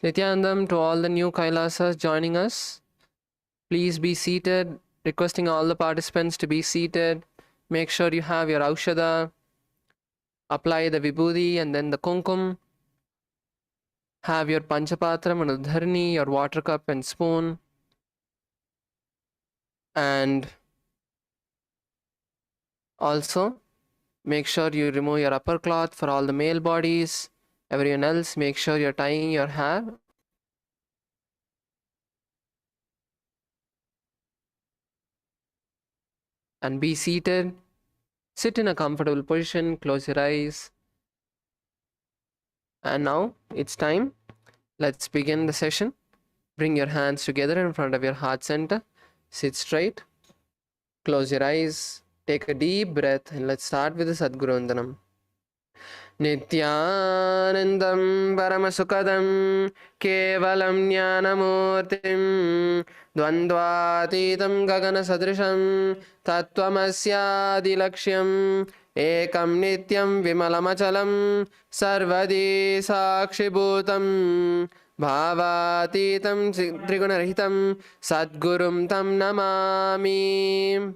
Nithyanandam to all the new Kailasas joining us. Please be seated. Requesting all the participants to be seated. Make sure you have your aushadha. Apply the vibhuti and then the kumkum. Have your panchapatram and udharni, your water cup and spoon. And also, make sure you remove your upper cloth for all the male bodies. Everyone else, make sure you're tying your hair. And be seated. Sit in a comfortable position, close your eyes. And now it's time. Let's begin the session. Bring your hands together in front of your heart center. Sit straight. Close your eyes. Take a deep breath and let's start with the Sadguru Vandanam. Nithyanandam Paramasukadam Kevalam Jnanamurtim Dvandvatitam Gagana Sadrisham Tattvamasya Laksham Ekam Nityam Vimalamachalam Sarvadi Sakshibhutam Bhavatitam Trigunarahitam Sadgurum Tam Namami.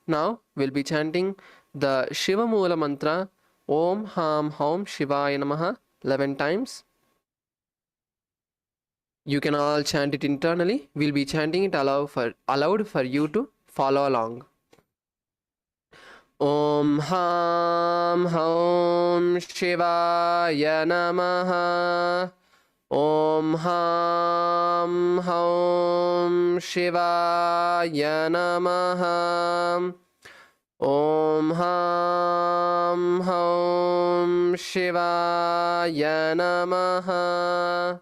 Now we'll be chanting the Shiva Mula mantra Om Ham Hom Shivaya Namaha 11 times. You can all chant it internally. We'll be chanting it aloud for you to follow along. Om Ham Hom Shivaya Namaha. Om Ham Hom Shivaya Namaha. Om Ham Hom Shivaya Namaha.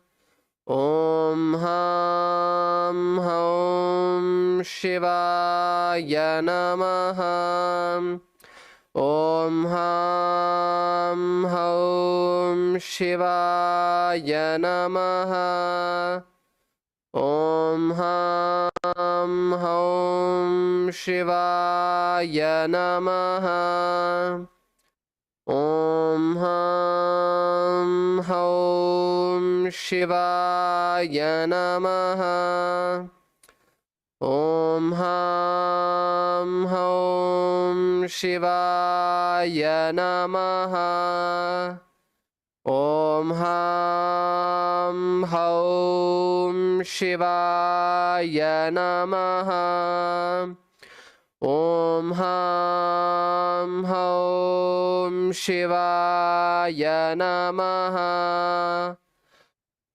Om Ham Hom Shivaya Namaha. Om Ham Hom Shivaya Namaha. Om Ham Hom Shivaya Namaha. Om Ham Hom Shivaya Namaha. Om Ham Hom Shivaya Namaha. Om Ham Hom Shivaya Namaha. Om Ham Hom Shivaya Namaha.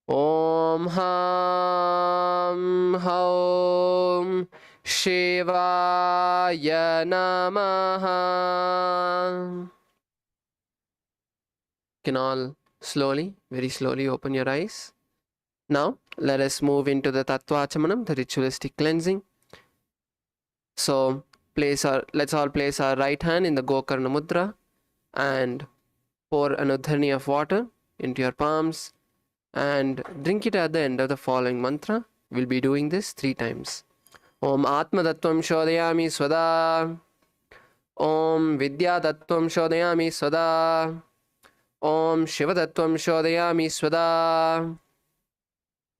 Om Ham Hom Shivaya Namaha. Can all slowly, very slowly open your eyes. Now let us move into the Tattvachamanam, the ritualistic cleansing. So let's all place our right hand in the Gokarna Mudra and pour an udharni of water into your palms and drink it at the end of the following mantra. We'll be doing this 3 times. Om Atma Tattvam Shodayami Swada. Om Vidya Tattvam Shodayami Swada. Om Shiva Tattvam Shodayami Swada.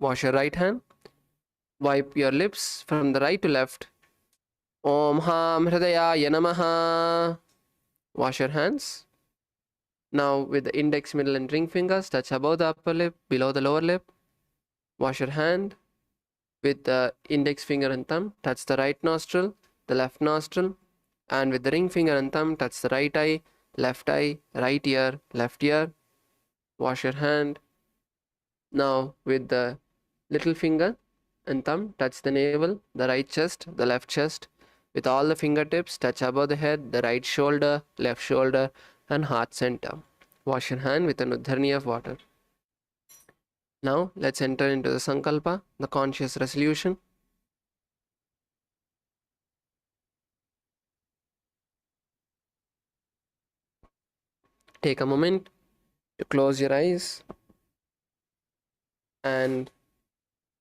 Wash your right hand. Wipe your lips from the right to left. Om Ham Hridayaya Namaha. Wash your hands. Now with the index, middle and ring fingers, touch above the upper lip, below the lower lip. Wash your hand. With the index finger and thumb, touch the right nostril, the left nostril. And with the ring finger and thumb, touch the right eye, right ear, left ear. Wash your hand. Now with the little finger and thumb, touch the navel, the right chest, the left chest. With all the fingertips, touch above the head, the right shoulder, left shoulder, and heart center. Wash your hand with an udharni of water. Now let's enter into the Sankalpa, the conscious resolution. Take a moment to close your eyes and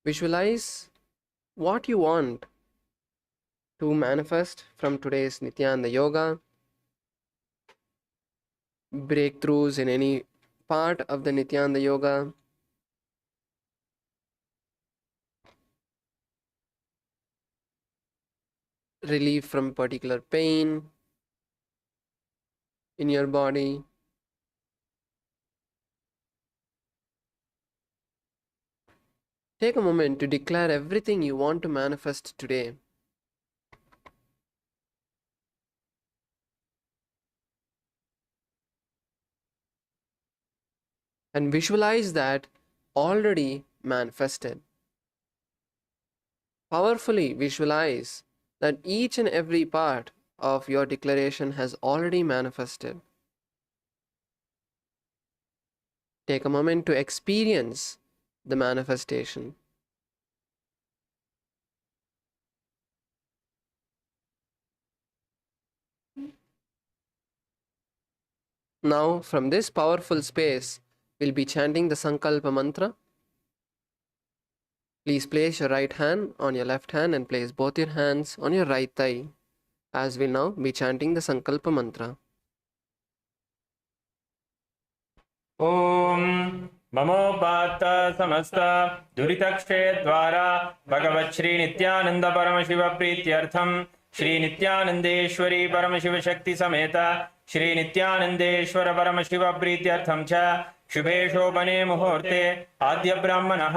visualize what you want to manifest from today's Nithyananda Yoga. Breakthroughs in any part of the Nithyananda Yoga. relief from particular pain in your body. Take a moment to declare everything you want to manifest today. And visualize that already manifested. Powerfully visualize that each and every part of your declaration has already manifested. Take a moment to experience the manifestation. Now, from this powerful space, we'll be chanting the Sankalpa mantra. Please place your right hand on your left hand and place both your hands on your right thigh, as we'll now be chanting the Sankalpa mantra. Om Mamopata Samasta Duritakshe Dvara Bhagavat Shri Nithyananda Paramashiva Prityartham Shri Nithyanandeshwari Paramashiva Shakti Sameta Shri Nithyanandeshwara Paramashiva Prityartham Cha शुभे शोभने मुहूर्ते आद्य ब्राह्मणः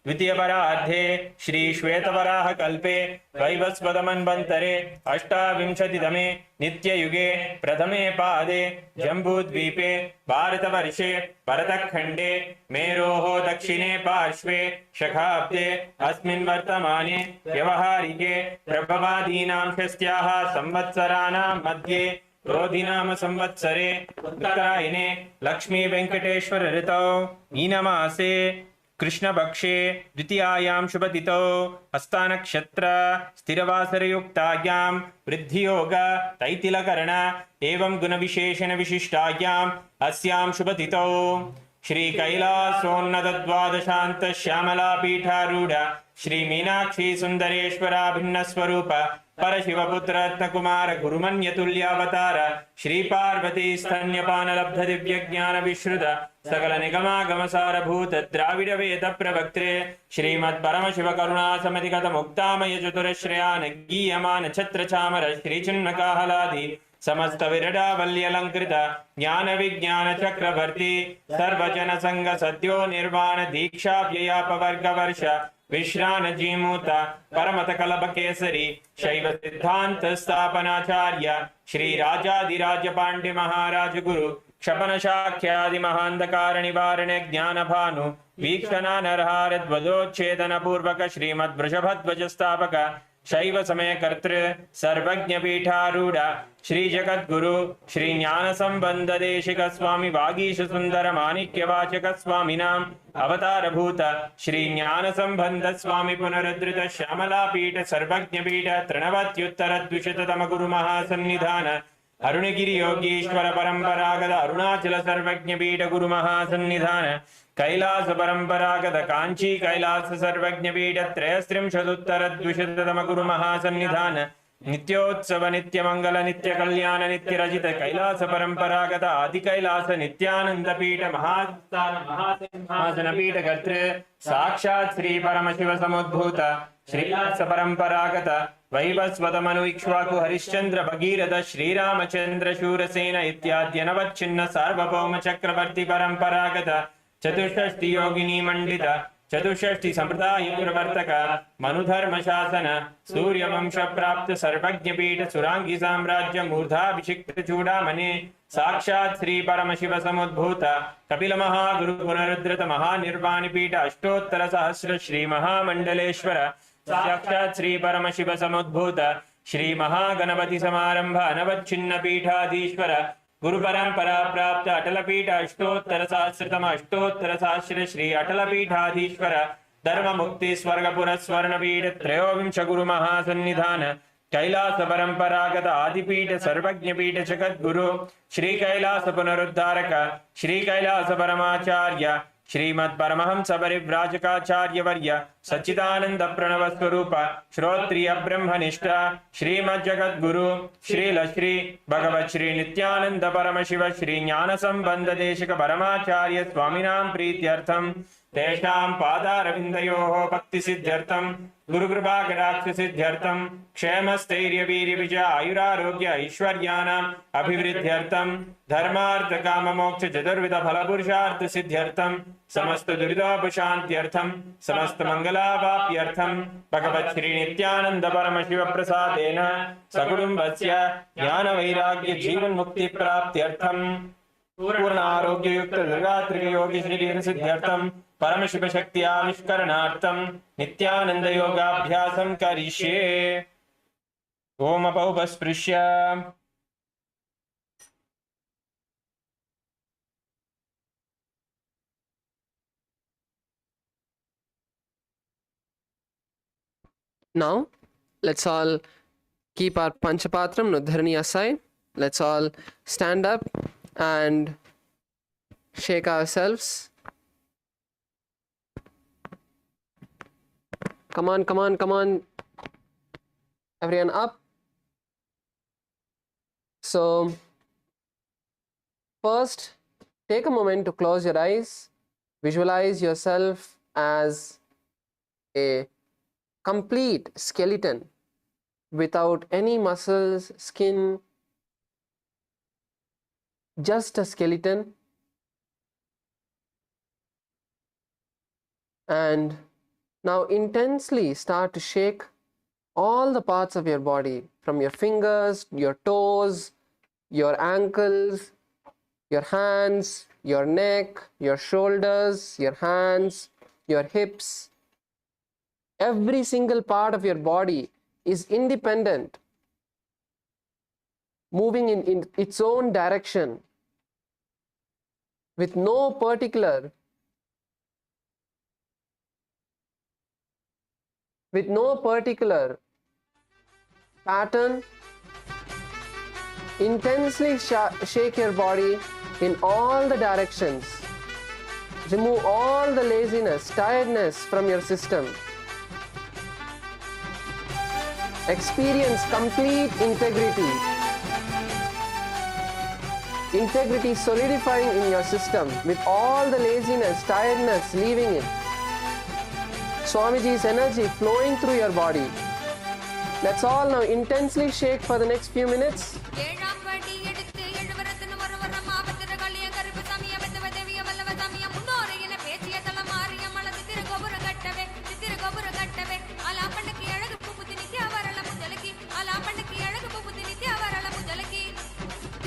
द्वितीय परार्धे श्री श्वेतवराह कल्पे वैवस्वतमन्वन्तरे अष्टाविंशतितमे नित्ययुगे प्रथमे पादे जम्बूद्वीपे भारतवर्षे भरतखण्डे मेरोः दक्षिणे पार्श्वे शखाब्दे अस्मिन् वर्तमाने व्यवहारिके प्रभवादीनां षष्ट्याः संवत्सराणां मध्ये क्रोधिनाम संवत्सरे उत्तरायणे लक्ष्मी वेंकटेश्वर ऋतौ मीनमासे कृष्णपक्षे द्वितीयायां शुभतिथौ हस्तानक्षत्र स्थिरवासरयुक्तायां वृद्धियोग तैतिलकरण एवं गुणविशेषण विशिष्टायाम् अस्यां शुभतिथौ श्री कैलासोन्नत द्वादशांत श्यामला पीठारूढ़ श्री मीनाक्षी सुंदरेश्वरा भिन्न स्वरूप परशिवपुत्र रत्नकुमार गुरुमन्यतुल्यावतार श्री पार्वती स्तन्यपान लब्ध दिव्य ज्ञान विश्रुत सकल निगमागमसार भूत द्राविड वेद प्रवक्त्रे श्रीमद् परमशिव करुणा समितिगत मुक्तामय चतुरश्रयान गीयमान छत्र चामर श्री चिन्ह काहलादि समस्त विरडावल्यलंकृत ज्ञान विज्ञान चक्रवर्ती सर्वजन संग सद्यो निर्वाण दीक्षा व्ययापवर्ग वर्ष विश्रान जीमूत परमत कलभ केसरी शैव सिद्धांत स्थापनाचार्य श्री राजाधिराज पांड्य महाराज गुरु क्षपन शाख्यादि महांधकार निवारण ज्ञान भानु वीक्षणा नरहार ध्वजोच्छेदन पूर्वक श्रीमद् वृषभध्वज स्थापक शैव समय कर्तृ सर्वज्ञ पीठारूढ़ श्री जगद्गुरु श्री ज्ञान संबंध देशिक स्वामी वागीश सुंदर माणिक्य वाचक स्वामिनाम अवतार भूत श्री ज्ञान संबंध स्वामी पुनरुद्धृत श्यामला पीठ सर्वज्ञ पीठ तृणवत्युत्तर द्विशततम गुरु महासन्निधान अरुणगिरि योगीश्वर परंपरागत अरुणाचल सर्वज्ञ पीठ गुरु महासन्निधान कैलास परंपरागत कांची कैलास सर्वज्ञ पीठ त्रयस्त्रिंशदुत्तर द्विशततम गुरु महासन्निधान नित्योत्सव नित्य मंगल नित्य कल्याण नित्य रजित कैलास परंपरागत आदि कैलास नित्यानंद पीठ महास्थान महासिंहासन पीठ कर्तृ साक्षात् श्री परमशिव समुद्भूत श्रीलास परंपरागत वैवस्वत मनु इक्ष्वाकु हरिश्चंद्र भगीरथ श्रीरामचंद्र शूरसेन इत्याद्य नवच्छिन्न सार्वभौम चक्रवर्ती परंपरागत चतुष्षष्टि योगिनी मंडित चतुष्षष्टि संप्रदाय प्रवर्तक मनुधर्म शासन सूर्य वंश प्राप्त सर्वज्ञ पीठ सुरांगी साम्राज्य मूर्धाभिषिक्त चूड़ामणि साक्षात् श्री परमशिव समुद्भूत कपिल महागुरु पुनरुद्धृत महानिर्वाण पीठ अष्टोत्तर सहस्र श्री महामंडलेश्वर साक्षात् श्री परमशिव समुद्भूत श्री महागणपति समारंभ अनवच्छिन्न पीठाधीश्वर गुरु परंपरा प्राप्त अटल पीठ अष्टोत्तर सहस्रतम अष्टोत्तर सहस्र श्री अटल पीठाधीश्वर धर्म मुक्ति स्वर्गपुर स्वर्ण पीठ त्रयोविंश गुरु महासन्निधान कैलास परंपरागत आदिपीठ सर्वज्ञ पीठ जगद्गुरु श्री कैलास पुनरुद्धारक श्री कैलास परमाचार्य श्रीमद् परमहंस परिव्राजकाचार्य वर्य सच्चिदानंद प्रणव स्वरूप श्रोत्रिय ब्रह्मनिष्ठ श्रीमद् जगद्गुरु श्रील श्री भगवत् श्री नित्यानंद परमशिव श्री ज्ञान संबंध देशिक परमाचार्य स्वामिनां प्रीत्यर्थम तेषां पादारविन्दयोः भक्तिसिद्ध्यर्थं गुरुकृपाकटाक्षसिद्ध्यर्थं क्षेमस्थैर्यवीर्यविजय आयुरारोग्य ऐश्वर्याणाम् अभिवृद्ध्यर्थं धर्मार्थकाममोक्षचतुर्विधफलपुरुषार्थसिद्ध्यर्थं समस्तदुरितोपशान्त्यर्थं समस्तमङ्गलावाप्यर्थं भगवच्छ्रीनित्यानन्दपरमशिवप्रसादेन सकुटुम्बस्य ज्ञानवैराग्यजीवन्मुक्तिप्राप्त्यर्थं पूर्णारोग्ययुक्तदुर्गात्रिकयोगिश्रीसिद्ध्यर्थं परमशिवशक्त्याविष्करणार्थं नित्यानन्दयोगाभ्यासं करिष्ये। ओमपौपस्पृश्य Now, let's all keep our Panchapatram Nudharani aside. Let's all stand up and shake ourselves. Come on, come on, come on. Everyone up. So, first, take a moment to close your eyes. Visualize yourself as a complete skeleton without any muscles, skin, just a skeleton. And now intensely start to shake all the parts of your body, from your fingers, your toes, your ankles, your hands, your neck, your shoulders, your hands, your hips. Every single part of your body is independent, moving in its own direction with no particular pattern. Intensely shake your body in all the directions. Remove all the laziness, tiredness from your system. Experience complete integrity. Integrity solidifying in your system with all the laziness, tiredness leaving it. Swamiji's energy flowing through your body. Let's all now intensely shake for the next few minutes.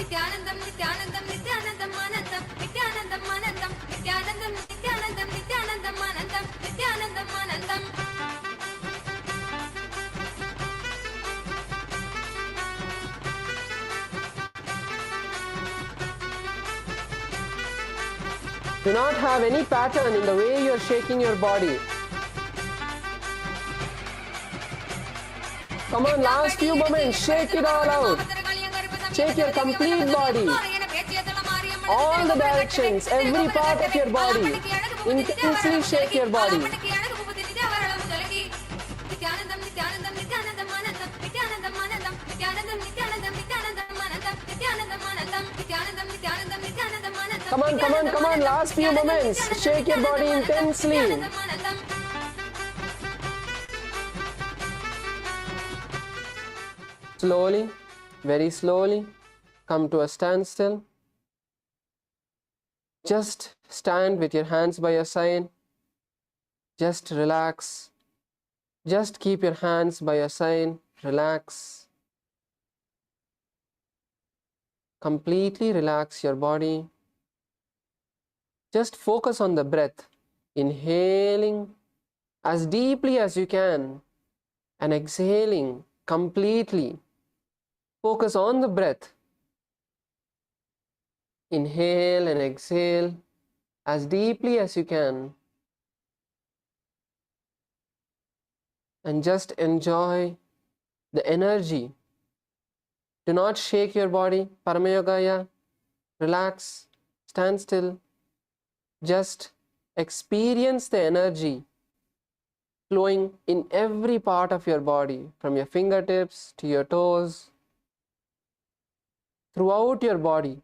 Nithyanandam, Nithyanandam, Nithyanandam, Anandam, Nithyanandam, Anandam, Nithyanandam, Nithyanandam, Nithyanandam, Anandam, Nithyanandam, Anandam. Do not have any pattern in the way you are shaking your body. Come on, last few moments, shake it all out. Shake your complete body. All the directions, every part of your body. Intensely shake your body. Come on, come on, come on, last few moments. Shake your body intensely. Slowly, very slowly, come to a standstill. Just stand with your hands by your side. Just relax. Just keep your hands by your side. Relax. Completely relax your body. Just focus on the breath. Inhaling as deeply as you can and exhaling completely. Focus on the breath. Inhale and exhale as deeply as you can. And just enjoy the energy. Do not shake your body. Paramayogaya. Relax. Stand still. Just experience the energy flowing in every part of your body, from your fingertips to your toes, throughout your body.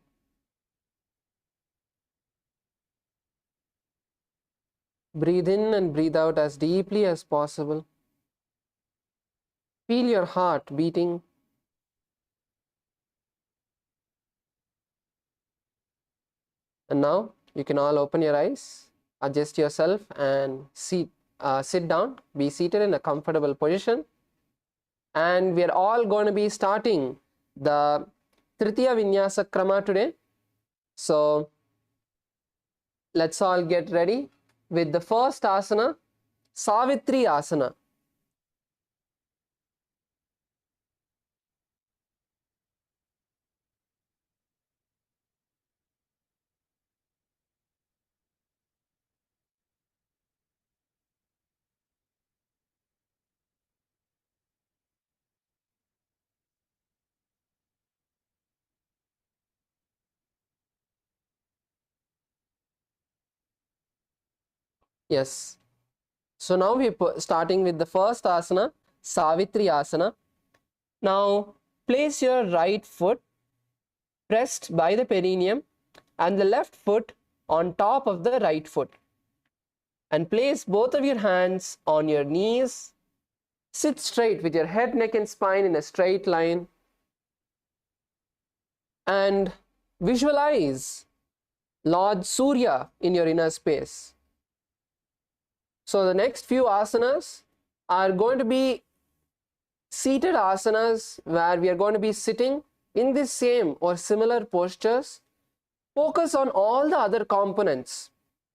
Breathe in and breathe out as deeply as possible. Feel your heart beating. And now you can all open your eyes, adjust yourself and sit down. Be seated in a comfortable position. And we are all going to be starting the Tritiya Vinyasa Krama today. So let's all get ready with the first asana, Savitri Asana. Yes. So now we're starting with the first asana, Savitri Asana. Now place your right foot pressed by the perineum and the left foot on top of the right foot. And place both of your hands on your knees. Sit straight with your head, neck and spine in a straight line. And visualize Lord Surya in your inner space. So the next few asanas are going to be seated asanas where we are going to be sitting in the same or similar postures. Focus on all the other components.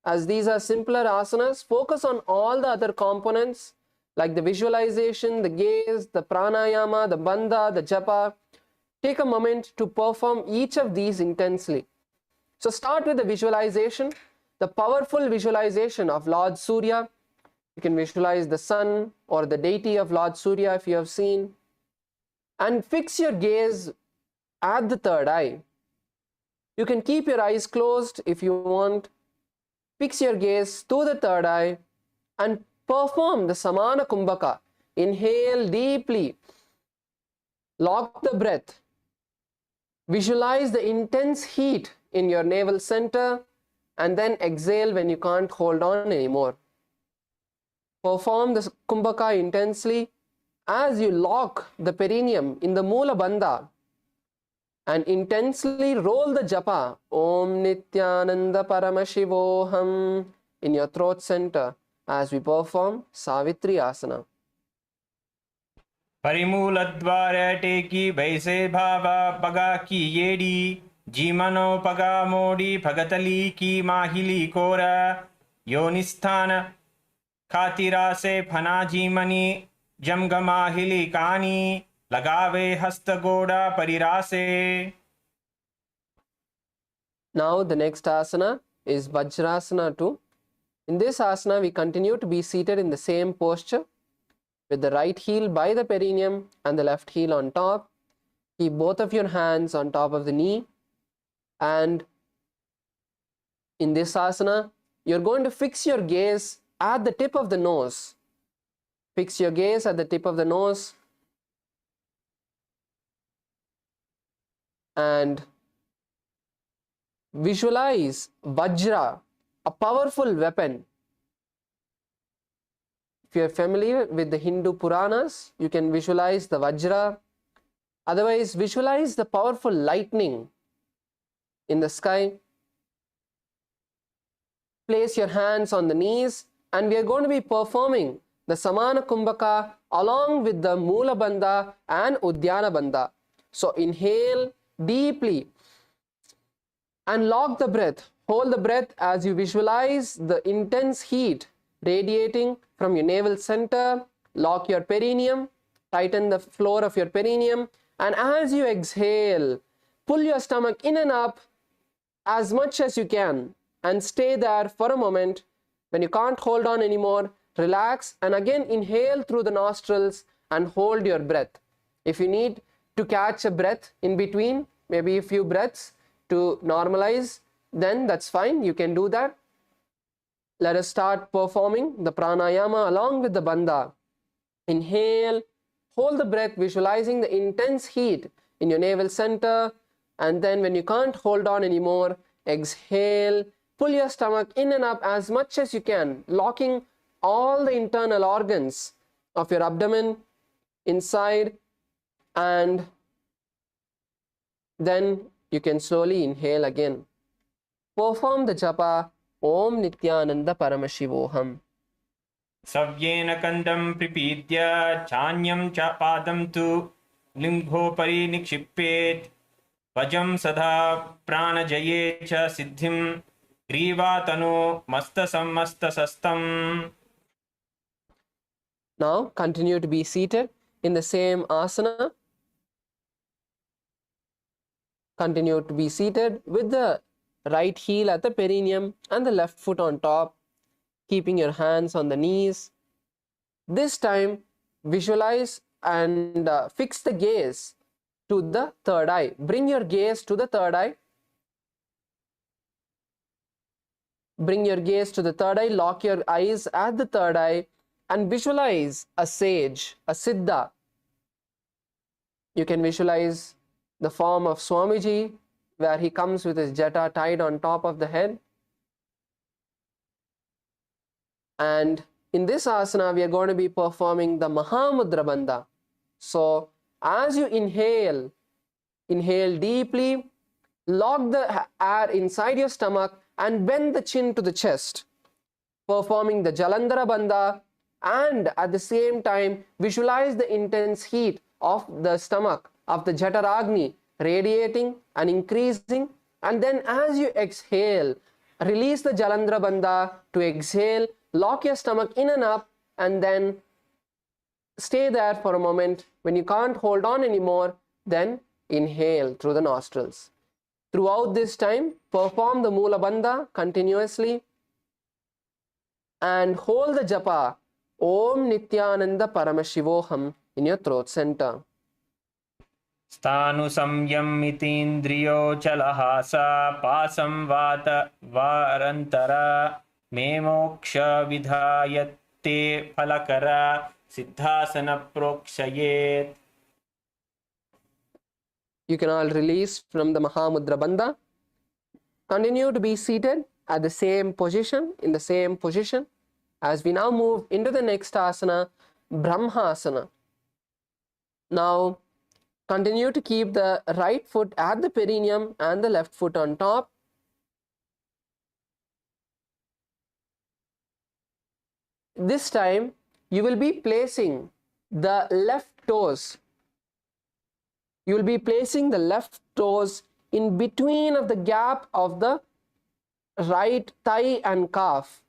As these are simpler asanas, focus on all the other components like the visualization, the gaze, the pranayama, the bandha, the japa. Take a moment to perform each of these intensely. So start with the visualization, the powerful visualization of Lord Surya. You can visualize the sun or the deity of Lord Surya if you have seen. And fix your gaze at the third eye. You can keep your eyes closed if you want. Fix your gaze to the third eye and perform the Samana Kumbhaka. Inhale deeply. Lock the breath. Visualize the intense heat in your navel center and then exhale when you can't hold on anymore. Perform the Kumbhaka intensely as you lock the perineum in the Mula Bandha and intensely roll the japa Om Nithyananda Paramashivoham in your throat center as we perform Savitri Asana. परिमूलद्वार टेकी वैसे भावा पगा की येडी जीमनो पगा मोडी भगतली की माहिली कोरा योनिस्थान खातिरा से फना जीमनी जमगमाहिली कानी लगावे हस्तगोड़ा परिरासे. Now the next asana is Vajrasana 2. In this asana we continue to be seated in the same posture with the right heel by the perineum and the left heel on top. Keep both of your hands on top of the knee, and in this asana you're going to fix your gaze at the tip of the nose. Fix your gaze at the tip of the nose and visualize Vajra, a powerful weapon. If you are familiar with the Hindu Puranas, you can visualize the Vajra. Otherwise, visualize the powerful lightning in the sky. Place your hands on the knees and we are going to be performing the Samana Kumbhaka along with the Mula Bandha and Udyana Bandha. So inhale deeply and lock the breath. Hold the breath as you visualize the intense heat radiating from your navel center. Lock your perineum, tighten the floor of your perineum, and as you exhale, pull your stomach in and up as much as you can and stay there for a moment. When you can't hold on anymore, relax and again inhale through the nostrils and hold your breath. If you need to catch a breath in between, maybe a few breaths to normalize, then that's fine, you can do that. Let us start performing the pranayama along with the bandha. Inhale, hold the breath, visualizing the intense heat in your navel center, and then when you can't hold on anymore, exhale pull your stomach in and up as much as you can, locking all the internal organs of your abdomen inside, and then you can slowly inhale again. Perform the japa Om Nithyananda Paramashivoham. सव्येन कन्दं प्रिपीद्य चान्यं च पादं तु लिम्भोपरि निक्षिप्येत् वजं सदा प्राणजये च सिद्धिं ग्रीवातनो मस्तसंमस्तसस्तम्. Now continue to be seated in the same asana. Continue to be seated with the right heel at the perineum and the left foot on top, keeping your hands on the knees. This time, visualize and fix the gaze to the third eye. Bring your gaze to the third eye. Bring your gaze to the third eye. Lock your eyes at the third eye and visualize a sage, a siddha. You can visualize the form of Swamiji, where he comes with his jata tied on top of the head. And in this asana, we are going to be performing the Mahamudra Bandha. So, as you inhale, inhale deeply, lock the air inside your stomach and bend the chin to the chest, performing the Jalandhara Bandha, and at the same time, visualize the intense heat of the stomach, of the Jataragni, radiating and increasing. And then as you exhale, release the Jalandhara Bandha to exhale, lock your stomach in and up, and then stay there for a moment. When you can't hold on anymore, then inhale through the nostrils. Throughout this time, perform the Mula Bandha continuously and hold the japa Om Nithyananda Paramashivoham in your throat center. स्थानु संयमितीन्द्रियो चलहासा पासं वात वारन्तरा मे मोक्ष विधायत्ते फलकरा siddhasana प्रोक्षयेत्. You can all release from the Mahamudra Bandha. Continue to be seated at the same position, in the same position, as we now move into the next asana, Brahmasana. Now, continue to keep the right foot at the perineum and the left foot on top. This time, you will be placing the left toes. You will be placing the left toes in between of the gap of the right thigh and calf.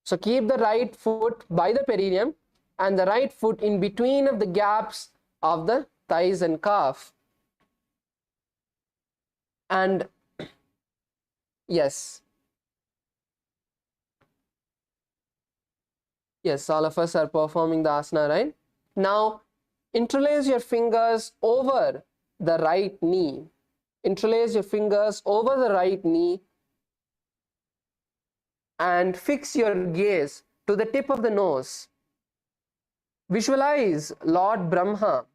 So keep the right foot by the perineum and the right foot in between of the gaps of the thighs and calf. And yes, all of us are performing the asana, right? Now, interlace your fingers over the right knee. Interlace your fingers over the right knee and fix your gaze to the tip of the nose. Visualize Lord Brahma.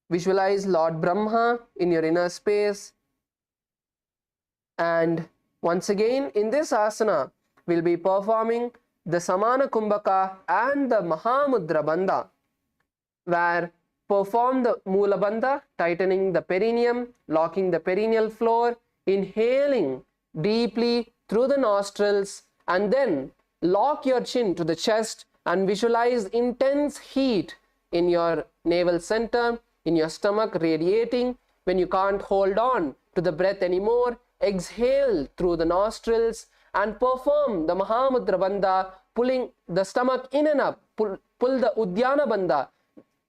Visualize Lord Brahma in your inner space. And once again, in this asana, we'll be performing the Samana Kumbhaka and the Mahamudra Bandha, where perform the Mula Bandha, tightening the perineum, locking the perineal floor, inhaling deeply through the nostrils, and then lock your chin to the chest and visualize intense heat in your navel center, in your stomach radiating. When you can't hold on to the breath anymore, exhale through the nostrils and perform the Mahamudra Bandha, pulling the stomach in and up. Pull the Uddiyana Bandha,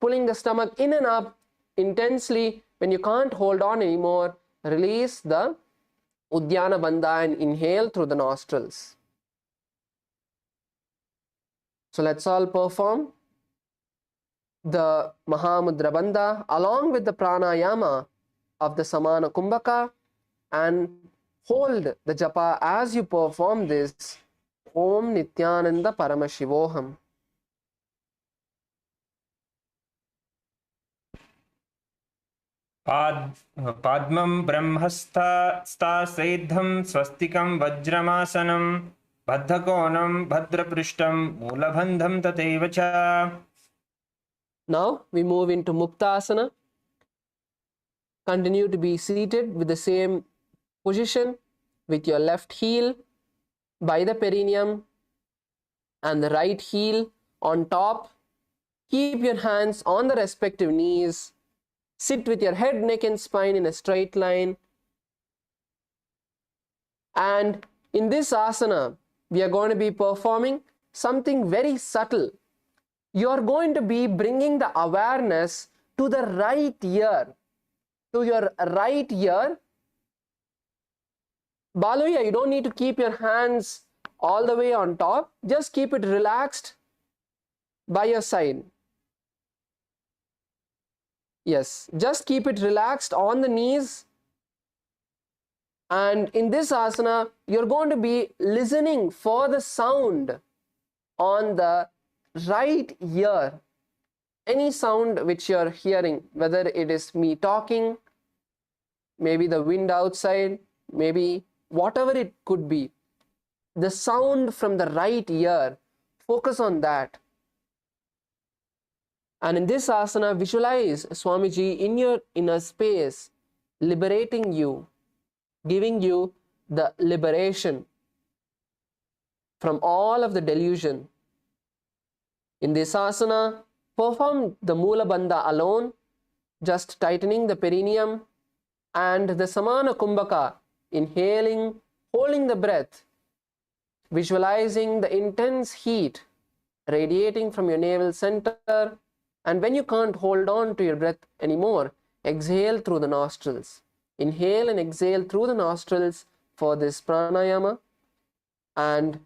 pulling the stomach in and up intensely. When you can't hold on anymore, release the Uddiyana Bandha and inhale through the nostrils. So let's all perform the Mahamudra Bandha along with the pranayama of the Samana Kumbhaka, and hold the japa as you perform this Om Nithyananda Paramashivoham. पाद्मं ब्रह्मस्तासेद्धं स्वस्तिकं वज्रमासनं बद्धकोणं भद्रपृष्ठं मूलबन्धं तथैव च. Now we move into Muktasana. Continue to be seated with the same position with your left heel by the perineum and the right heel on top. Keep your hands on the respective knees. Sit with your head, neck and spine in a straight line. And in this asana, we are going to be performing something very subtle. You are going to be bringing the awareness to the right ear. To your right ear. Baluya, you don't need to keep your hands all the way on top. Just keep it relaxed by your side. Yes, just keep it relaxed on the knees. And in this asana, you're going to be listening for the sound on the right ear. Any sound which you're hearing, whether it is me talking, maybe the wind outside, maybe whatever it could be, the sound from the right ear, focus on that. And in this asana, visualize Swamiji in your inner space, liberating you, giving you the liberation from all of the delusion. In this asana, perform the Mula Bandha alone, just tightening the perineum and the Samana Kumbhaka, inhaling, holding the breath, visualizing the intense heat radiating from your navel center. And when you can't hold on to your breath anymore, exhale through the nostrils. Inhale and exhale through the nostrils for this pranayama. And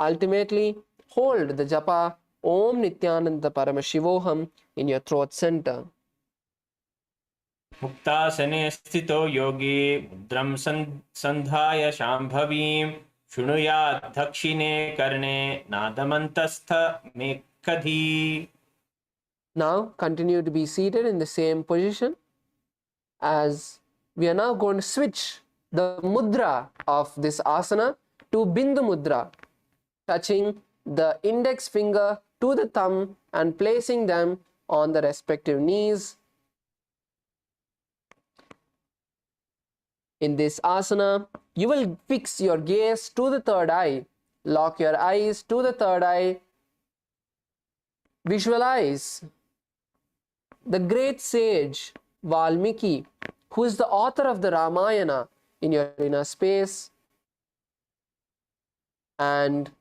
ultimately, hold the japa Om Nithyananda Paramashivoham in your throat center. मुक्तासने स्थितो योगी मुद्रं सन्धाय शाम्भवीं शृणुयात् दक्षिणे कर्णे नादमन्तस्थ मेकधी. Now continue to be seated in the same position, as we are now going to switch the mudra of this asana to Bindu Mudra, touching the index finger to the thumb and placing them on the respective knees. In this asana, you will fix your gaze to the third eye, lock your eyes to the third eye, visualize the great sage Valmiki, who is the author of the Ramayana, in your inner space. And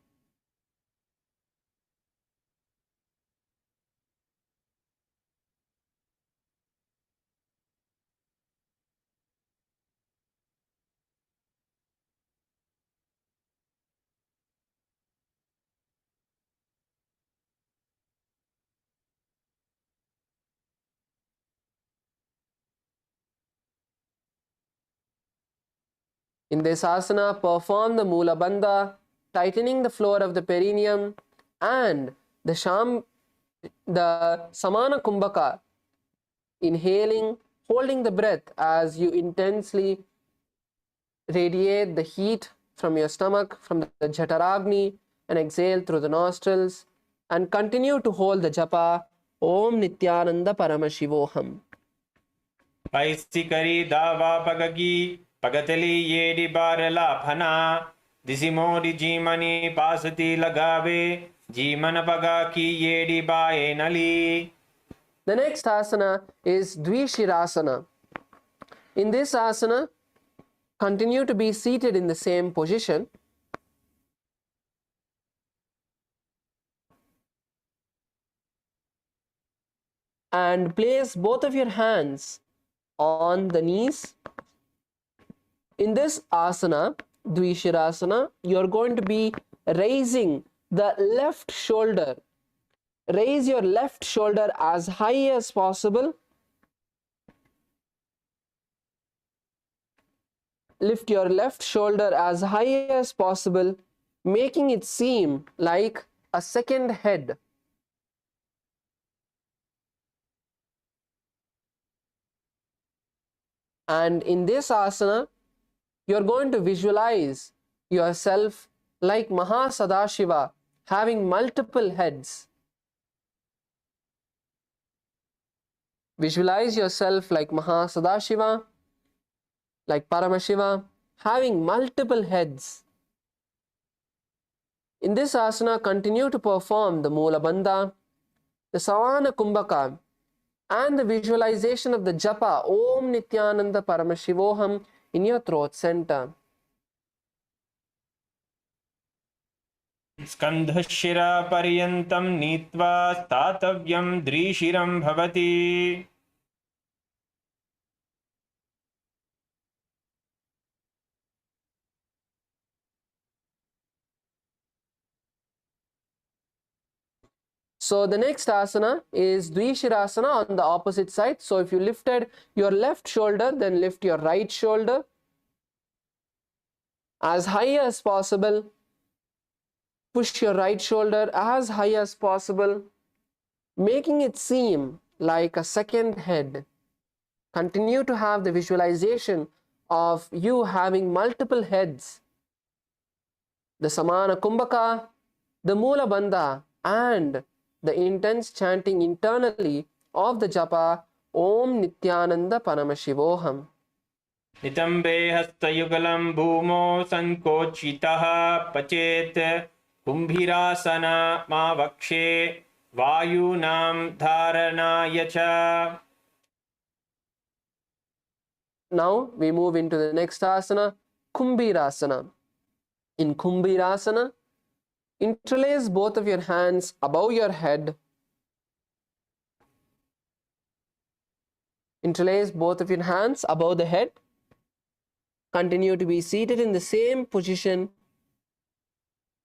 in this asana, perform the Mula Bandha, tightening the floor of the perineum and the Samana Kumbhaka, inhaling, holding the breath as you intensely radiate the heat from your stomach, from the Jataragni, and exhale through the nostrils, and continue to hold the japa Om Nithyananda Paramashivoham. पैसी करी दावा पगगी पगतली येडी बारला फना दिसी मोडी जीमनी पासती लगावे जीमन पगा की येडी बाए नली. The next asana is Dvishirasana. In this asana, continue to be seated in the same position. And place both of your hands on the knees. In this asana, Dvishirasana, you are going to be raising the left shoulder. Raise your left shoulder as high as possible. Lift your left shoulder as high as possible, making it seem like a second head. And in this asana, you're going to visualize yourself like Mahasadashiva, having multiple heads. Visualize yourself like Mahasadashiva, like Paramashiva, having multiple heads. In this asana, continue to perform the Mula Bandha, the Savana Kumbhaka, and the visualization of the japa Om Nithyananda Paramashivoham in your throat center. स्कन्धशिरा पर्यन्तं नीत्वा स्थातव्यं द्विशिरं भवति. So the next asana is Dvishirasana on the opposite side. So if you lifted your left shoulder, then lift your right shoulder as high as possible. Push your right shoulder as high as possible, making it seem like a second head. Continue to have the visualization of you having multiple heads. The Samana Kumbhaka, the Mula Bandha, and the intense chanting internally of the japa Om Nithyananda Paramashivoham. नितम्बे हस्तयुगलं भूमौ संकोचितः पचेत् कुम्भीरासनमावक्षे वायूनां धारणाय च. Now we move into the next asana, Kumbhirasana. In Kumbhirasana, interlace both of your hands above your head. Interlace both of your hands above the head. Continue to be seated in the same position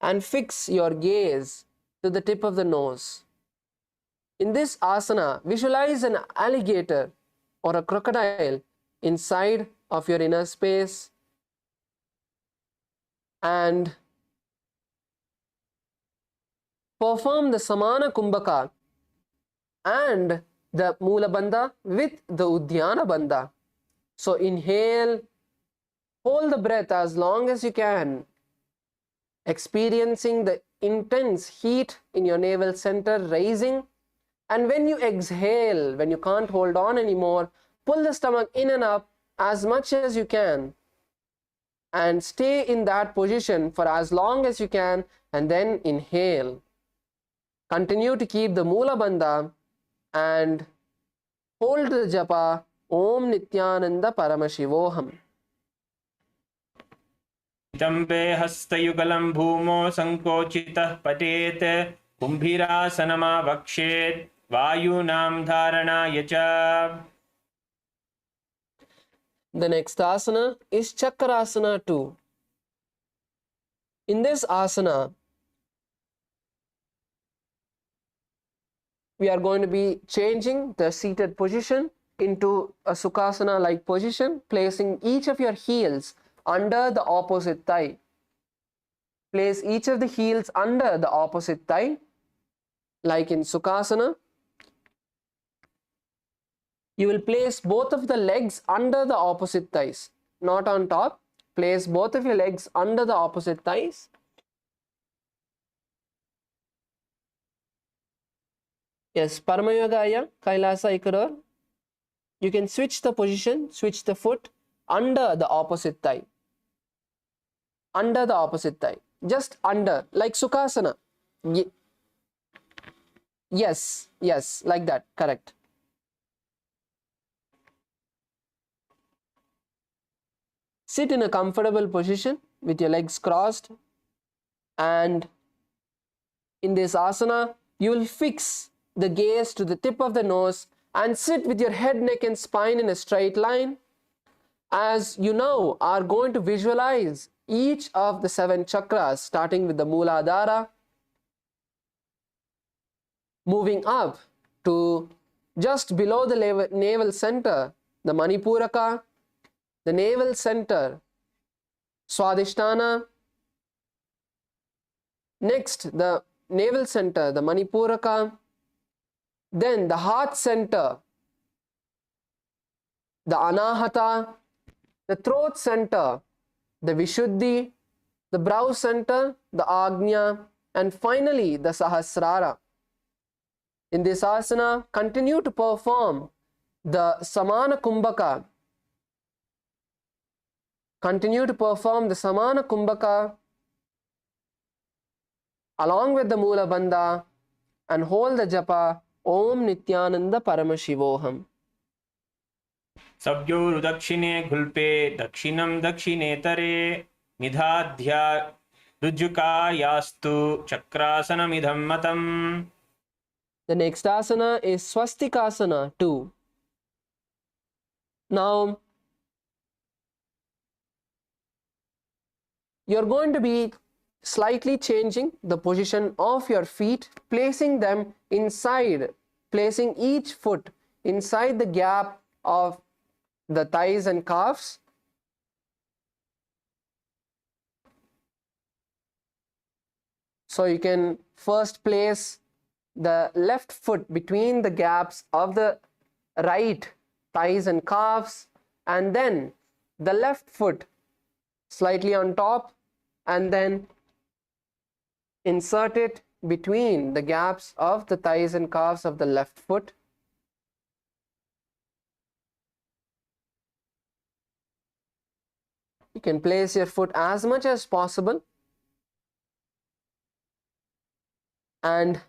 and fix your gaze to the tip of the nose. In this asana, visualize an alligator or a crocodile inside of your inner space and perform the Samana Kumbhaka and the Mula Bandha with the Uddiyana Bandha. So inhale, hold the breath as long as you can, experiencing the intense heat in your navel center rising. And when you exhale, when you can't hold on anymore, pull the stomach in and up as much as you can and stay in that position for as long as you can, and then inhale. Continue to keep the Mula Bandha and hold the japa Om Nithyananda Paramashivoham. नितम्बे हस्तयुगलं भूमौ संकोचितः पतेत् कुम्भीरासनमावक्षेत् वायूनां धारणाय च. The next asana is Chakrasana 2. In this asana, we are going to be changing the seated position into a Sukhasana like position, placing each of your heels under the opposite thigh. Place each of the heels under the opposite thigh, like in Sukhasana. You will place both of the legs under the opposite thighs, not on top. Place both of your legs under the opposite thighs. Yes, Paramayogaya, Kailasa Ikaror. You can switch the position, switch the foot under the opposite thigh. Under the opposite thigh. Just under, like Sukhasana. Yes, yes, like that, correct. Sit in a comfortable position with your legs crossed, and in this asana, you will fix the gaze to the tip of the nose and sit with your head, neck and spine in a straight line, as you now are going to visualize each of the 7 chakras, starting with the Mooladhara, moving up to just below the navel center, the Manipuraka, the navel center, Swadhisthana, next the navel center, the Manipuraka, then the heart center, the Anahata, the throat center, the Vishuddhi, the brow center, the Agnya, and finally the Sahasrara. In this asana, continue to perform the Samana Kumbhaka. Continue to perform the Samana Kumbhaka along with the Mula Bandha and hold the japa Om Nithyananda Paramashivoham. सव्योरुदक्षिणे घुल्पे दक्षिणं दक्षिणेतरे निधाध्या रुजुकायास्तु चक्रासनमिदं मतम्. The next asana is Swastikasana 2. Now, you're going to be slightly changing the position of your feet, placing them inside, placing each foot inside the gap of the thighs and calves. So you can first place the left foot between the gaps of the right thighs and calves, and then the left foot slightly on top, and then insert it between the gaps of the thighs and calves of the left foot. You can place your foot as much as possible and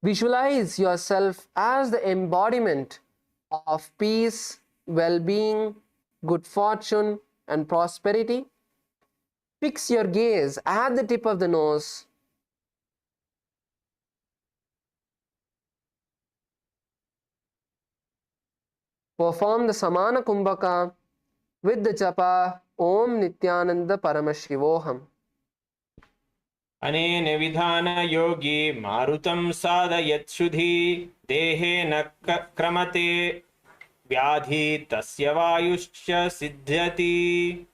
visualize yourself as the embodiment of peace, well-being, good fortune, and prosperity. Fix your gaze at the tip of the nose. Perform the Samana Kumbhaka with the japa Om Nithyananda Paramashivoham. अनेन विधान योगी मारुतं साधयत्सुधि देहे न क्रमते व्याधि तस्य वायुश्च सिद्ध्यति.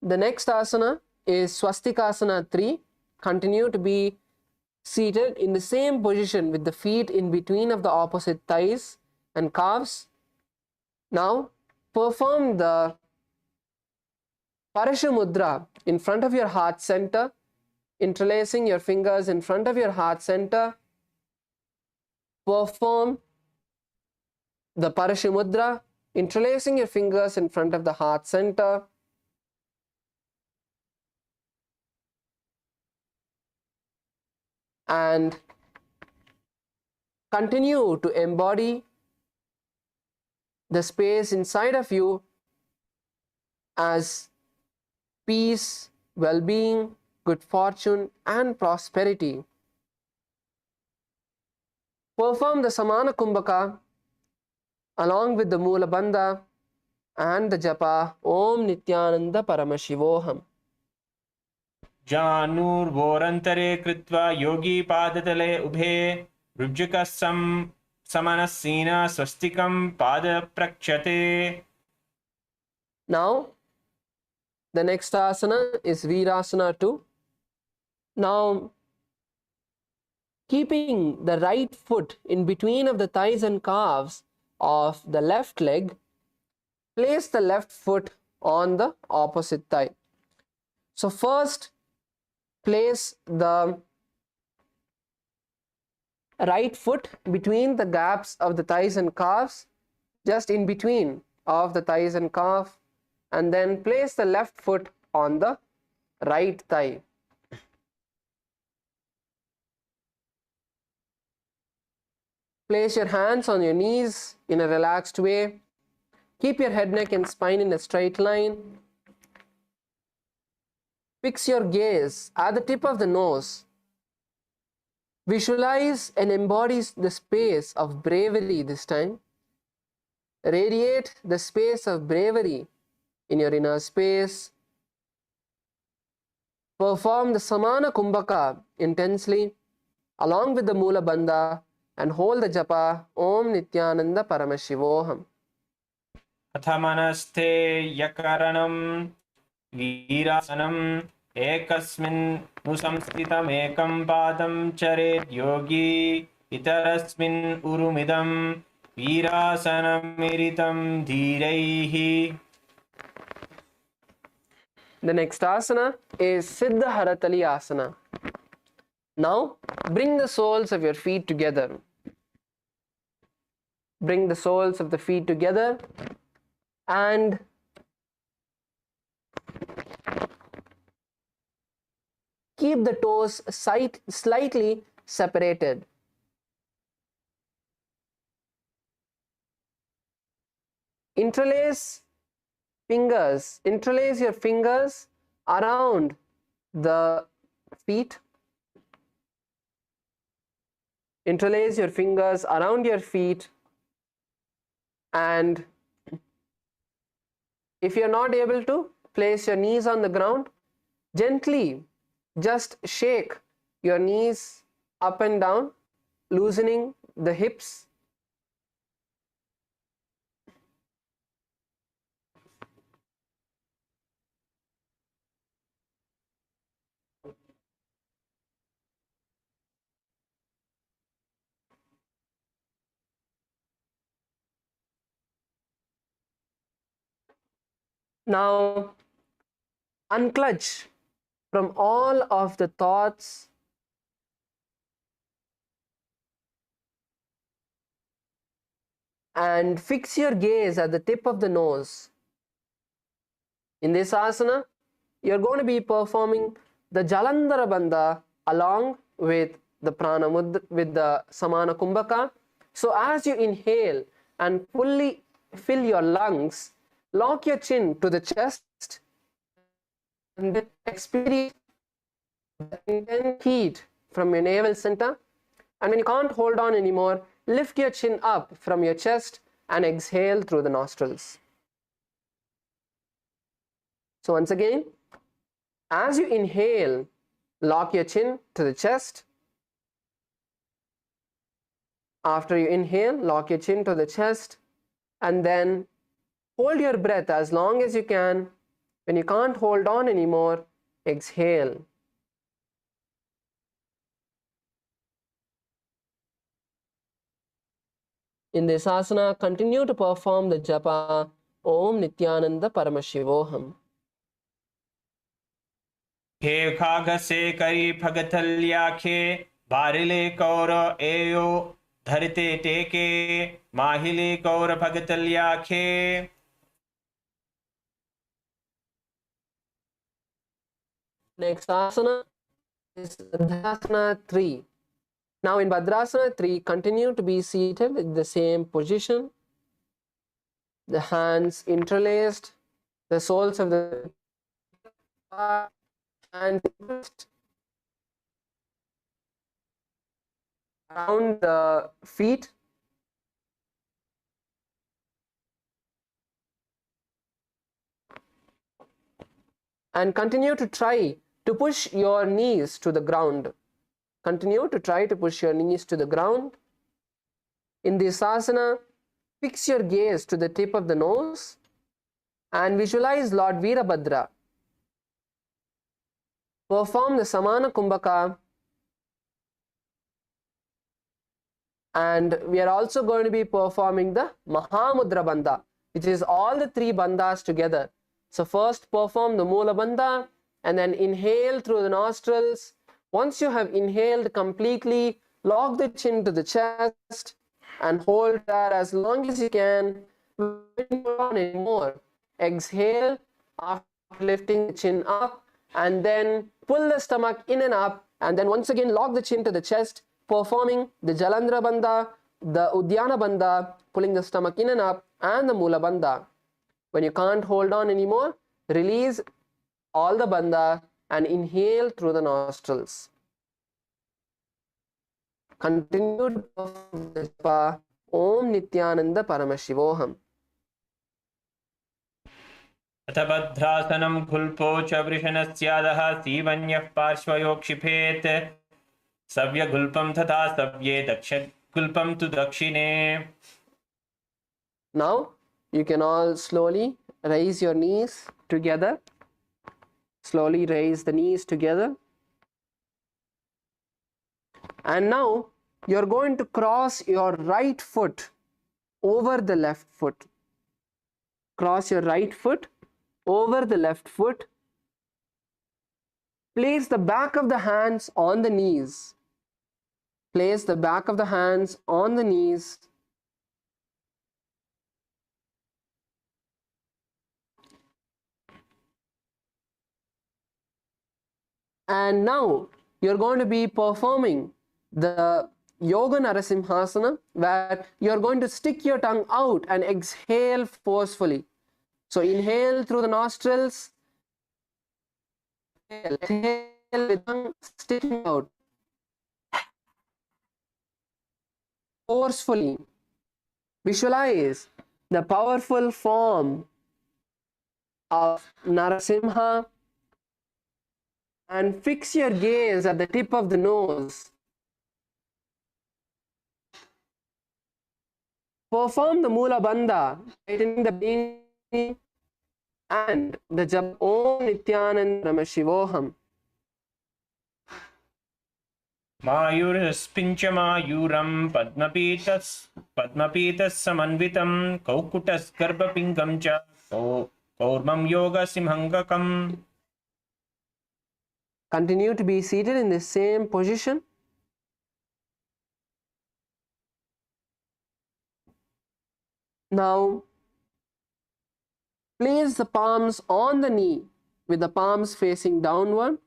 The next asana is Swastikasana 3. Continue to be seated in the same position with the feet in between of the opposite thighs and calves. Now perform the Parashamudra in front of your heart center, interlacing your fingers in front of your heart center. Perform the Parashamudra, interlacing your fingers in front of the heart center. And continue to embody the space inside of you as peace, well-being, good fortune, and prosperity. Perform the Samana Kumbhaka along with the Mula Bandha and the japa Om Nithyananda Paramashivoham. जानुर्वोरन्तरे कृत्वा योगी पादतले उभे रुज्जुकः समनस्सीन स्वस्तिकं पादप्रक्षते. Now, the next asana is Virasana 2. Now, keeping the right foot in between of the thighs and calves of the left leg, place the left foot on the opposite thigh. So first, place the right foot between the gaps of the thighs and calves, just in between of the thighs and calf, and then place the left foot on the right thigh. Place your hands on your knees in a relaxed way. Keep your head, neck, and spine in a straight line. Fix your gaze at the tip of the nose. Visualize and embody the space of bravery this time. Radiate the space of bravery in your inner space. Perform the Samana Kumbhaka intensely along with the Mula Bandha and hold the japa Om Nithyananda Paramashivoham. अथ मनस्थे यकरणं वीरासनम् एकस्मिन् नुसंस्थितमेकं पादं चरेद् योगी इतरस्मिन् उरुमिदं वीरासनमिरितं धीरैः. The next asana is Siddha Haratali asana. Now bring the soles of your feet together. Bring the soles of the feet together and keep the toes slightly separated. Interlace your fingers around the feet. Interlace your fingers around your feet, and if you're not able to, place your knees on the ground. Gently just shake your knees up and down, loosening the hips. Now unclutch from all of the thoughts and fix your gaze at the tip of the nose. In this asana, you're going to be performing the Jalandhara Bandha along with the Prana Mudra, with the Samana Kumbhaka. So as you inhale and fully fill your lungs, lock your chin to the chest and then experience the intense heat from your navel center. And when you can't hold on anymore, lift your chin up from your chest and exhale through the nostrils. So once again, as you inhale, lock your chin to the chest. After you inhale, lock your chin to the chest and then hold your breath as long as you can. When you can't hold on anymore, exhale. In this asana, continue to perform the japa Om Nithyananda Paramashivoham. हे खागसे करी फगथल्याखे बारिले कौर एयो धरते टेके माहिले Kaur फगथल्याखे. Next asana is Bhadrasana 3. Now in Bhadrasana 3, continue to be seated in the same position. The hands interlaced, the soles of the and around the feet. And continue to try to push your knees to the ground. Continue to try to push your knees to the ground. In this asana, fix your gaze to the tip of the nose and visualize Lord Veerabhadra. Perform the Samana Kumbhaka, and we are also going to be performing the Mahamudra Bandha, which is all the three bandhas together. So first perform the Mula Bandha and then inhale through the nostrils. Once you have inhaled completely, lock the chin to the chest and hold that as long as you can. When you don't anymore, exhale after lifting the chin up and then pull the stomach in and up, and then once again lock the chin to the chest, performing the Jalandhara Bandha, the Udyana Bandha, pulling the stomach in and up, and the Mula Bandha. When you can't hold on anymore, release all the bandha and inhale through the nostrils. Continue to perform the japa Om Nithyananda Paramashivoham. अथ भद्रासनं खुल्पो च वृषणस्यादः सीवन्यः पार्श्वयोः क्षिपेत् सव्यगुल्पं तथा सव्ये दक्षगुल्पं Skulpam tu dakshine. Now you can all slowly raise your knees together. Slowly raise the knees together. And now you're going to cross your right foot over the left foot. Cross your right foot over the left foot. Place the back of the hands on the knees. Place the back of the hands on the knees. And now you're going to be performing the Yoga Narasimhasana, where you're going to stick your tongue out and exhale forcefully. So inhale through the nostrils. Exhale with tongue sticking out forcefully. Visualize the powerful form of Narasimha and fix your gaze at the tip of the nose. Perform the Mula Bandha, tightening the beginning and the jap Om Nithyananda Paramashivoham. Mayuraspinchamayuram padmapitas samanvitam kaukutas garbapingam cha kaurmam yoga simhangakam. Continue to be seated in the same position. Now, place the palms on the knee with the palms facing downward.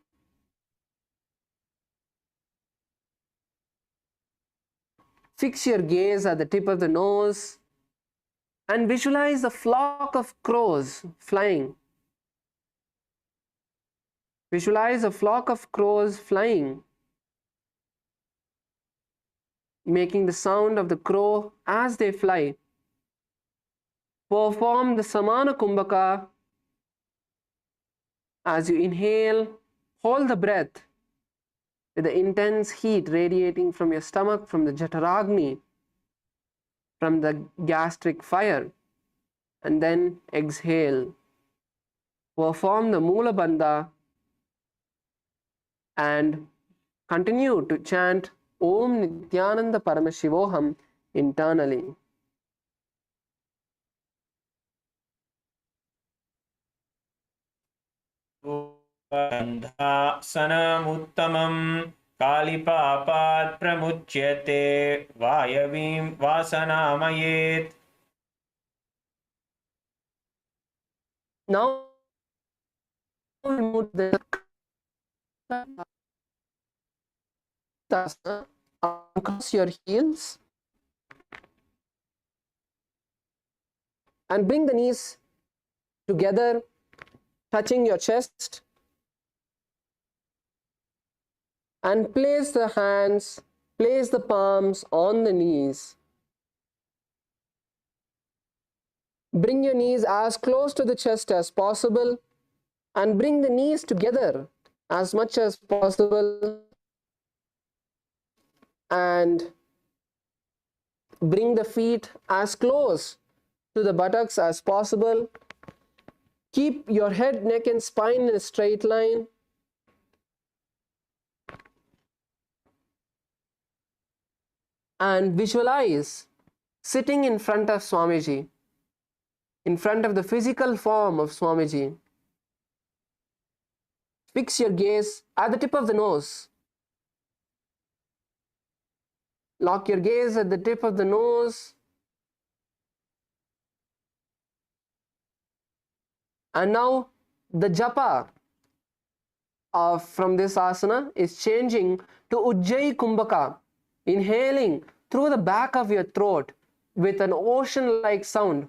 Fix your gaze at the tip of the nose and visualize a flock of crows flying. Visualize a flock of crows flying, making the sound of the crow as they fly. Perform the Samana Kumbhaka. As you inhale, hold the breath with the intense heat radiating from your stomach, from the Jataragni, from the gastric fire, and then exhale. Perform the Mula Bandha and continue to chant Om Nithyananda Paramashivoham internally. Sanamutamam Kalipapad pramuchyate Vayavim vasanamayet. Now remove the uncross your heels and bring the knees together, touching your chest, and place the palms on the knees. Bring your knees as close to the chest as possible and bring the knees together as much as possible and bring the feet as close to the buttocks as possible. Keep your head, neck and spine in a straight line. And visualize sitting in front of Swamiji, in front of the physical form of Swamiji. Fix your gaze at the tip of the nose. Lock your gaze at the tip of the nose. And now the japa from this asana is changing to Ujjayi Kumbhaka, inhaling through the back of your throat with an ocean-like sound.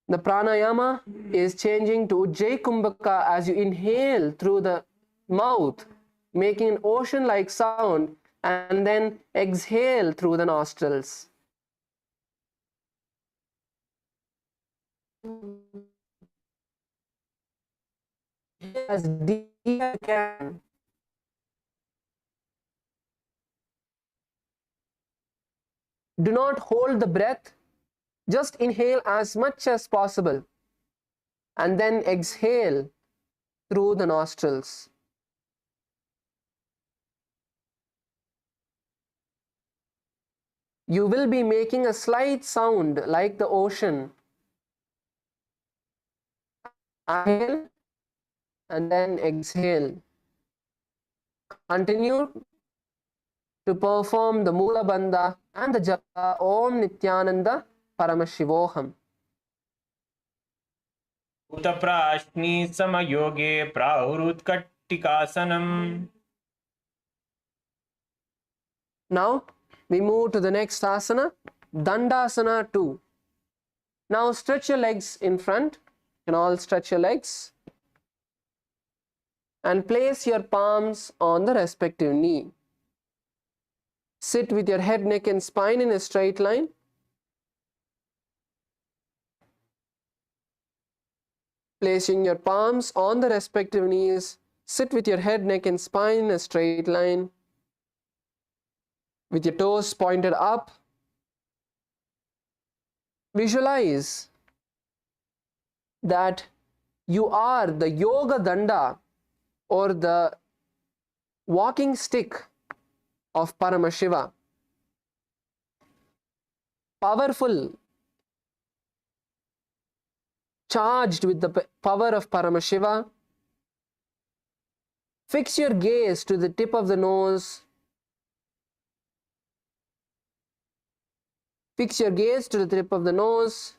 The pranayama is changing to Ujjayi Kumbhaka as you inhale through the mouth, making an ocean-like sound, and then exhale through the nostrils. as deep as you can. Do not hold the breath. Just inhale as much as possible and then exhale through the nostrils. You will be making a slight sound like the ocean. Inhale and then exhale. Continue to perform the Mula Bandha and the Japa Om Nithyananda Paramashivoham. भूतप्राश्नी समयोगे प्राहुरुत्कट्टिकासनम्. Now we move to the next asana, Dandasana 2. Now stretch your legs in front. You can all stretch your legs. And place your palms on the respective knee. Sit with your head, neck and spine in a straight line. Placing your palms on the respective knees, sit with your head, neck and spine in a straight line. With your toes pointed up. Visualize that you are the yoga danda or the walking stick of Paramashiva. Powerful, charged with the power of Paramashiva. Fix your gaze to the tip of the nose. Fix your gaze to the tip of the nose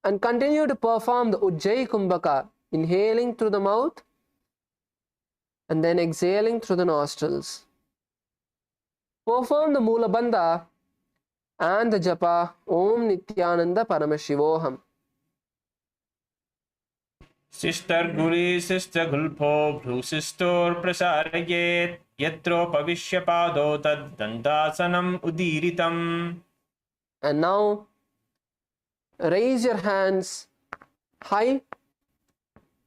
and continue to perform the Ujjayi Kumbhaka, inhaling through the mouth and then exhaling through the nostrils. Perform the Mula Bandha and the Japa Om Nithyananda Paramashivoham. Sister Guri Sister Gulpo Bhru Sistor Prasarayet Yatropavishya Pado Tad Dandasanam Udiritam. And now raise your hands high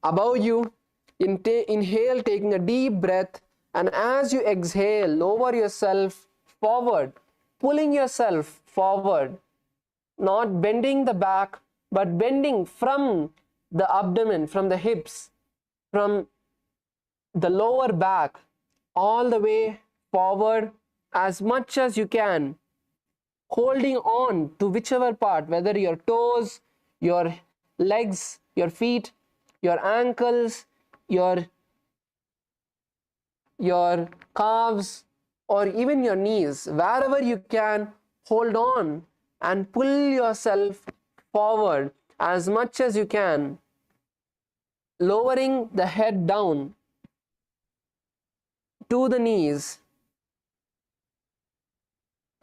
above you. Inhale, taking a deep breath, and as you exhale, lower yourself forward, pulling yourself forward, not bending the back, but bending from the abdomen, from the hips, from the lower back, all the way forward as much as you can, holding on to whichever part, whether your toes, your legs, your feet, your ankles, your calves, or even your knees, wherever you can, hold on and pull yourself forward as much as you can, lowering the head down to the knees.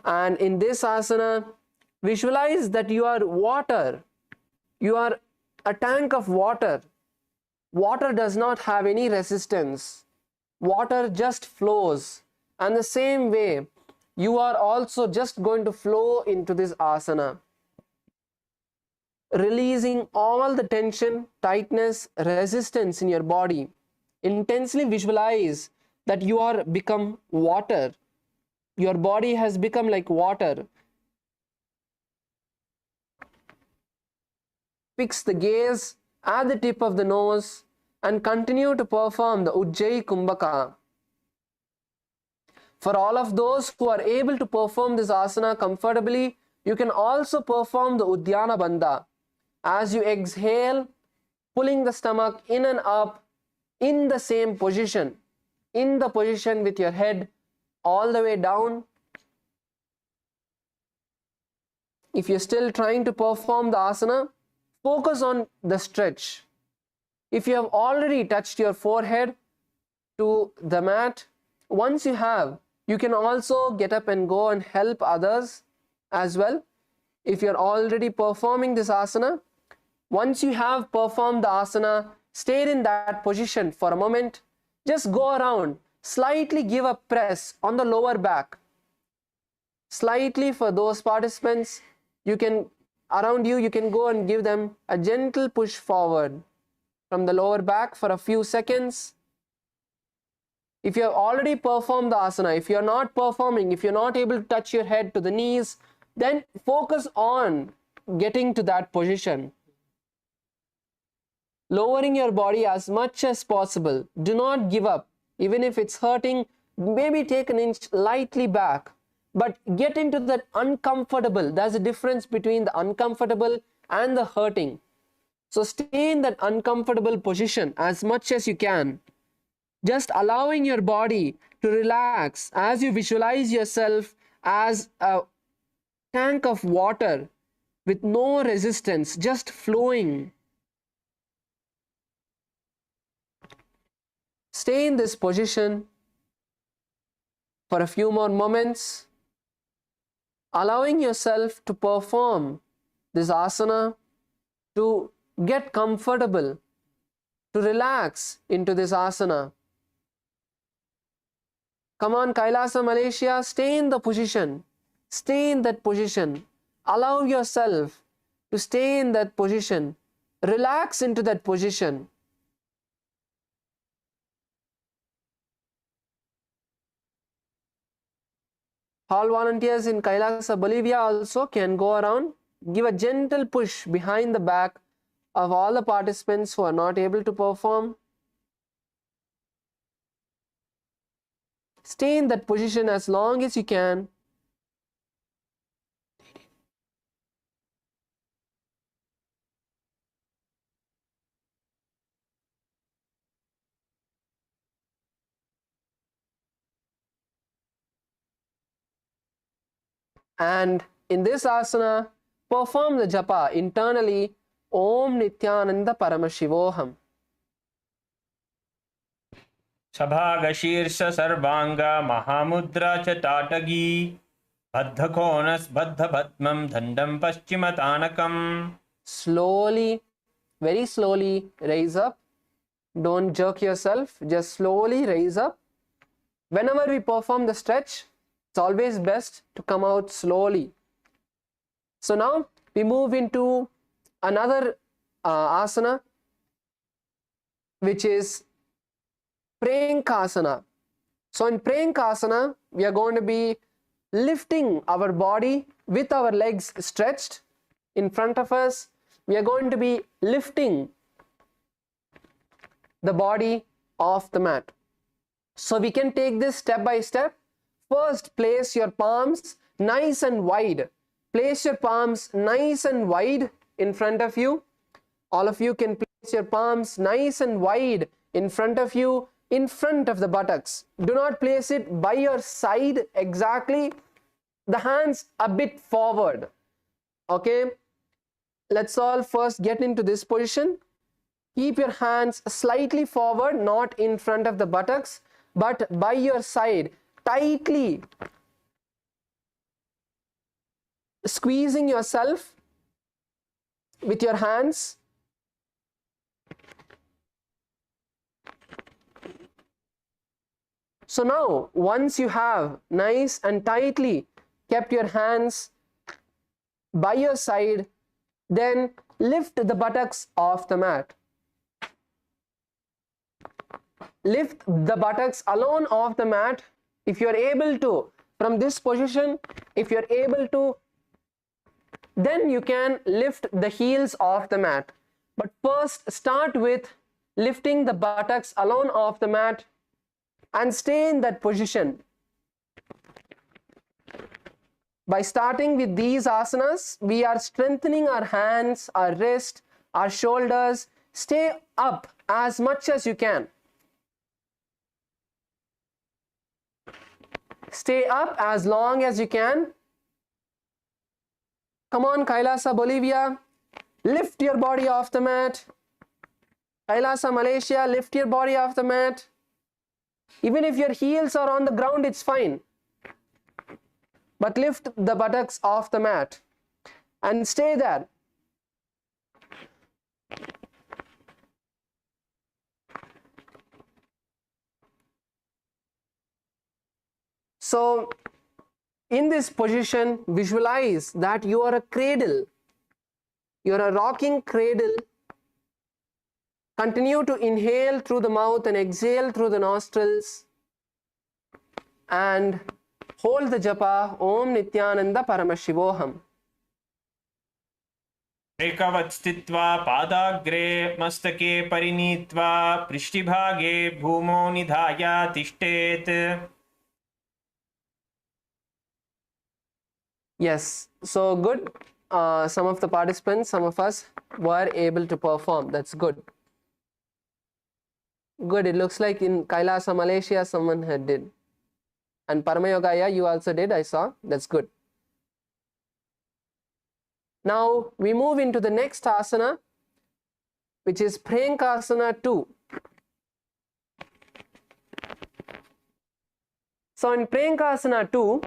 And in this asana, visualize that you are water. You are a tank of water. Water does not have any resistance. Water just flows. And the same way, you are also just going to flow into this asana. Releasing all the tension, tightness, resistance in your body. Intensely visualize that you are become water. Your body has become like water. Fix the gaze at the tip of the nose and continue to perform the Ujjayi Kumbhaka. For all of those who are able to perform this asana comfortably, you can also perform the Uddiyana Bandha. As you exhale, pulling the stomach in and up in the same position, in the position with your head all the way down. If you're still trying to perform the asana, focus on the stretch. If you have already touched your forehead to the mat, once you have, you can also get up and go and help others as well. If you're already performing this asana, once you have performed the asana, stay in that position for a moment. Just go around, slightly give a press on the lower back. Slightly for those participants, you can around you, you can go and give them a gentle push forward from the lower back for a few seconds. If you have already performed the asana, if you are not performing, if you're not able to touch your head to the knees, then focus on getting to that position. Lowering your body as much as possible. Do not give up. Even if it's hurting, maybe take an inch lightly back. But get into that uncomfortable. There's a difference between the uncomfortable and the hurting. So stay in that uncomfortable position as much as you can. Just allowing your body to relax as you visualize yourself as a tank of water with no resistance, just flowing. Stay in this position for a few more moments, allowing yourself to perform this asana, to get comfortable, to relax into this asana. Come on, Kailasa Malaysia, stay in the position. Stay in that position. Allow yourself to stay in that position. Relax into that position. All volunteers in Kailasa, Bolivia also can go around, give a gentle push behind the back of all the participants who are not able to perform. Stay in that position as long as you can. And in this asana, perform the japa internally. Om Nithyananda Paramashivoham. सभागशीर्ष सर्वांग महामुद्रा च ताटगी बद्धकोणस बद्धपद्मं दंडं पश्चिमतानकम्. Slowly, very slowly raise up. Don't jerk yourself, just slowly raise up. Whenever we perform the stretch, it's always best to come out slowly. So now we move into another asana, which is Prayankasana. So in Prayankasana, we are going to be lifting our body with our legs stretched in front of us. We are going to be lifting the body off the mat. So we can take this step by step. First, place your palms nice and wide. Place your palms nice and wide in front of you. All of you can place your palms nice and wide in front of you, in front of the buttocks. Do not place it by your side exactly. The hands a bit forward. Okay? Let's all first get into this position. Keep your hands slightly forward, not in front of the buttocks, but by your side, tightly squeezing yourself with your hands. So now, once you have nice and tightly kept your hands by your side, then lift the buttocks off the mat. Lift the buttocks alone off the mat. If you are able to, from this position, if you are able to, then you can lift the heels off the mat. But first, start with lifting the buttocks alone off the mat and stay in that position. By starting with these asanas, we are strengthening our hands, our wrist, our shoulders. Stay up as much as you can. Stay up as long as you can. Come on, Kailasa, Bolivia. Lift your body off the mat. Kailasa, Malaysia, lift your body off the mat. Even if your heels are on the ground, it's fine. But lift the buttocks off the mat and stay there. So, in this position, visualize that you are a cradle. You are a rocking cradle Continue to inhale through the mouth and exhale through the nostrils. And hold the japa Om Nithyananda Paramashivoham. एकवत् स्थित्वा पादाग्रे मस्तके परिनीत्वा पृष्ठभागे भूमौ निधाय तिष्ठेत्. Yes, so good. Some of the participants, some of us were able to perform. That's good. Good. It looks like in Kailasa, Malaysia, someone had did. And Paramayogaya, you also did, I saw. That's good. Now we move into the next asana, which is Prerequisite 2. So in Prerequisite 2,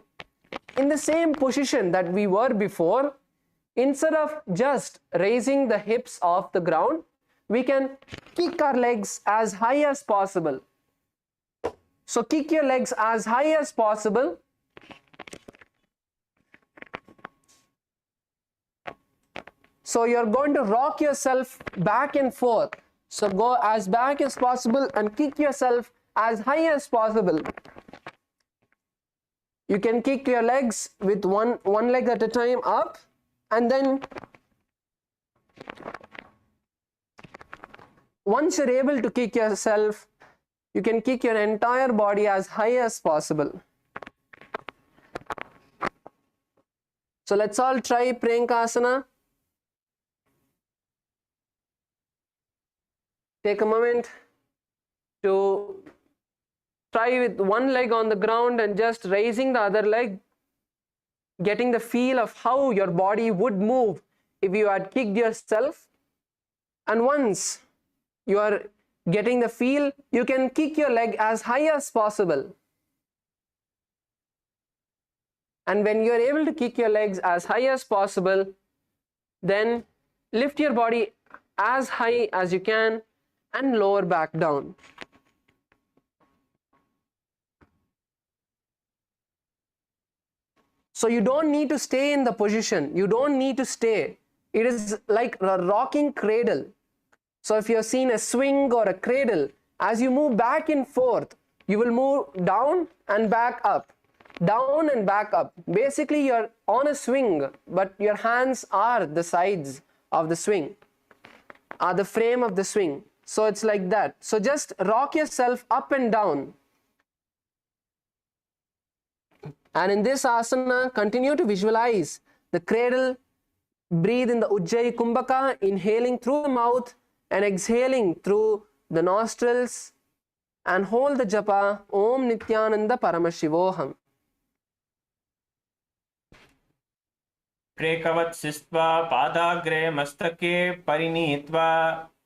in the same position that we were before, instead of just raising the hips off the ground, we can kick our legs as high as possible. So kick your legs as high as possible. So you're going to rock yourself back and forth. So go as back as possible and kick yourself as high as possible. You can kick your legs with one leg at a time up, and then once you're able to kick yourself, you can kick your entire body as high as possible. So let's all try Prerequisite. Take a moment to try with one leg on the ground and just raising the other leg, getting the feel of how your body would move if you had kicked yourself. And once you are getting the feel, you can kick your leg as high as possible. And when you are able to kick your legs as high as possible, then lift your body as high as you can and lower back down. So you don't need to stay in the position. You don't need to stay. It is like a rocking cradle. So if you've seen a swing or a cradle, as you move back and forth, you will move down and back up, down and back up. Basically, you're on a swing, but your hands are the sides of the swing, are the frame of the swing. So it's like that. So just rock yourself up and down. And in this asana, continue to visualize the cradle. Breathe in the Ujjayi Kumbhaka, inhaling through the mouth and exhaling through the nostrils, and hold the japa Om Nithyananda Paramashivoham. एकवत् स्थित्वा पादाग्रे मस्तके परिनीत्वा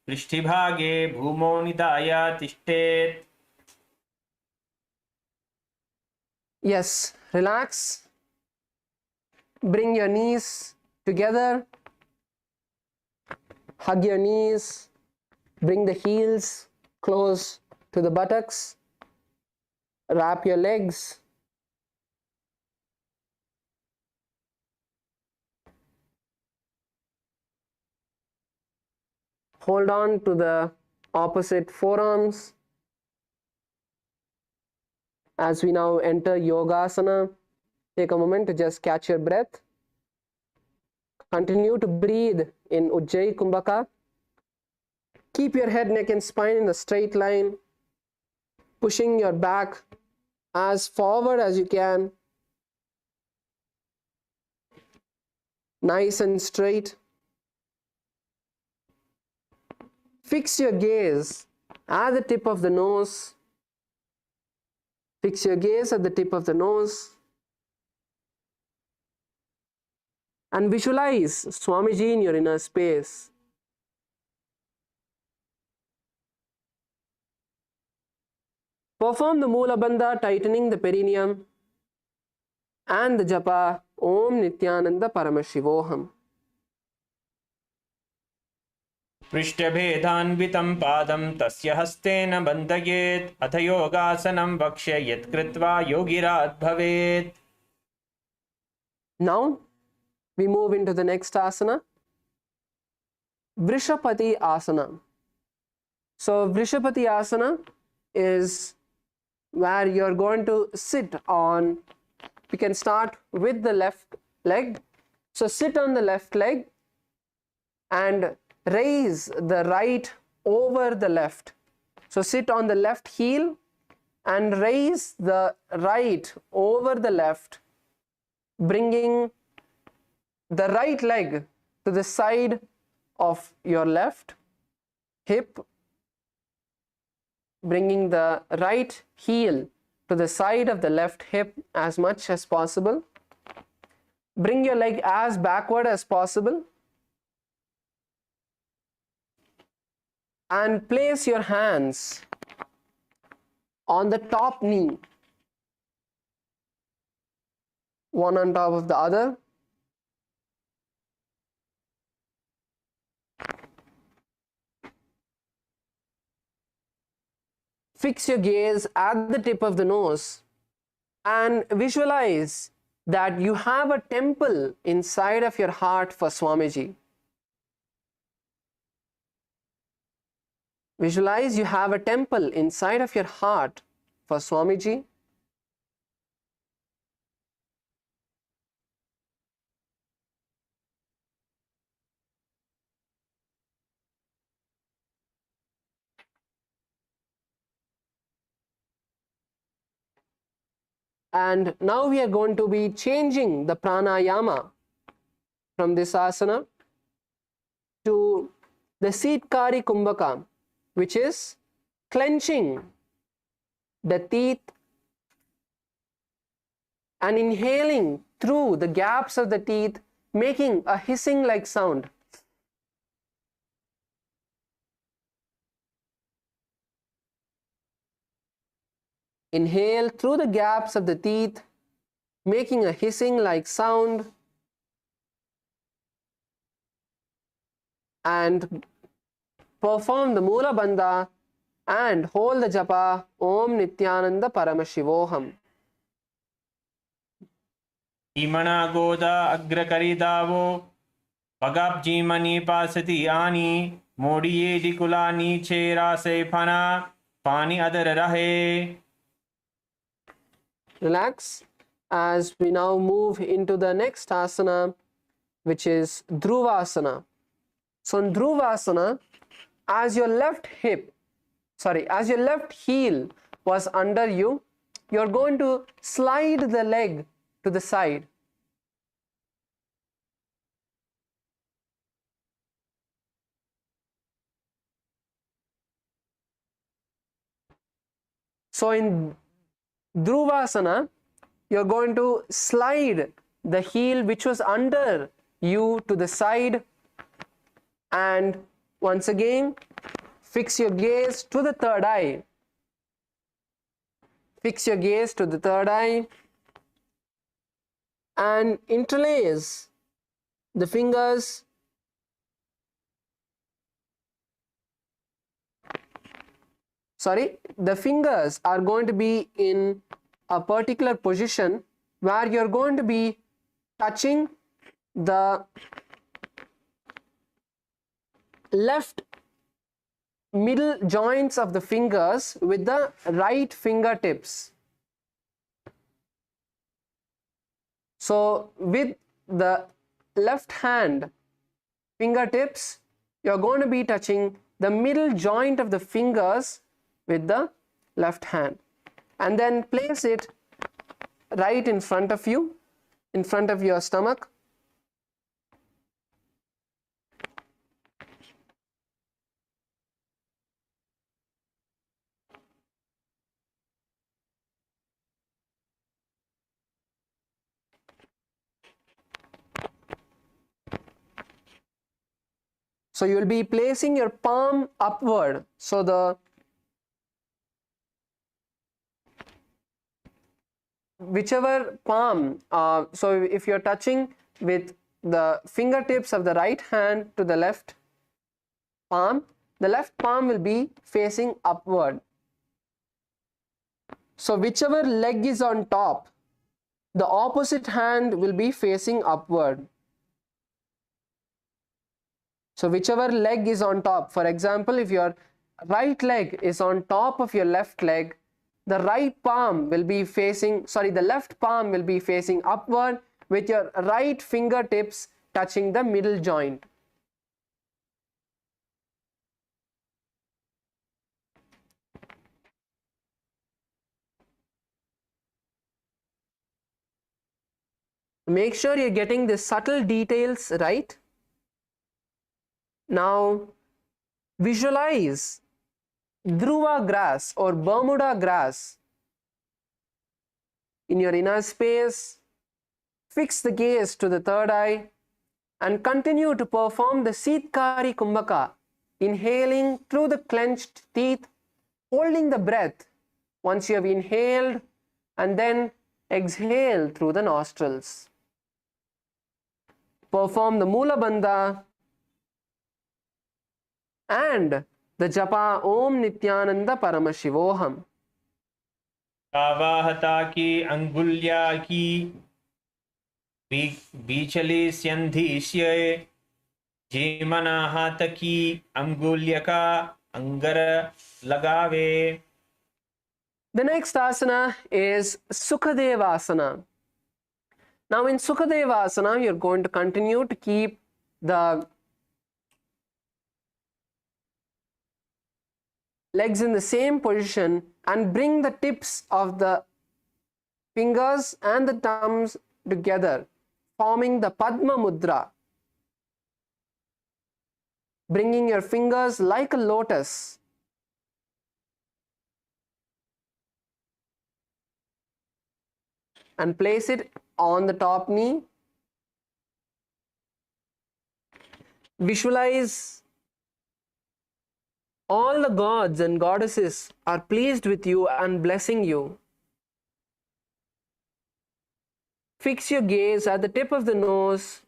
पृष्ठभागे भूमौ निधाय तिष्ठेत्. Yes, relax. Bring your knees together. Hug your knees. Bring the heels close to the buttocks. Wrap your legs. Hold on to the opposite forearms. As we now enter Yogasana, take a moment to just catch your breath. Continue to breathe in Ujjayi Kumbhaka. Keep your head, neck and spine in a straight line, pushing your back as forward as you can. Nice and straight. Fix your gaze at the tip of the nose. Fix your gaze at the tip of the nose. And visualize Swamiji in your inner space. Perform the Moola Bandha, tightening the perineum, and the japa Om Nithyananda Paramashivoham. पृष्ठभेदान्वितं पादं तस्य हस्तेन बन्धयेत्. अथ योगासनं वक्ष्ये यत् कृत्वा योगिरात् भवेत्. Now we move into the next asana, Vrishapati Asana. So Vrishapati Asana is where you're going to sit on, we can start with the left leg. So sit on the left leg and raise the right over the left. So sit on the left heel and raise the right over the left, bringing the right leg to the side of your left hip, bringing the right heel to the side of the left hip as much as possible. Bring your leg as backward as possible and place your hands on the top knee, one on top of the other. Fix your gaze at the tip of the nose and visualize that you have a temple inside of your heart for Swamiji. Visualize you have a temple inside of your heart for Swamiji. And now we are going to be changing the pranayama from this asana to the Sitkari Kumbhaka, which is clenching the teeth and inhaling through the gaps of the teeth, making a hissing like sound. Inhale through the gaps of the teeth, making a hissing like sound, and perform the Mula Bandha and hold the japa Om Nithyananda Paramashivoham. Imana Goda Agrakaridavo Pagabjimani Pasati Ani Modiye Dikulani Chera Sephana Pani Adar Rahe. Relax as we now move into the next asana, which is Dhruvasana. So in Dhruvasana, as your left heel was under you, you're going to slide the leg to the side. So in Dhruvasana, you're going to slide the heel which was under you to the side, and once again fix your gaze to the third eye. Fix your gaze to the third eye and interlace the fingers the fingers are going to be in a particular position where you're going to be touching the left middle joints of the fingers with the right fingertips. So with the left hand fingertips, you're going to be touching the middle joint of the fingers with the left hand, and then place it right in front of you, in front of your stomach. So you will be placing your palm upward. So the whichever palm, so if you're touching with the fingertips of the right hand to the left palm, the left palm will be facing upward. So whichever leg is on top, the opposite hand will be facing upward. So whichever leg is on top, for example, if you're right leg is on top of your left leg, the right palm will be facing, the left palm will be facing upward with your right fingertips touching the middle joint. Make sure you're getting the subtle details right. Now visualize Dhruva grass or Bermuda grass in your inner space. Fix the gaze to the third eye and continue to perform the Sitkari Kumbhaka, inhaling through the clenched teeth, holding the breath once you have inhaled, and then exhale through the nostrils. Perform the Mula Bandha and the Japa Om Nithyananda Paramashivoham. आवाहता की अंगुल्या की बीचले स्यंधीष्य जीमना हाथ की अंगुल्य का अंगर लगावे. The next asana is Sukadeva asana. Now in Sukadeva asana, you're going to continue to keep the legs in the same position and bring the tips of the fingers and the thumbs together, forming the Padma Mudra. Bringing your fingers like a lotus. And place it on the top knee. Visualize all the gods and goddesses are pleased with you and blessing you. Fix your gaze at the tip of the nose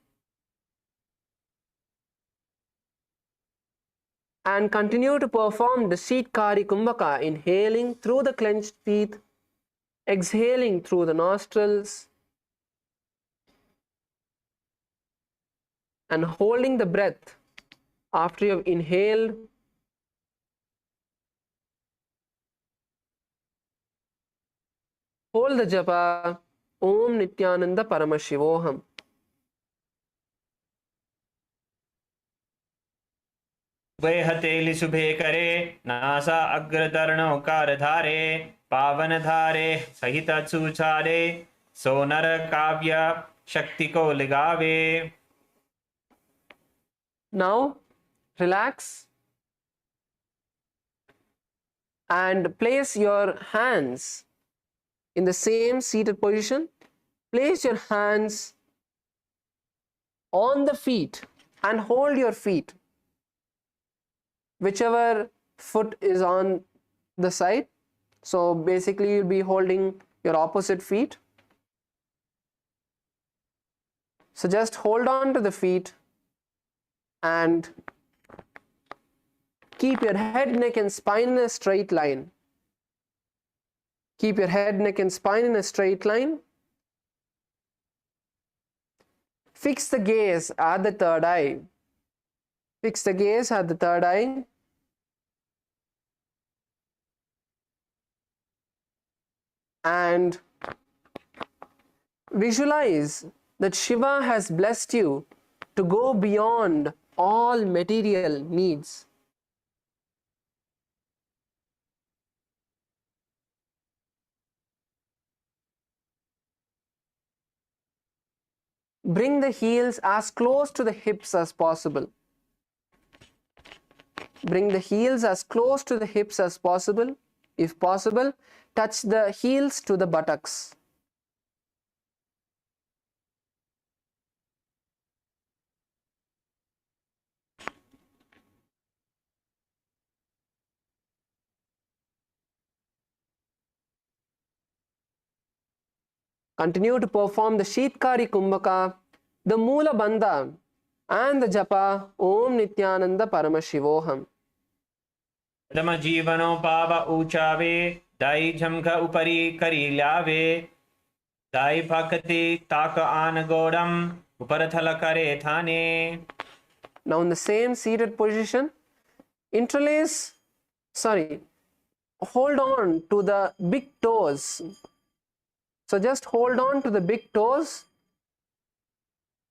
and continue to perform the Sitkari Kumbhaka, inhaling through the clenched teeth, exhaling through the nostrils, and holding the breath after you have inhaled. Hold the japa Om Nithyananda Paramashivoham. वे हथेली सुबह करे NASA अग्रतरणों car धारे पावन धारे सहित सुचारे सोनर काव्य शक्ति को लगावे. Now relax and place your hands in the same seated position. Place your hands on the feet and hold your feet. Whichever foot is on the side. So basically you'll be holding your opposite feet. So just hold on to the feet and keep your head, neck and spine in a straight line. Keep your head, neck and spine in a straight line. Fix the gaze at the third eye. Fix the gaze at the third eye. And visualize that Shiva has blessed you to go beyond all material needs. Bring the heels as close to the hips as possible. Bring the heels as close to the hips as possible. If possible, touch the heels to the buttocks. Continue to perform the Sitkari Kumbhaka, the Mula Bandha and the Japa Om Nithyananda Paramashivoham. प्रथम जीवनो पाव ऊंचावे दाई झमक उपरी करी लावे दाई भक्ति ताक आन गोड़म ऊपर थल करे थाने. Now in the same seated position, interlace sorry, hold on to the big toes. So just hold on to the big toes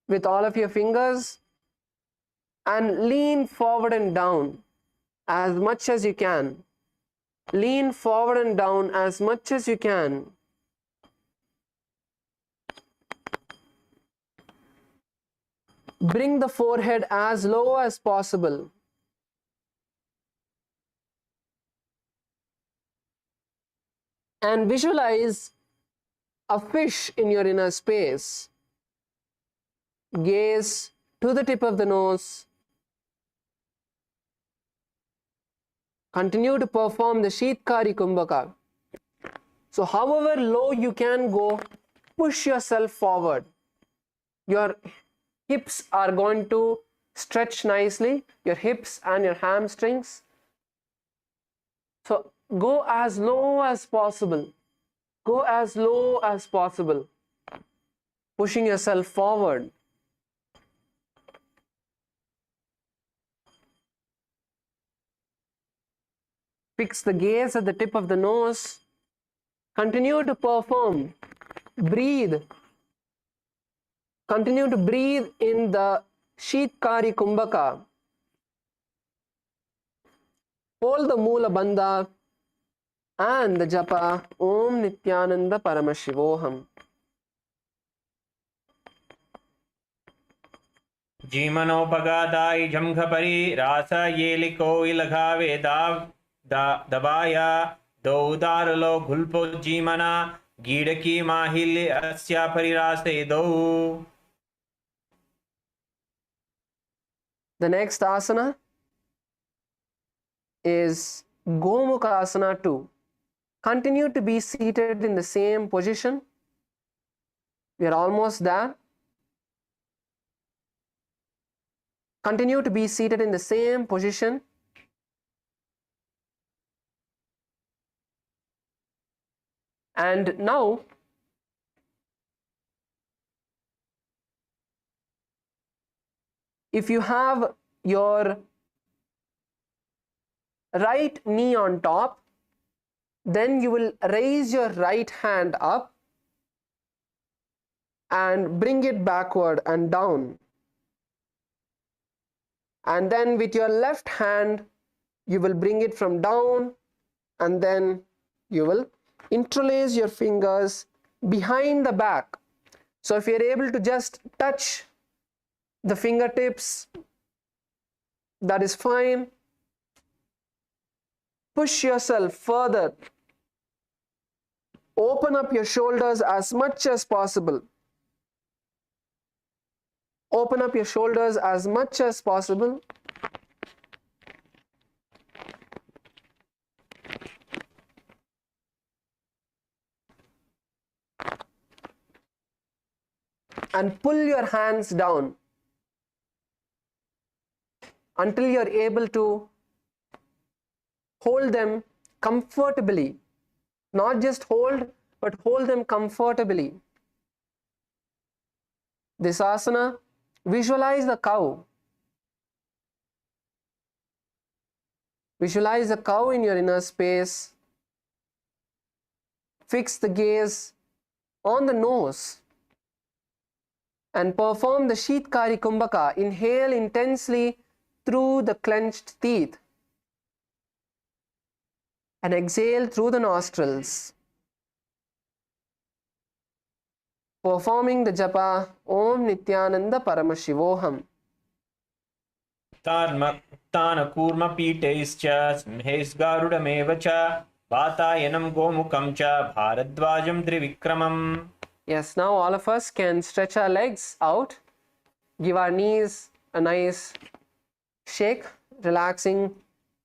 with all of your fingers and lean forward and down as much as you can. Lean forward and down as much as you can. Bring the forehead as low as possible. And visualize a fish in your inner space. Gaze to the tip of the nose. Continue to perform the Sheetkari Kumbhaka. So however low you can go, push yourself forward. Your hips are going to stretch nicely, your hips and your hamstrings. So go as low as possible. Go as low as possible. Pushing yourself forward. Fix the gaze at the tip of the nose. Continue to perform. Breathe. Continue to breathe in the Sheetkari Kumbhaka. Hold the Moola Bandha and the japa Om Nithyananda Paramashivoham. जीमनोपगादाय झंघपरि रास येलिको इलघावे दबाया दौदारलो घुल्पो जीमना गीडकी माहिल्य अस्या परिरासे दौ. The next asana is Gomukha Asana 2. Continue to be seated in the same position. We are almost there. Continue to be seated in the same position. And now, if you have your right knee on top, then you will raise your right hand up and bring it backward and down. And then with your left hand, you will bring it from down, and then you will interlace your fingers behind the back. So if you're able to just touch the fingertips, that is fine. Push yourself further. Open up your shoulders as much as possible. Open up your shoulders as much as possible. And pull your hands down until you're able to hold them comfortably. Not just hold, but hold them comfortably. This asana, visualize the cow. Visualize a cow in your inner space. Fix the gaze on the nose and perform the Sheetkari Kumbhaka. Inhale intensely through the clenched teeth and exhale through the nostrils. Performing the japa Om Nithyananda Paramashivoham. उत्तानकूर्मपीठैश्च सिंहैस्गारुडमेव च वातायनं गोमुखं च भारद्वाजं त्रिविक्रमम्. Yes, now all of us can stretch our legs out, give our knees a nice shake, relaxing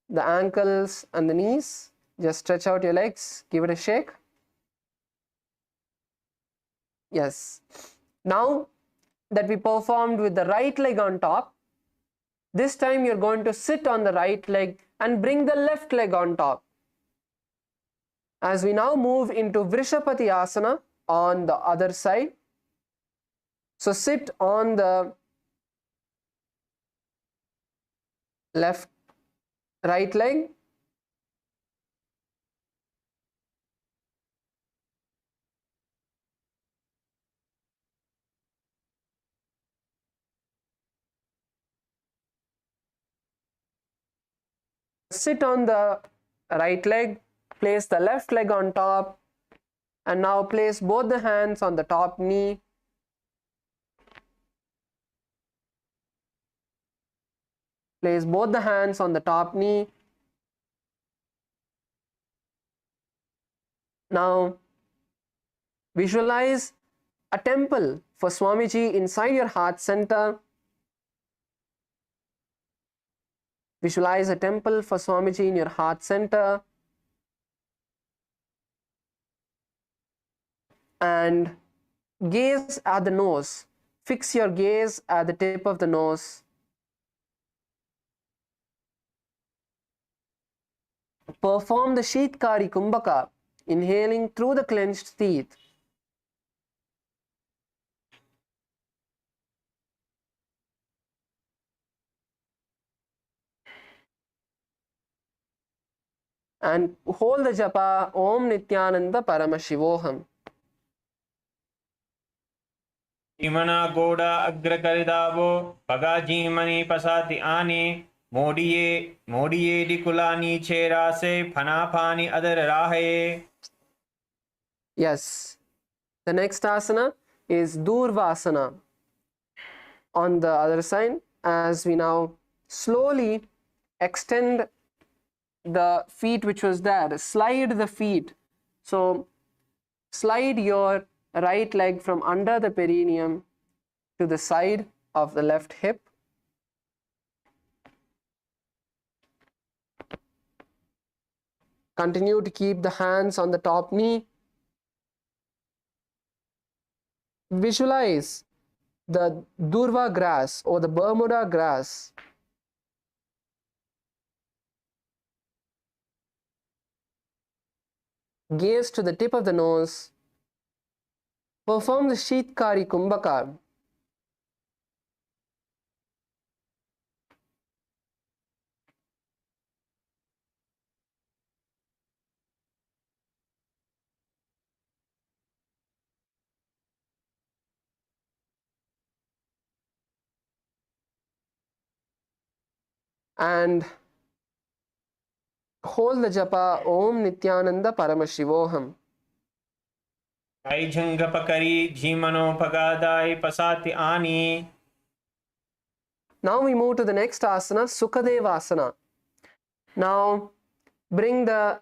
the ankles and the knees. Just stretch out your legs, give it a shake. Yes. Now that we performed with the right leg on top, this time you're going to sit on the right leg and bring the left leg on top. As we now move into Vrishapati Asana on the other side. So sit on the right leg sit on the right leg, place the left leg on top, and now place both the hands on the top knee. Place both the hands on the top knee. Now visualize a temple for Swamiji inside your heart center. Visualize a temple for Swamiji in your heart center. And gaze at the nose. Fix your gaze at the tip of the nose. Perform the Sheetkari Kumbhaka, inhaling through the clenched teeth. And hold the japa Om Nithyananda Paramashivoham. Imana goda agrakaridavo pagajimani pasati ani modiye dikulani cherase phanapani adar rahe. Yes. The next asana is Durvasana. On the other side, as we now slowly extend the feet which was there, slide the feet. So slide your right leg from under the perineum to the side of the left hip. Continue to keep the hands on the top knee. Visualize the Durva grass or the Bermuda grass. Gaze to the tip of the nose. Perform the Sheetkari Kumbhaka. And hold the japa Om Nithyananda Paramashivoham. Aijhangapakari jimano pagadai pasati ani. Now we move to the next asana, Sukadevasana. Now bring the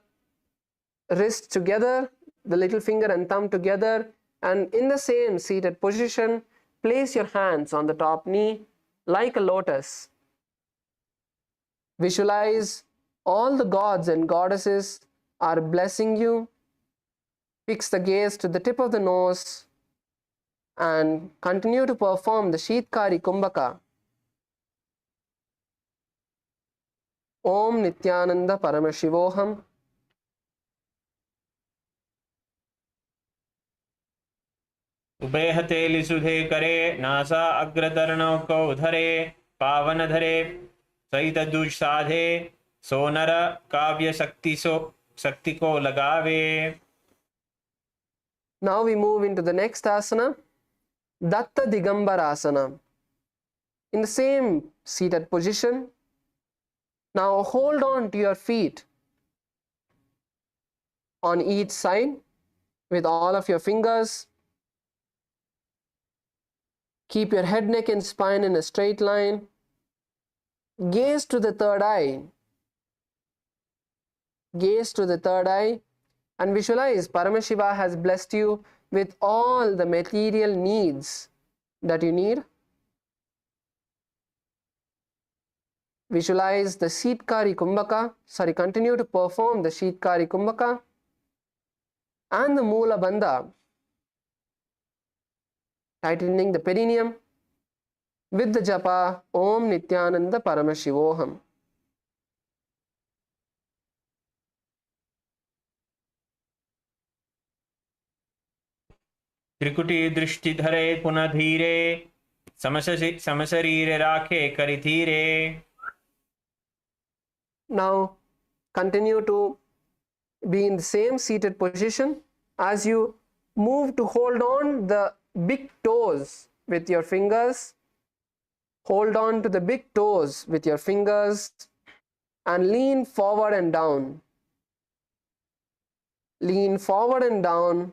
wrist together, the little finger and thumb together, and in the same seated position, place your hands on the top knee like a lotus. Visualize all the gods and goddesses are blessing you. Fix the gaze to the tip of the nose and continue to perform the Sheetkari Kumbhaka. Om Nithyananda Paramashivoham. उभयहते लिसुधे करे NASA अग्रतरणौ को धरे पावन धरे सहित दुष्साधे सोनर काव्य शक्ति को लगावे. Now we move into the next asana, Datta Digambarasana. In the same seated position, now hold on to your feet on each side with all of your fingers. Keep your head, neck and spine in a straight line. Gaze to the third eye. Gaze to the third eye and visualize Paramashiva has blessed you with all the material needs that you need. Visualize the Sheetkari Kumbhaka. Continue to perform the Sheetkari Kumbhaka and the Moola Bandha. Tightening the perineum with the japa Om Nithyananda Paramashivoham. त्रिकुटी दृष्टि धरे पुनः धीरे समशरीर राखे करि धीरे. Now continue to be in the same seated position as you move to hold on the big toes with your fingers. Hold on to the big toes with your fingers and lean forward and down. Lean forward and down,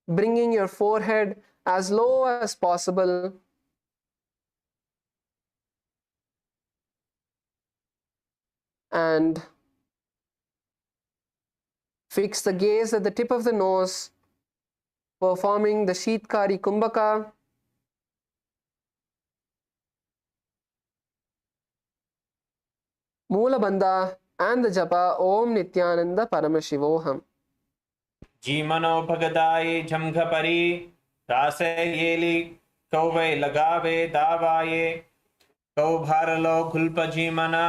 bringing your forehead as low as possible. And fix the gaze at the tip of the nose, performing the Sheetkari Kumbhaka. Moola Bandha and the Japa Om Nithyananda Paramashivoham. जीमनो भगदाये झमघपरी रासयेली कौवे लगावे दावाये कौभारलो घुल्प जीमना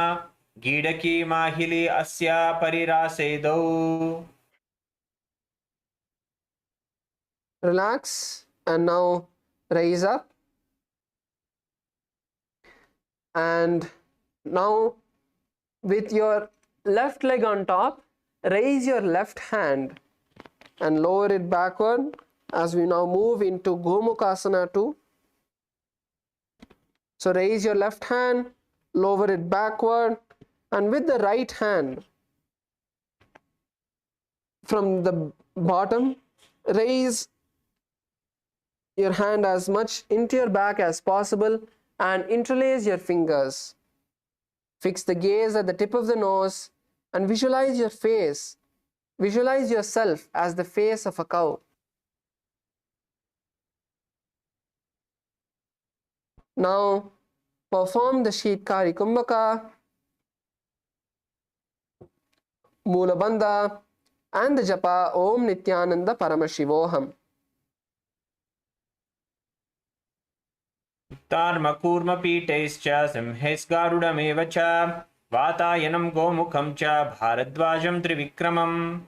गीडकी माहिली अस्या परिरासेदौ. Relax and now raise up. And now with your left leg on top, raise your left hand and lower it backward as we now move into Gomukhasana 2. So raise your left hand, lower it backward, and with the right hand from the bottom, raise your hand as much into your back as possible and interlace your fingers. Fix the gaze at the tip of the nose and visualize your face. Visualize yourself as the face of a cow. Now perform the Sheetkari Kumbhaka, Moola Bandha and the Japa Om Nithyananda Paramashivoham. तार्मकूर्मपीठैश्च सिंहैस्गारुडमेव च वातायनं गोमुखं च भारद्वाजं त्रिविक्रमम्.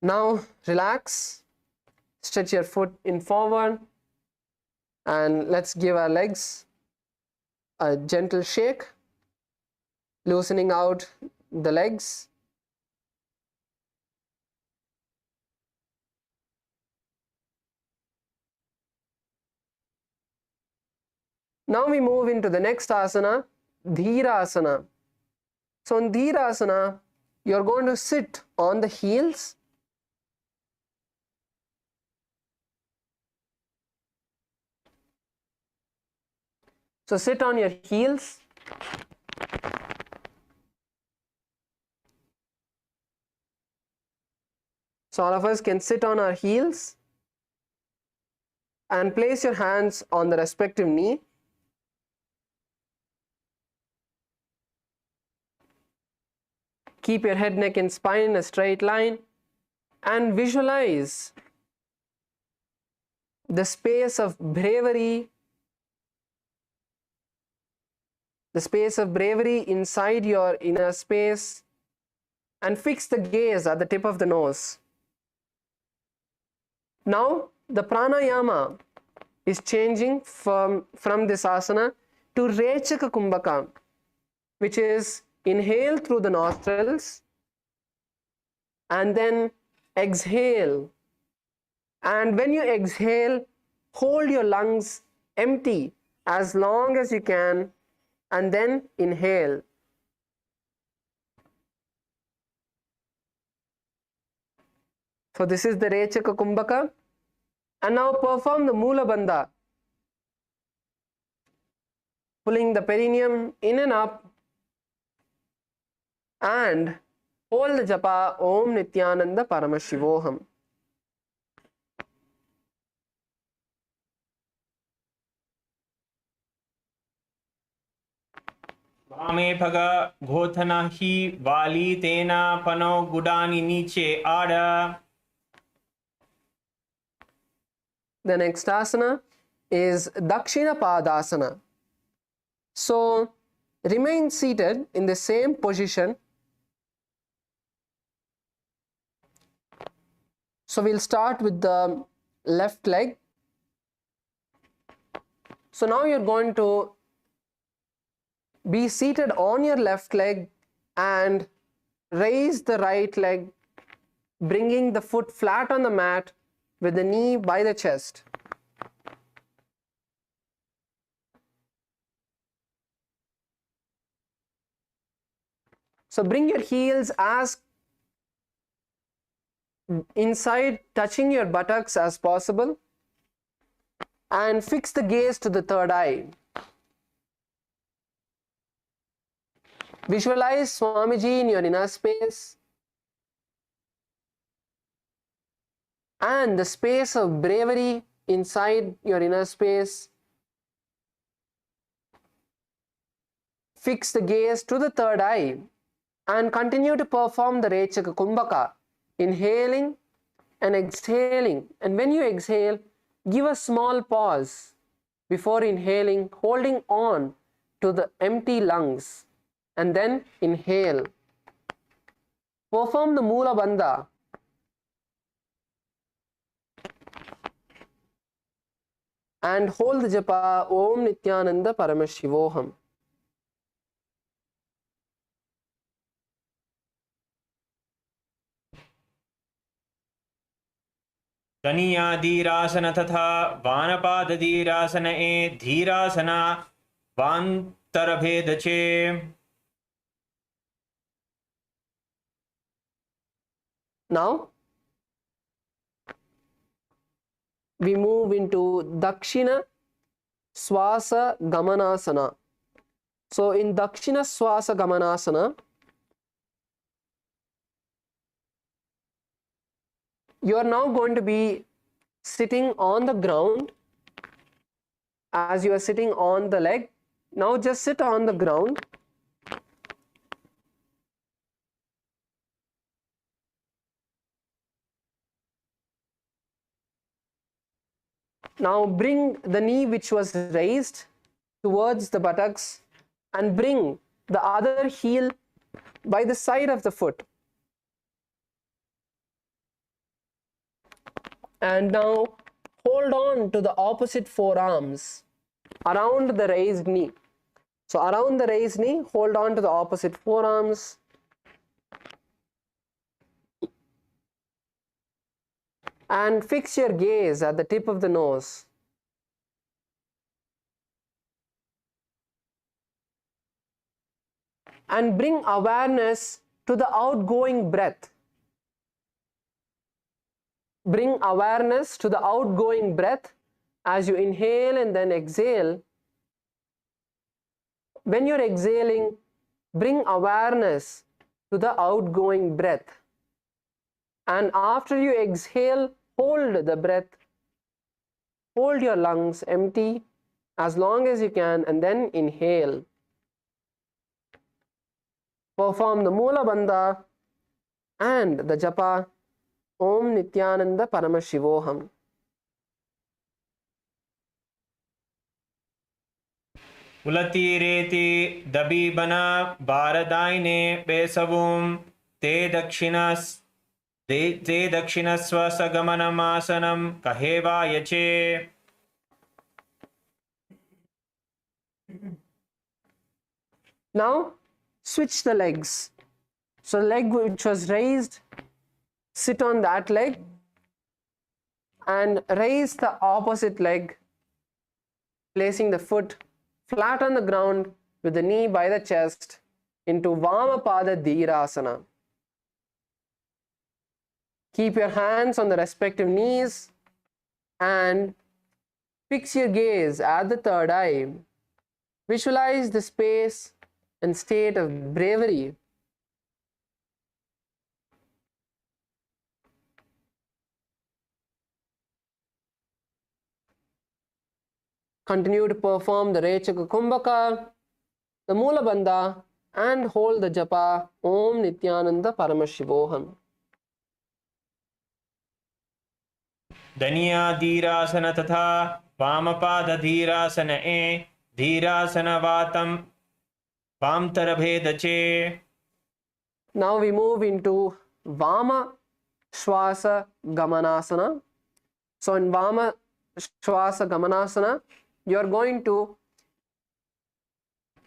Now relax, stretch your foot in forward, and let's give our legs a gentle shake, loosening out the legs. Now we move into the next asana, Dhirasana. So in Dhirasana, you're going to sit on the heels. So sit on your heels. So all of us can sit on our heels and place your hands on the respective knee. Keep your head, neck and spine in a straight line and visualize the space of bravery, inside your inner space, and fix the gaze at the tip of the nose. Now the pranayama is changing from this asana to Rechaka Kumbhaka, which is inhale through the nostrils and then exhale. And when you exhale, hold your lungs empty as long as you can and then inhale. So this is the Rechaka Kumbhaka. And now perform the Moola Bandha, pulling the perineum in and up, and hold the japa Om Nithyananda Paramashivoham. वामे भग घोथना ही वाली तेना पनो गुडानी नीचे आड़ा. The next asana is Dakshina Padasana. So remain seated in the same position. So we'll start with the left leg. So now you're going to be seated on your left leg and raise the right leg, bringing the foot flat on the mat with the knee by the chest. So bring your heels as inside, touching your buttocks as possible, and fix the gaze to the third eye. Visualize Swamiji in your inner space and the space of bravery inside your inner space. Fix the gaze to the third eye and continue to perform the Rechaka Kumbhaka, inhaling and exhaling. And when you exhale, give a small pause before inhaling, holding on to the empty lungs, and then inhale. Perform the Mula Bandha. And hold the japa Om Nithyananda Paramashivoham. तनीयाधीरासन तथा वानपादधीरासन ए धीरासना वान्तरभेद चे. Now we move into Dakshina Swasa Gamanasana. So in Dakshina Swasa Gamanasana, you are now going to be sitting on the ground as you are sitting on the leg. Now just sit on the ground. Now bring the knee which was raised towards the buttocks and bring the other heel by the side of the foot. And now hold on to the opposite forearms around the raised knee. So around the raised knee, hold on to the opposite forearms. And fix your gaze at the tip of the nose. And bring awareness to the outgoing breath. Bring awareness to the outgoing breath as you inhale and then exhale. When you're exhaling, bring awareness to the outgoing breath. And after you exhale, hold the breath. Hold your lungs empty as long as you can and then inhale. Perform the Mula Bandha and the Japa Om Nithyananda Paramashivoham. उलतीरेति दबीबना बारदायने बेसवुम ते दक्षिणस्व सगमनमासनम कहेवायचे. Now switch the legs. So the leg which was raised, sit on that leg and raise the opposite leg, placing the foot flat on the ground with the knee by the chest into Vamapada Dhirasana. Keep your hands on the respective knees and fix your gaze at the third eye. Visualize the space and state of bravery. Continue to perform the Rechaka Kumbhaka, the Mula Bandha, and hold the Japa Om Nithyananda Paramashivoham. धनियाधीरासन तथा वामपादधीरासन ए धीरासन वातम वामतरभेद चे. Now we move into Vama Shwasa Gamanasana. So in Vama Shwasa Gamanasana, you are going to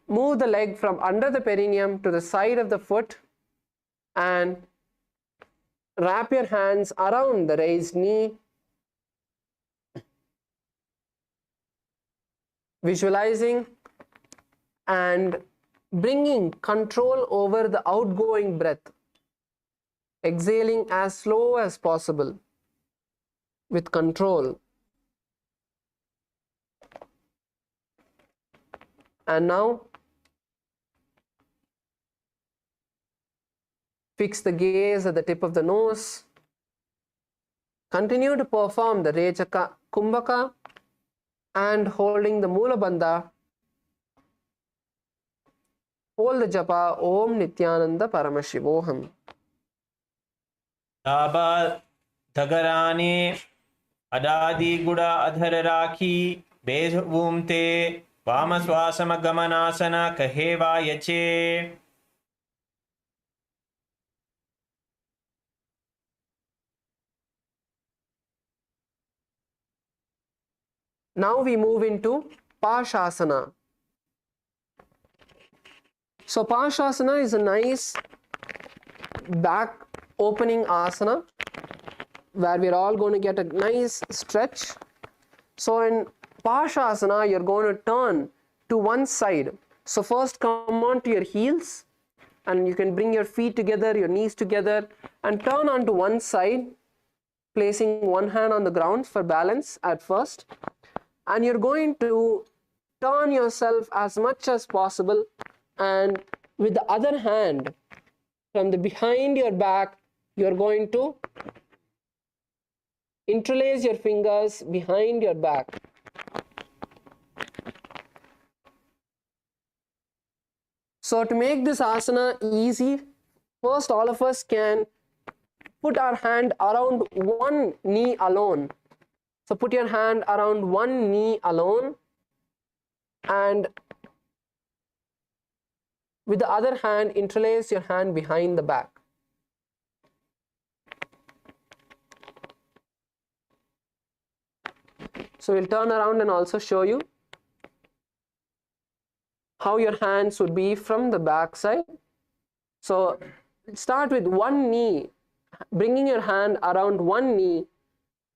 move the leg from under the perineum to the side of the foot and wrap your hands around the raised knee. Visualizing and bringing control over the outgoing breath, exhaling as slow as possible with control. And now fix the gaze at the tip of the nose. Continue to perform the Rechaka Kumbhaka and holding the Mula Bandha. Hold the japa Om Nithyananda Paramashivoham. ताबा धगराने अदादि गुड़ा अधर राखी beige वूमते वाम श्वासम गमनासना कहे वायचे. Now we move into Pashasana. So Pashasana is a nice back opening asana where we're all going to get a nice stretch. So in Pashasana, you're going to turn to one side. So first come on to your heels and you can bring your feet together, your knees together and turn onto one side, placing one hand on the ground for balance at first. And you're going to turn yourself as much as possible, and with the other hand from the behind your back, you're going to interlace your fingers behind your back. So to make this asana easy, first all of us can put our hand around one knee alone. So put your hand around one knee alone and with the other hand interlace your hand behind the back. So we'll turn around and also show you how your hands would be from the back side. So start with one knee, bringing your hand around one knee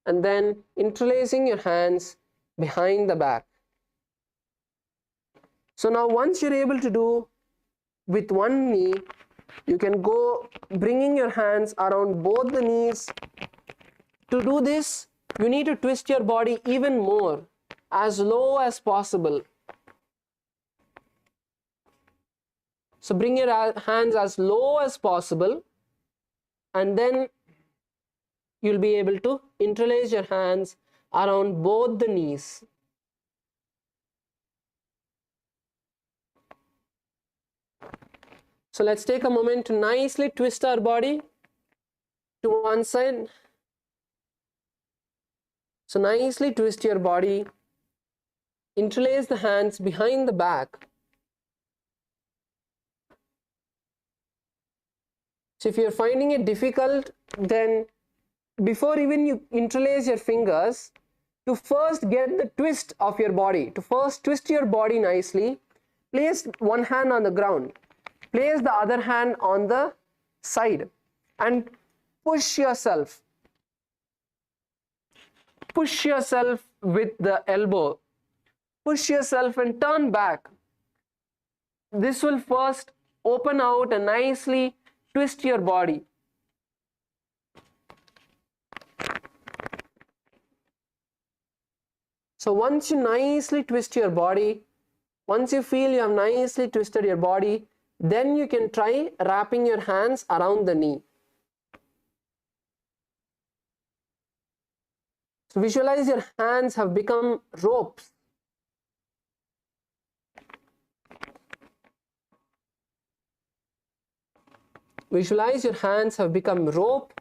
and then interlacing your hands behind the back. So now once you're able to do with one knee, you can go bringing your hands around both the knees. To do this, you need to twist your body even more, as low as possible. So bring your hands as low as possible and then you'll be able to interlace your hands around both the knees. So let's take a moment to nicely twist our body to one side. So nicely twist your body, interlace the hands behind the back. So if you're finding it difficult, then before even you interlace your fingers, to first get the twist of your body, to first twist your body nicely, place one hand on the ground, place the other hand on the side and push yourself. Push yourself with the elbow. Push yourself and turn back. This will first open out and nicely twist your body. So once you nicely twist your body, once you feel you have nicely twisted your body, then you can try wrapping your hands around the knee. So visualize your hands have become ropes. Visualize your hands have become rope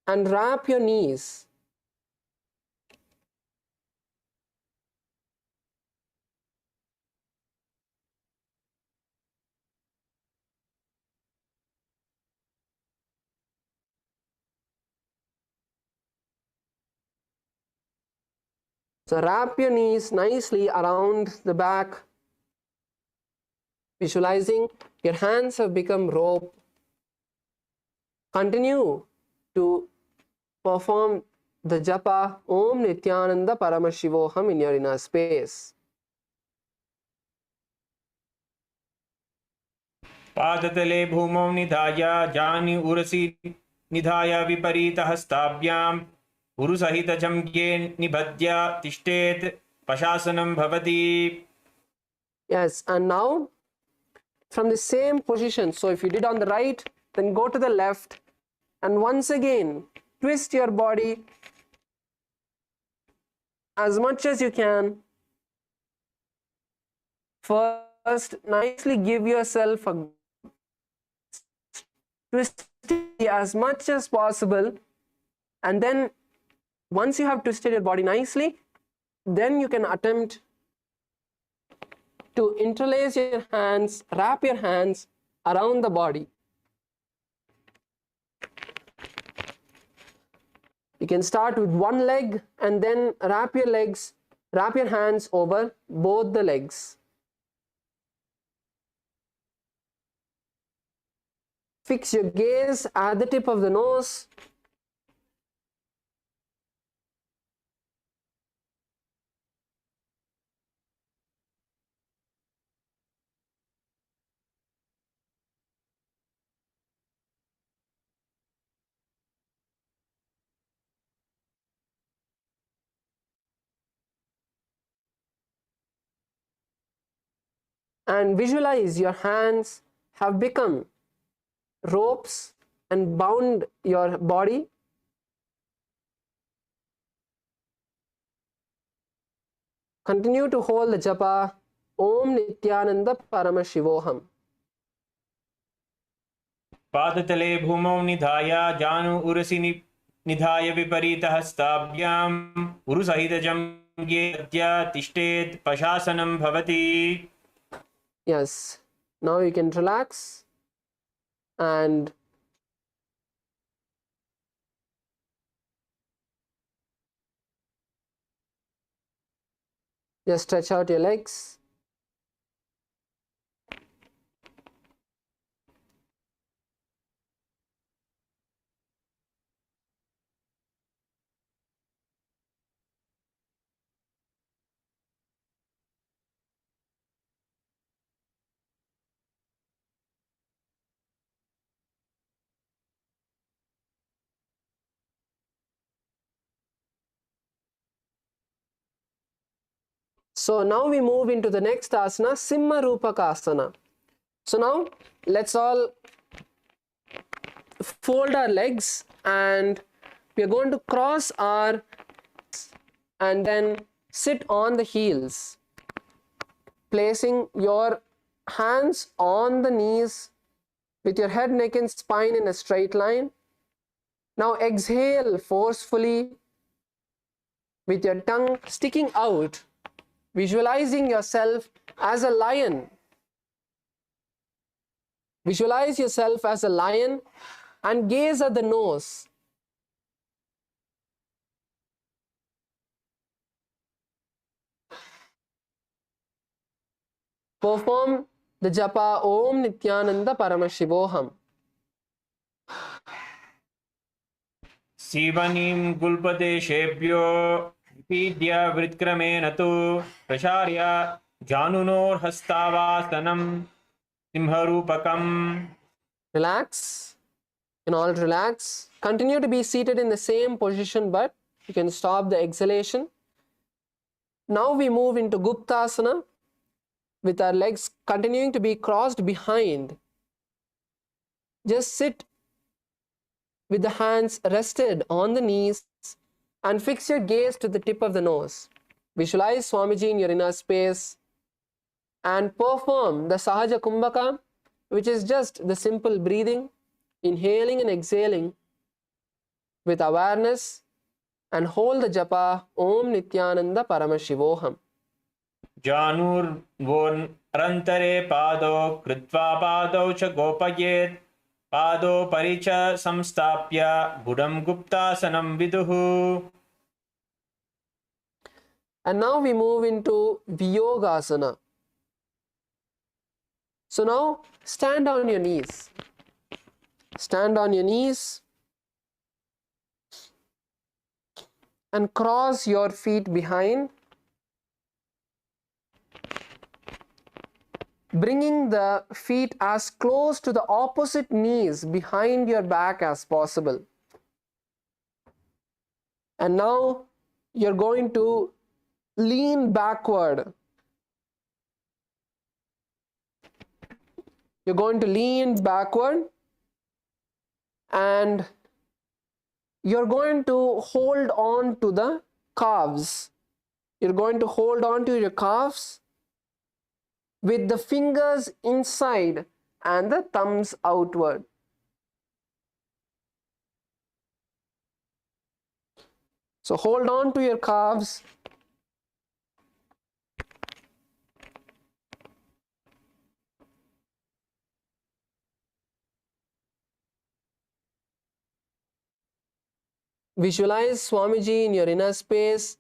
and wrap your knees. So wrap your knees nicely around the back, visualizing your hands have become rope. Continue to perform the japa Om Nithyananda Paramashivoham in your inner space. पादतले भूमौ निधाय जानि उरसि निधाय विपरीतहस्ताभ्याम् उरुसहितजङ्घे निबध्य तिष्ठेत् पशासनं भवति. Yes, and now from the same position, so if you did on the right, then go to the left and once again twist your body as much as you can. First, nicely give yourself a twist as much as possible, and then once you have twisted your body nicely, then you can attempt to interlace your hands, wrap your hands around the body. You can start with one leg and then wrap your hands over both the legs. Fix your gaze at the tip of the nose. And visualize your hands have become ropes and bound your body. Continue to hold the japa Om Nithyananda Paramashivoham. पादतले भूमौ निधाय जानु उरसि निधाय विपरीतहस्ताभ्याम् उरुसहितजङ्घे निबध्य तिष्ठेत् पशासनं भवति. Yes, now you can relax and just stretch out your legs. So now we move into the next asana, Simha Rupakasana. So now let's all fold our legs and we are going to cross our and then sit on the heels, placing your hands on the knees with your head, neck and spine in a straight line. Now exhale forcefully with your tongue sticking out, visualizing yourself as a lion. Visualize yourself as a lion and gaze at the nose. Perform the japa Om Nithyananda Paramashivoham. सीवनीं गुल्पदेशेभ्यो पीड्य वृत्क्रमेण तु प्रसार्य जानुनोर्हस्तावासनं सिंहरूपकम्. Relax. You can all relax. Continue to be seated in the same position, but you can stop the exhalation. Now we move into Guptasana with our legs continuing to be crossed behind. Just sit with the hands rested on the knees and fix your gaze to the tip of the nose. Visualize Swamiji in your inner space and perform the Sahaja Kumbhaka, which is just the simple breathing, inhaling and exhaling with awareness, and hold the japa Om Nithyananda Paramashivoham. जानुर्वोरन्तरे पादौ कृत्वा पादौ च गोपयेत् पादौ परिच संस्थाप्य बुडं गुप्तासनं विदुः. And now we move into Viyogasana. So now stand on your knees. Stand on your knees and cross your feet behind. bringing the feet as close to the opposite knees behind your back as possible. And now you're going to lean backward. You're going to lean backward and you're going to hold on to the calves. You're going to hold on to your calves with the fingers inside and the thumbs outward. So hold on to your calves. Visualize Swamiji in your inner space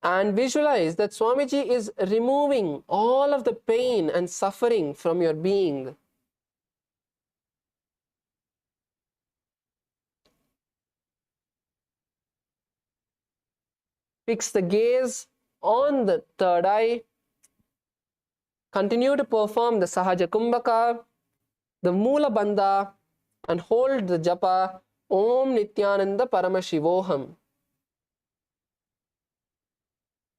and visualize that Swamiji is removing all of the pain and suffering from your being. Fix the gaze on the third eye. Continue to perform the Sahaja Kumbhaka, the Moola Bandha, and hold the japa Om Nithyananda Paramashivoham.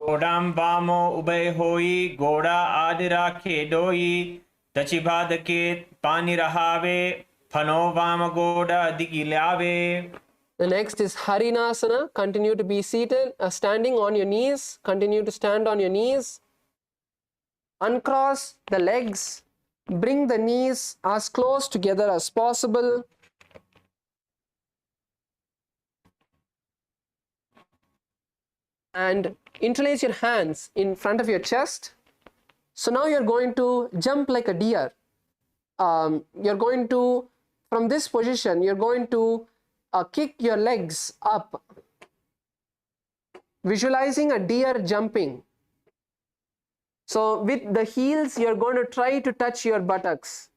गोडाम वामो उभय होई गोड़ा आदि राखे डोई तची बाद के पानी रहावे फनो वाम गोड़ा दिगिलावे. The next is Harinasana. Continue to be seated, standing on your knees. Continue to stand on your knees. Uncross the legs. Bring the knees as close together as possible. And interlace your hands in front of your chest. So now you're going to jump like a deer. You're going to, from this position, you're going to kick your legs up, visualizing a deer jumping. So with the heels, you're going to try to touch your buttocks.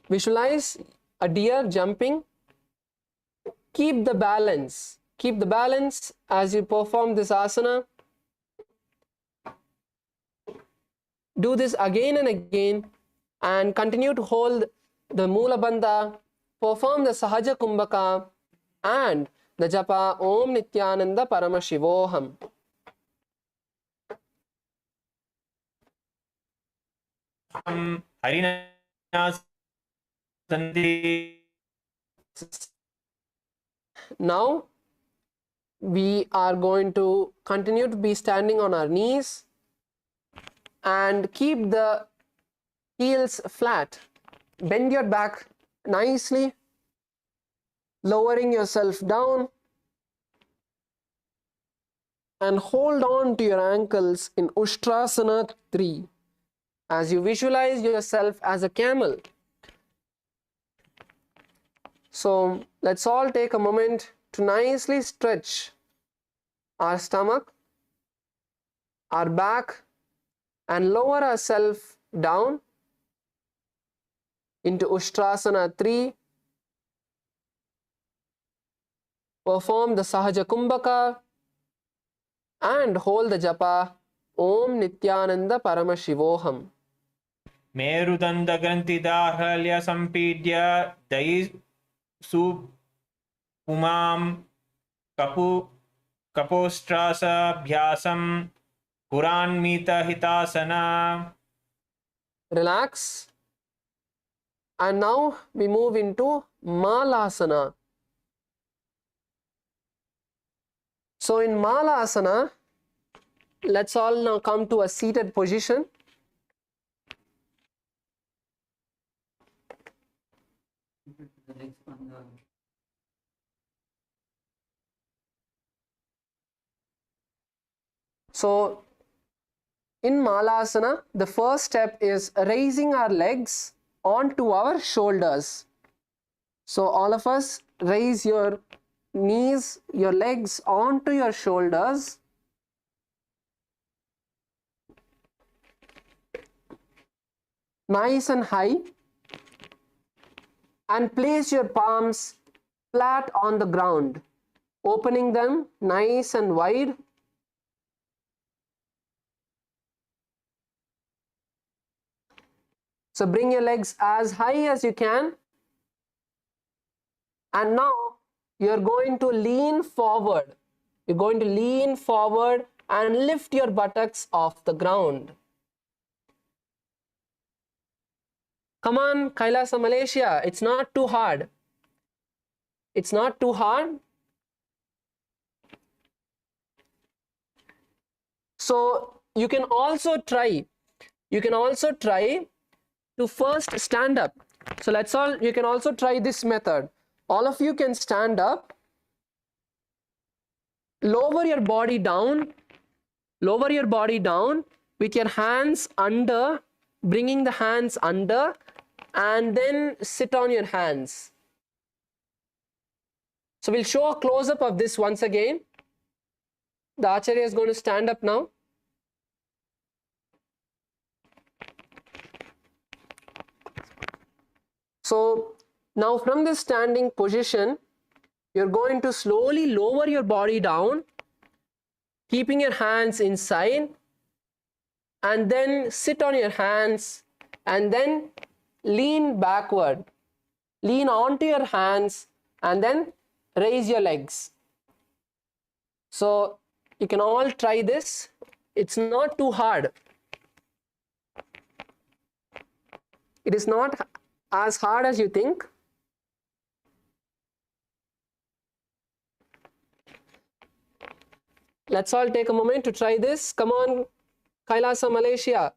Visualize a deer jumping. Keep the balance. Keep the balance as you perform this asana. Do this again and again and continue to hold the Moola Bandha, perform the Sahaja Kumbhaka and the japa Om Nithyananda Paramashivoham. Now we are going to continue to be standing on our knees and keep the heels flat. Bend your back nicely, lowering yourself down, and hold on to your ankles in Ushtrasana 3 as you visualize yourself as a camel. So let's all take a moment to nicely stretch our stomach, our back, and lower ourselves down into Ushtrasana 3. Perform the Sahaja Kumbhaka and hold the japa Om Nithyananda Paramashivoham. मेरुदंड ग्रंथि दाहल्य संपीड्य दयि सुपुमां कपोष्ट्रासाभ्यासं पुरान्मित हितासना. Relax. And now we move into Malasana. So in Malasana, let's all now come to a seated position. So in Malasana, the first step is raising our legs onto our shoulders. So all of us raise your knees, your legs onto your shoulders. Nice and high. And place your palms flat on the ground. opening them nice and wide. So bring your legs as high as you can. And now you're going to lean forward. You're going to lean forward and lift your buttocks off the ground. Come on, Kailasa, Malaysia. It's not too hard. It's not too hard. So you can also try. You can also try to first stand up. So you can also try this method. All of you can stand up. Lower your body down. Lower your body down with your hands under, bringing the hands under, and then sit on your hands. So we'll show a close-up of this once again. The Acharya is going to stand up now. So now from this standing position, you're going to slowly lower your body down, keeping your hands inside, and then sit on your hands, and then lean backward. Lean onto your hands, and then raise your legs. So you can all try this. It's not too hard. It is not as hard as you think. Let's all take a moment to try this. Come on, Kailasa, Malaysia.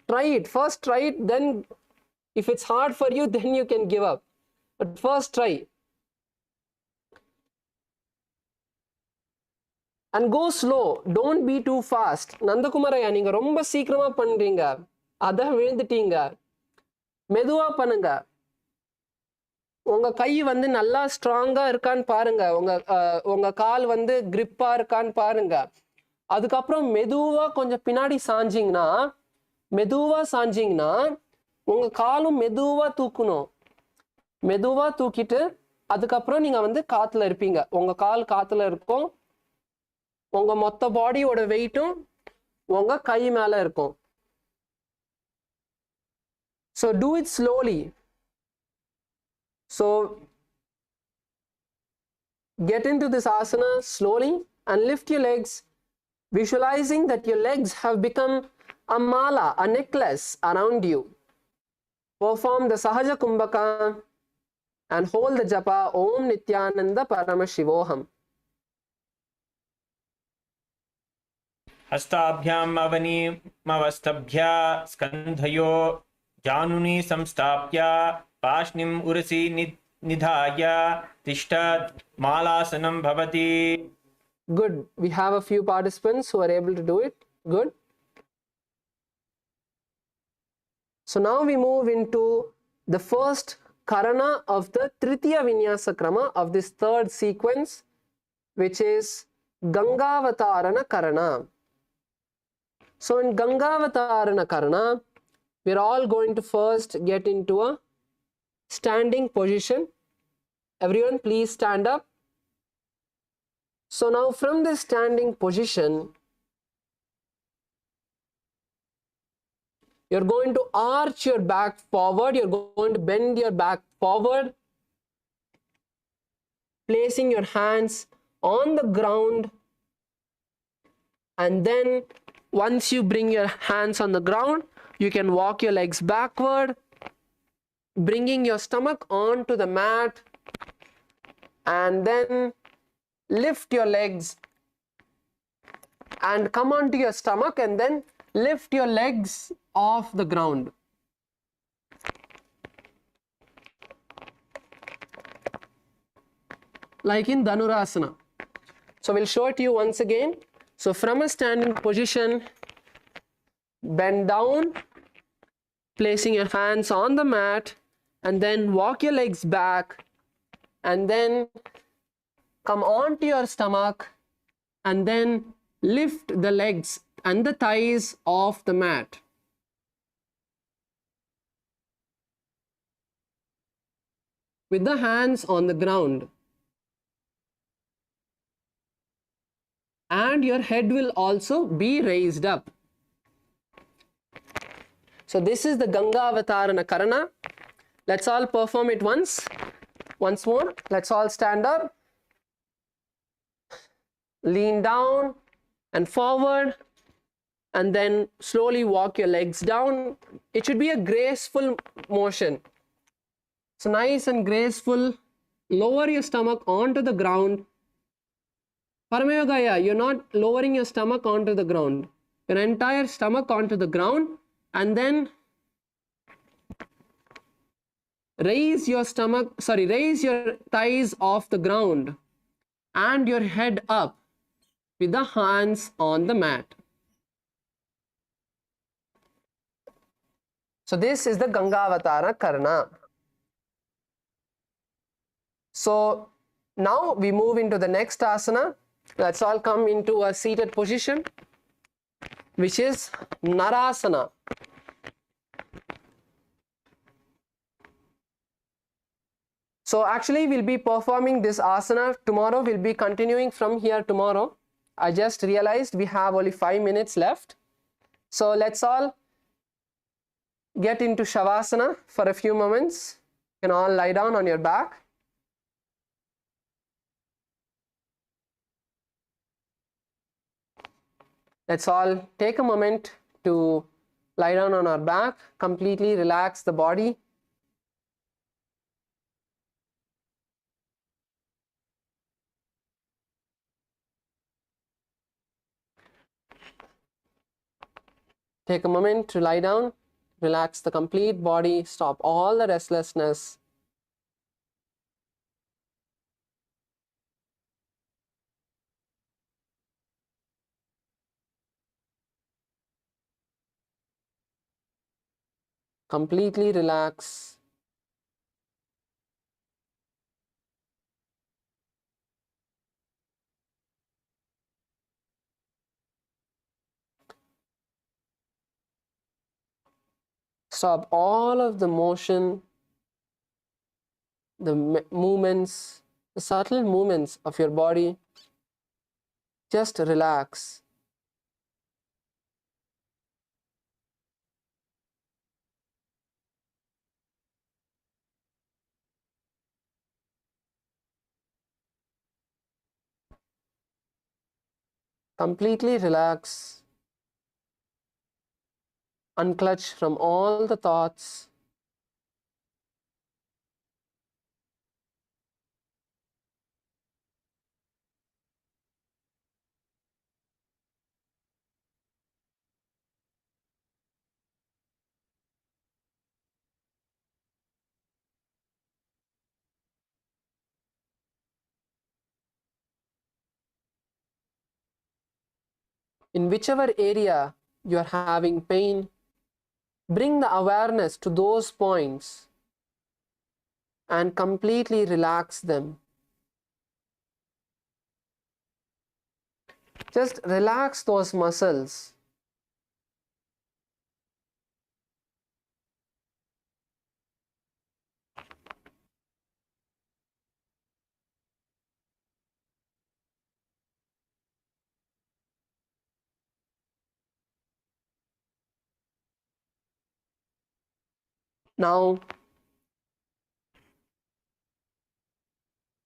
Try it. First try it, then if it's hard for you, then you can give up. But first try. And go slow. Don't be too fast. Nandakumaraya, நீங்க ரொம்ப சீக்கிரமா பண்றீங்க. அத விழுந்துட்டீங்க. மெதுவா பண்ணுங்க. உங்க கை வந்து நல்லா ஸ்ட்ராங்கா இருக்கான்னு பாருங்க. உங்க கால் வந்து கிரிப்பா இருக்கான்னு பாருங்க. அதுக்கப்புறம் மெதுவா கொஞ்சம் பின்னாடி சாஞ்சிங்கன்னா உங்க காலும் மெதுவா தூக்கணும். மெதுவா தூக்கிட்டு அதுக்கப்புறம் நீங்க வந்து காத்துல இருப்பீங்க. உங்க கால் காத்துல இருக்கும். உங்க மொத்த பாடியோட வெயிட்டும் உங்க கை மேல இருக்கும். So do it slowly. So get into this asana slowly and lift your legs, visualizing that your legs have become a mala, a necklace around you. Perform the Sahaja Kumbhaka and hold the japa Om Nithyananda Paramashivoham. हस्ताभ्याम् अवनीमवस्तभ्या स्कन्धयो जानुनी संस्थाप्य पाष्णिम् उरसि निधाय तिष्ठत् मालासनं भवति. Good. We have a few participants who are able to do it. Good. So now we move into the first karana of the Tritiya Vinyasa Krama of this third sequence, which is Gangavatarana Karana. So in Gangavatarana Karana, we're all going to first get into a standing position. Everyone please stand up. So now from this standing position, you're going to arch your back forward. You're going to bend your back forward, placing your hands on the ground. And then once you bring your hands on the ground, you can walk your legs backward, bringing your stomach onto the mat, and then lift your legs and come onto your stomach, and then lift your legs off the ground. Like in Dhanurasana. So we'll show it to you once again. So from a standing position, bend down, placing your hands on the mat, and then walk your legs back, and then come onto your stomach, and then lift the legs and the thighs off the mat. With the hands on the ground. and your head will also be raised up. So this is the Ganga Avatarana Karana. Let's all perform it once more. Let's all stand up, lean down and forward, and then slowly walk your legs down. It should be a graceful motion. So nice and graceful. Lower your stomach onto the ground. Paramyogaya, you're not lowering your stomach onto the ground. Your entire stomach onto the ground, and then raise your thighs off the ground and your head up with the hands on the mat. So this is the Gangavatara Karana. So now we move into the next asana. Let's all come into a seated position, which is Narasana. So actually we'll be performing this asana tomorrow. We'll be continuing from here tomorrow. I just realized we have only 5 minutes left. So let's all get into Shavasana for a few moments. You can all lie down on your back. Let's all take a moment to lie down on our back, completely relax the body. Take a moment to lie down, relax the complete body, stop all the restlessness. Completely relax. Stop all of the motion, the movements, the subtle movements of your body. Just relax. Completely relax. Unclutch from all the thoughts. In whichever area you are having pain, bring the awareness to those points and completely relax them. Just relax those muscles. Now,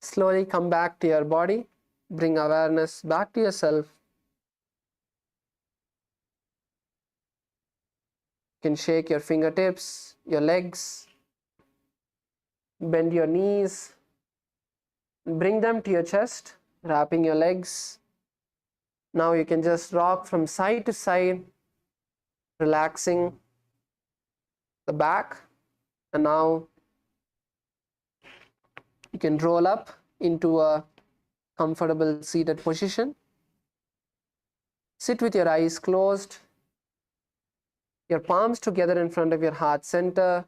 slowly come back to your body. Bring awareness back to yourself. You can shake your fingertips, your legs, bend your knees, bring them to your chest, wrapping your legs. Now you can just rock from side to side, relaxing the back. And now you can roll up into a comfortable seated position. Sit with your eyes closed, your palms together in front of your heart center,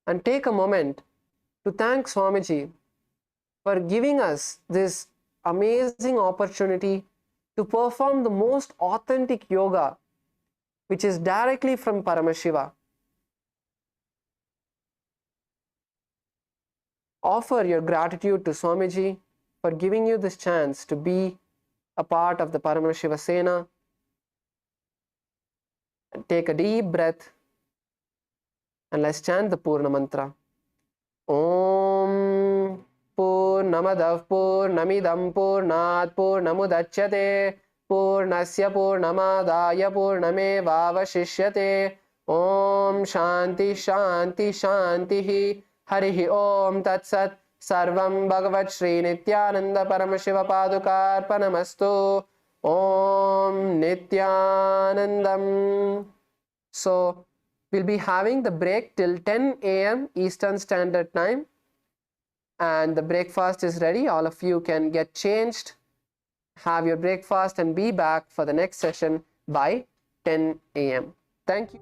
and take a moment to thank Swamiji for giving us this amazing opportunity to perform the most authentic yoga, which is directly from Paramashiva. Offer your gratitude to Swamiji for giving you this chance to be a part of the Paramashiva Sena. Take a deep breath and let's chant the Purna Mantra. Om Purnamadav Purnamidam Purnat Purnamudachyate Purnasya Purnamadaya Purnamevavashishyate. Om Shanti Shanti Shanti Harihi Om Tat Sat. Sarvam Bhagavat Shri Nithyananda Paramashiva Padukarpanamastu. Om Nithyanandam. So we'll be having the break till 10 a.m. Eastern Standard Time, and the breakfast is ready. All of you can get changed, have your breakfast, and be back for the next session by 10 a.m. Thank you.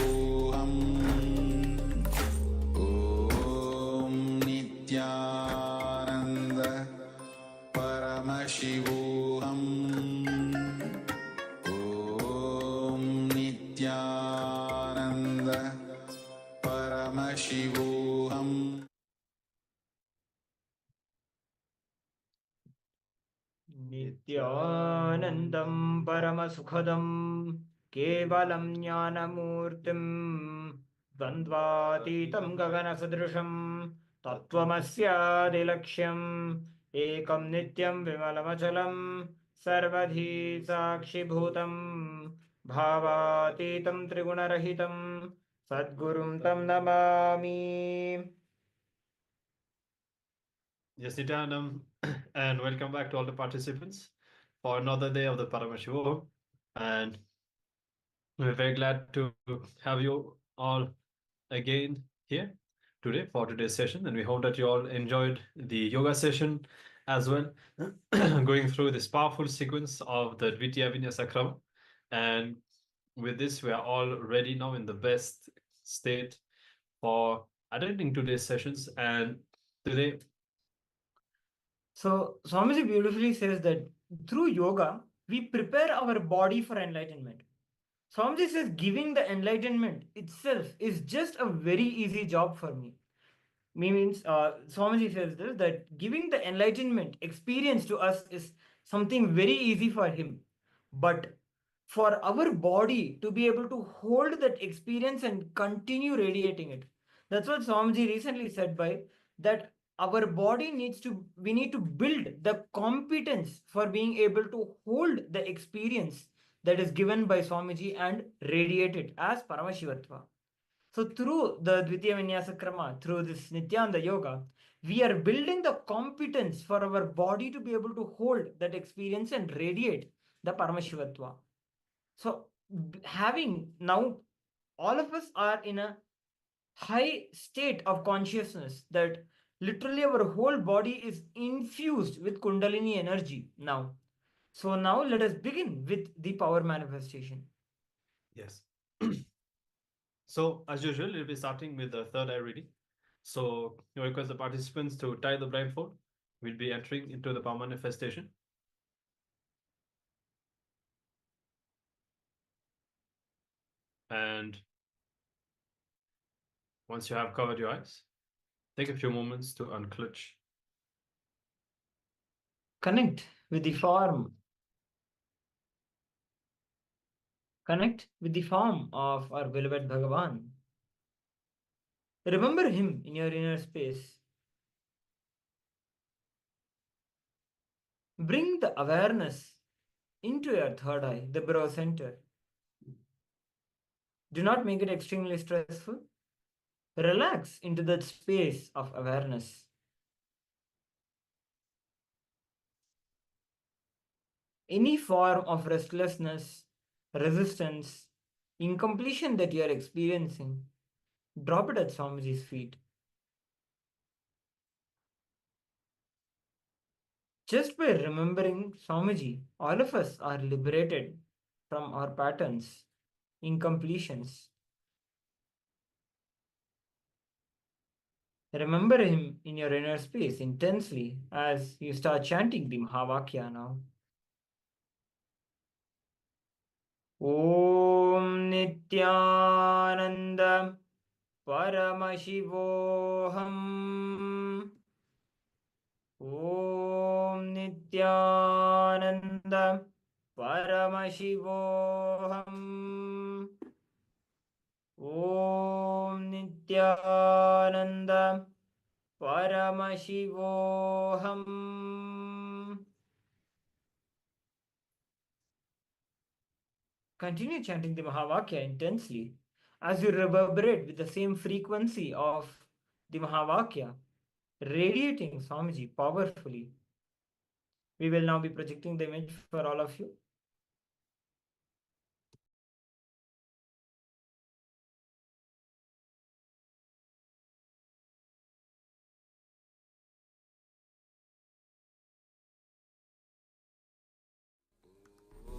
ॐ नित्यानन्द परमशिवोऽहम् ॐ नित्यानन्द परमशिवोऽहम् नित्यानन्दं परमसुखदं केवलं ज्ञानमूर्तिं द्वन्द्वातीतं गगनसदृशं तत्त्वमस्यादिलक्ष्यम् एकं नित्यं विमलमचलं सर्वधी साक्षिभूतं भावातीतं त्रिगुणरहितं सद्गुरुं तं Namami. Yes, Nithyanam, and welcome back to all the participants for another day of the Paramashivoham. And we're very glad to have you all again here today for today's session. And we hope that you all enjoyed the yoga session as well, going through this powerful sequence of the Dvitiya Vinyasa Krama. And with this, we are all ready now in the best state for attending today's sessions. And today, So Swamiji beautifully says that through yoga, we prepare our body for enlightenment. Swamiji says giving the enlightenment itself is just a very easy job for me. Means Swamiji says this, that giving the enlightenment experience to us is something very easy for him. But for our body to be able to hold that experience and continue radiating it. That's what Swamiji recently said by that our body we need to build the competence for being able to hold the experience that is given by Swamiji and radiate it as Paramashivatva. So through the Dvitiya Vinyasa Krama, through this Nithyananda Yoga, we are building the competence for our body to be able to hold that experience and radiate the Paramashivatva. So having now, all of us are in a high state of consciousness that literally our whole body is infused with Kundalini energy now. So now let us begin with the power manifestation. yes. So as usual, we'll be starting with the third eye reading. So you request the participants to tie the blindfold. We'll be entering into the power manifestation. And once you have covered your eyes, take a few moments to unclutch. Connect with the form. Connect with the form of our beloved Bhagavan. Remember him in your inner space. Bring the awareness into your third eye, the brow center. Do not make it extremely stressful. Relax into that space of awareness. Any form of restlessness, resistance, incompletion that you are experiencing, drop it at Swamiji's feet. Just by remembering Swamiji, all of us are liberated from our patterns, incompletions. Remember him in your inner space intensely as you start chanting the Mahavakya now. Om Nithyananda Paramashivoham. Om Nithyananda Paramashivoham. Om Nithyananda Paramashivoham. Continue chanting the Mahavakya intensely as you reverberate with the same frequency of the Mahavakya, radiating Swamiji powerfully. We will now be projecting the image for all of you.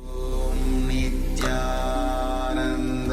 Om Nityanand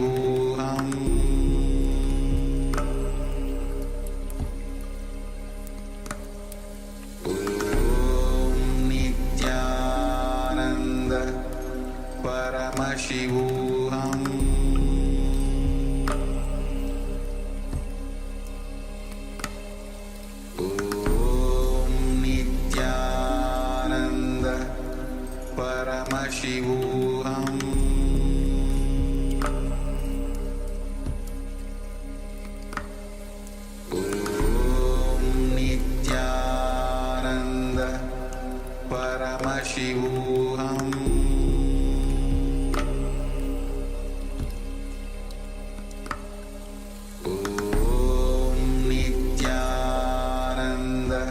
Paramashivoham Om Nithyananda Paramashivoham Om Nithyananda Paramashivoham Om Nithyananda Paramashivoham Om Nithyananda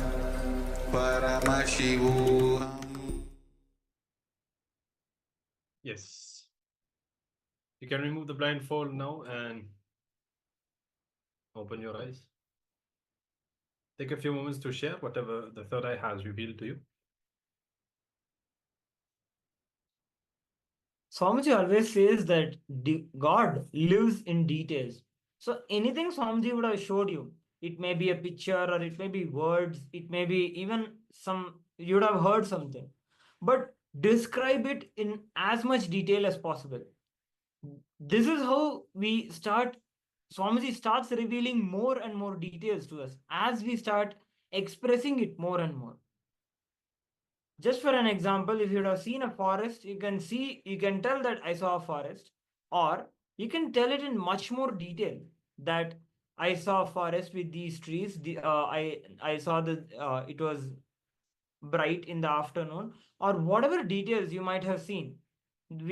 Paramashivoham. Yes. You can remove the blindfold now and open your eyes. Take a few moments to share whatever the third eye has revealed to you. Swamiji always says that God lives in details. So anything Swamiji would have showed you, it may be a picture or it may be words, it may be even you would have heard something. But describe it in as much detail as possible. This is how Swamiji starts revealing more and more details to us as we start expressing it more and more. Just for an example, if you would have seen a forest, you can tell that I saw a forest, or you can tell it in much more detail that I saw a forest with these trees. I saw it was bright in the afternoon, or whatever details you might have seen.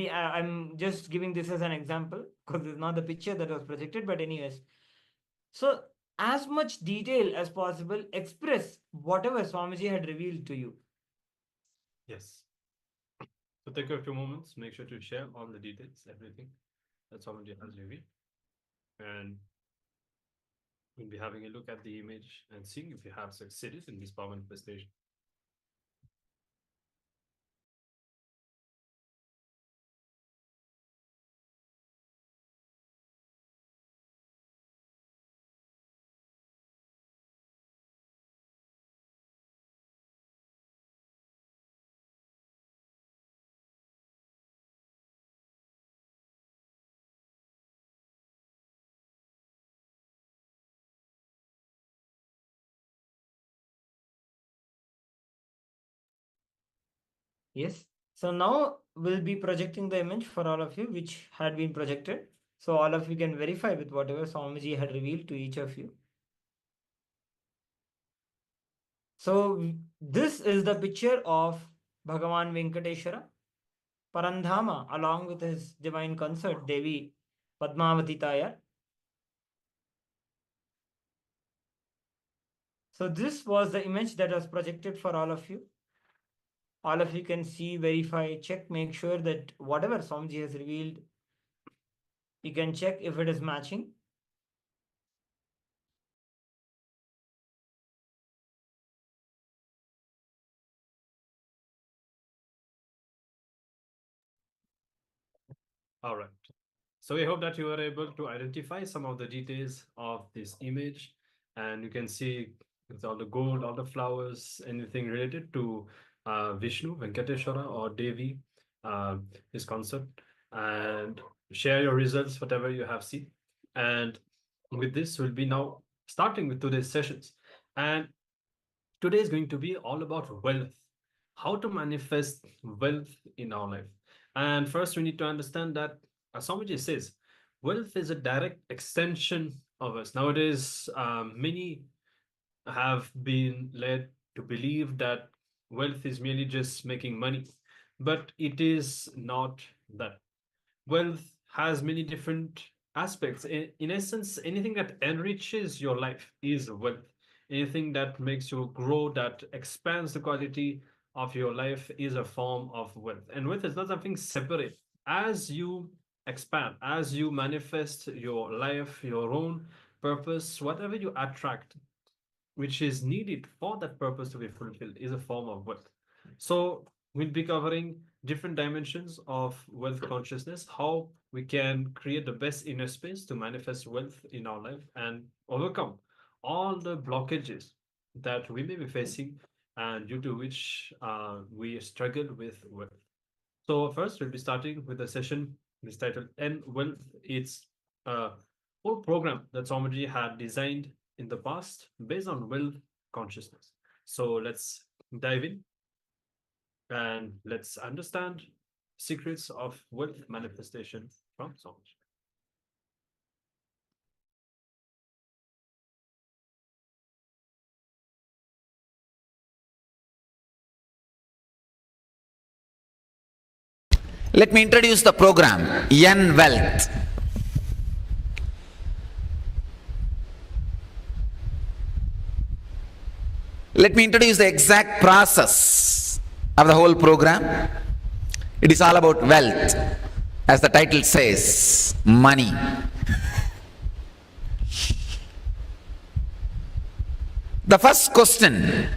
I'm just giving this as an example because it's not the picture that was projected, but anyways. So as much detail as possible, express whatever Swamiji had revealed to you. Yes. So take a few moments, make sure to share all the details, everything that somebody has revealed. And we'll be having a look at the image and seeing if you have succeeded in this power manifestation. Yes. So now we'll be projecting the image for all of you, which had been projected. So all of you can verify with whatever Swamiji had revealed to each of you. So this is the picture of Bhagavan Venkateshwara, Parandhama, along with his divine consort, Devi Padmavati Tayar. So this was the image that was projected for all of you. All of you can see, verify, check, make sure that whatever Swamiji has revealed, you can check if it is matching. All right. So we hope that you are able to identify some of the details of this image, and you can see it's all the gold, all the flowers, anything related to Vishnu, Venkateshwara, or Devi, his concept, and share your results, whatever you have seen. And with this, we'll be now starting with today's sessions. And today is going to be all about wealth, how to manifest wealth in our life. And first, we need to understand that, as Swamiji says, wealth is a direct extension of us. Nowadays, many have been led to believe that wealth is merely just making money, but it is not that. Wealth has many different aspects. In essence, anything that enriches your life is wealth. Anything that makes you grow, that expands the quality of your life, is a form of wealth. And wealth is not something separate. As you expand, as you manifest your life, your own purpose, whatever you attract, which is needed for that purpose to be fulfilled, is a form of wealth. So we'll be covering different dimensions of wealth consciousness, how we can create the best inner space to manifest wealth in our life and overcome all the blockages that we may be facing and due to which we struggle with wealth. So first, we'll be starting with a session is titled "End Wealth." It's a whole program that Swamiji had designed in the past based on wealth consciousness. So let's dive in and let's understand secrets of wealth manifestation from Swamiji. Let me introduce the program, N Wealth. Let me introduce the exact process of the whole program. It is all about wealth. As the title says, money. The first question: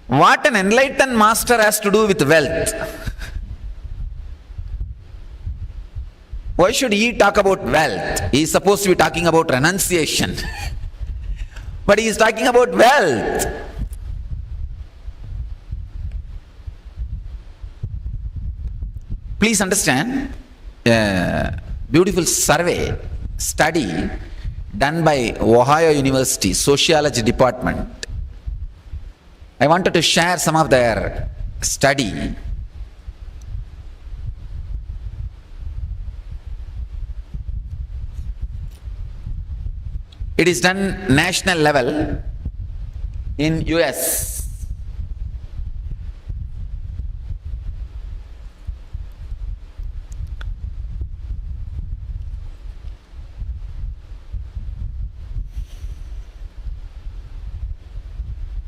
what an enlightened master has to do with wealth? Why should he talk about wealth? He is supposed to be talking about renunciation. But he is talking about wealth. Please understand, a beautiful survey, study done by Ohio University Sociology Department. I wanted to share some of their study. It is done national level in US.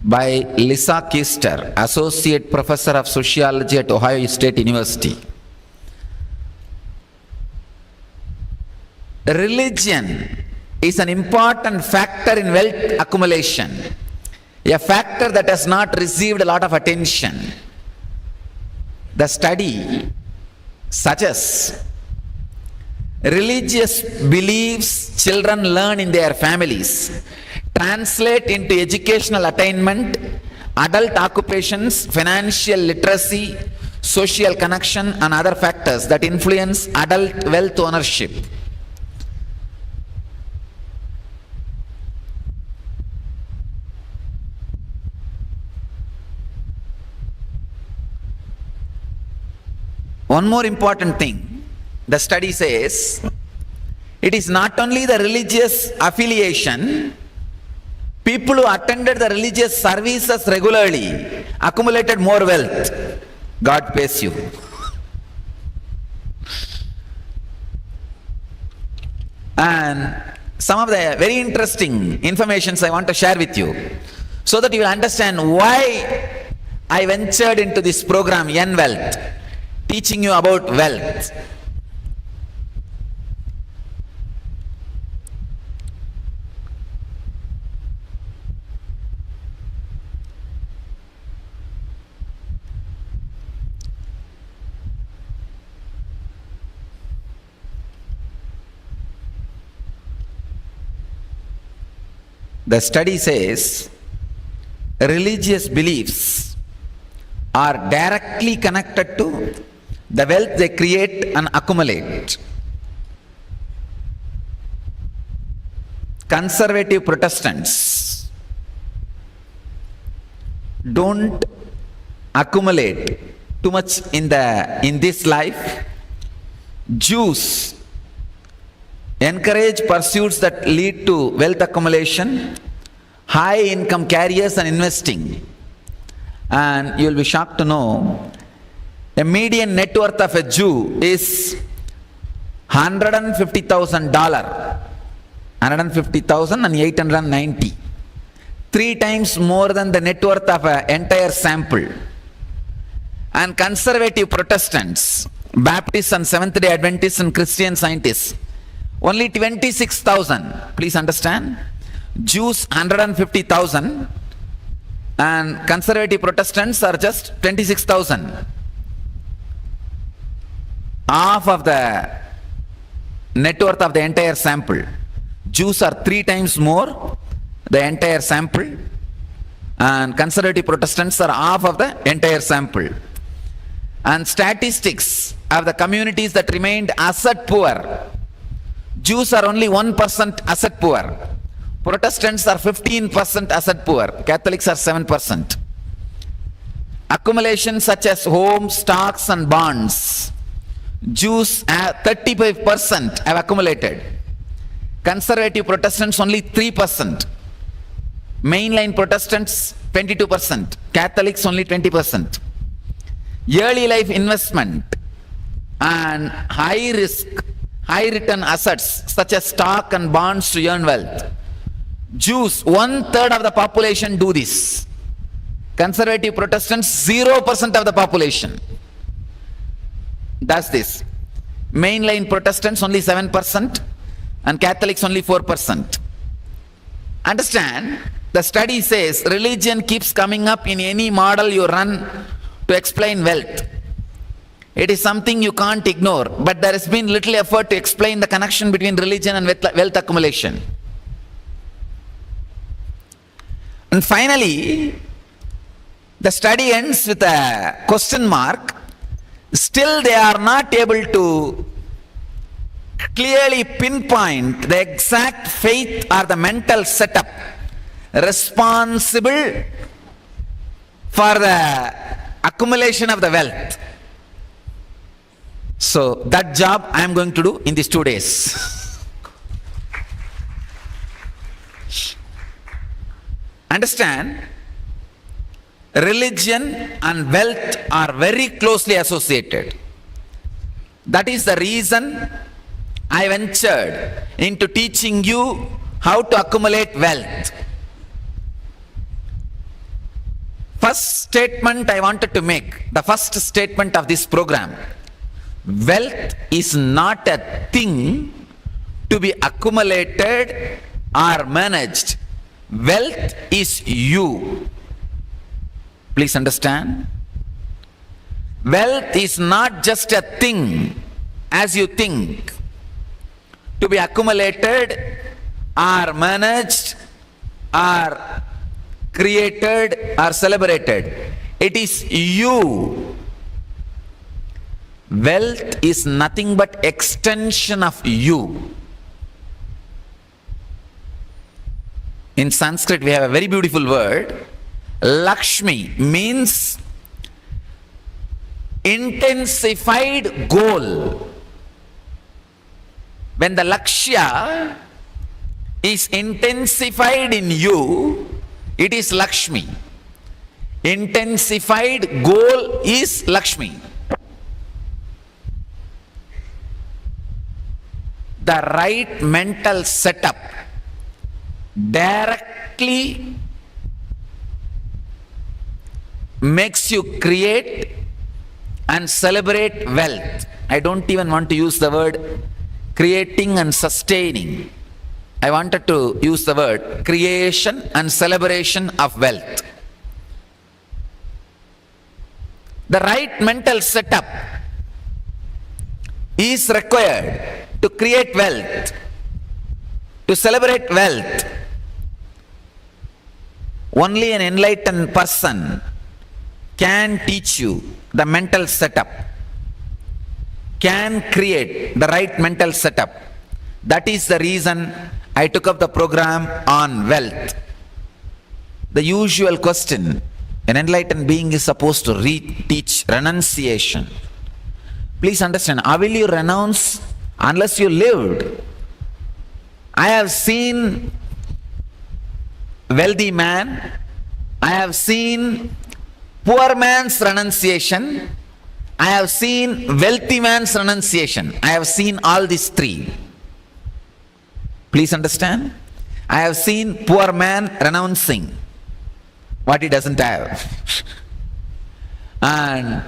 By Lisa Kister, Associate Professor of Sociology at Ohio State University. Religion is an important factor in wealth accumulation, a factor that has not received a lot of attention. The study suggests religious beliefs children learn in their families translate into educational attainment, adult occupations, financial literacy, social connection, and other factors that influence adult wealth ownership. One more important thing, the study says, it is not only the religious affiliation. People who attended the religious services regularly accumulated more wealth. God pays you. And some of the very interesting informations I want to share with you so that you will understand why I ventured into this program, N Wealth, teaching you about wealth. The study says religious beliefs are directly connected to the wealth they create and accumulate. Conservative Protestants don't accumulate too much in this life. Jews encourage pursuits that lead to wealth accumulation, high income carriers and investing. And you will be shocked to know a median net worth of a Jew is $150,000, $150,890, 3 times more than the net worth of an entire sample. And conservative Protestants, Baptists and Seventh-day Adventists and Christian Scientists, only 26,000. Please understand, Jews 150,000, and conservative Protestants are just 26,000. Half of the net worth of the entire sample. Jews are 3 times more the entire sample, and conservative Protestants are half of the entire sample. And statistics of the communities that remained asset poor. Jews are only 1% asset poor. Protestants are 15% asset poor. Catholics are 7%. Accumulations such as homes, stocks and bonds. Jews 35% have accumulated. Conservative Protestants only 3%. Mainline Protestants 22%. Catholics only 20%. Early life investment and high risk, high return assets such as stock and bonds to earn wealth. Jews, 1/3 of the population do this. Conservative Protestants, 0% of the population does this. Mainline Protestants only 7% and Catholics only 4%. Understand, the study says religion keeps coming up in any model you run to explain wealth. It is something you can't ignore, but there has been little effort to explain the connection between religion and wealth accumulation. And finally, the study ends with a question mark. Still they are not able to clearly pinpoint the exact faith or the mental setup responsible for the accumulation of the wealth. So that job I am going to do in these 2 days. Understand, religion and wealth are very closely associated. That is the reason I ventured into teaching you how to accumulate wealth. First statement I wanted to make, the first statement of this program: wealth is not a thing to be accumulated or managed. Wealth is you. Please understand. Wealth is not just a thing as you think to be accumulated or managed or created or celebrated. It is you. Wealth is nothing but extension of you. In Sanskrit we have a very beautiful word. Lakshmi means intensified goal. When the Lakshya is intensified in you, it is Lakshmi. Intensified goal is Lakshmi. The right mental setup directly makes you create and celebrate wealth. I don't even want to use the word creating and sustaining. I wanted to use the word creation and celebration of wealth. The right mental setup is required to create wealth, to celebrate wealth. Only an enlightened person can teach you the mental setup, can create the right mental setup. That is the reason I took up the program on wealth. The usual question an enlightened being is supposed to teach: renunciation. Please understand, how will you renounce unless you lived? I have seen wealthy man, I have seen poor man's renunciation, I have seen wealthy man's renunciation. I have seen all these three. Please understand, I have seen poor man renouncing what he doesn't have, and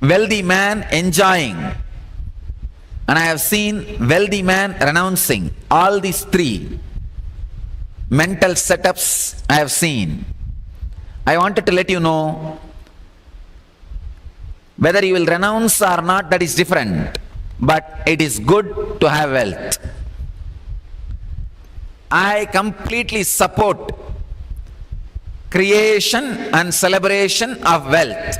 wealthy man enjoying, and I have seen wealthy man renouncing. All these three mental setups I have seen. I wanted to let you know, whether you will renounce or not, that is different. But it is good to have wealth. I completely support creation and celebration of wealth.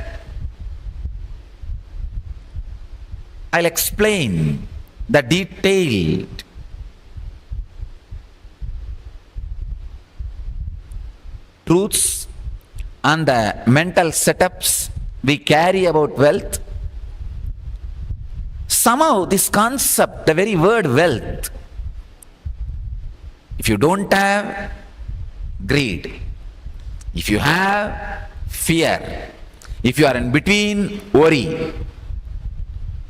I'll explain the detailed truths and the mental setups we carry about wealth. Somehow this concept, the very word wealth, if you don't have, greed. If you have, fear. If you are in between, worry.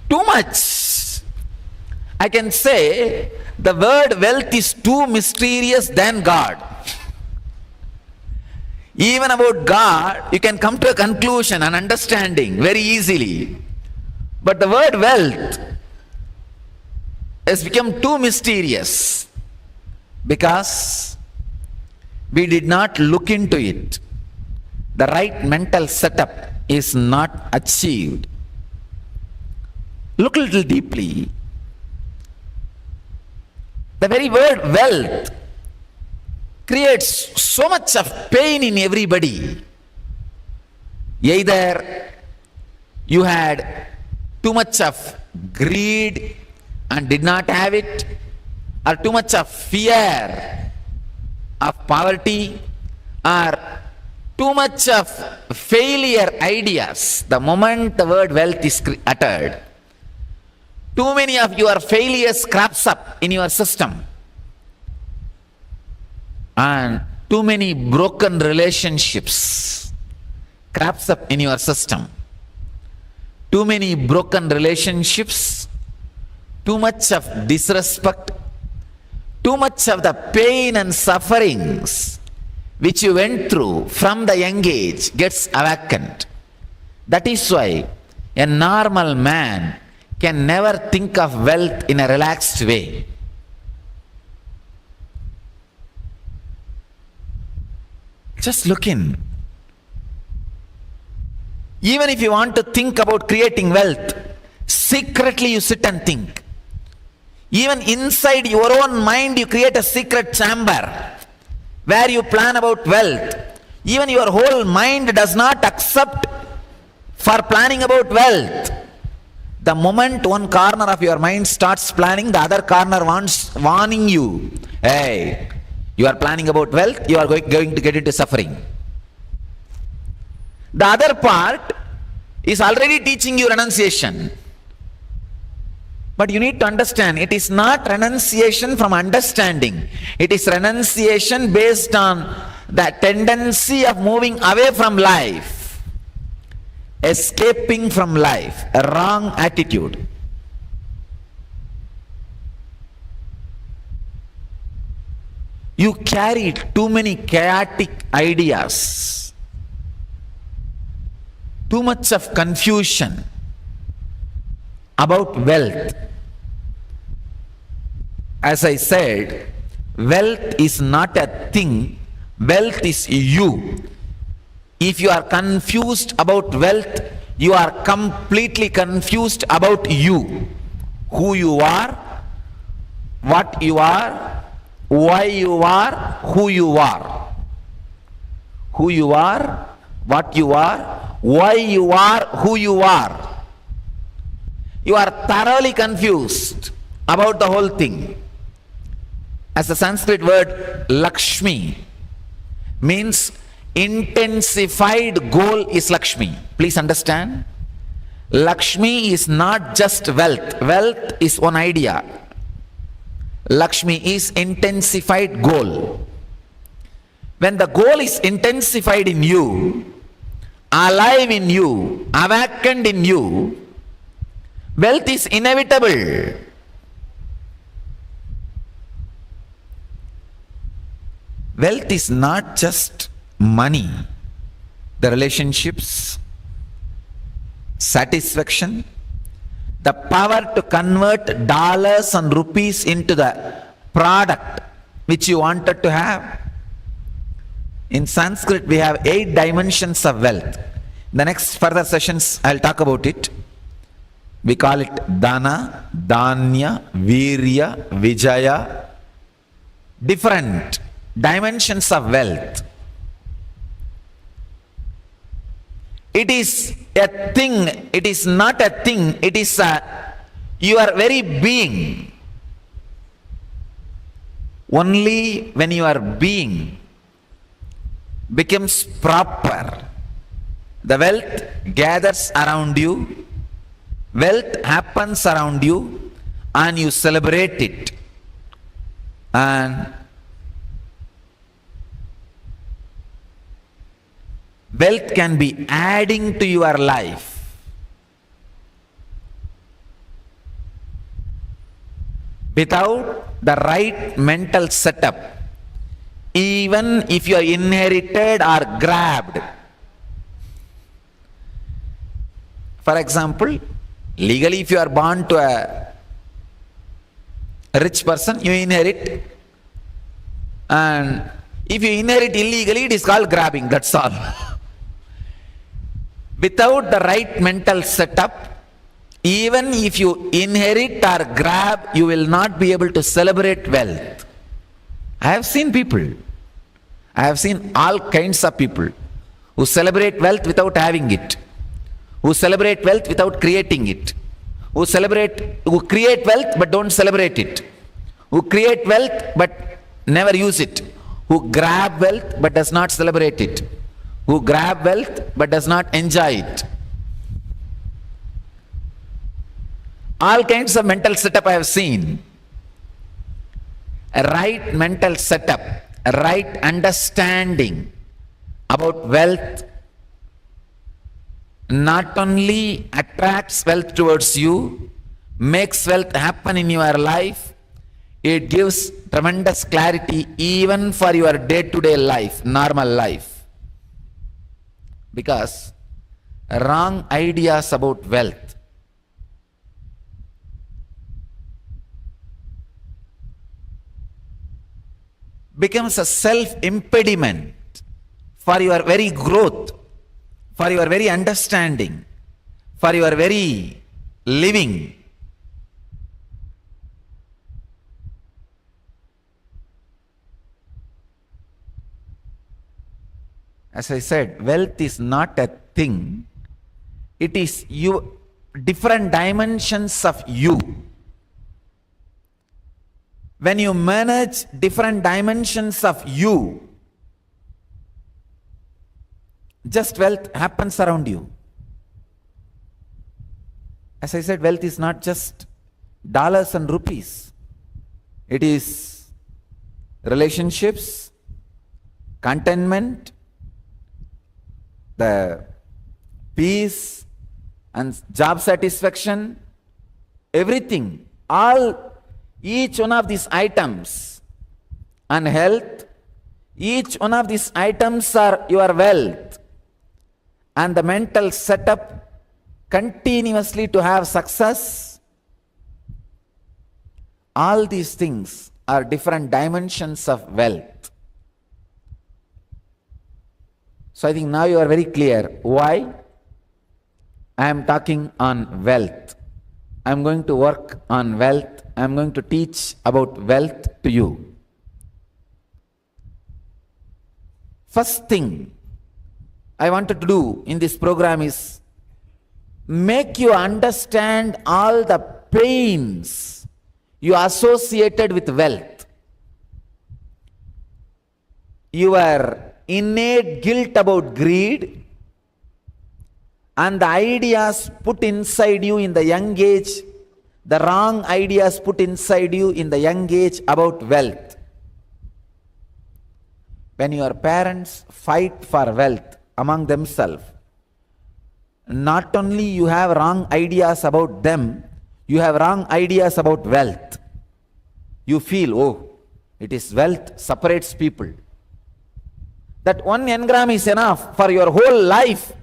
Too much. I can say the word wealth is too mysterious than God. Even about God, you can come to a conclusion and understanding very easily. But the word wealth has become too mysterious because we did not look into it. The right mental setup is not achieved. Look a little deeply. The very word wealth creates so much of pain in everybody. Either you had too much of greed and did not have it, or too much of fear of poverty, or too much of failure ideas. The moment the word wealth is uttered, too many of your failures crops up in your system, and too many broken relationships crops up in your system. Too many broken relationships, too much of disrespect, too much of the pain and sufferings which you went through from the young age gets awakened. That is why a normal man can never think of wealth in a relaxed way. Just look in. Even if you want to think about creating wealth, secretly you sit and think. Even inside your own mind you create a secret chamber where you plan about wealth. Even your whole mind does not accept for planning about wealth. The moment one corner of your mind starts planning, the other corner wants warning you. Hey, you are planning about wealth, you are going to get into suffering. The other part is already teaching you renunciation. But you need to understand, it is not renunciation from understanding. It is renunciation based on the tendency of moving away from life, escaping from life, a wrong attitude. You carry too many chaotic ideas, too much of confusion about wealth. As I said, wealth is not a thing, wealth is you. If you are confused about wealth, you are completely confused about you. Who you are, what you are, why you are, who you are. Who you are, what you are, why you are, who you are. You are thoroughly confused about the whole thing. As the Sanskrit word Lakshmi means intensified goal is Lakshmi. Please understand. Lakshmi is not just wealth. Wealth is one idea. Lakshmi is intensified goal. When the goal is intensified in you, alive in you, awakened in you, wealth is inevitable. Wealth is not just money, the relationships, satisfaction, the power to convert dollars and rupees into the product which you wanted to have. In Sanskrit, we have 8 dimensions of wealth. The next further sessions, I'll talk about it. We call it Dana, Danya, Virya, Vijaya. Different dimensions of wealth. It is a thing, it is not a thing, it is your very being. Only when your being becomes proper, the wealth gathers around you, wealth happens around you, and you celebrate it. And wealth can be adding to your life. Without the right mental setup, even if you are inherited or grabbed. For example, legally if you are born to a rich person, you inherit. And if you inherit illegally, it is called grabbing, that's all. Without the right mental setup, even if you inherit or grab, you will not be able to celebrate wealth. I have seen people, I have seen all kinds of people who celebrate wealth without having it, who celebrate wealth without creating it, who create wealth but don't celebrate it, who create wealth but never use it, who grab wealth but does not celebrate it, who grab wealth but does not enjoy it. All kinds of mental setup I have seen. A right mental setup, a right understanding about wealth not only attracts wealth towards you, makes wealth happen in your life, it gives tremendous clarity even for your day-to-day life, normal life. Because wrong ideas about wealth becomes a self-impediment for your very growth, for your very understanding, for your very living. As I said, wealth is not a thing, it is you, different dimensions of you. When you manage different dimensions of you, just wealth happens around you. As I said, wealth is not just dollars and rupees. It is relationships, contentment, the peace and job satisfaction, everything, each one of these items, and health, each one of these items are your wealth. And the mental setup continuously to have success, all these things are different dimensions of wealth. So I think now you are very clear why I am talking on wealth. I am going to work on wealth. I am going to teach about wealth to you. First thing I wanted to do in this program is make you understand all the pains you associated with wealth. Your innate guilt about greed and the ideas put inside you in the young age, the wrong ideas put inside you in the young age about wealth. When your parents fight for wealth among themselves, not only you have wrong ideas about them, you have wrong ideas about wealth. You feel, oh, it is wealth separates people. That 1 engram is enough for your whole life.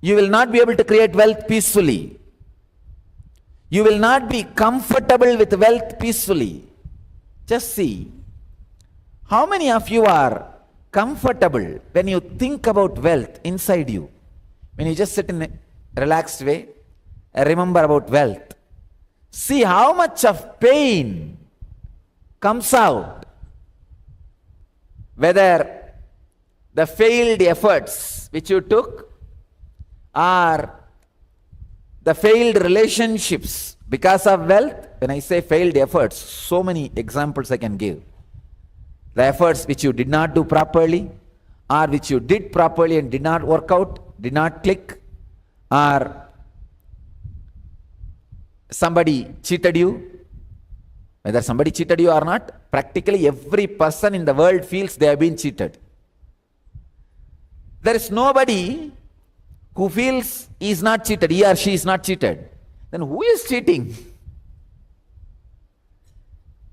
You will not be able to create wealth peacefully. You will not be comfortable with wealth peacefully. Just see, How many of you are comfortable when you think about wealth inside you? When you just sit in a relaxed way, remember about wealth. See how much of pain comes out. Whether the failed efforts which you took or the failed relationships because of wealth. When I say failed efforts, so many examples I can give. The efforts which you did not do properly, or which you did properly and did not work out, did not click, or somebody cheated you. Whether somebody cheated you or not, practically every person in the world feels they have been cheated. There is nobody who feels he is not cheated, he or she is not cheated. Then who is cheating?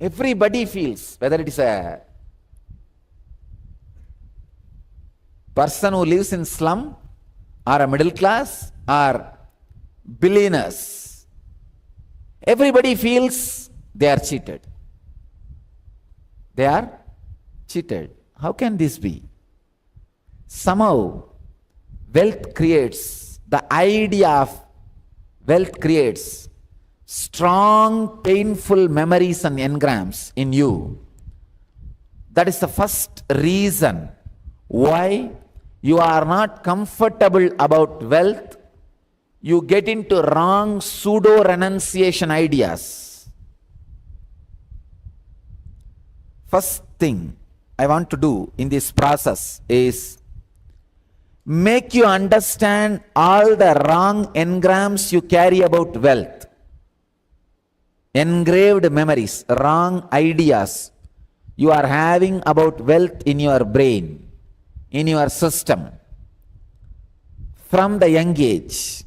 Everybody feels, whether it is a person who lives in slum, or a middle class, or billionaires. Everybody feels they are cheated. They are cheated. How can this be? Somehow, wealth creates, the idea of wealth creates strong, painful memories and engrams in you. That is the first reason why you are not comfortable about wealth. You get into wrong pseudo-renunciation ideas. First thing I want to do in this process is make you understand all the wrong engrams you carry about wealth. Engraved memories, wrong ideas you are having about wealth in your brain, in your system. From the young age,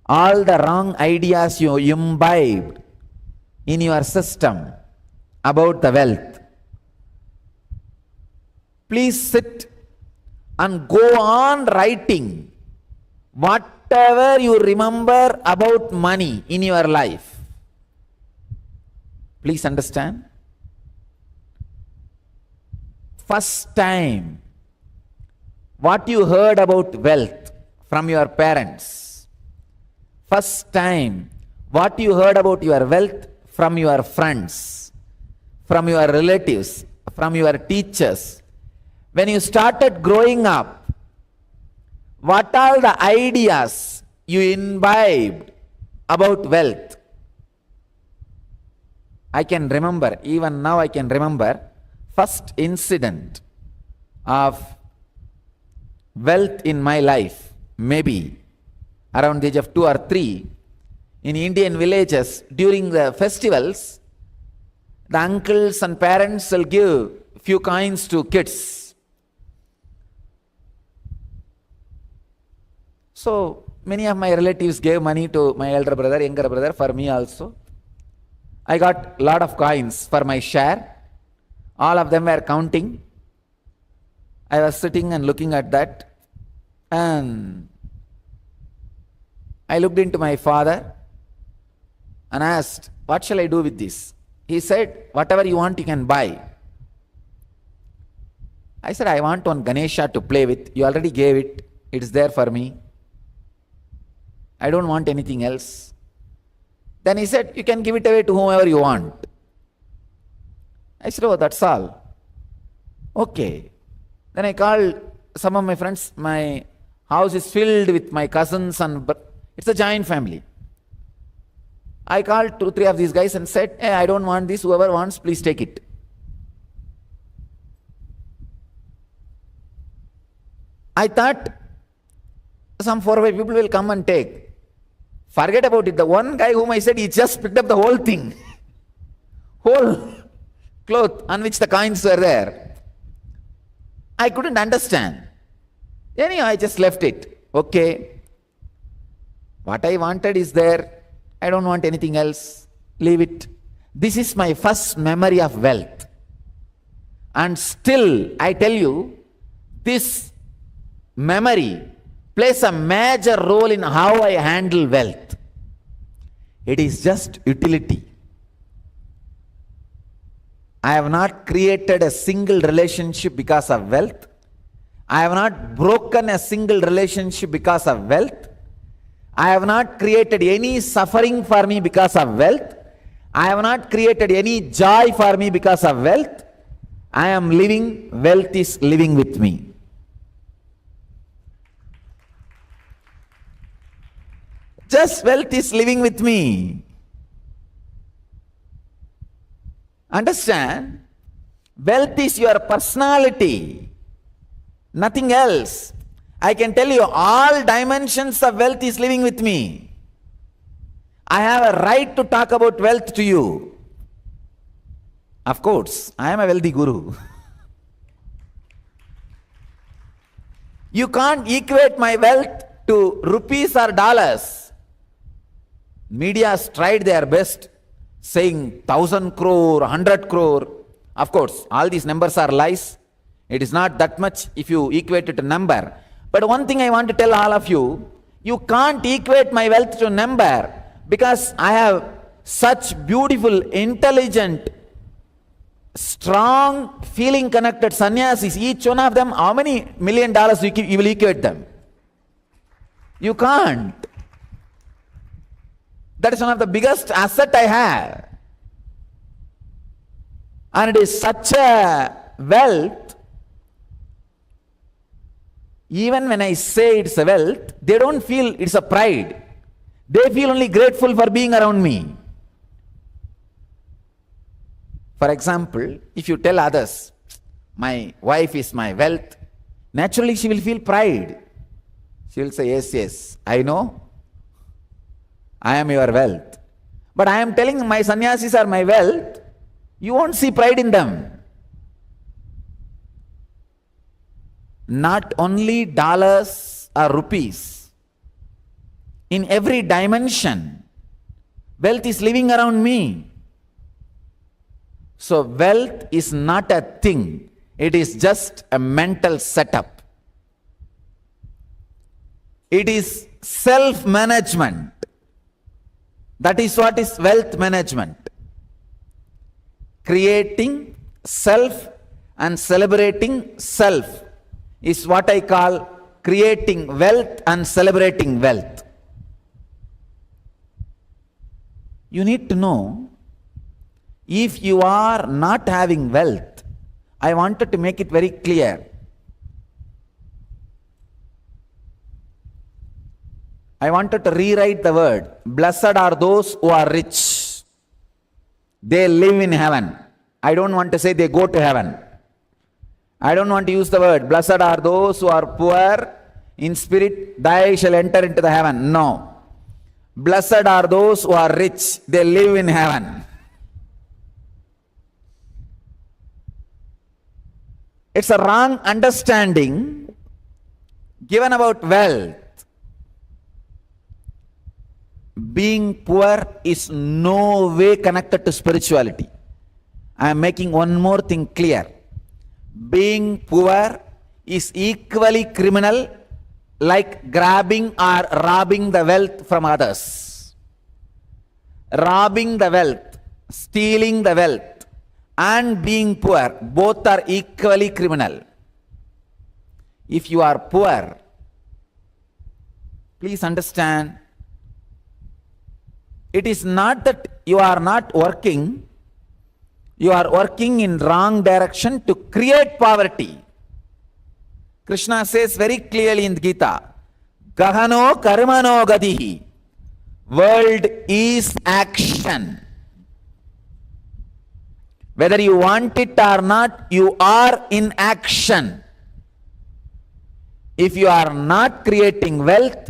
all the wrong ideas you imbibed in your system about the wealth. Please sit and go on writing whatever you remember about money in your life. Please understand. First time, what you heard about wealth from your parents. First time, what you heard about your wealth from your friends, from your relatives, from your teachers. When you started growing up, what are the ideas you imbibed about wealth? I can remember, even now I can remember, first incident of wealth in my life, maybe around the age of 2 or 3, in Indian villages, during the festivals, the uncles and parents will give few coins to kids. So many of my relatives gave money to my elder brother, younger brother, for me also. I got a lot of coins for my share. All of them were counting. I was sitting and looking at that, and I looked into my father and asked, what shall I do with this? He said, whatever you want you can buy. I said, I want one Ganesha to play with. You already gave it. It's there for me. I don't want anything else. Then he said, you can give it away to whomever you want. I said, oh, that's all. Okay. Then I called some of my friends. My house is filled with my cousins, and it's a giant family. I called 2, 3 of these guys and said, hey, I don't want this. Whoever wants, please take it. I thought some 4 or 5 people will come and take. Forget about it. The one guy whom I said, he just picked up the whole thing. Whole cloth on which the coins were there. I couldn't understand. Anyhow, I just left it. Okay. What I wanted is there. I don't want anything else. Leave it. This is my first memory of wealth. And still, I tell you, this memory plays a major role in how I handle wealth. It is just utility. I have not created a single relationship because of wealth. I have not broken a single relationship because of wealth. I have not created any suffering for me because of wealth. I have not created any joy for me because of wealth. I am living, wealth is living with me. Just wealth is living with me. Understand? Wealth is your personality, nothing else. I can tell you all dimensions of wealth is living with me. I have a right to talk about wealth to you. Of course, I am a wealthy guru. You can't equate my wealth to rupees or dollars. Media has tried their best, saying 1,000 crore, 100 crore. Of course, all these numbers are lies. It is not that much if you equate it to number. But one thing I want to tell all of you, you can't equate my wealth to number, because I have such beautiful, intelligent, strong, feeling connected sannyasis. Each one of them, how many $1 million you will equate them? You can't. That is one of the biggest asset I have. And it is such a wealth. Even when I say it's a wealth, they don't feel it's a pride. They feel only grateful for being around me. For example, if you tell others, my wife is my wealth, naturally she will feel pride. She will say, yes, yes, I know, I am your wealth. But I am telling my sannyasis are my wealth, you won't see pride in them. Not only dollars or rupees, in every dimension, wealth is living around me. So wealth is not a thing, it is just a mental setup. It is self-management. That is what is wealth management. Creating self and celebrating self is what I call creating wealth and celebrating wealth. You need to know, if you are not having wealth, I wanted to make it very clear. I wanted to rewrite the word. Blessed are those who are rich. They live in heaven. I don't want to say they go to heaven. I don't want to use the word, blessed are those who are poor in spirit, they shall enter into the heaven. No. Blessed are those who are rich, they live in heaven. It's a wrong understanding given about wealth. Being poor is no way connected to spirituality. I am making one more thing clear. Being poor is equally criminal like grabbing or robbing the wealth from others. Robbing the wealth, stealing the wealth, and being poor, both are equally criminal. If you are poor, please understand, it is not that you are not working, you are working in wrong direction to create poverty. Krishna says very clearly in the Gita, Gahano karmano gadihi. World is action. Whether you want it or not, you are in action. If you are not creating wealth,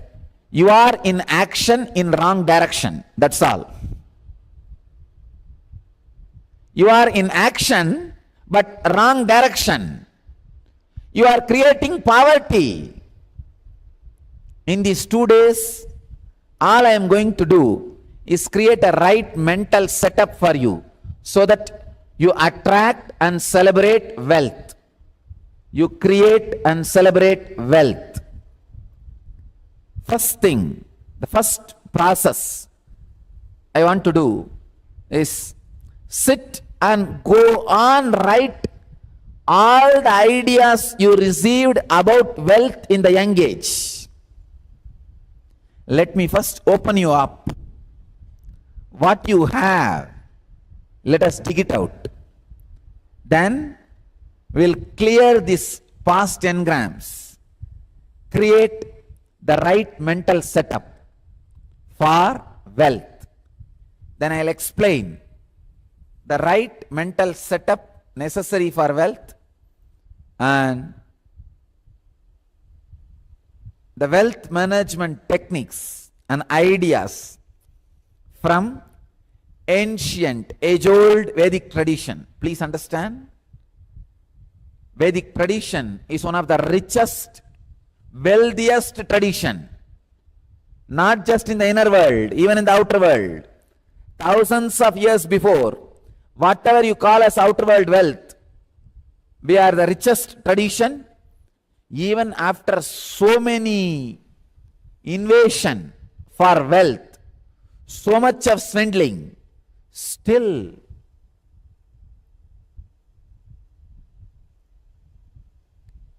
you are in action in wrong direction. That's all. You are in action, but wrong direction. You are creating poverty. In these 2 days, all I am going to do is create a right mental setup for you so that you attract and celebrate wealth. You create and celebrate wealth. First thing, the first process I want to do is sit and go on write all the ideas you received about wealth in the young age. Let me first open you up. What you have, let us dig it out. Then we'll clear this past engrams, create the right mental setup for wealth. Then I'll explain the right mental setup necessary for wealth and the wealth management techniques and ideas from ancient, age-old Vedic tradition. Please understand, Vedic tradition is one of the richest, wealthiest tradition, not just in the inner world, even in the outer world. Thousands of years before, whatever you call as outer world wealth, we are the richest tradition. Even after so many invasion for wealth, so much of swindling, still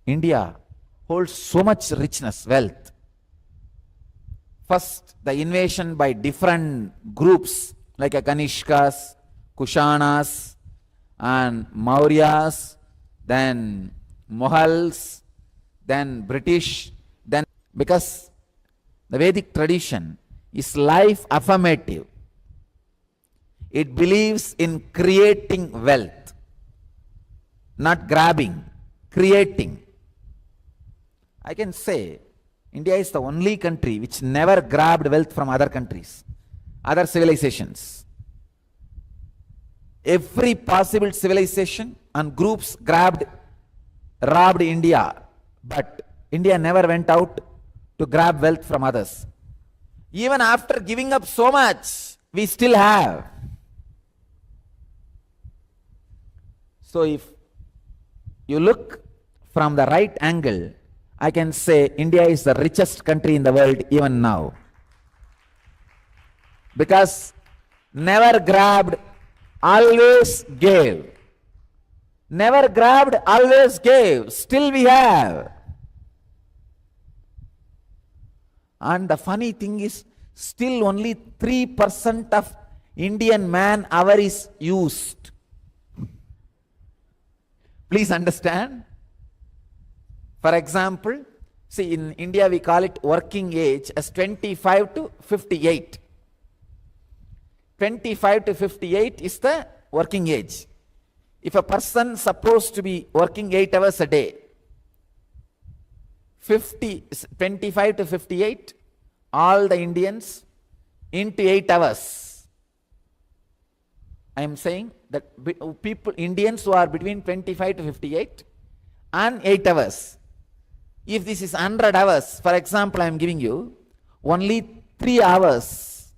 India holds so much richness, wealth. First, the invasion by different groups like Kanishkas, Kushanas, and Mauryas, then Mughals, then British, then because the Vedic tradition is life affirmative. It believes in creating wealth, not grabbing, creating. I can say India is the only country which never grabbed wealth from other countries, other civilizations. Every possible civilization and groups robbed India, but India never went out to grab wealth from others. Even after giving up so much, we still have. So if you look from the right angle, I can say India is the richest country in the world even now. Because never grabbed, always gave. Never grabbed, always gave. Still we have. And the funny thing is, still only 3% of Indian man hour is used. Please understand. For example, see, in India we call it working age as 25 to 58. 25 to 58 is the working age. If a person supposed to be working 8 hours a day, 25 to 58, all the Indians into 8 hours. I am saying that people, Indians who are between 25 to 58 and 8 hours. If this is 100 hours, for example, I am giving you, only 3 hours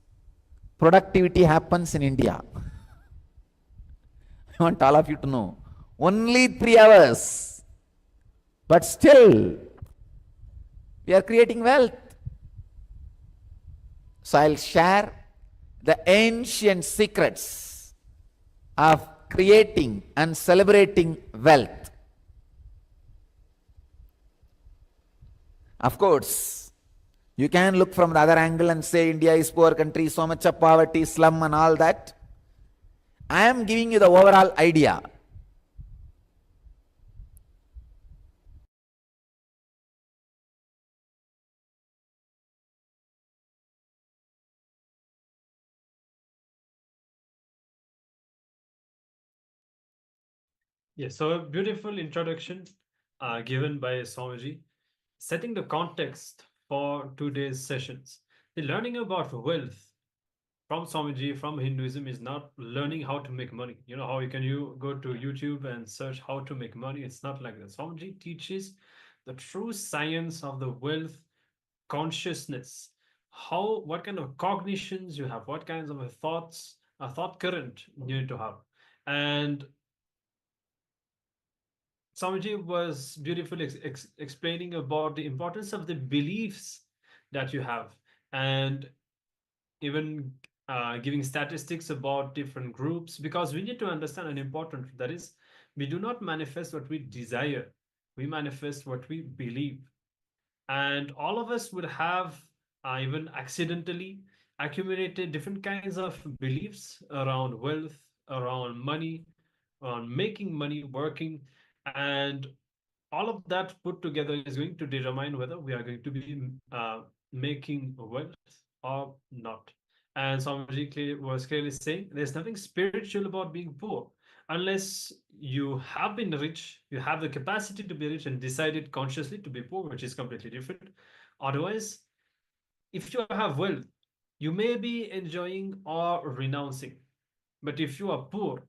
productivity happens in India. I want all of you to know. Only 3 hours. But still, we are creating wealth. So I'll share the ancient secrets of creating and celebrating wealth. Of course, you can look from the other angle and say India is poor country, so much of poverty, slum and all that. I am giving you the overall idea. Yes, so a beautiful introduction given by Swamiji, setting the context for today's sessions. The learning about wealth from Swamiji, from Hinduism, is not learning how to make money. You know how you go to YouTube and search how to make money? It's not like that. Swamiji teaches the true science of the wealth consciousness. What kind of cognitions you have, what kinds of thoughts, a thought current you need to have. And Swamiji was beautifully explaining about the importance of the beliefs that you have, and even giving statistics about different groups, because we need to understand an important truth, that is, we do not manifest what we desire, we manifest what we believe. And all of us would have even accidentally accumulated different kinds of beliefs around wealth, around money, around making money, working, and all of that put together is going to determine whether we are going to be making wealth or not. And Swamiji was clearly saying there's nothing spiritual about being poor unless you have been rich, you have the capacity to be rich and decided consciously to be poor, which is completely different. Otherwise, if you have wealth, you may be enjoying or renouncing. But if you are poor,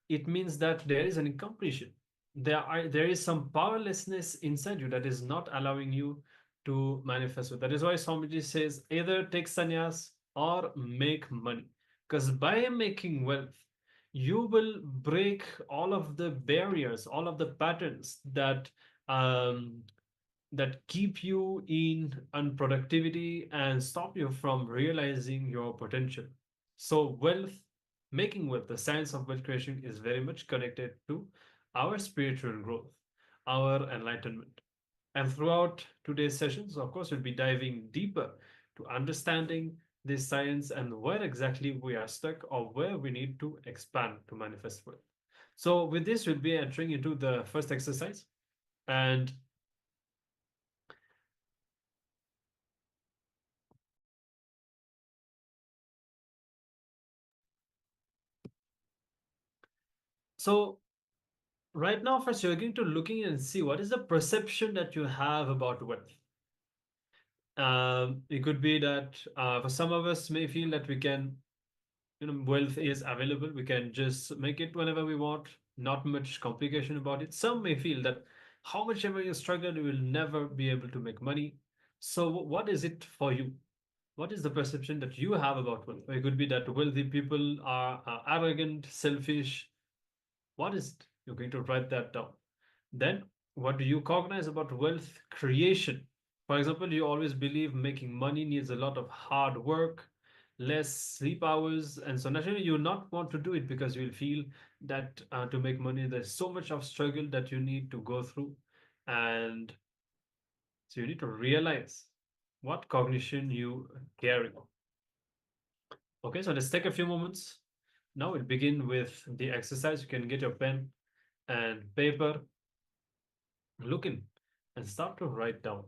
it means that there is an incompletion. There is some powerlessness inside you that is not allowing you to manifest it. That is why Swamiji says either take sannyas or make money. Because by making wealth, you will break all of the barriers, all of the patterns um, that keep you in unproductivity and stop you from realizing your potential. So wealth, making wealth, the science of wealth creation is very much connected to our spiritual growth, our enlightenment. And throughout today's sessions, of course, we'll be diving deeper to understanding this science and where exactly we are stuck or where we need to expand to manifest wealth. So with this, we'll be entering into the first exercise. And so right now, first you're going to looking and see what is the perception that you have about wealth. It could be that for some of us may feel that we can, wealth is available, we can just make it whenever we want, not much complication about it. Some may feel that how much ever you struggle, you will never be able to make money. So what is it for you? What is the perception that you have about wealth? It could be that wealthy people are arrogant, selfish. What is it? You're going to write that down. Then, what do you cognize about wealth creation? For example, you always believe making money needs a lot of hard work, less sleep hours, and so naturally you will not want to do it because you will feel that to make money there's so much of struggle that you need to go through, and so you need to realize what cognition you carry. Okay, so let's take a few moments. Now we'll begin with the exercise. You can get your pen and paper, look in, and start to write down.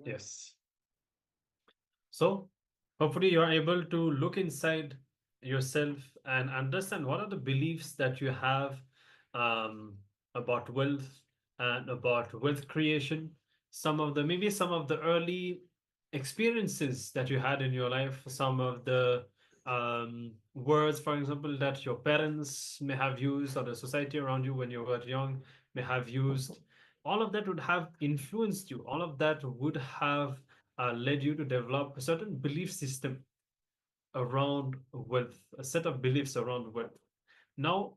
Yes. So, hopefully, you're able to look inside yourself and understand what are the beliefs that you have um, about wealth and about wealth creation. Maybe some of the early experiences that you had in your life, some of the words, for example, that your parents may have used or the society around you when you were young may have used. All of that would have influenced you. All of that would have led you to develop a certain belief system around wealth, a set of beliefs around wealth. Now,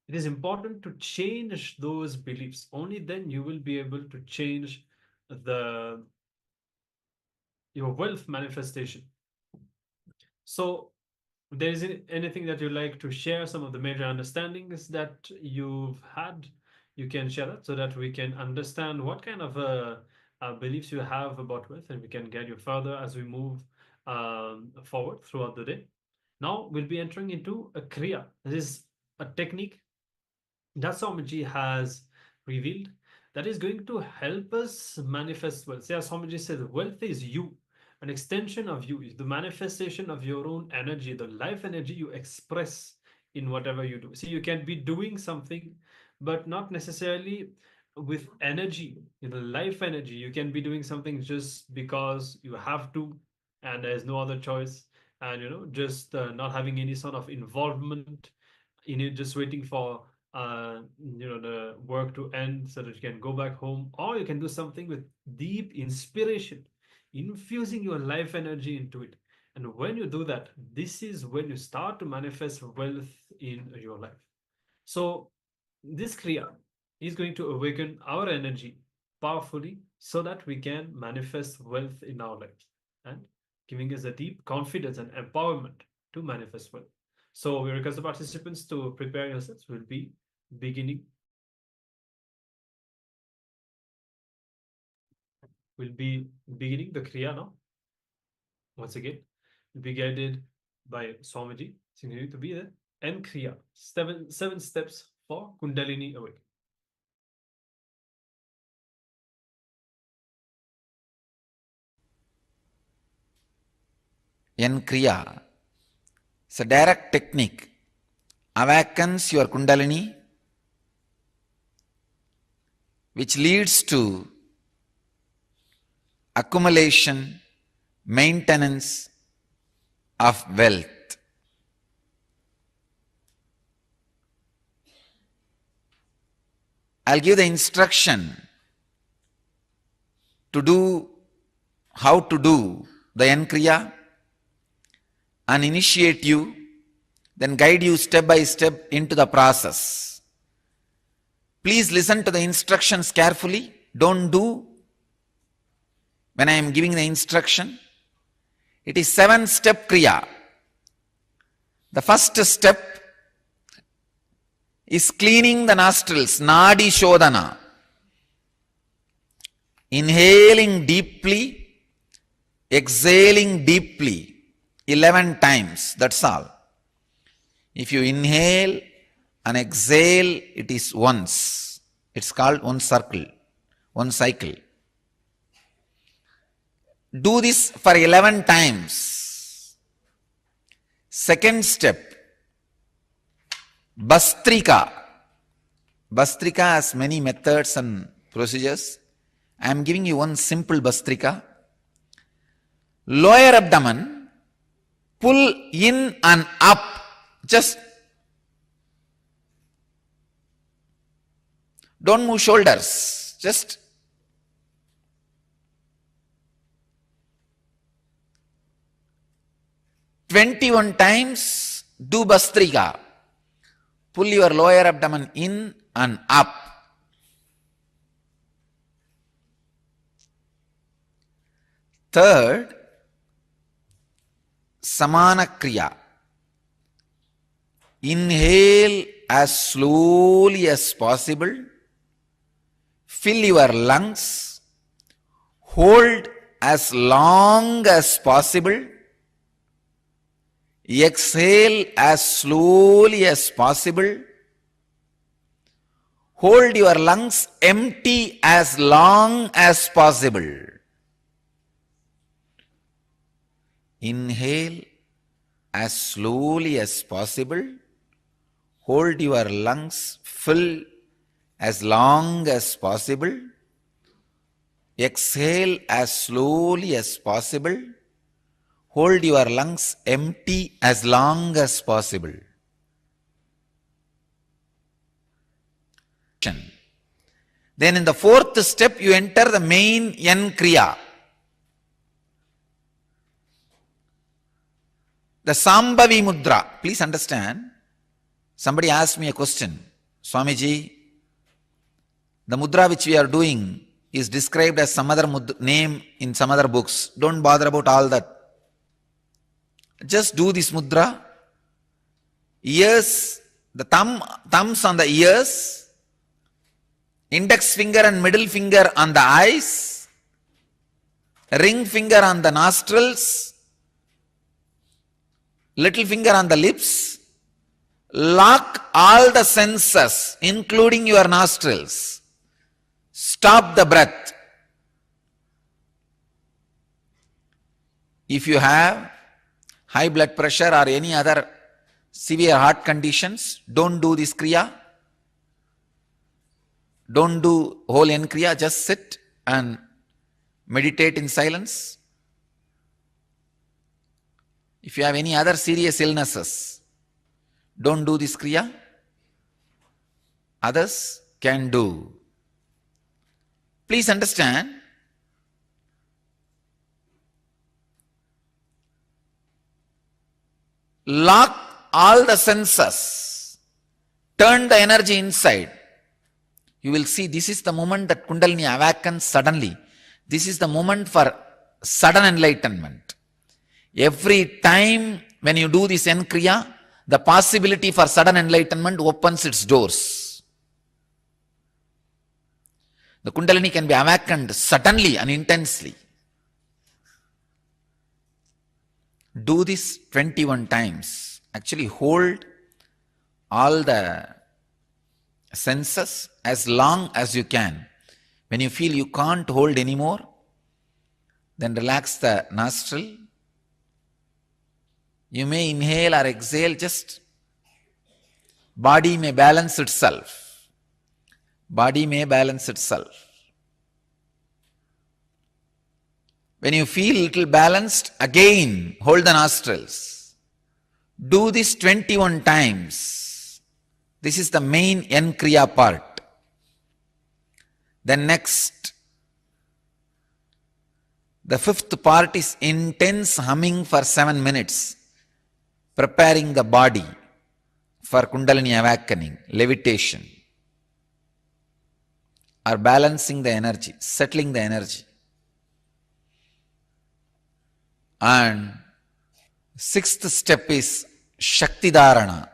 it is important to change those beliefs. Only then you will be able to change the your wealth manifestation. So, there is anything that you'd like to share, some of the major understandings that you've had, you can share that so that we can understand what kind of beliefs you have about wealth and we can guide you further as we move forward throughout the day. Now we'll be entering into a Kriya. This is a technique that Swamiji has revealed that is going to help us manifest wealth. As Swamiji says, wealth is you, an extension of you, is the manifestation of your own energy, the life energy you express in whatever you do. See, you can be doing something, but not necessarily with energy, life energy. You can be doing something just because you have to, and there's no other choice, and just not having any sort of involvement in it, just waiting for the work to end so that you can go back home, or you can do something with deep inspiration, infusing your life energy into it. And when you do that, this is when you start to manifest wealth in your life. So this Kriya is going to awaken our energy powerfully so that we can manifest wealth in our lives and giving us a deep confidence and empowerment to manifest wealth. So we request the participants to prepare yourselves. We'll be beginning. We'll be beginning the Kriya now. Once again, we'll be guided by Swamiji, singing to be there. And Kriya, seven steps for Kundalini Awaken. In Kriya, it's a direct technique, awakens your Kundalini, which leads to accumulation, maintenance of wealth. I'll give the instruction to do how to do the Kriya and initiate you, then guide you step by step into the process. Please listen to the instructions carefully. Don't do when I am giving the instruction. It is 7-step Kriya. The first step is cleaning the nostrils, Nadi Shodhana. Inhaling deeply, exhaling deeply, 11 times, that's all. If you inhale and exhale, it is once. It's called one circle, one cycle. Do this for 11 times. Second step, Bastrika. Bastrika has many methods and procedures. I am giving you one simple Bastrika. Lower abdomen, pull in and up. Just don't move shoulders. Just "21 times do Bastrika. Pull your lower abdomen in and up. Third, Samana Kriya. Inhale as slowly as possible. Fill your lungs. Hold as long as possible. Exhale as slowly as possible. hold your lungs empty as long as possible. Inhale as slowly as possible. Hold your lungs full as long as possible. Exhale as slowly as possible. Hold your lungs empty as long as possible. Then in the fourth step, you enter the main N Kriya. The Sambhavi Mudra. Please understand, somebody asked me a question. Swamiji, the mudra which we are doing is described as some other name in some other books. Don't bother about all that. Just do this mudra. Ears, the thumbs on the ears, index finger and middle finger on the eyes, ring finger on the nostrils, little finger on the lips. Lock all the senses, including your nostrils. Stop the breath. If you have high blood pressure or any other severe heart conditions, don't do this kriya. Don't do whole N kriya, just sit and meditate in silence. If you have any other serious illnesses, don't do this kriya. Others can do. Please understand, lock all the senses, turn the energy inside. You will see this is the moment that Kundalini awakens suddenly. This is the moment for sudden enlightenment. Every time when you do this N Kriya, the possibility for sudden enlightenment opens its doors. The Kundalini can be awakened suddenly and intensely. Do this 21 times. Actually hold all the senses as long as you can. When you feel you can't hold anymore, then relax the nostril. You may inhale or exhale, just body may balance itself. Body may balance itself. When you feel little balanced, again hold the nostrils. Do this 21 times. This is the main N Kriya part. Then next, the fifth part is intense humming for 7 minutes, preparing the body for Kundalini awakening, levitation, or balancing the energy, settling the energy. And sixth step is Shakti Dharana.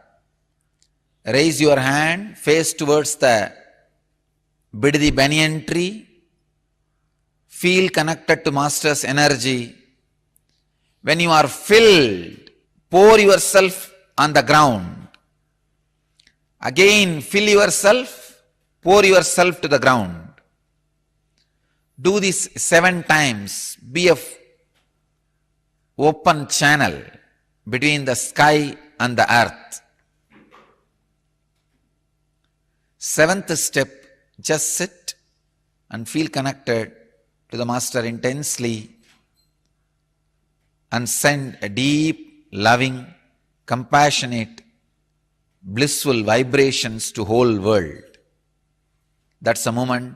Raise your hand, face towards the Bidadi banyan tree. Feel connected to Master's energy. When you are filled, pour yourself on the ground. Again, fill yourself, pour yourself to the ground. Do this 7 times. Be a open channel between the sky and the earth. 7th step, just sit and feel connected to the Master intensely and send a deep, loving, compassionate, blissful vibrations to whole world. That's the moment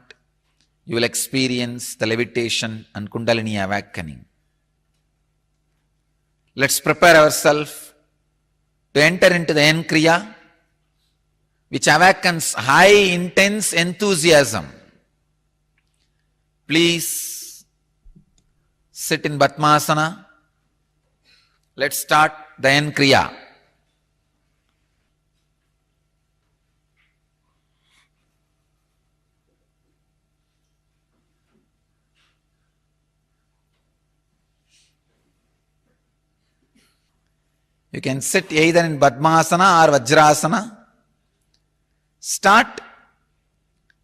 you will experience the levitation and Kundalini awakening. Let's prepare ourselves to enter into the N Kriya, which awakens high, intense enthusiasm. Please sit in Padmasana. Let's start the N Kriya. You can sit either in Padmasana or Vajrasana. Start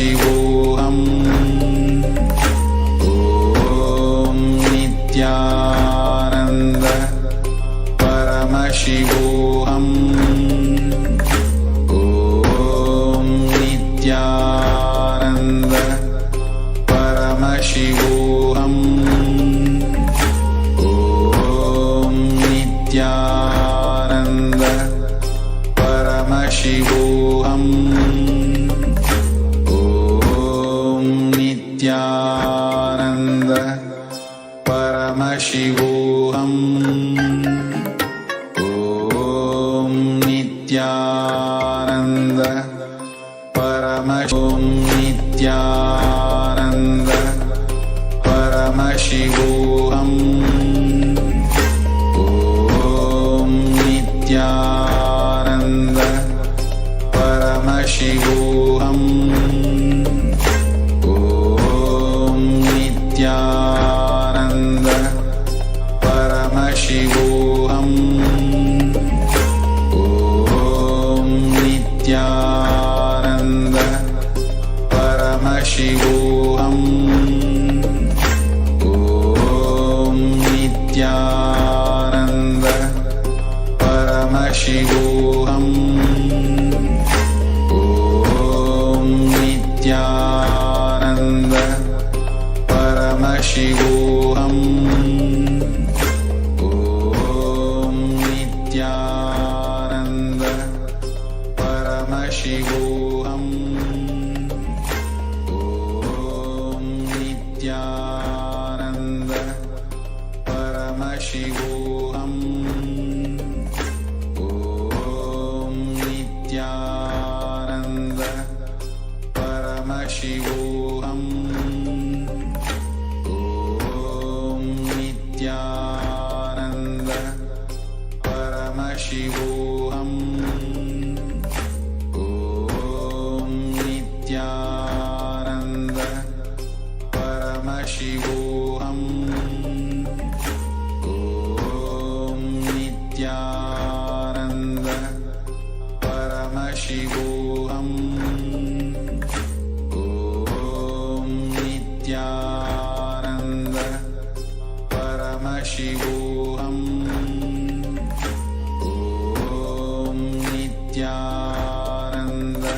Paramashivoham Om Nithyananda Paramashivoham Om Nithyananda Paramashivoham Om Nithyananda Paramashivoham Om Nithyananda Paramashivoham Om Nithyananda Paramashivoham Nithyananda Paramashivoham Om Nithyananda Paramashivoham Om Nithyananda Paramashivoham Om Nithyananda Paramashivoham Om Nithyananda Paramashivoham Om Nithyananda Paramashivoham Om Nithyananda Paramashivoham Om Nithyananda Paramashivoham Om Nithyananda Paramashivoham Om Nithyananda Paramashivoham Om Nithyananda Paramashivoham Om Nithyananda Paramashivoham Om Nithyananda Paramashivoham Om Nithyananda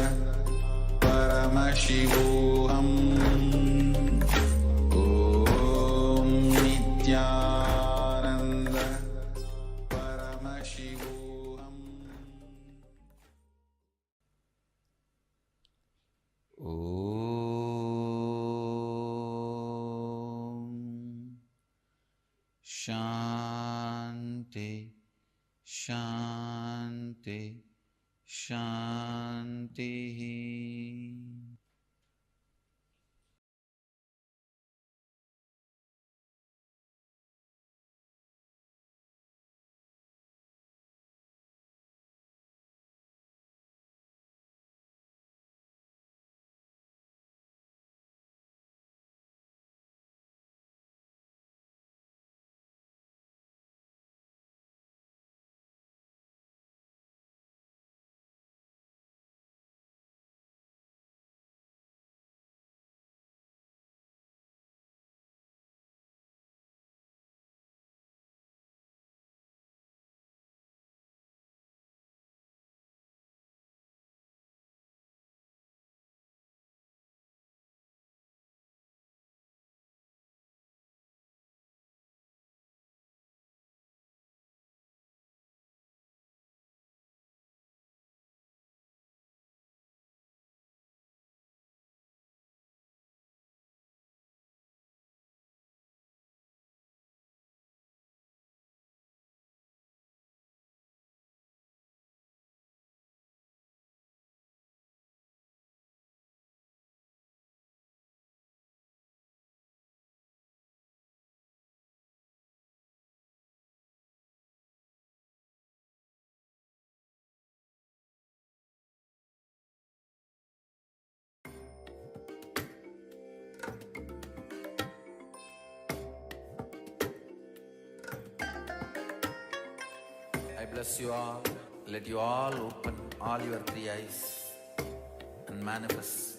Paramashivoham Om Nithyananda Paramashivoham Om Shanti Shanti Shanti. I bless you all. Let you all open all your three eyes and manifest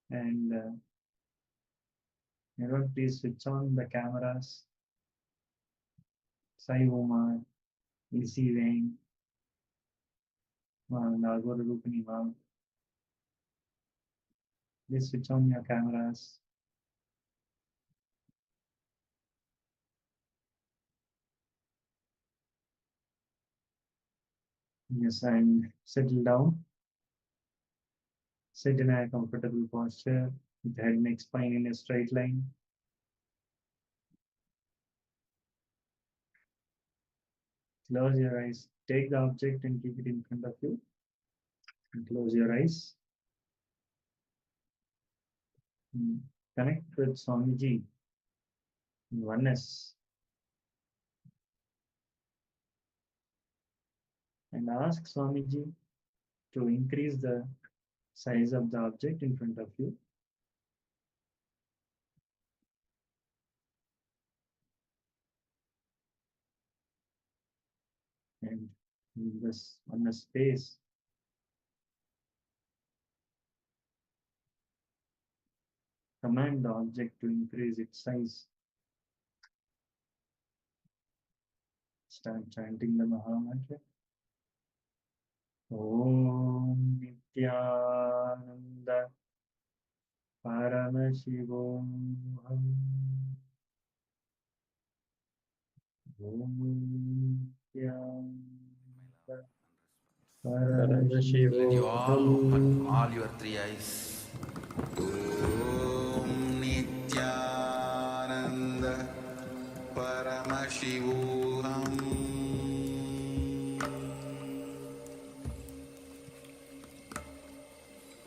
And everyone, please switch on the cameras. Sai Umar, EC Wayne, Nagore Rupini Ma'am. Please switch on your cameras. Yes, and settle down. Sit in a comfortable posture with head and neck spine in a straight line. Close your eyes. Take the object and keep it in front of you. And close your eyes. Connect with Swamiji in oneness. And ask Swamiji to increase the size of the object in front of you. And in this oneness space, command the object to increase its size. Start chanting the Maha Mantra. Om Nithyananda Paramashivoham. Om Nithyananda Paramashivoham. All your three eyes. Om Nithyananda Paramashivoham.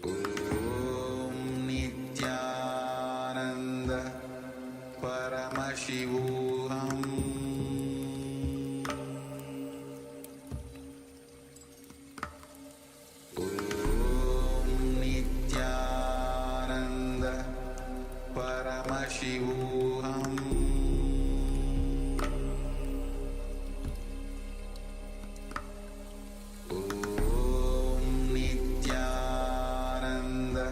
Om Nithyananda Paramashivoham. Om Nithyananda Paramashivoham. Om Nithyananda Paramashivoham. Om Nithyananda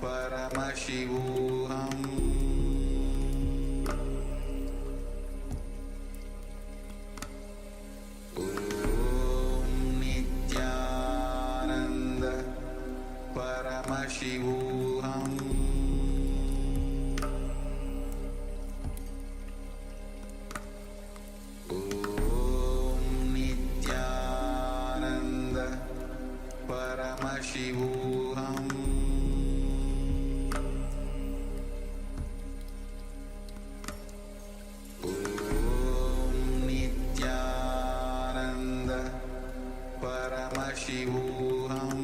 Paramashivoham. Om Nithyananda Paramashivoham. Om Nithyananda Paramashivoham. Om Nithyananda Paramashivoham. Om Nithyananda Paramashivoham.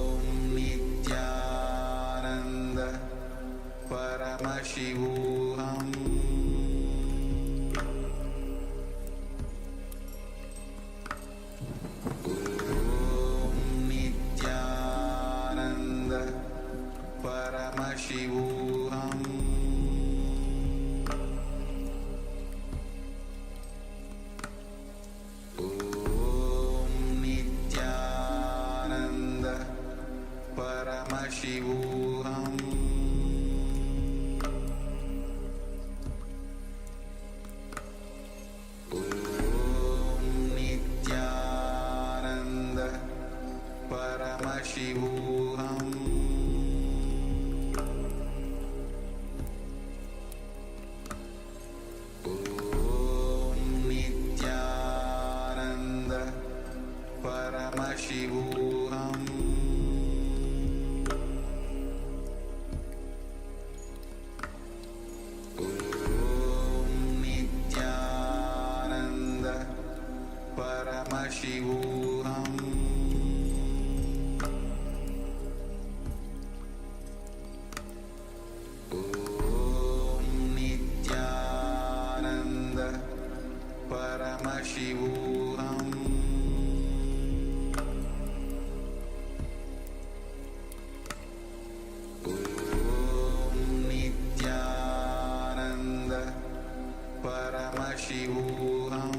Om Nithyananda Paramashivoham. Om Nithyananda Paramashivoham. Om Nithyananda Paramashivoham. Om Nithyananda Paramashivoham. Om Nithyananda Paramashivoham. Om Nithyananda Paramashivoham.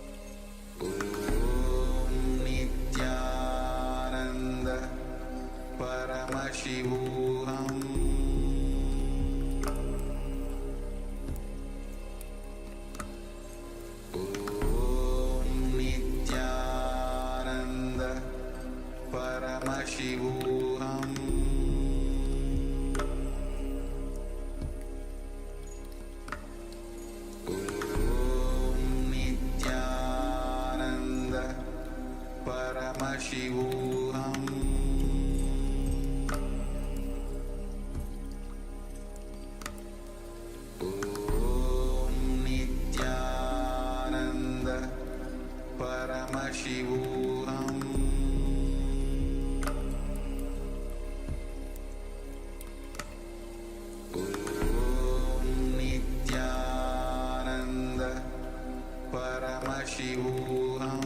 Paramashivoham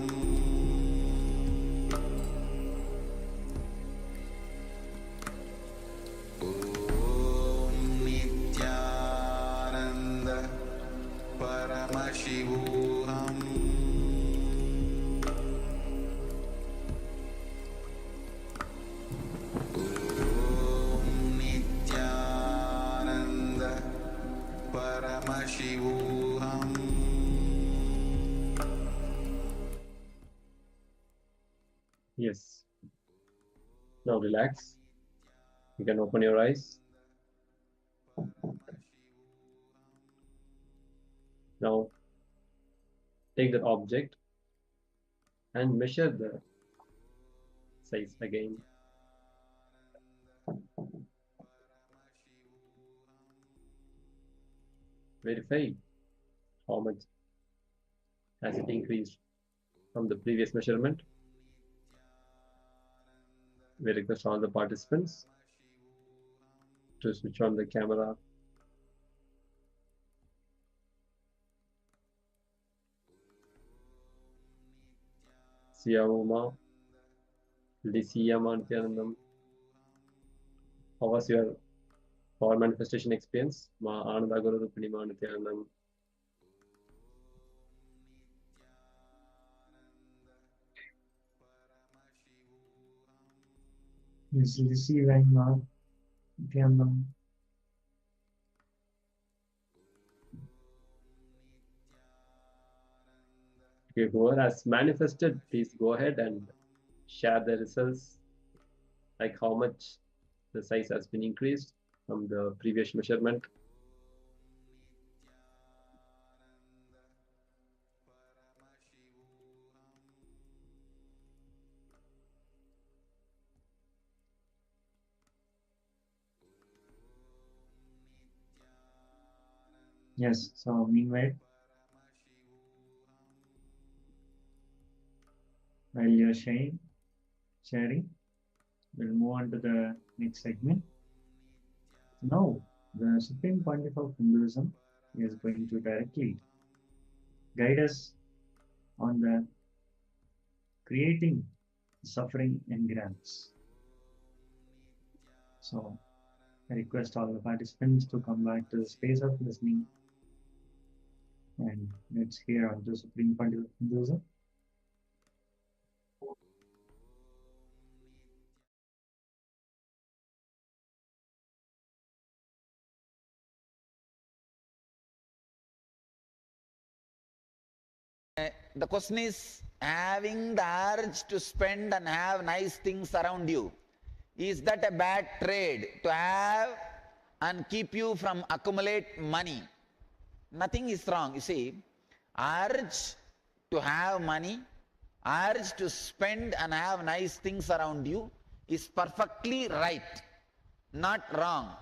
Om Nithyananda Paramashivoham Om Nithyananda Paramashivoham. Yes. Now relax. You can open your eyes. Now take that object and measure the size again. Verify how much has it increased from the previous measurement. We request all the participants to switch on the camera. Siyama, Lisiyama Nithyanandam. How was your power manifestation experience? Ma Ananda Guru Rupinima Nithyanandam. Yes, receiving Nithyananda. Okay, whoever has manifested, please go ahead and share the results, like how much the size has been increased from the previous measurement. Yes, so meanwhile, while you're sharing, we'll move on to the next segment. Now, the Supreme Pontiff of Hinduism is going to directly guide us on the creating suffering engrams. So, I request all the participants to come back to the space of listening and let's hear on the Supreme Pontiff of Hinduism. The question is, having the urge to spend and have nice things around you, is that a bad trade to have and keep you from accumulate money? Nothing is wrong. You see, urge to have money, urge to spend and have nice things around you is perfectly right, not wrong.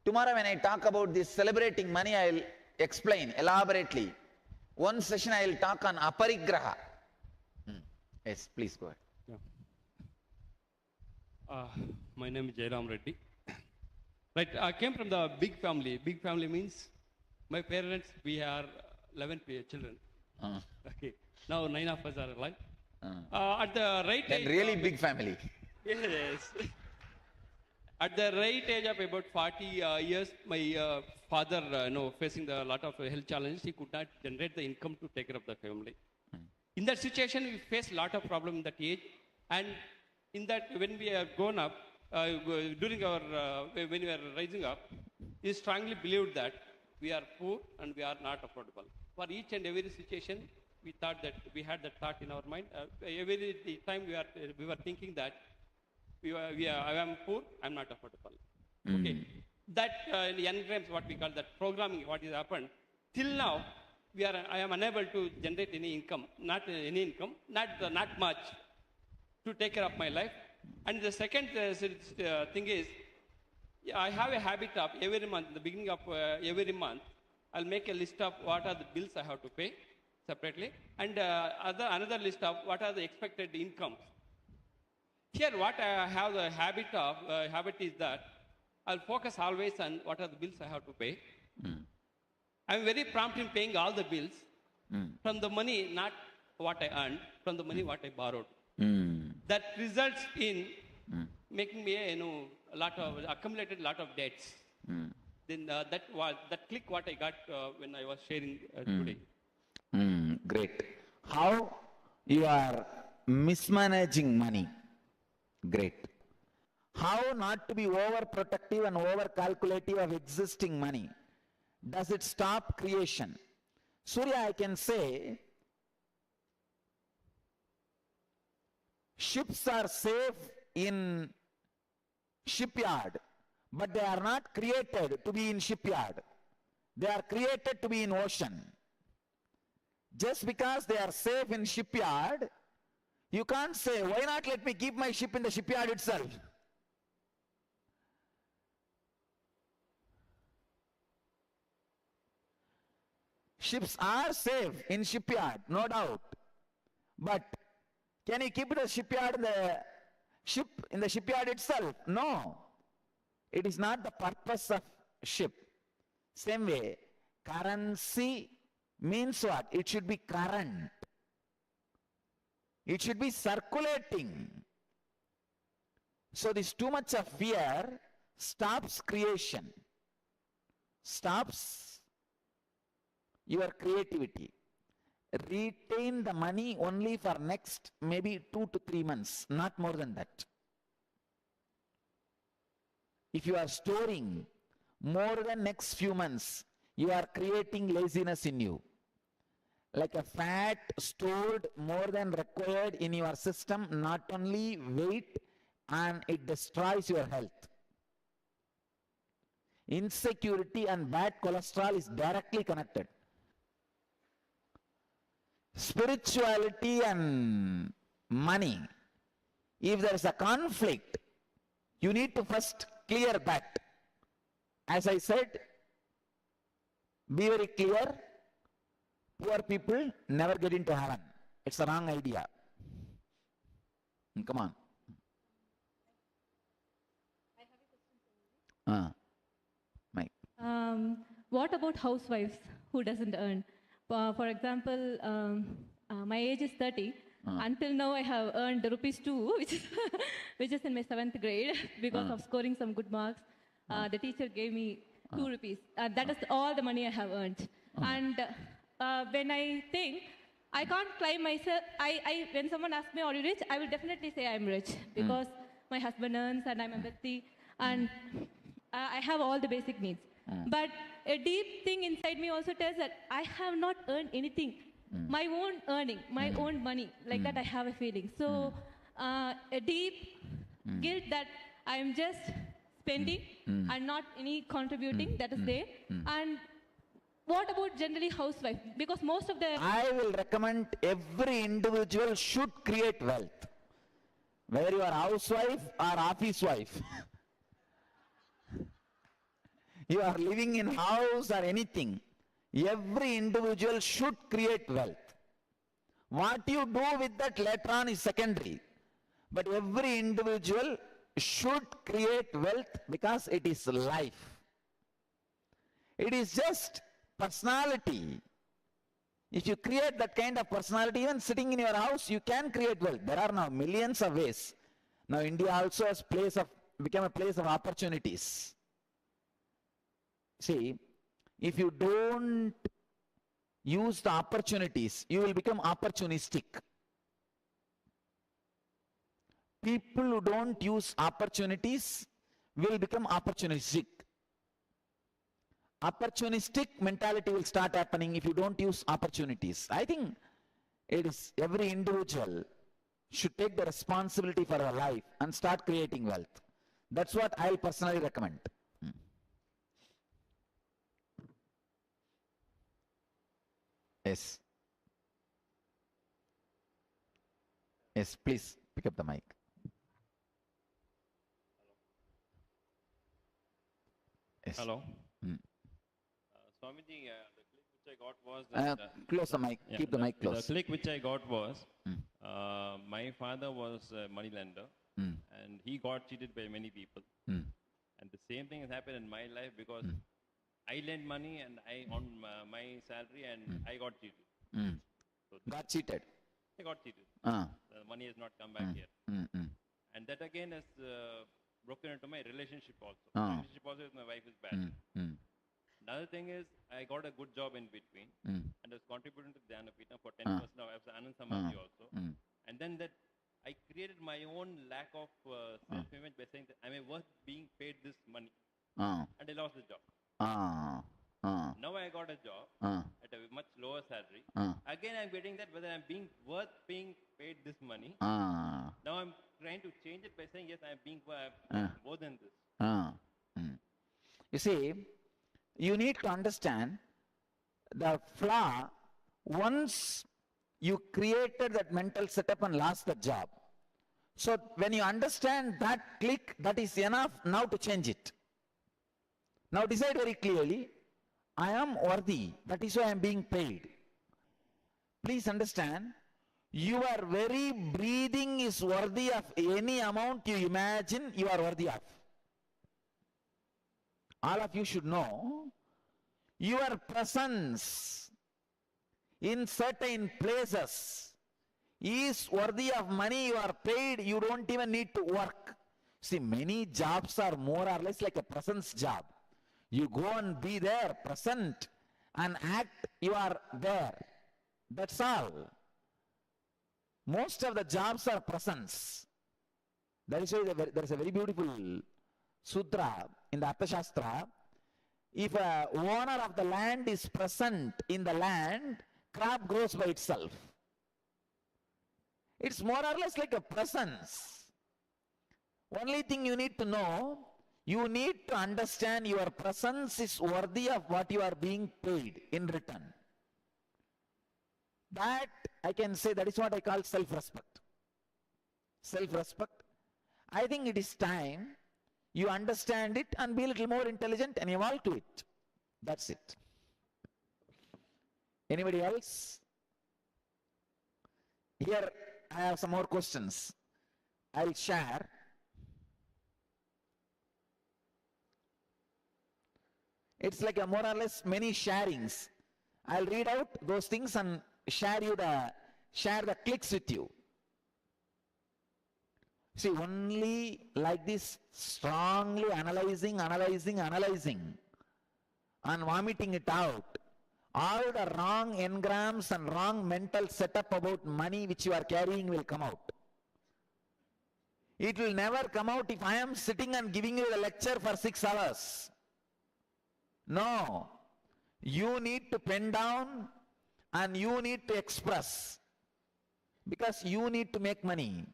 Tomorrow when I talk about this celebrating money, I will explain elaborately. One session I will talk on aparigraha. Yes, please go ahead. My name is Jairam Reddy. Right, I came from the big family. Big family means my parents, we are 11 children. Okay, now 9 of us are alive. At the right Then age. really big family. Yes. At the right age of about 40 years, my father, facing a lot of health challenges, he could not generate the income to take care of the family. In that situation, we faced a lot of problems in that age. And in that, when we have grown up, during our, when we are rising up, he strongly believed that we are poor and we are not affordable. For each and every situation, we thought that we had that thought in our mind. Every time we were thinking that I am poor, I am not affordable. Okay, that in the engrams, what we call that programming, what has happened till now, I am unable to generate any income, not much to take care of my life. And the second thing is, I have a habit of every month, the beginning of every month, I'll make a list of what are the bills I have to pay separately, and another list of what are the expected incomes. Here, what I have the habit is that I'll focus always on what are the bills I have to pay. I'm very prompt in paying all the bills from the money, not what I earned, from the money what I borrowed. Mm. That results in making me a lot of accumulated lot of debts. Then that click what I got when I was sharing today. Great. How you are mismanaging money? Great. How not to be overprotective and over-calculative of existing money? Does it stop creation? Surya, I can say, ships are safe in shipyard, but they are not created to be in shipyard. They are created to be in ocean. Just because they are safe in shipyard, you can't say, why not let me keep my ship in the shipyard itself? Ships are safe in shipyard, no doubt. But can you keep the shipyard in the shipyard itself? No. It is not the purpose of ship. Same way, currency means what? It should be current. It should be circulating. So this too much of fear stops creation, stops your creativity. Retain the money only for next maybe 2 to 3 months, not more than that. If you are storing more than next few months, you are creating laziness in you. Like a fat stored more than required in your system, not only weight, and it destroys your health. Insecurity and bad cholesterol is directly connected. Spirituality and money, if there is a conflict, you need to first clear that. As I said, be very clear, poor people never get into heaven. It's a wrong idea. Come on. Mike. What about housewives who doesn't earn? For example, my age is 30. Until now, I have earned ₹2, which is in my 7th grade because of scoring some good marks. The teacher gave me ₹2. That is all the money I have earned. And when I think I can't climb myself, when someone asks me, "Are you rich?" I will definitely say I'm rich because my husband earns and I'm wealthy and I have all the basic needs. But a deep thing inside me also tells that I have not earned anything. My own earning, my own money, like that I have a feeling. So a deep guilt that I am just spending and not any contributing, that is there. And what about generally housewife? Because most of the... I will recommend every individual should create wealth. Whether you are housewife or office wife. You are living in house or anything. Every individual should create wealth. What you do with that later on is secondary. But every individual should create wealth because it is life. It is just personality. If you create that kind of personality, even sitting in your house, you can create wealth. There are now millions of ways. Now India also has become a place of opportunities. See, if you don't use the opportunities, you will become opportunistic. People who don't use opportunities will become opportunistic. Opportunistic mentality will start happening if you don't use opportunities. I think it is every individual should take the responsibility for their life and start creating wealth. That's what I'll personally recommend. Yes. Yes, please pick up the mic. Yes. Hello. Swamiji, the click which I got was that... close the mic. Keep the mic close. The click which I got was, my father was a money lender and he got cheated by many people. And the same thing has happened in my life because I lent money and I on my salary and I got cheated. Got cheated. I got cheated. Ah. The money has not come back here. And that again has broken into my relationship also. Relationship also with my wife is bad. Another thing is, I got a good job in between and was contributing to Dhanapita for 10% now. I was Anand Samadhi also. And then that I created my own lack of self-image by saying that I'm worth being paid this money. And I lost the job. Now I got a job at a much lower salary. Again, I'm getting that whether I'm being worth being paid this money. Now I'm trying to change it by saying, yes, I'm being more than this. You see, you need to understand the flaw. Once you created that mental setup and lost the job. So when you understand that click, that is enough now to change it. Now decide very clearly, I am worthy, that is why I am being paid. Please understand, your very breathing is worthy of any amount you imagine you are worthy of. All of you should know, your presence in certain places is worthy of money. You are paid, you don't even need to work. See, many jobs are more or less like a presence job. You go and be there, present, and act, you are there. That's all. Most of the jobs are presence. That is why there is a very beautiful sutra in the Arthashastra. If a owner of the land is present in the land, crop grows by itself. It's more or less like a presence. Only thing you need to know, you need to understand your presence is worthy of what you are being paid in return. That I can say, that is what I call self-respect. Self-respect. I think it is time you understand it and be a little more intelligent and evolve to it. That's it. Anybody else? Here I have some more questions. I'll share. It's like a more or less many sharings. I'll read out those things and share the clicks with you. See, only like this, strongly analyzing and vomiting it out, all the wrong engrams and wrong mental setup about money which you are carrying will come out. It will never come out if I am sitting and giving you the lecture for 6 hours. No. You need to pen down and you need to express, because you need to make money.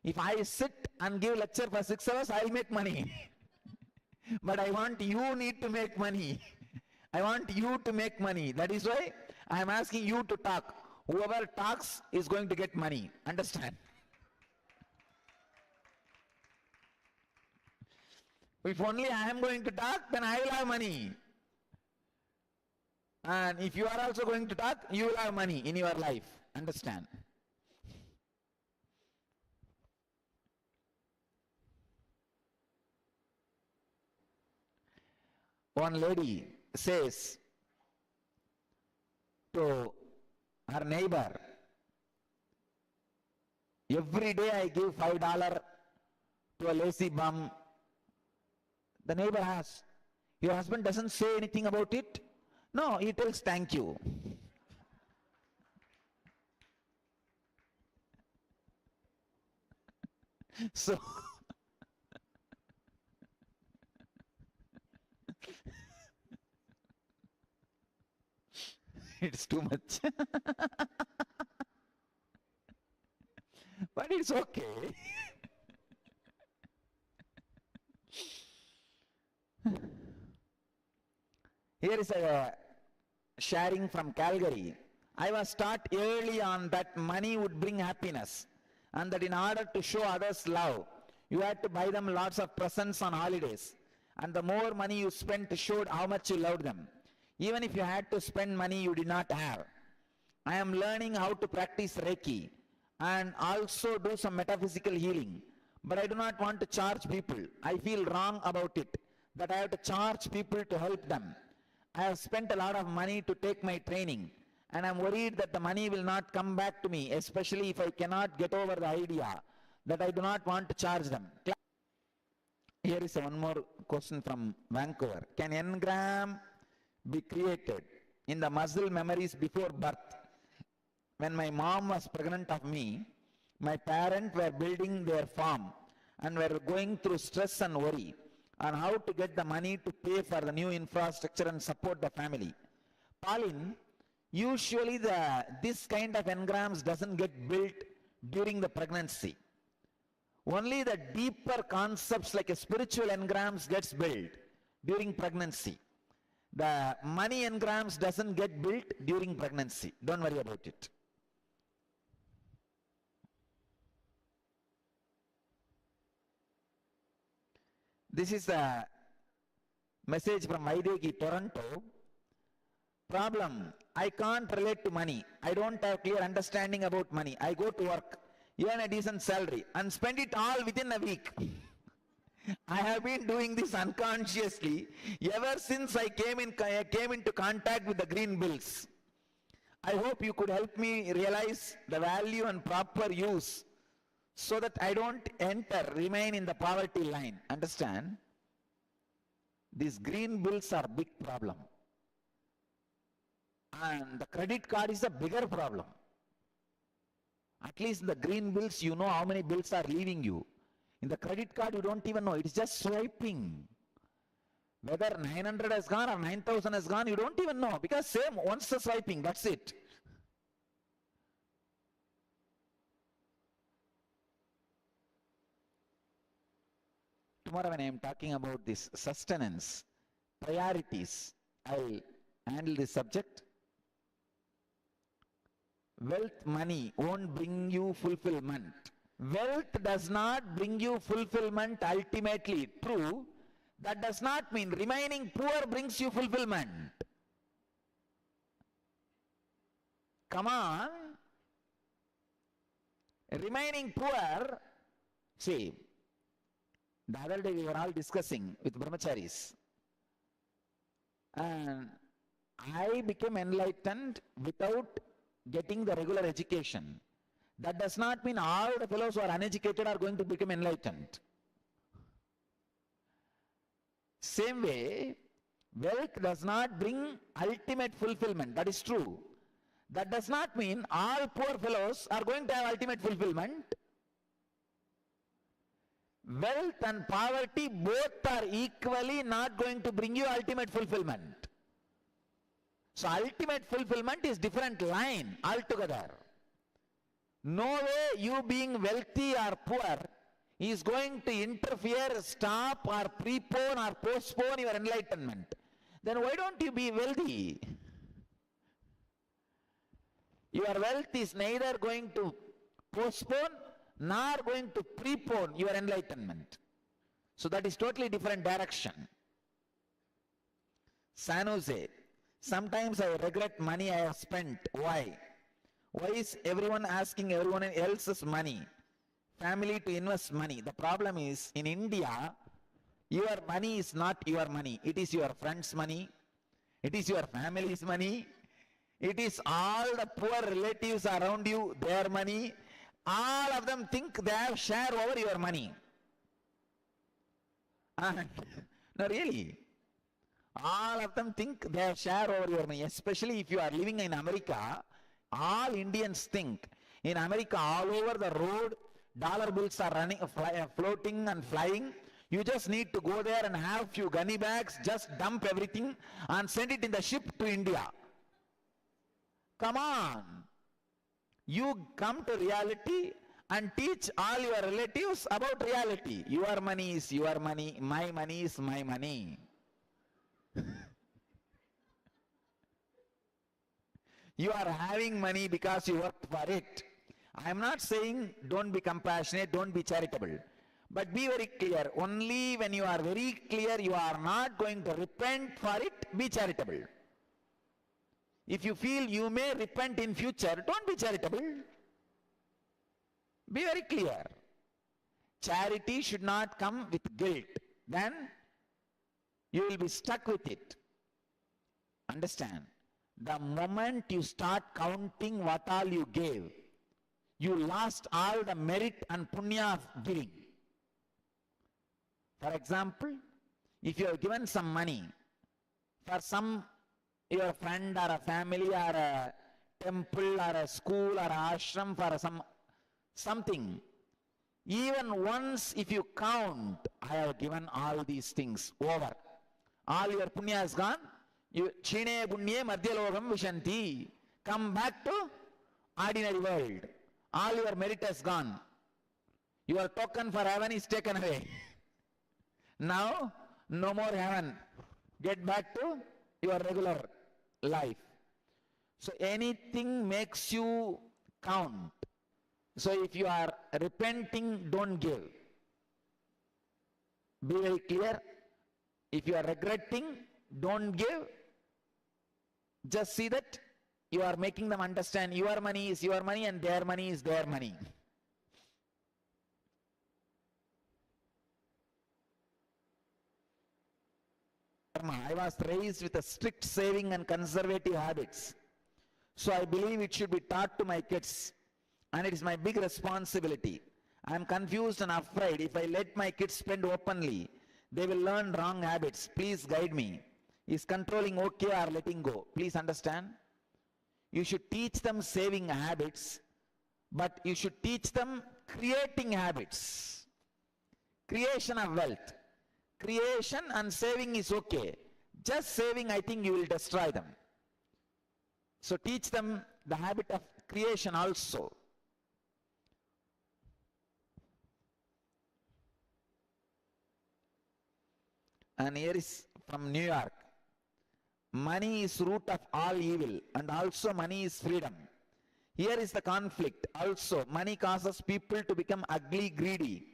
If I sit and give lecture for 6 hours, I'll make money. But I want you need to make money. I want you to make money. That is why I am asking you to talk. Whoever talks is going to get money. Understand? If only I am going to talk, then I will have money. And if you are also going to talk, you will have money in your life. Understand? One lady says to her neighbor, every day I give $5 to a lazy bum. The neighbor asks, your husband doesn't say anything about it? No, he tells thank you. So, it's too much. But it's okay. Here is a sharing from Calgary. I was taught early on that money would bring happiness, and that in order to show others love, you had to buy them lots of presents on holidays. And the more money you spent showed how much you loved them, even if you had to spend money you did not have. I am learning how to practice Reiki and also do some metaphysical healing. But I do not want to charge people. I feel wrong about it, that I have to charge people to help them. I have spent a lot of money to take my training, and I'm worried that the money will not come back to me, especially if I cannot get over the idea that I do not want to charge them. Here is one more question from Vancouver. Can engram be created in the muscle memories before birth? When my mom was pregnant of me, my parents were building their farm and were going through stress and worry on how to get the money to pay for the new infrastructure and support the family. Pauline, usually this kind of engrams doesn't get built during the pregnancy. Only the deeper concepts like a spiritual engrams gets built during pregnancy. The money engrams doesn't get built during pregnancy. Don't worry about it. This is the message from Vaidegi, Toronto. Problem, I can't relate to money. I don't have clear understanding about money. I go to work, earn a decent salary and spend it all within a week. I have been doing this unconsciously ever since I came into contact with the green bills. I hope you could help me realize the value and proper use so that I don't remain in the poverty line. Understand? These green bills are a big problem. And the credit card is a bigger problem. At least in the green bills, you know how many bills are leaving you. In the credit card, you don't even know. It's just swiping. Whether 900 has gone or 9,000 has gone, you don't even know. Because same, once the swiping, that's it. Tomorrow when I am talking about this sustenance, priorities, I'll handle this subject. Wealth, money won't bring you fulfillment. Wealth does not bring you fulfillment ultimately. True, that does not mean remaining poor brings you fulfillment. Come on. Remaining poor, see, the other day we were all discussing with brahmacharis. And I became enlightened without getting the regular education. That does not mean all the fellows who are uneducated are going to become enlightened. Same way, wealth does not bring ultimate fulfillment. That is true. That does not mean all poor fellows are going to have ultimate fulfillment. Wealth and poverty both are equally not going to bring you ultimate fulfillment. So ultimate fulfillment is different line altogether. No way you being wealthy or poor is going to interfere, stop or prepone or postpone your enlightenment. Then why don't you be wealthy? Your wealth is neither going to postpone nor going to prepone your enlightenment. So that is totally different direction. San Jose, sometimes I regret money I have spent. Why? Why is everyone asking everyone else's money? Family to invest money. The problem is, in India, your money is not your money. It is your friend's money. It is your family's money. It is all the poor relatives around you, their money. All of them think they have share over your money. No, really. All of them think they have share over your money. Especially if you are living in America, all Indians think in America, all over the road, dollar bills are running, floating and flying. You just need to go there and have few gunny bags, just dump everything and send it in the ship to India. Come on. You come to reality and teach all your relatives about reality. Your money is your money, my money is my money. You are having money because you worked for it. I am not saying don't be compassionate, don't be charitable. But be very clear. Only when you are very clear you are not going to repent for it, be charitable. If you feel you may repent in future, don't be charitable. Be very clear. Charity should not come with guilt. Then you will be stuck with it. Understand? The moment you start counting what all you gave, you lost all the merit and punya of giving. For example, if you have given some money for some your friend or a family or a temple or a school or a ashram for something, even once if you count, I have given all these things, over. All your punya is gone. You chine punye madhyalogam vishanti. Come back to ordinary world. All your merit has gone. Your token for heaven is taken away. Now, no more heaven. Get back to your regular life. So anything makes you count. So if you are repenting, don't give. Be very clear. If you are regretting, don't give. Just see that you are making them understand your money is your money and their money is their money. I was raised with a strict saving and conservative habits. So I believe it should be taught to my kids. And it is my big responsibility. I am confused and afraid if I let my kids spend openly, they will learn wrong habits. Please guide me. Is controlling okay or letting go? Please understand. You should teach them saving habits, but you should teach them creating habits. Creation of wealth. Creation and saving is okay. Just saving, I think you will destroy them. So teach them the habit of creation also. And here is from New York. Money is root of all evil, and also money is freedom. Here is the conflict. Also, money causes people to become ugly, greedy,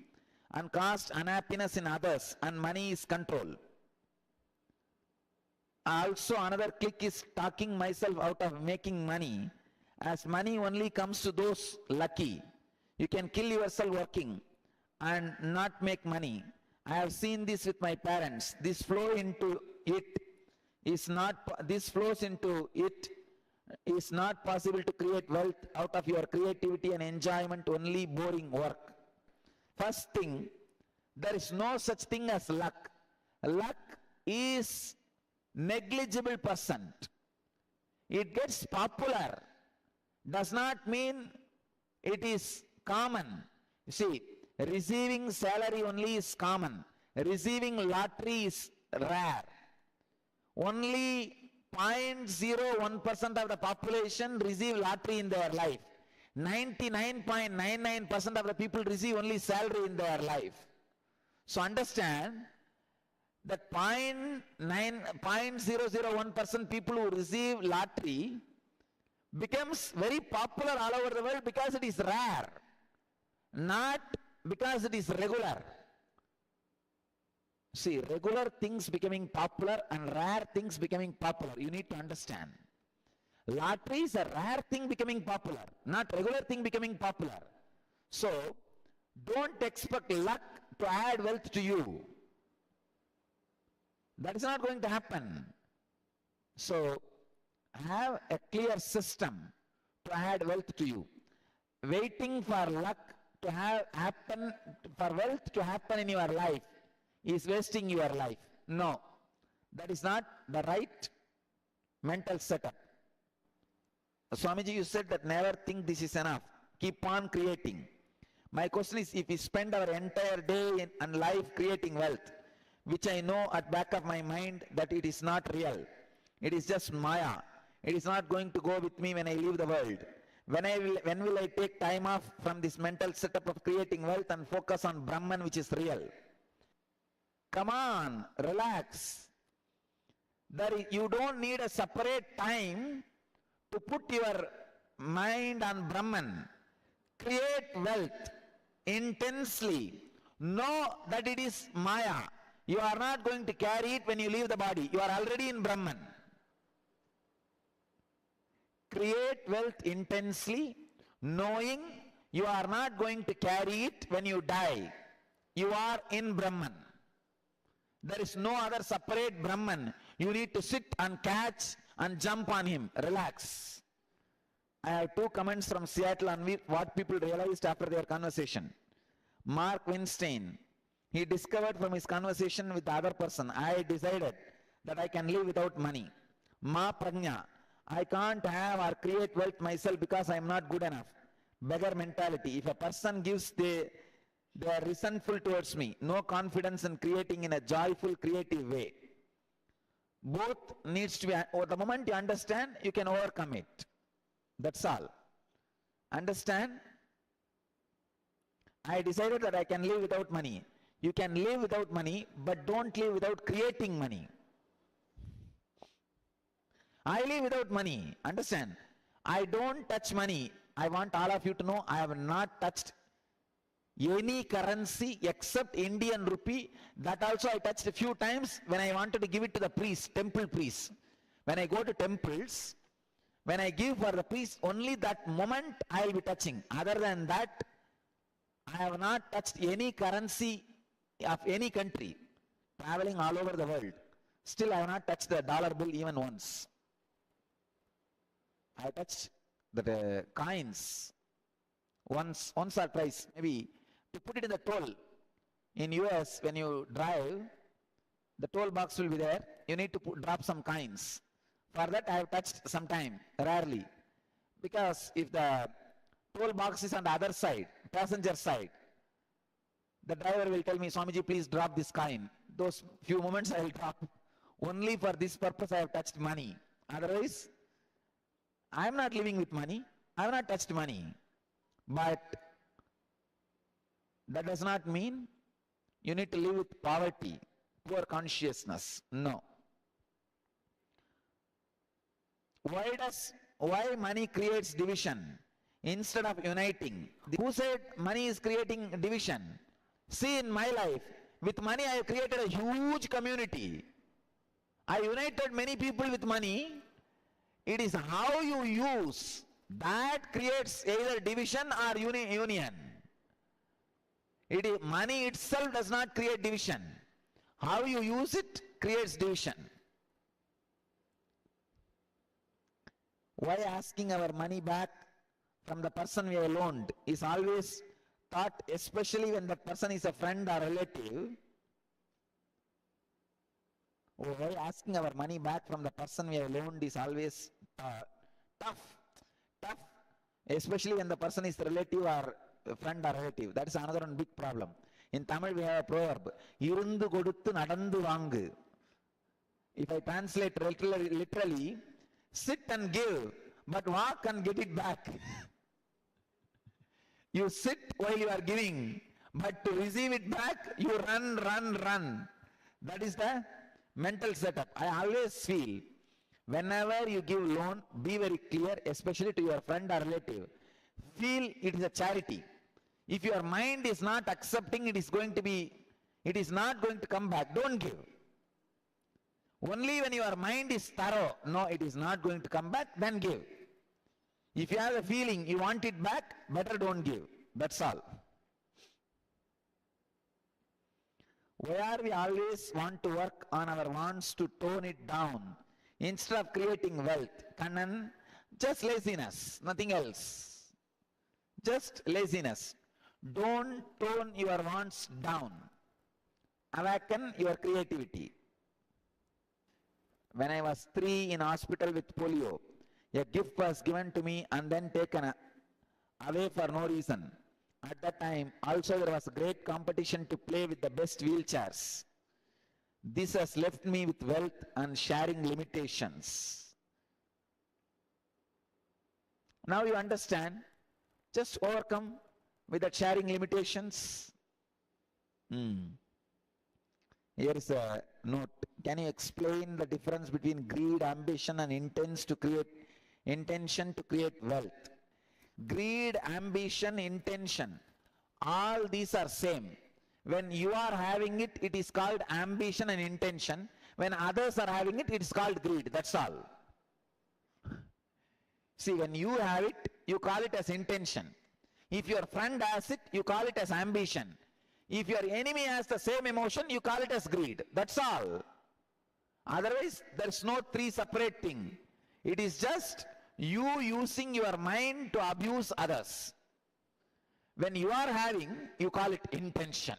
and cause unhappiness in others, and money is control. Also, another click is talking myself out of making money, as money only comes to those lucky. You can kill yourself working and not make money. I have seen this with my parents. This flows into it is not possible to create wealth out of your creativity and enjoyment, only boring work. First thing, there is no such thing as luck. Luck is negligible percent. It gets popular. Does not mean it is common. You see, receiving salary only is common. Receiving lottery is rare. Only 0.01% of the population receive lottery in their life. 99.99% of the people receive only salary in their life. So understand that 0.001% people who receive lottery becomes very popular all over the world because it is rare, not because it is regular. See, regular things becoming popular and rare things becoming popular. You need to understand. Lottery is a rare thing becoming popular, not regular thing becoming popular. So, don't expect luck to add wealth to you. That is not going to happen. So, have a clear system to add wealth to you. Waiting for luck to for wealth to happen in your life is wasting your life. No, that is not the right mental setup. Swamiji, you said that never think this is enough. Keep on creating. My question is, if we spend our entire day and life creating wealth, which I know at back of my mind that it is not real, it is just Maya, it is not going to go with me when I leave the world. When will I take time off from this mental setup of creating wealth and focus on Brahman, which is real? Come on, relax. You don't need a separate time to put your mind on Brahman. Create wealth intensely. Know that it is Maya. You are not going to carry it when you leave the body. You are already in Brahman. Create wealth intensely, knowing you are not going to carry it when you die. You are in Brahman. There is no other separate Brahman. You need to sit and catch and jump on him. Relax. I have 2 comments from Seattle on what people realized after their conversation. Mark Winstein, he discovered from his conversation with the other person, I decided that I can live without money. Ma Pragna, I can't have or create wealth myself because I am not good enough. Beggar mentality. If a person gives, they are resentful towards me. No confidence in creating in a joyful, creative way. Both needs to be, the moment you understand, you can overcome it. That's all. Understand? I decided that I can live without money. You can live without money, but don't live without creating money. I live without money. Understand? I don't touch money. I want all of you to know I have not touched any currency except Indian rupee. That also I touched a few times when I wanted to give it to the priest, temple priest. When I go to temples, when I give for the priest, only that moment I will be touching. Other than that, I have not touched any currency of any country, traveling all over the world. Still I have not touched the dollar bill even once. I touched the coins once or twice, maybe, to put it in the toll. In US, when you drive, the toll box will be there. You need to drop some coins. For that I have touched some time, rarely. Because if the toll box is on the other side, passenger side, the driver will tell me, Swamiji, please drop this coin. Those few moments I will drop. Only for this purpose I have touched money. Otherwise, I am not living with money. I have not touched money. But that does not mean you need to live with poverty, poor consciousness. No. Why money creates division instead of uniting? Who said money is creating division? See, in my life, with money I have created a huge community. I united many people with money. It is how you use that creates either division or union. Money itself does not create division. How you use it creates division. Why asking our money back from the person we have loaned is always thought, especially when that person is a friend or relative. Why asking our money back from the person we have loaned is always tough, especially when the person is relative or friend or relative. That is another one big problem. In Tamil we have a proverb, irundu koduthu nadandu vaangu. If I translate literally, sit and give, but walk and get it back. You sit while you are giving, but to receive it back, you run. That is the mental setup. I always feel, whenever you give loan, be very clear, especially to your friend or relative. Feel it is a charity. If your mind is not accepting, it is not going to come back. Don't give. Only when your mind is thorough, no, it is not going to come back, then give. If you have a feeling you want it back, better don't give. That's all. Why are we always want to work on our wants to tone it down instead of creating wealth? Kannan, just laziness, nothing else. Just laziness. Don't tone your wants down. Awaken your creativity. When I was 3 in hospital with polio, a gift was given to me and then taken away for no reason. At that time, also there was a great competition to play with the best wheelchairs. This has left me with wealth and sharing limitations. Now you understand, just overcome with that sharing limitations. Here is a note. Can you explain the difference between greed, ambition and intention to create wealth? Greed, ambition, intention, all these are same. When you are having it, it is called ambition and intention. When others are having it, it is called greed. That's all. See, when you have it, you call it as intention. If your friend has it, you call it as ambition. If your enemy has the same emotion, you call it as greed. That's all. Otherwise, there's no three separate thing. It is just you using your mind to abuse others. When you are having, you call it intention,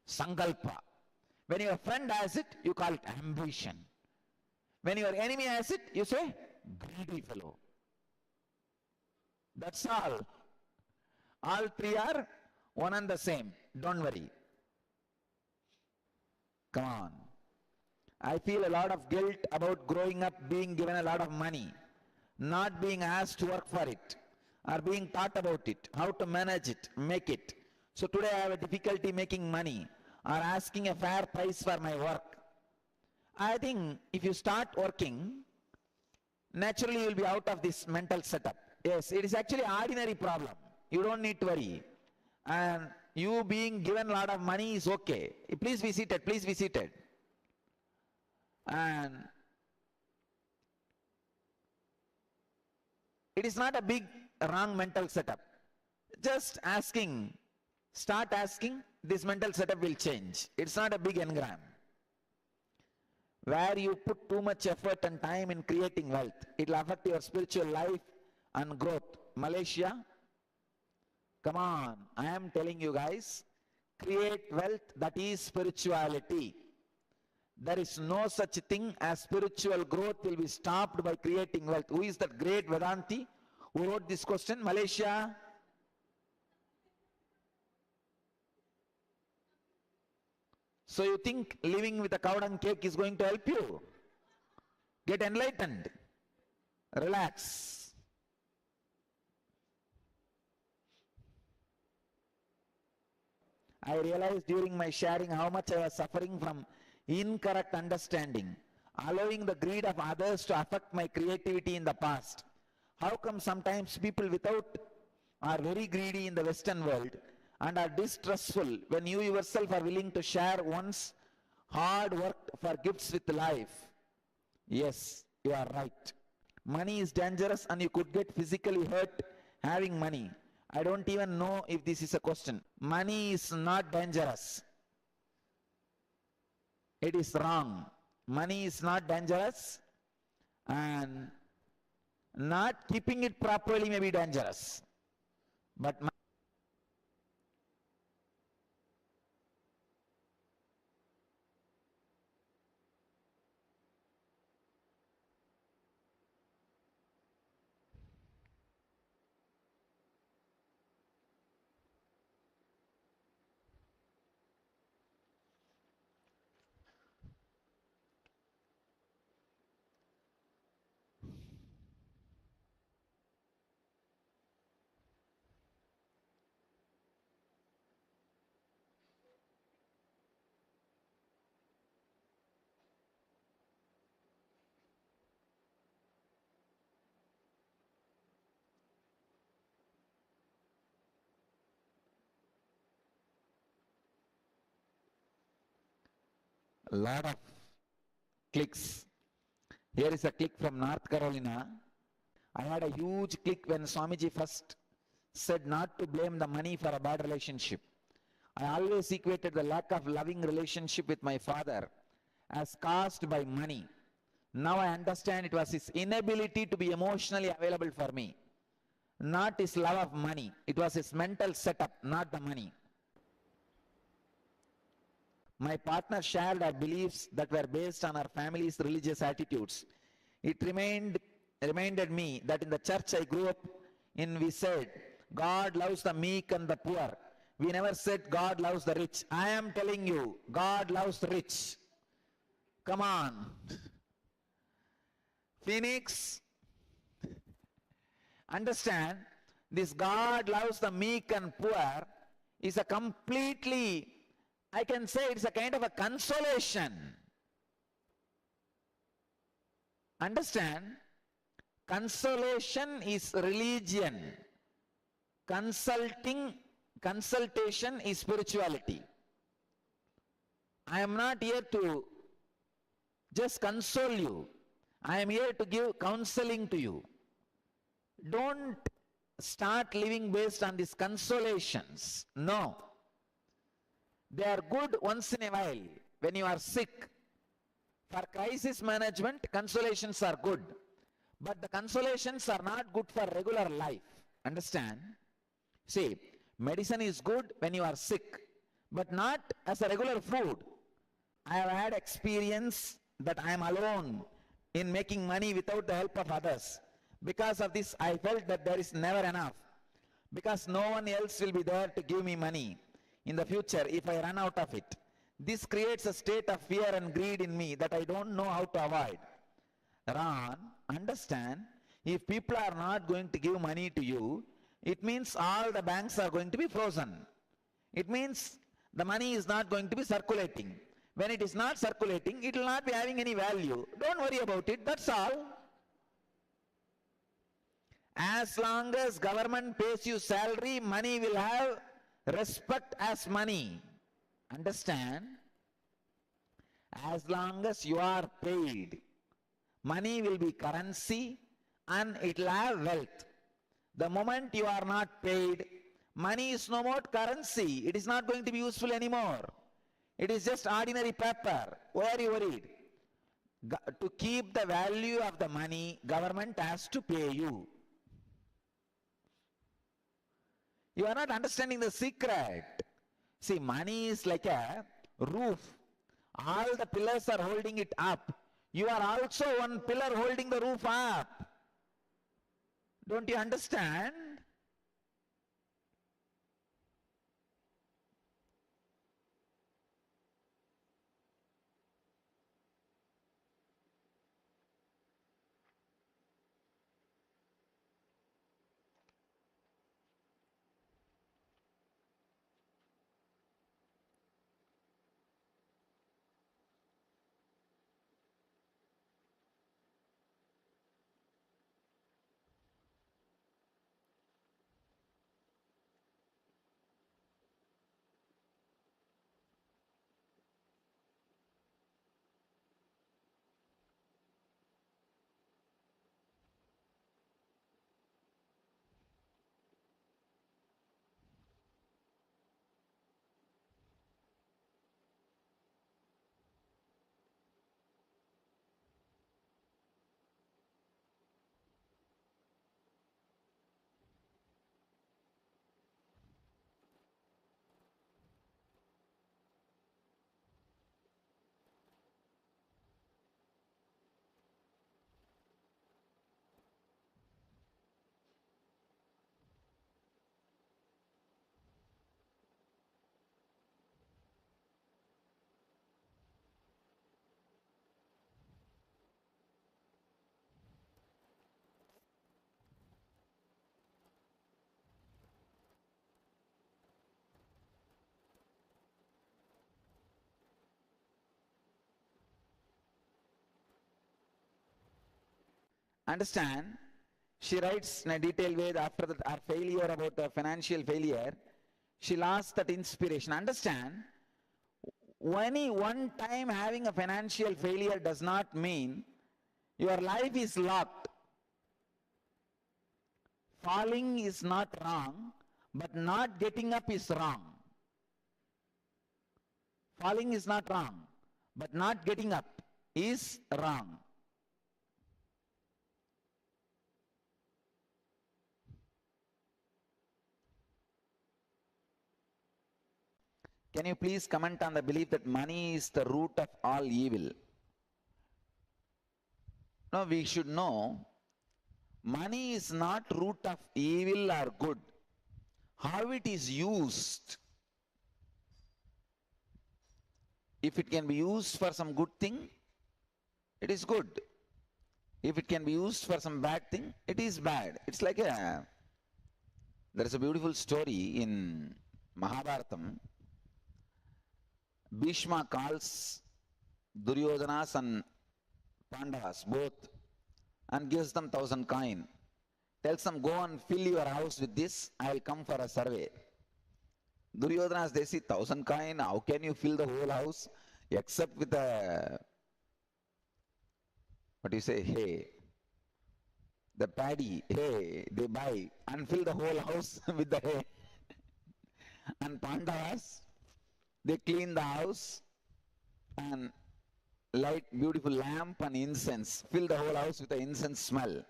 sankalpa. When your friend has it, you call it ambition. When your enemy has it, you say, greedy fellow. That's all. All three are one and the same. Don't worry. Come on. I feel a lot of guilt about growing up being given a lot of money, not being asked to work for it, or being taught about it, how to manage it, make it. So today I have a difficulty making money or asking a fair price for my work. I think if you start working, naturally you will be out of this mental setup. Yes, it is actually an ordinary problem. You don't need to worry. And you being given a lot of money is okay. Please be seated, please be seated. And it is not a big wrong mental setup. Just asking, start asking, this mental setup will change. It's not a big engram. Where you put too much effort and time in creating wealth, it will affect your spiritual life and growth. Malaysia, come on, I am telling you guys, create wealth, that is spirituality. There is no such thing as spiritual growth will be stopped by creating wealth. Who is that great Vedanti who wrote this question? Malaysia? So you think living with a cow dung cake is going to help you? Get enlightened. Relax. I realized during my sharing how much I was suffering from incorrect understanding, allowing the greed of others to affect my creativity in the past. How come sometimes people without are very greedy in the Western world and are distrustful when you yourself are willing to share one's hard work for gifts with life? Yes, you are right. Money is dangerous and you could get physically hurt having money. I don't even know if this is a question. Money is not dangerous. It is wrong. Money is not dangerous, and not keeping it properly may be dangerous. But a lot of clicks. Here is a click from North Carolina. I had a huge click when Swamiji first said not to blame the money for a bad relationship. I always equated the lack of loving relationship with my father as caused by money. Now I understand it was his inability to be emotionally available for me, not his love of money. It was his mental setup, not the money. My partner shared our beliefs that were based on our family's religious attitudes. It reminded me that in the church I grew up in, we said, God loves the meek and the poor. We never said God loves the rich. I am telling you, God loves the rich. Come on. Phoenix, understand, this God loves the meek and poor is a completely, I can say it's a kind of a consolation. Understand? Consolation is religion. Consultation is spirituality. I am not here to just console you. I am here to give counseling to you. Don't start living based on these consolations. No. They are good once in a while when you are sick. For crisis management, consolations are good. But the consolations are not good for regular life. Understand? See, medicine is good when you are sick, but not as a regular food. I have had experience that I am alone in making money without the help of others. Because of this, I felt that there is never enough. Because no one else will be there to give me money in the future if I run out of it. This creates a state of fear and greed in me that I don't know how to avoid. Ron, understand, if people are not going to give money to you, it means all the banks are going to be frozen. It means the money is not going to be circulating. When it is not circulating, it will not be having any value. Don't worry about it, that's all. As long as government pays you salary, money will have respect as money. Understand? As long as you are paid, money will be currency and it will have wealth. The moment you are not paid, money is no more currency. It is not going to be useful anymore. It is just ordinary paper. Why are you worried? To keep the value of the money, government has to pay you. You are not understanding the secret. See, money is like a roof. All the pillars are holding it up. You are also one pillar holding the roof up. Don't you understand? Understand? She writes in a detailed way after her failure about the financial failure, she lost that inspiration. Understand? Only one time having a financial failure does not mean your life is locked. Falling is not wrong, but not getting up is wrong. Falling is not wrong, but not getting up is wrong. Can you please comment on the belief that money is the root of all evil? No, we should know money is not root of evil or good. How it is used. If it can be used for some good thing, it is good. If it can be used for some bad thing, it is bad. It's like there is a beautiful story in Mahabharatam. Bhishma calls Duryodhanas and Pandavas both and gives them 1,000 coin. Tells them, go and fill your house with this, I will come for a survey. Duryodhanas, they see 1,000 coin, how can you fill the whole house except with a, what do you say, hay? The paddy, hay, they buy and fill the whole house with the hay. And Pandavas, they clean the house and light beautiful lamp and incense, fill the whole house with the incense smell.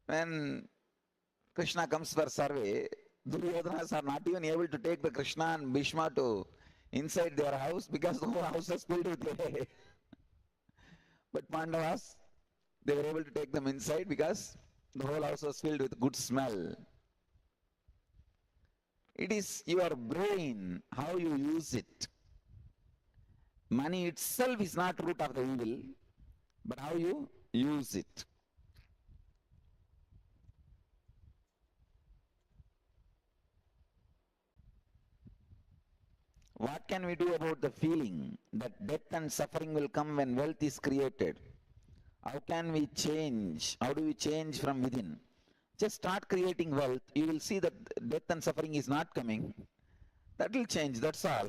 When Krishna comes for survey, Duryodanas are not even able to take the Krishna and Bhishma to inside their house because the whole house is filled with hay. But Pandavas, they were able to take them inside because the whole house was filled with good smell. It is your brain, how you use it. Money itself is not root of the evil, but how you use it. What can we do about the feeling that death and suffering will come when wealth is created? How can we change? How do we change from within? Just start creating wealth. You will see that death and suffering is not coming. That will change, that's all.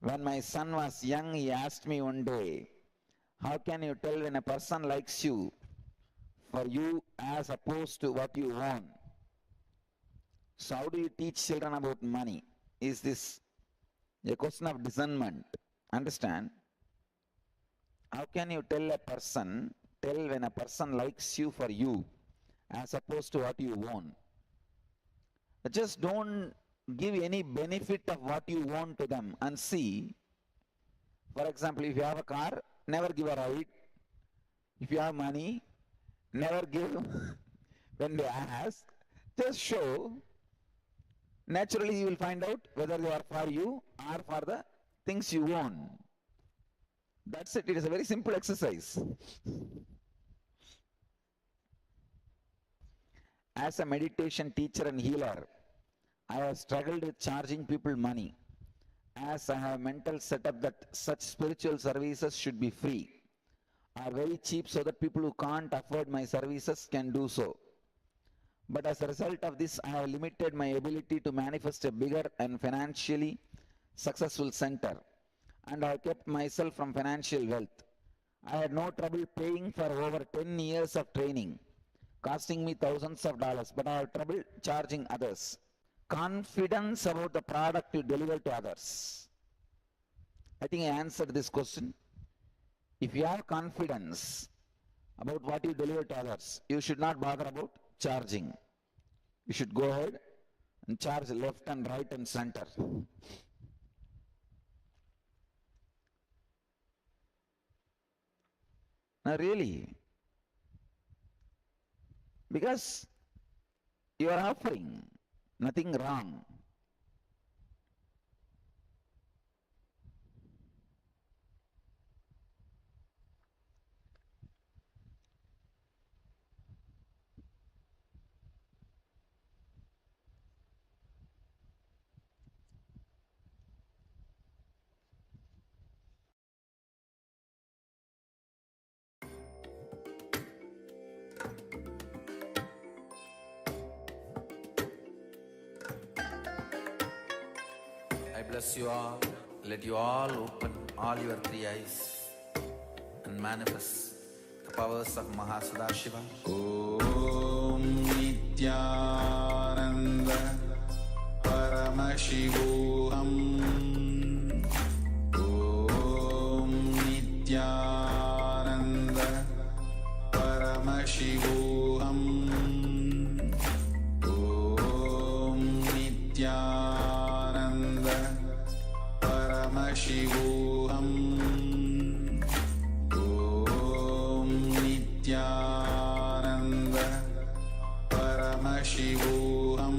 When my son was young, he asked me one day, how can you tell when a person likes you for you as opposed to what you own? So how do you teach children about money? Is this a question of discernment? Understand? How can you tell when a person likes you for you as opposed to what you own? Just don't give any benefit of what you own to them and see. For example, if you have a car, never give a ride. If you have money, never give when they ask. Just show. Naturally, you will find out whether they are for you or for the things you own. That's it. It is a very simple exercise. As a meditation teacher and healer, I have struggled with charging people money, as I have a mental setup that such spiritual services should be free, are very cheap so that people who can't afford my services can do so. But as a result of this, I have limited my ability to manifest a bigger and financially successful center, and I have kept myself from financial wealth. I had no trouble paying for over 10 years of training, costing me thousands of dollars, but I have trouble charging others. Confidence about the product you deliver to others. I think I answered this question. If you have confidence about what you deliver to others, you should not bother about charging. You should go ahead and charge left and right and center. Now really, because you are offering, nothing wrong. I bless you all. Let you all open all your three eyes and manifest the powers of Mahasadashiva. Om Nithyananda Paramashivoham. Om Nithyananda Paramashivoham. Om Nithyananda Paramashivoham. Om Nithyananda Paramashivoham.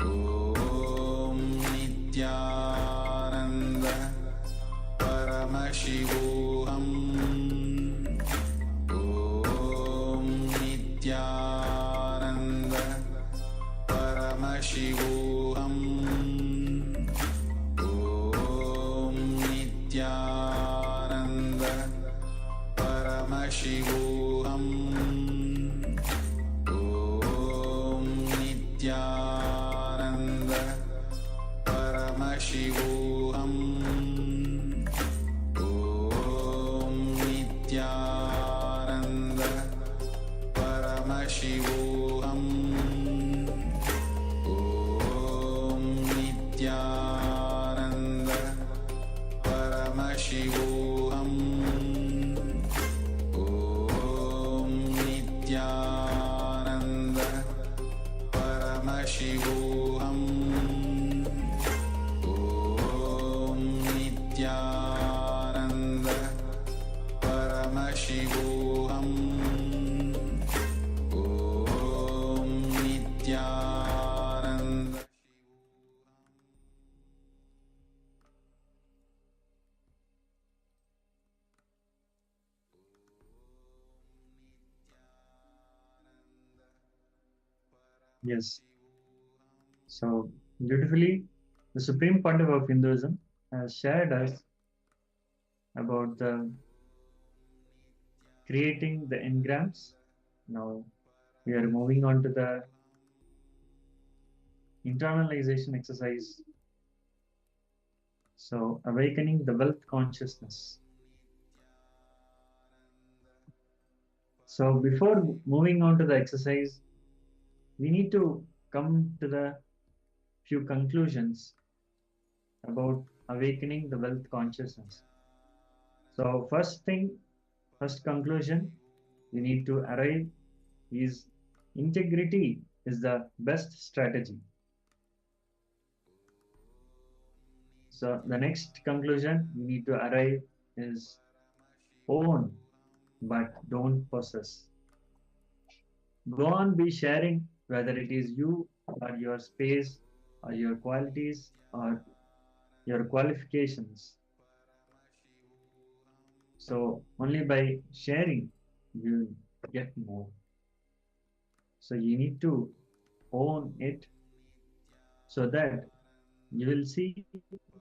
Om Nithyananda Paramashivoham. Om Nithyananda Paramashivoham. Om Nithyananda Paramashivoham. Om Nithyananda Paramashivoham. Om Nithyananda Paramashivoham. Om Nithyananda Paramashivoham Om Nithyananda. Yes. So beautifully, the Supreme Pontiff of Hinduism has shared us about the creating the engrams. Now we are moving on to the internalization exercise. So awakening the wealth consciousness. So before moving on to the exercise, we need to come to the few conclusions about awakening the wealth consciousness. So first conclusion we need to arrive is integrity is the best strategy. So the next conclusion we need to arrive is own but don't possess. Go on be sharing, whether it is you or your space or your qualities or your qualifications. So only by sharing you get more. So you need to own it so that you will see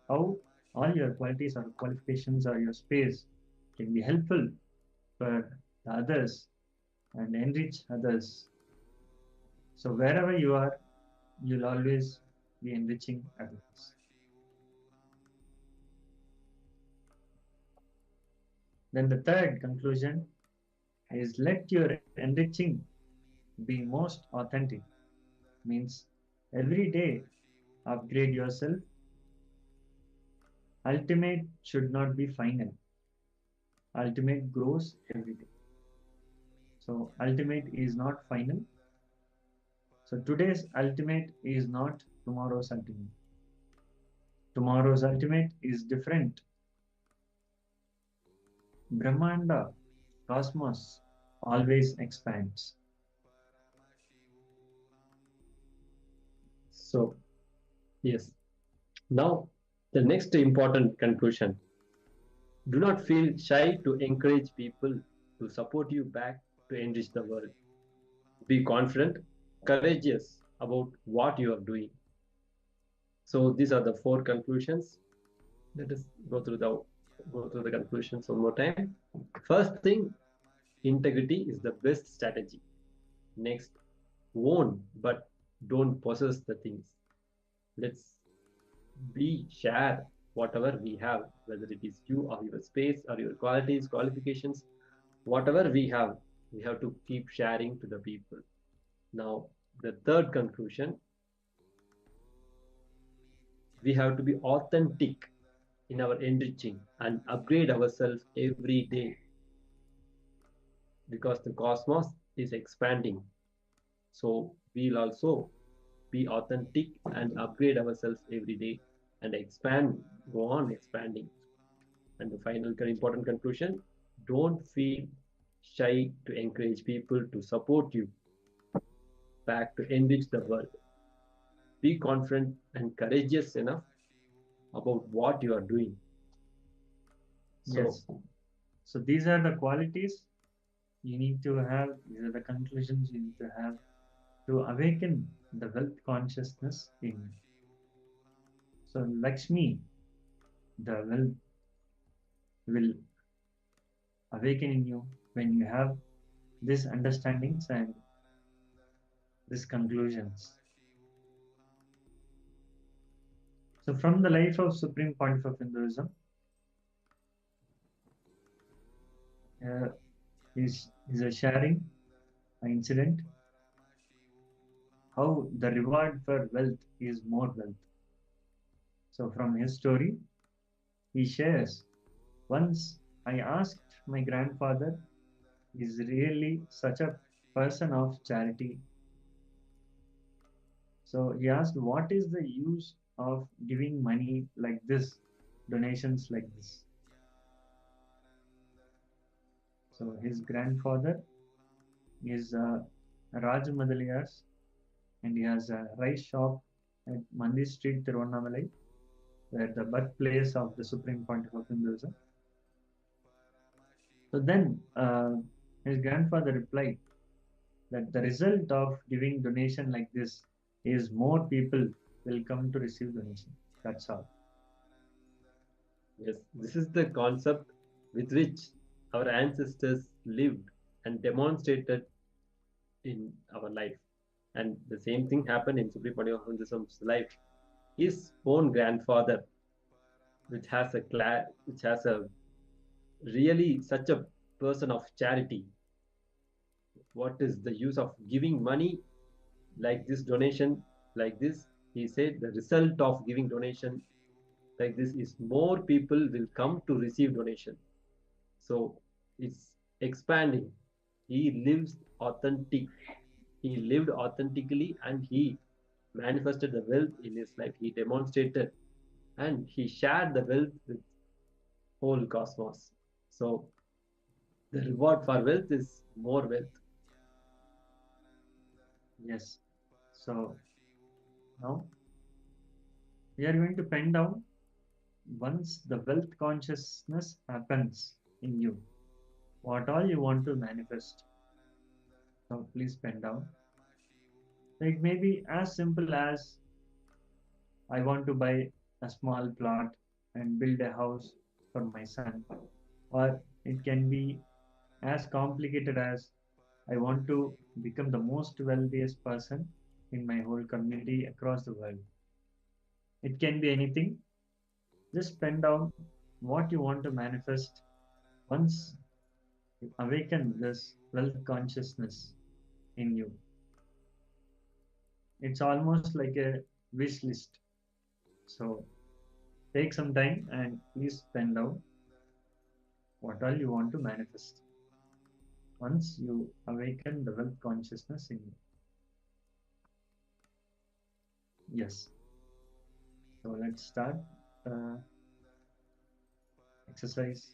how all your qualities or qualifications or your space can be helpful for the others and enrich others. So wherever you are, you'll always be enriching others. Then the third conclusion is let your enriching be most authentic. Means every day upgrade yourself. Ultimate should not be final. Ultimate grows every day. So ultimate is not final. So today's ultimate is not tomorrow's ultimate. Tomorrow's ultimate is different. Brahmanda, cosmos, always expands. So, yes. Now, the next important conclusion. Do not feel shy to encourage people to support you back to enrich the world. Be confident, courageous about what you are doing. So these are the four conclusions. Let us go through the conclusions one more time. First thing, integrity is the best strategy. Next, own but don't possess the things. Let's share whatever we have, whether it is you or your space or your qualities, qualifications, whatever we have to keep sharing to the people. Now, the third conclusion, we have to be authentic in our enriching and upgrade ourselves every day, because the cosmos is expanding. So we'll also be authentic and upgrade ourselves every day and expand, go on expanding. And the final important conclusion, don't feel shy to encourage people to support you back to enrich the world. Be confident and courageous enough about what you are doing. So, yes. So these are the qualities you need to have, these are the conclusions you need to have to awaken the wealth consciousness in you. So Lakshmi, the wealth, will awaken in you when you have these understandings and these conclusions. So from the life of Supreme Pontiff of Hinduism, is a sharing an incident how the reward for wealth is more wealth. So from his story, he shares, once I asked my grandfather, is really such a person of charity. So he asked, what is the use of giving money like this, donations like this? So his grandfather is Raj Madaliyars, and he has a rice shop at Mandi Street, Tiruvannamalai, where the birthplace of the Supreme Pontiff of Hinduism. So then his grandfather replied that the result of giving donation like this is more people will come to receive donation. That's all. Yes, this is the concept with which our ancestors lived and demonstrated in our life. And the same thing happened in Supreme Pontiff of Hinduism's life. His own grandfather, which has a really such a person of charity. What is the use of giving money like this donation like this? He said the result of giving donation like this is more people will come to receive donation. So it's expanding. He lives authentic. He lived authentically and he manifested the wealth in his life. He demonstrated and he shared the wealth with whole cosmos. So the reward for wealth is more wealth. Yes. So now we are going to pen down once the wealth consciousness happens in you, what all you want to manifest. So please pen down. It may be as simple as I want to buy a small plot and build a house for my son, or it can be as complicated as I want to become the most wealthiest person in my whole community across the world. It can be anything. Just pen down what you want to manifest once you awaken this wealth consciousness in you. It's almost like a wish list. So take some time and please pen down what all you want to manifest once you awaken the wealth consciousness in you. Yes. So let's start exercise.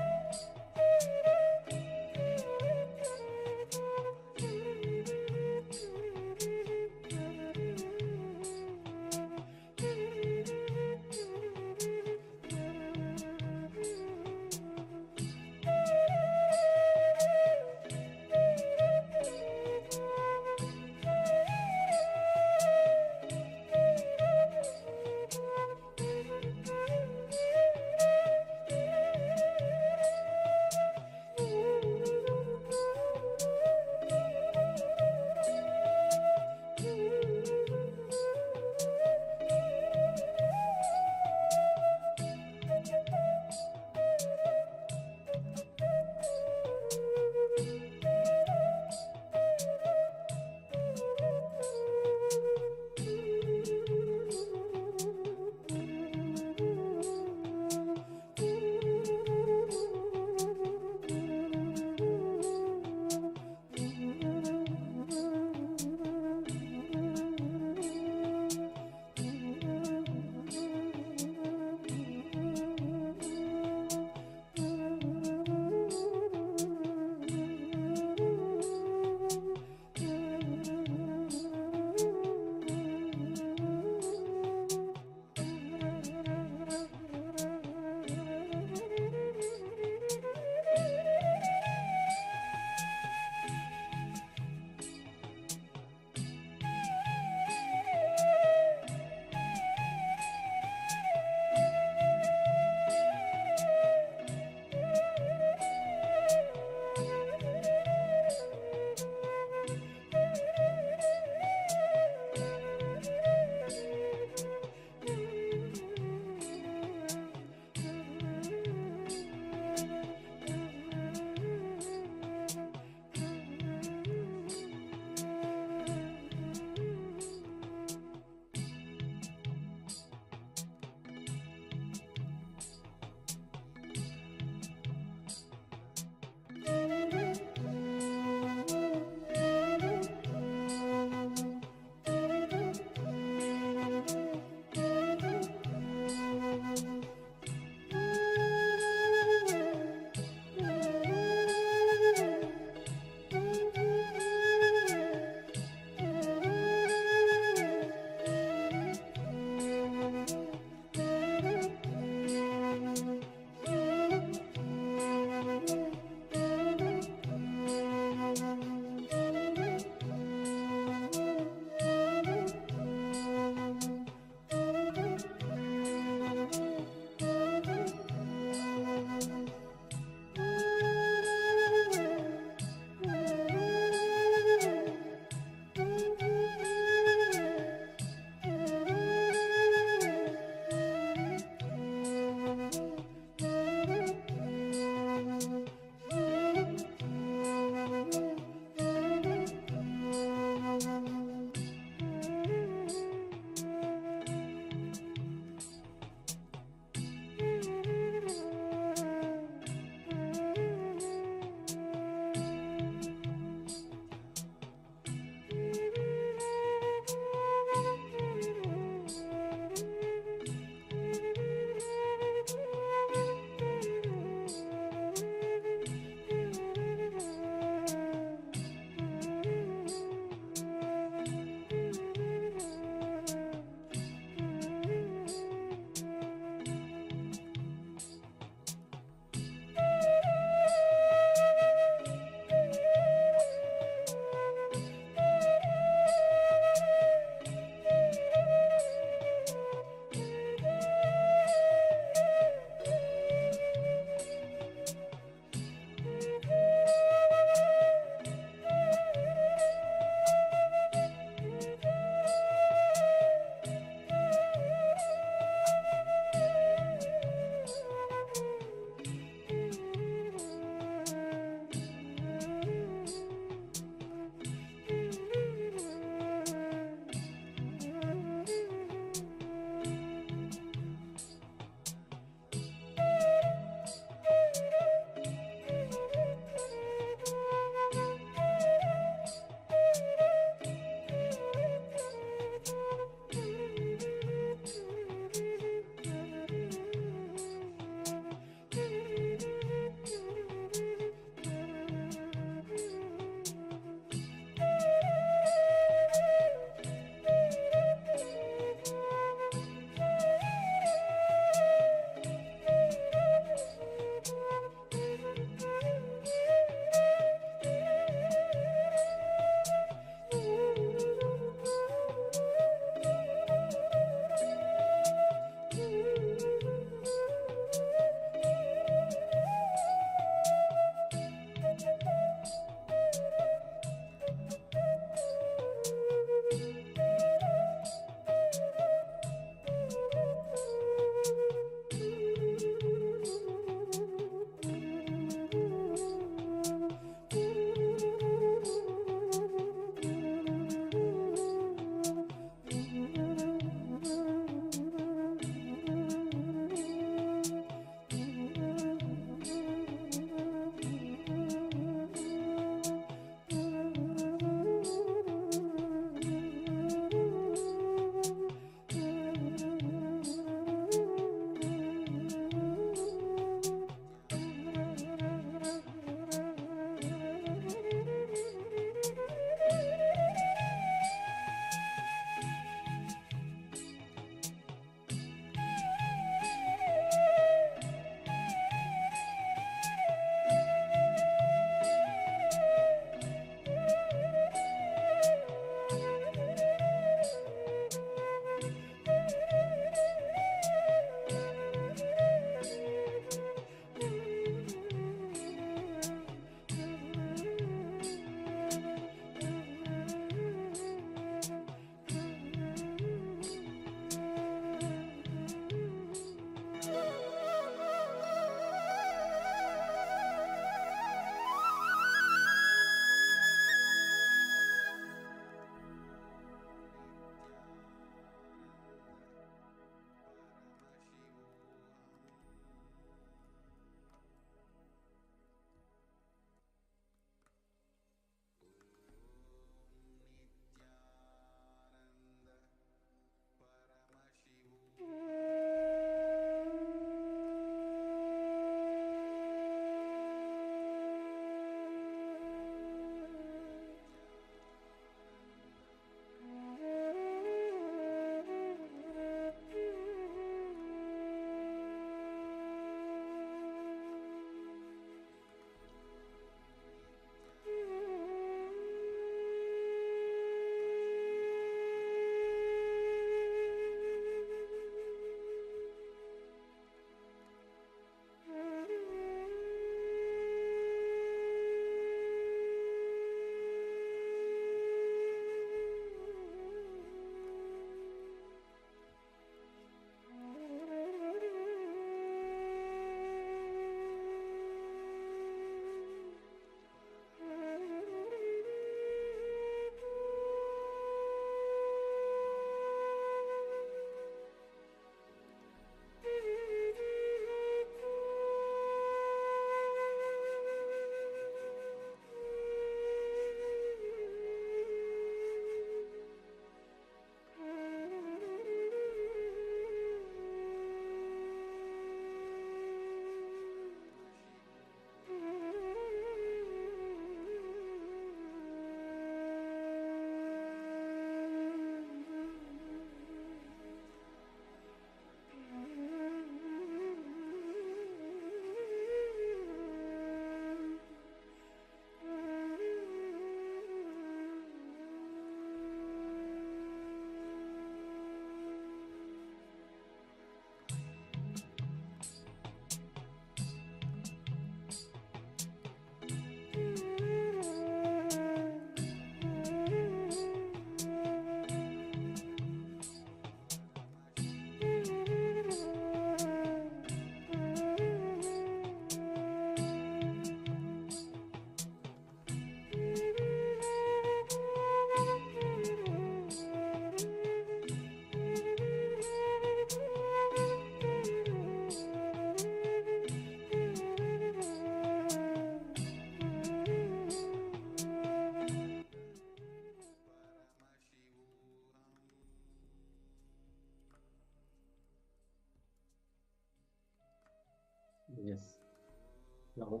Now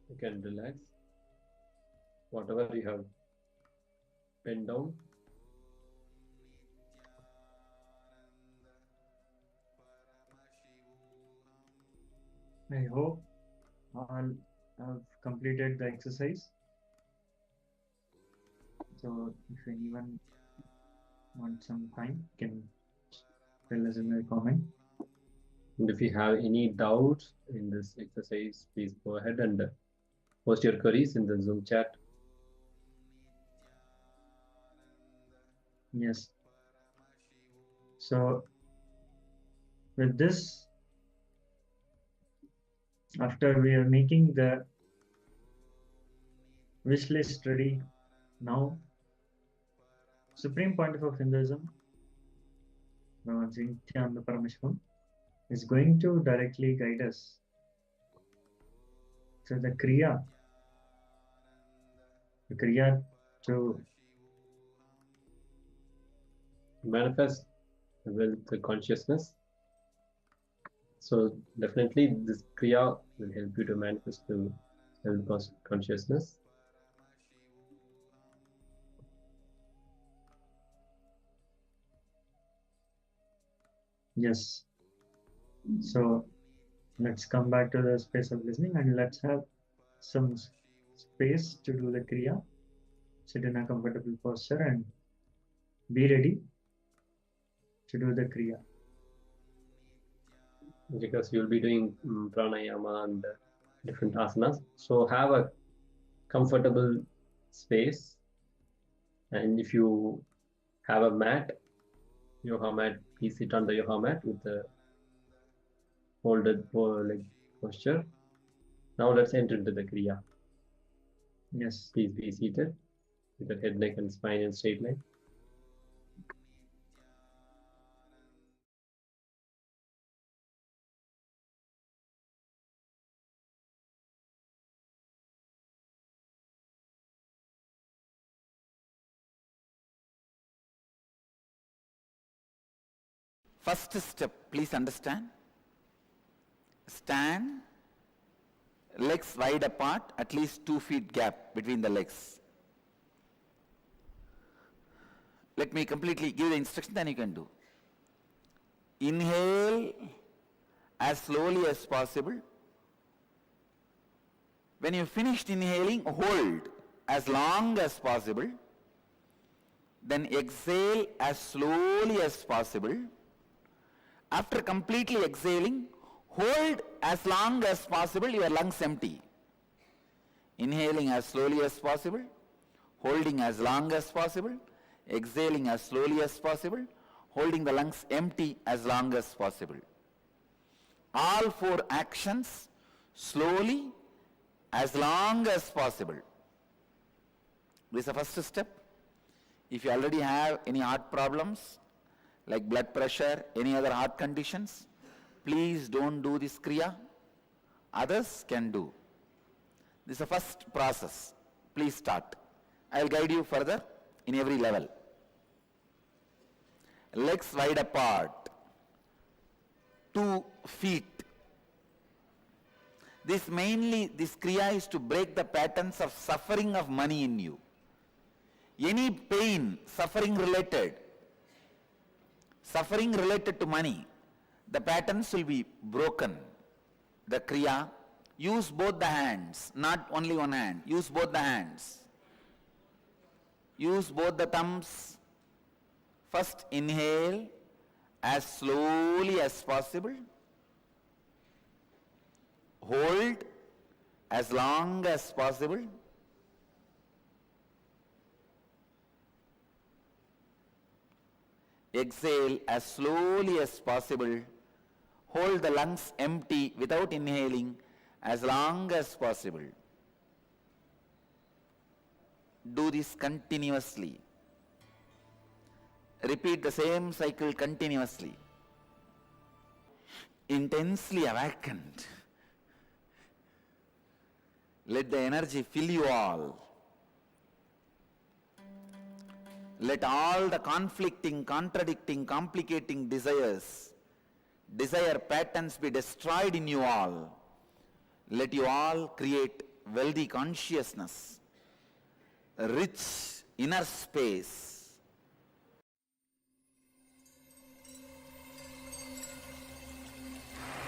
you can relax whatever you have bent down. I hope all have completed the exercise. So if anyone wants some time, can tell us in the comment. And if you have any doubts in this exercise, please go ahead and post your queries in the Zoom chat. Yes. So with this, after we are making the wish list ready, now Supreme Pontiff of Hinduism, Bhagavan Nithyananda Paramashivoham, is going to directly guide us to the Kriya to manifest with the consciousness. So definitely this Kriya will help you to manifest the self-consciousness. Yes. So let's come back to the space of listening and let's have some space to do the Kriya. Sit in a comfortable posture and be ready to do the Kriya. Because you'll be doing pranayama and different asanas. So have a comfortable space, and if you have a mat, yoga mat, please sit on the yoga mat with the folded leg posture. Now let's enter into the Kriya. Yes. Please be seated with the head, neck and spine in straight line. First step, please understand. Stand, legs wide apart, at least 2 feet gap between the legs. Let me completely give the instruction, then you can do. Inhale as slowly as possible. When you finished inhaling, hold as long as possible. Then exhale as slowly as possible. After completely exhaling, hold as long as possible your lungs empty. Inhaling as slowly as possible, holding as long as possible, exhaling as slowly as possible, holding the lungs empty as long as possible. All 4 actions slowly as long as possible. This is the first step. If you already have any heart problems, like blood pressure, any other heart conditions, please don't do this Kriya. Others can do. This is the first process. Please start. I will guide you further in every level. Legs wide apart, 2 feet. This Kriya is to break the patterns of suffering of money in you. Any pain, suffering related to money, the patterns will be broken. The Kriya, use both the hands, not only one hand, use both the hands. Use both the thumbs. First inhale as slowly as possible. Hold as long as possible. Exhale as slowly as possible. Hold the lungs empty without inhaling as long as possible. Do this continuously. Repeat the same cycle continuously. Intensely awakened. Let the energy fill you all. Let all the conflicting, contradicting, complicating desire patterns be destroyed in you all. Let you all create wealthy consciousness, rich inner space.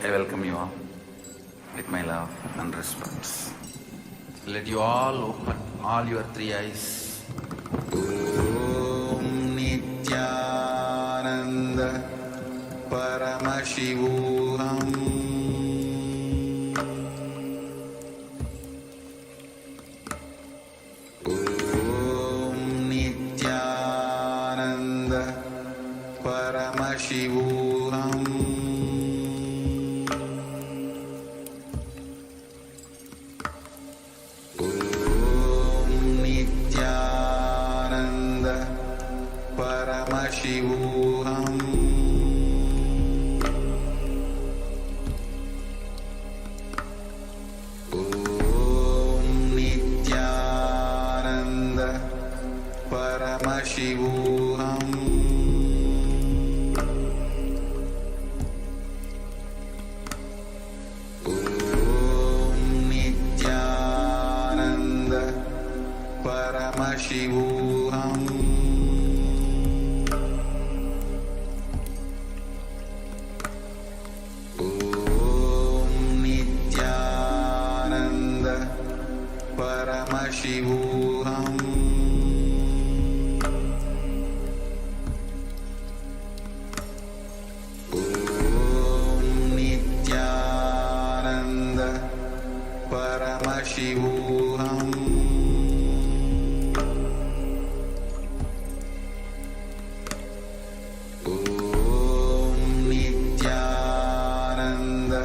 I welcome you all with my love and respect. Let you all open all your three eyes. Om Nithyananda Paramashivoham Om Nithyananda Paramashivoham Paramashivoham Om Nithyananda Paramashivoham Om Nithyananda Paramashivoham Paramashivoham Om Nithyananda Paramashivoham Om Nithyananda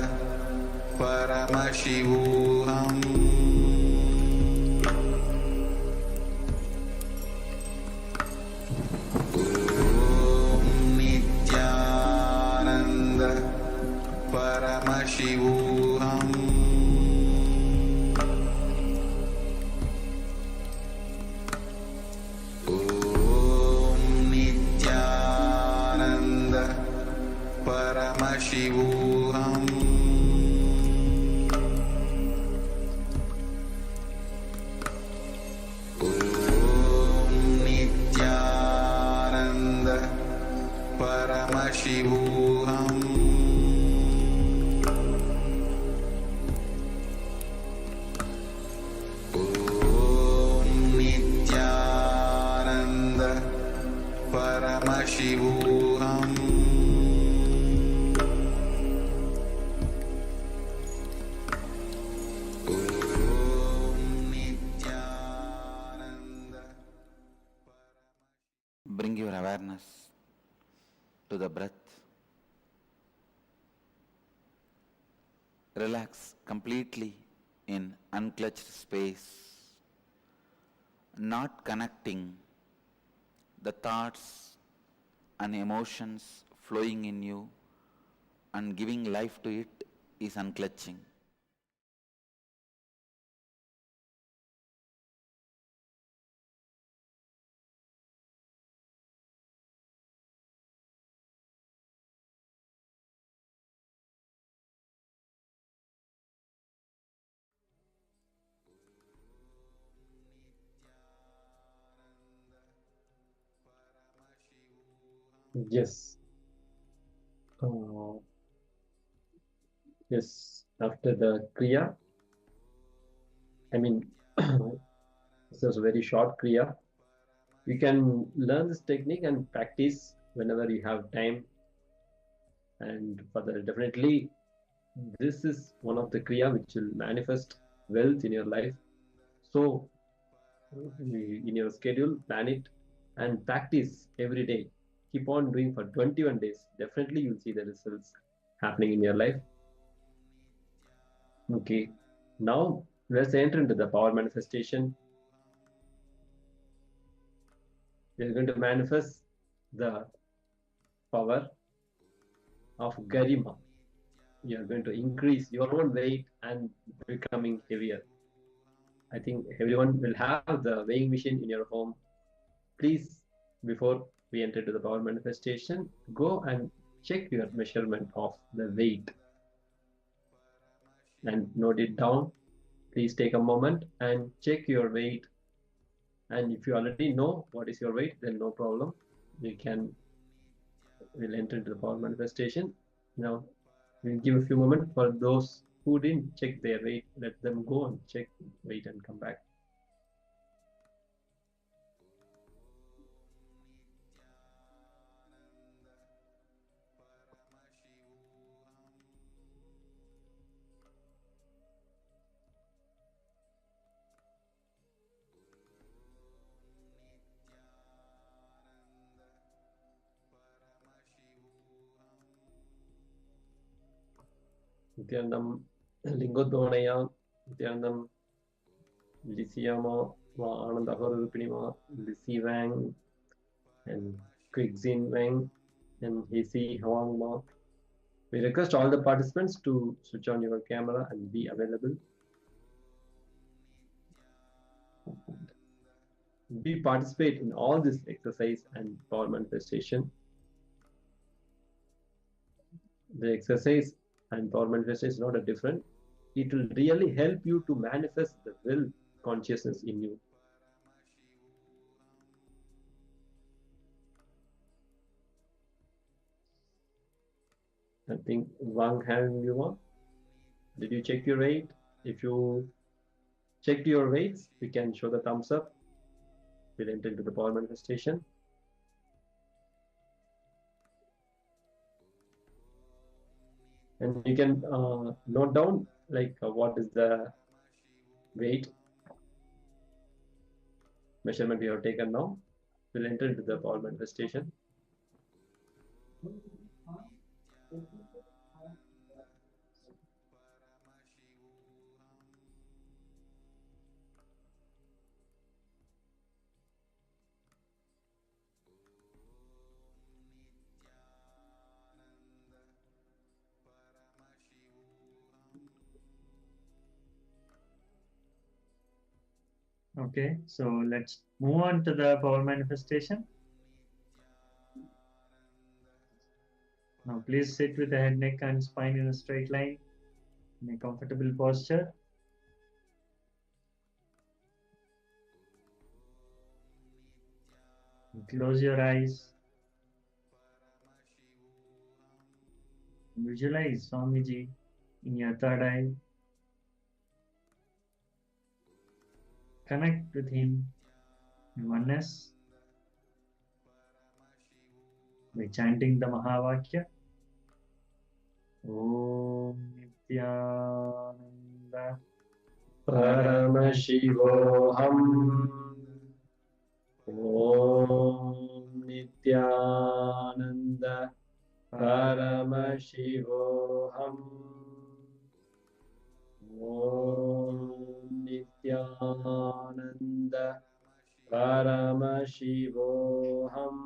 Paramashivoham Paramashivoham Om Nithyananda Paramashivoham Om Nithyananda Paramashivoham Paramashivoham Om Nithyananda. Bring your awareness to the breath. Relax completely in unclutched space, not connecting the thoughts and emotions flowing in you and giving life to it is unclutching. Yes. Yes. After the Kriya, I mean, this was a very short Kriya. You can learn this technique and practice whenever you have time. And further, definitely, this is one of the Kriya which will manifest wealth in your life. So, in your schedule, plan it and practice every day. Keep on doing for 21 days. Definitely, you'll see the results happening in your life. Okay, now let's enter into the power manifestation. We're going to manifest the power of Garima. You're going to increase your own weight and becoming heavier. I think everyone will have the weighing machine in your home. Please before we enter to the power manifestation, go and check your measurement of the weight and note it down. Please take a moment and check your weight. And if you already know what is your weight, then no problem. We'll enter into the power manifestation. Now, we'll give a few moments for those who didn't check their weight. Let them go and check weight and come back. Nithyanandam Lingodonaya, Nithyanandam Lisiama, Ananda Horupinima, Lisi Wang, and Quixin Wang, and Hisi Hwangma. We request all the participants to switch on your camera and be available. We participate in all this exercise and power manifestation. The exercise and power manifestation is not a different. It will really help you to manifest the will consciousness in you. I think Wang hand you want. Did you check your weight? If you checked your weights, we can show the thumbs up. We'll enter into the power manifestation. And you can note down what is the weight measurement we have taken now. We'll enter into the power manifestation. Okay, so let's move on to the power manifestation. Now please sit with the head, neck and spine in a straight line in a comfortable posture. Close your eyes. Visualize Swamiji in your third eye. Connect with him in oneness by chanting the Mahavakya. Om Nithyananda Paramashivoham. Om Nithyananda Paramashivoham. Om Nithyananda Paramashivoham.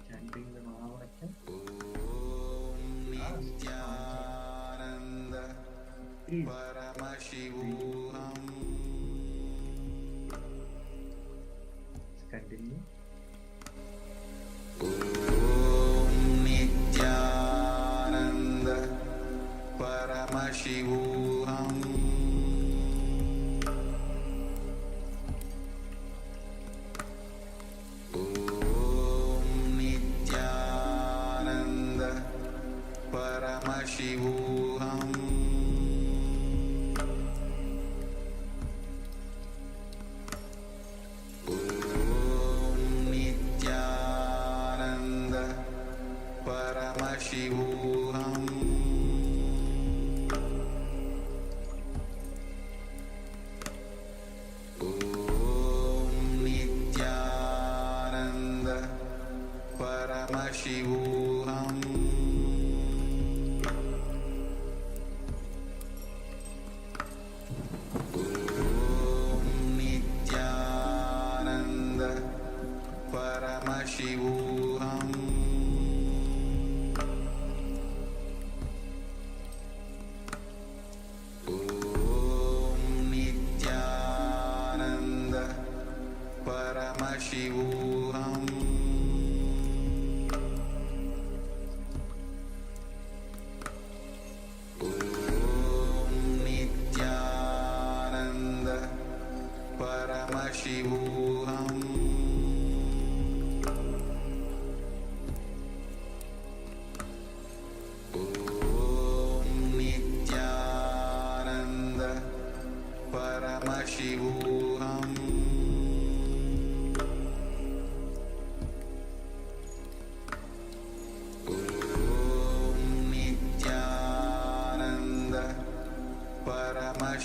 Chanting the Mahavakya. Nithyananda Paramashivoham. Continue. Om Nithyananda Paramashivoham. Om Nithyananda Paramashivoham. Om Nithyananda Paramashivoham. Om Nithyananda Paramashivoham.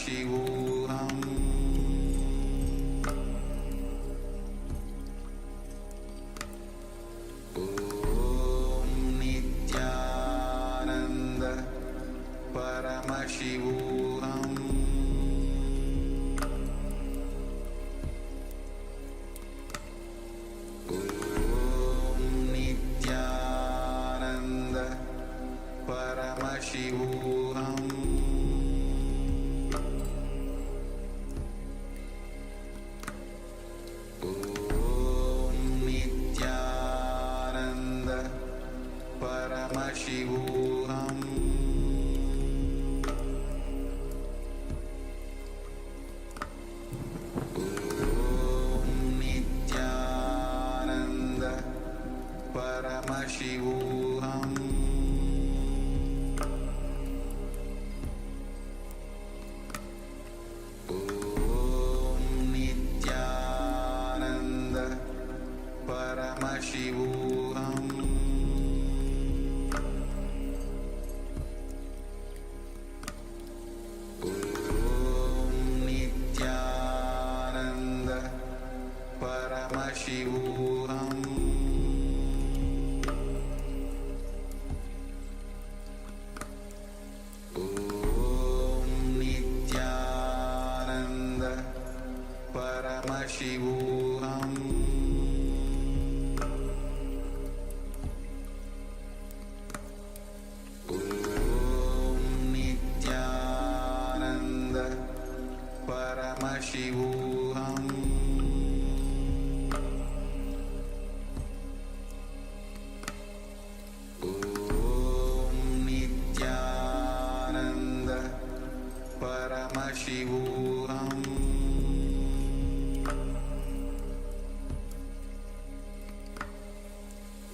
Paramashivoham Om Nithyananda Paramashivoham Om Nithyananda Paramashivoham Om Nithyananda Paramashivoham Om Nithyananda Paramashivoham Om Nithyananda Paramashivoham Om Nithyananda Paramashivoham Om Nithyananda Paramashivoham Om Nithyananda Paramashivoham Om Nithyananda Paramashivoham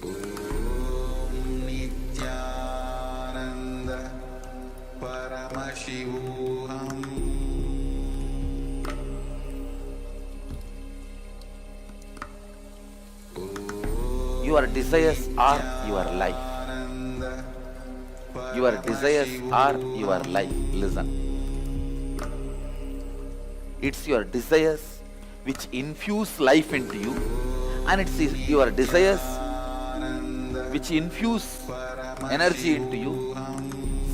Om Nithyananda Paramashivoham Your desires are your life. Your desires are your life. Listen. It's your desires which infuse life into you, and it's your desires which infuse energy into you.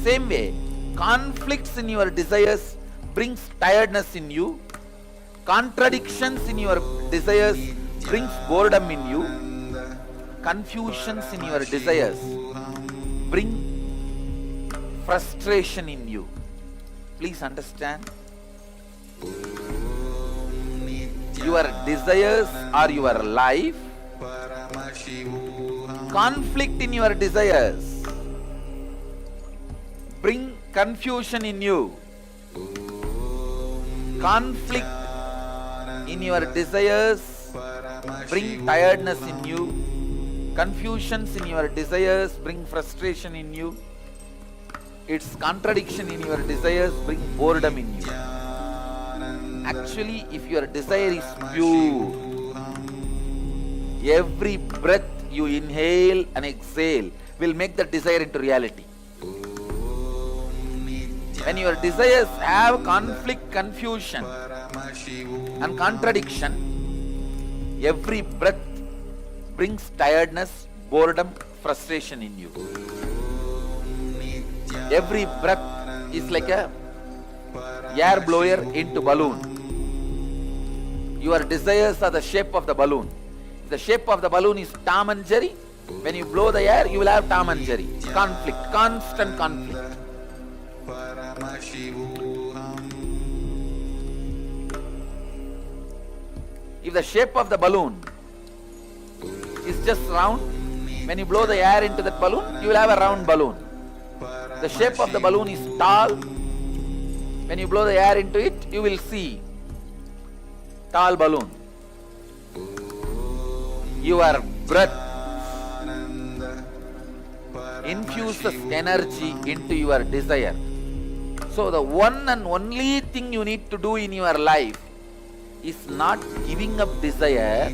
Same way, conflicts in your desires brings tiredness in you. Contradictions in your desires brings boredom in you. Confusions in your desires bring frustration in you. Please understand. Your desires are your life. Conflict in your desires bring confusion in you. Conflict in your desires bring tiredness in you. Confusions in your desires bring frustration in you. Its contradiction in your desires bring boredom in you. Actually, if your desire is pure, every breath you inhale and exhale will make the desire into reality. When your desires have conflict, confusion and contradiction, every breath brings tiredness, boredom, frustration in you. Every breath is like a air blower into balloon. Your desires are the shape of the balloon. If the shape of the balloon is Tom and Jerry, when you blow the air, you will have Tom and Jerry. Conflict, constant conflict. If the shape of the balloon is just round, when you blow the air into that balloon, you will have a round balloon. The shape of the balloon is tall. When you blow the air into it, you will see tall balloon. Your breath infuses energy into your desire. So the one and only thing you need to do in your life is not giving up desire,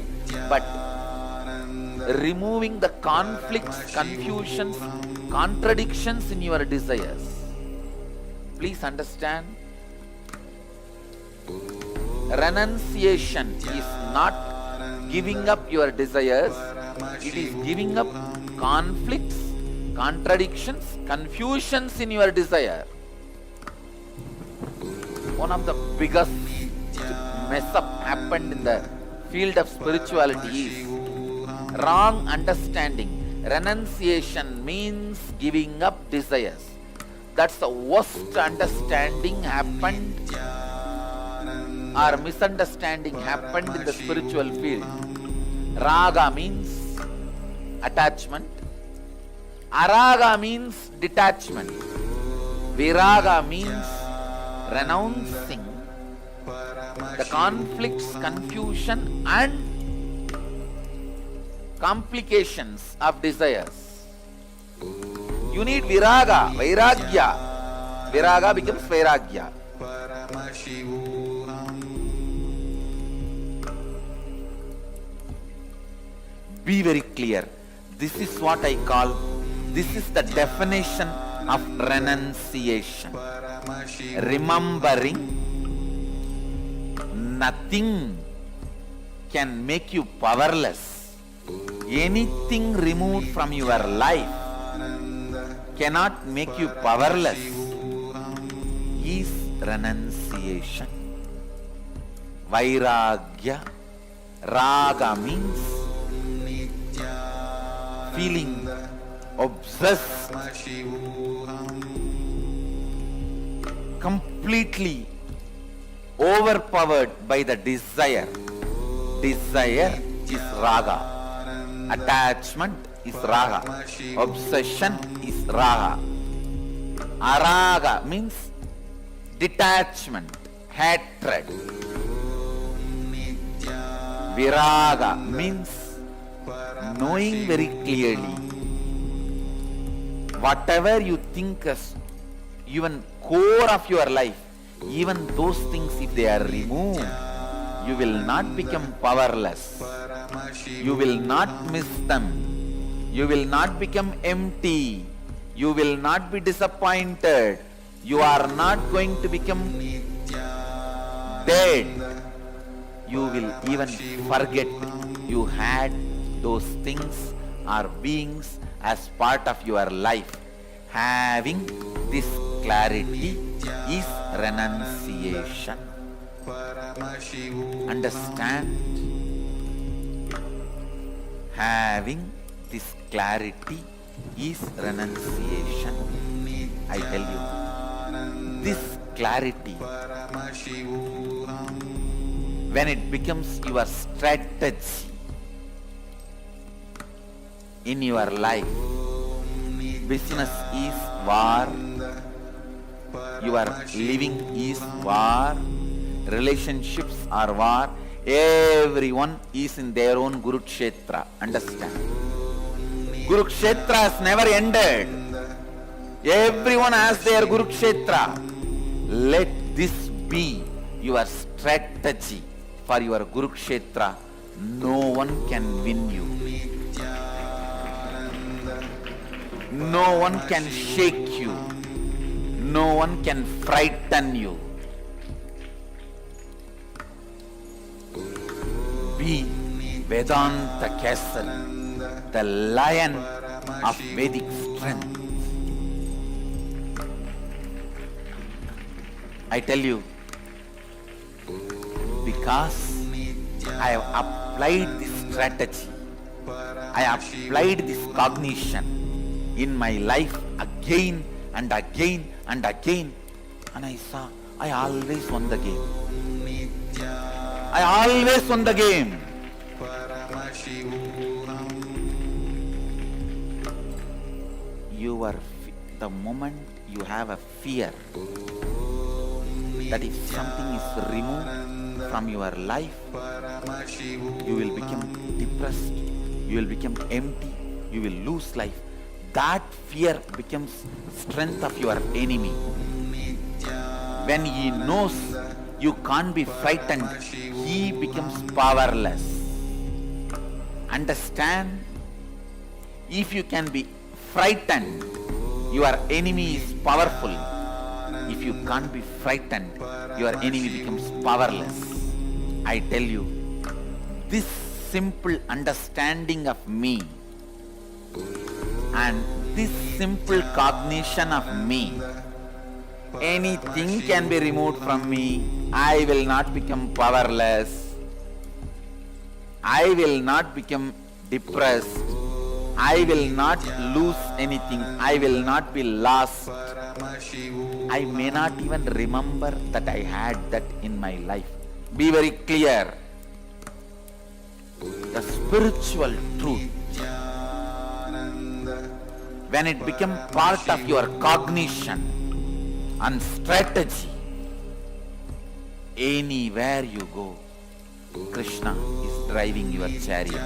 but removing the conflicts, confusions, contradictions in your desires. Please understand, Renunciation is not giving up your desires, it is giving up conflicts, contradictions, confusions in your desire. One of the biggest mess up happened in the field of spirituality is wrong understanding. Renunciation means giving up desires. That's the worst understanding happened or misunderstanding happened in the spiritual field. Raga means attachment. Araga means detachment. Viraga means renouncing the conflicts, confusion and complications of desires. You need viraga, vairagya. Viraga becomes vairagya. Be very clear. This is what I call, this is the definition of renunciation. Remembering nothing can make you powerless. Anything removed from your life cannot make you powerless. Is renunciation. Vairagya. Raga means feeling obsessed, completely overpowered by the desire. Desire is raga. Attachment is raga. Obsession is raga. Araga means detachment, hatred. Viraga means knowing very clearly whatever you think as even core of your life, even those things, if they are removed, you will not become powerless. You will not miss them. You will not become empty. You will not be disappointed. You are not going to become dead. You will even forget you had those things or beings as part of your life. Having this clarity is renunciation. Understand? Having this clarity is renunciation. I tell you, this clarity, when it becomes your strategy in your life, business is war, your living is war, relationships are war, everyone is in their own Kurukshetra. Understand? Kurukshetra has never ended. Everyone has their Kurukshetra. Let this be your strategy for your Kurukshetra. No one can win you. No one can shake you. No one can frighten you. Be Vedanta Castle, the lion of Vedic strength. I tell you, because I have applied this strategy, I applied this cognition in my life again and again and again, and I saw I always won the game. I always won the game. The moment you have a fear that if something is removed from your life, you will become depressed, you will become empty, you will lose life. That fear becomes strength of your enemy. When he knows you can't be frightened, he becomes powerless. Understand? If you can be frightened, your enemy is powerful. If you can't be frightened, your enemy becomes powerless. I tell you, this simple understanding of me and this simple cognition of me, anything can be removed from me. I will not become powerless. I will not become depressed. I will not lose anything. I will not be lost. I may not even remember that I had that in my life. Be very clear. The spiritual truth, when it becomes part of your cognition and strategy, anywhere you go, Krishna is driving your chariot.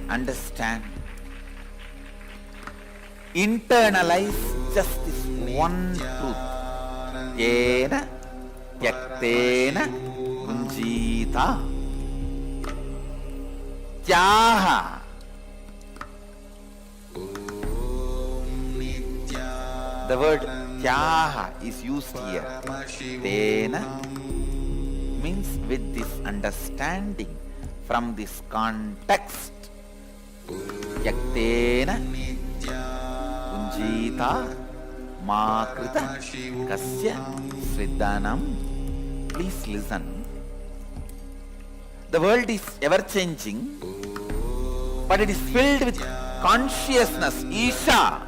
Understand? Internalize just this one truth. Yena yaktena unjita tyaha. The word tyaha is used here. Tena means with this understanding from this context. Yaktena unjita makrita kasya sridhanam. Please listen. The world is ever changing, but it is filled with consciousness, Isha.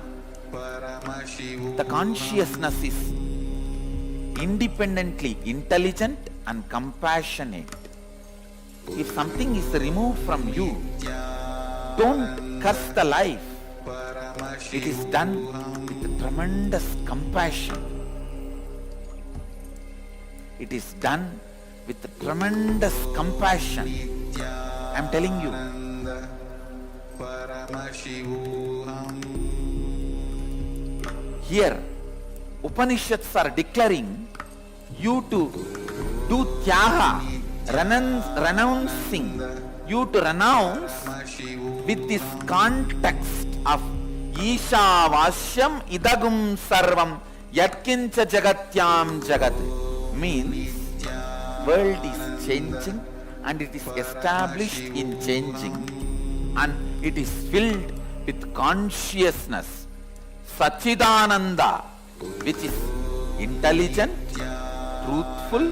The consciousness is independently intelligent and compassionate. If something is removed from you, don't curse the life. It is done with tremendous compassion. It is done with tremendous compassion. I am telling you. Here, Upanishads are declaring you to do tyaga, renouncing, you to renounce with this context of Isha Vasyam Idagum Sarvam Yatkincha Jagatyam Jagat. Means world is changing and it is established in changing and it is filled with consciousness, Sachidananda, which is intelligent, truthful,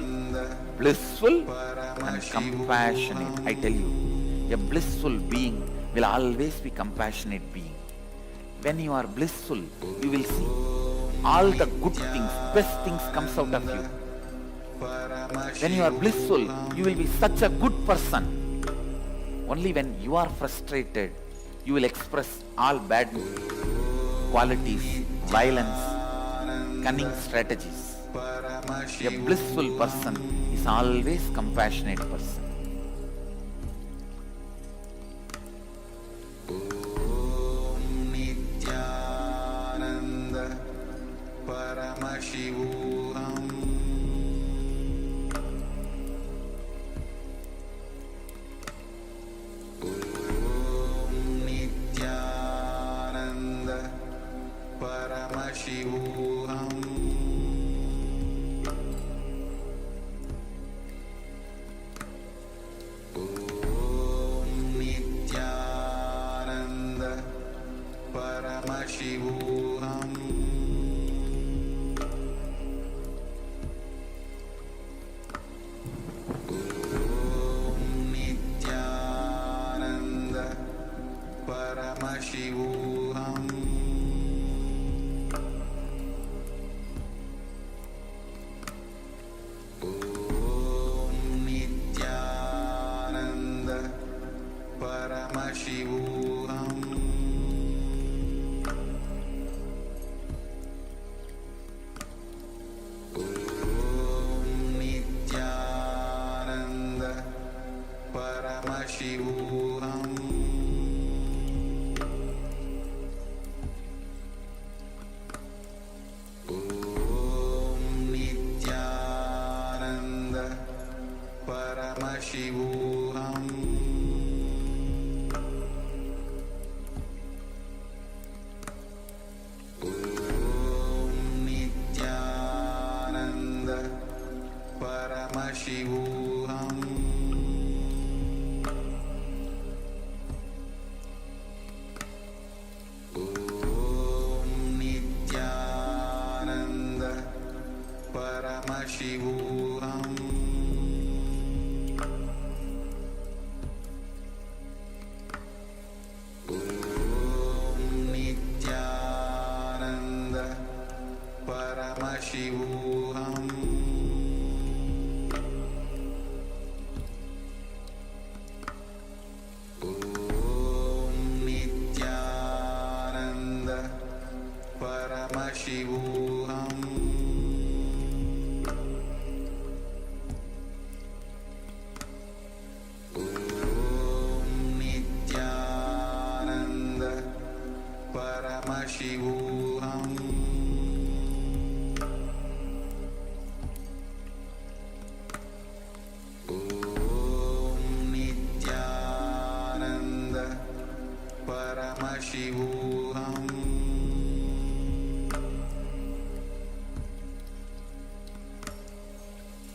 blissful and compassionate. I tell you, a blissful being will always be compassionate being. When you are blissful, you will see all the good things, best things comes out of you. When you are blissful, you will be such a good person. Only when you are frustrated, you will express all bad qualities, violence, cunning strategies. A blissful person is always compassionate person. Nithyananda Paramashivoham Nithyananda Paramashivoham Nithyananda Paramashivoham Nithyananda Paramashivoham Nithyananda Paramashivoham Nithyananda Paramashivoham Nithyananda Paramashivoham Paramashivoham Om Nithyananda Paramashivoham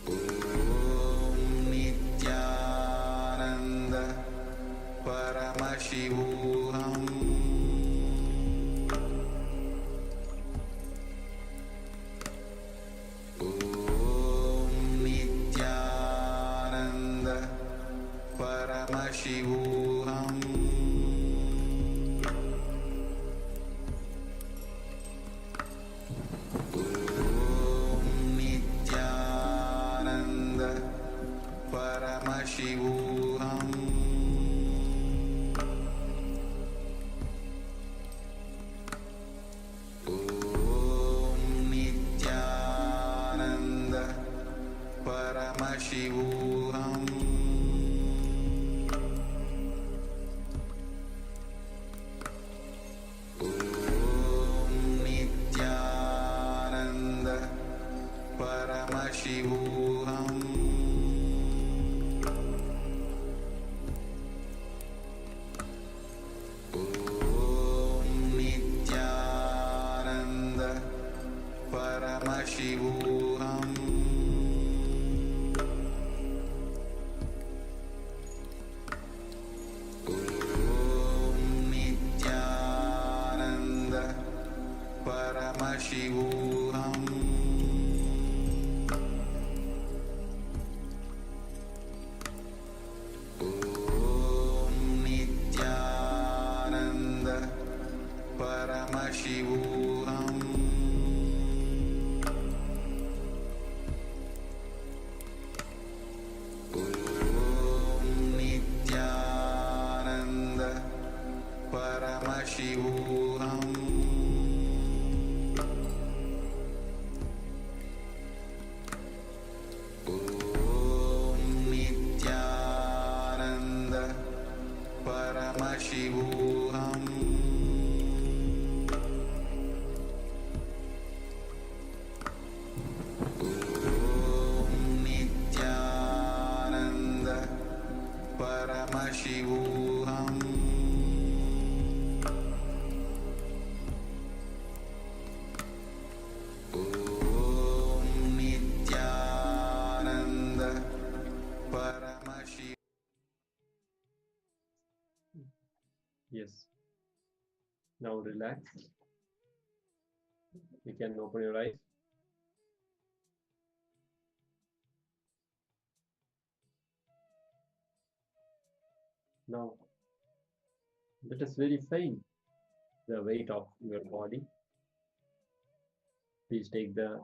Om Nithyananda Paramashivoham Om Nithyananda Paramashivoham Om Nithyananda Paramashivoham Om Nithyananda Paramashivoham Om Nithyananda Paramashivoham Om Nithyananda Paramashivoham Om Nithyananda Paramashivoham Om Nithyananda Paramashivoham Om Nithyananda Paramashivoham Om Nithyananda Paramashivoham Om Nithyananda Paramashivoham Om Nithyananda Paramashivoham. Yes. Now relax. You can open your eyes. Now, let us verify the weight of your body. Please take the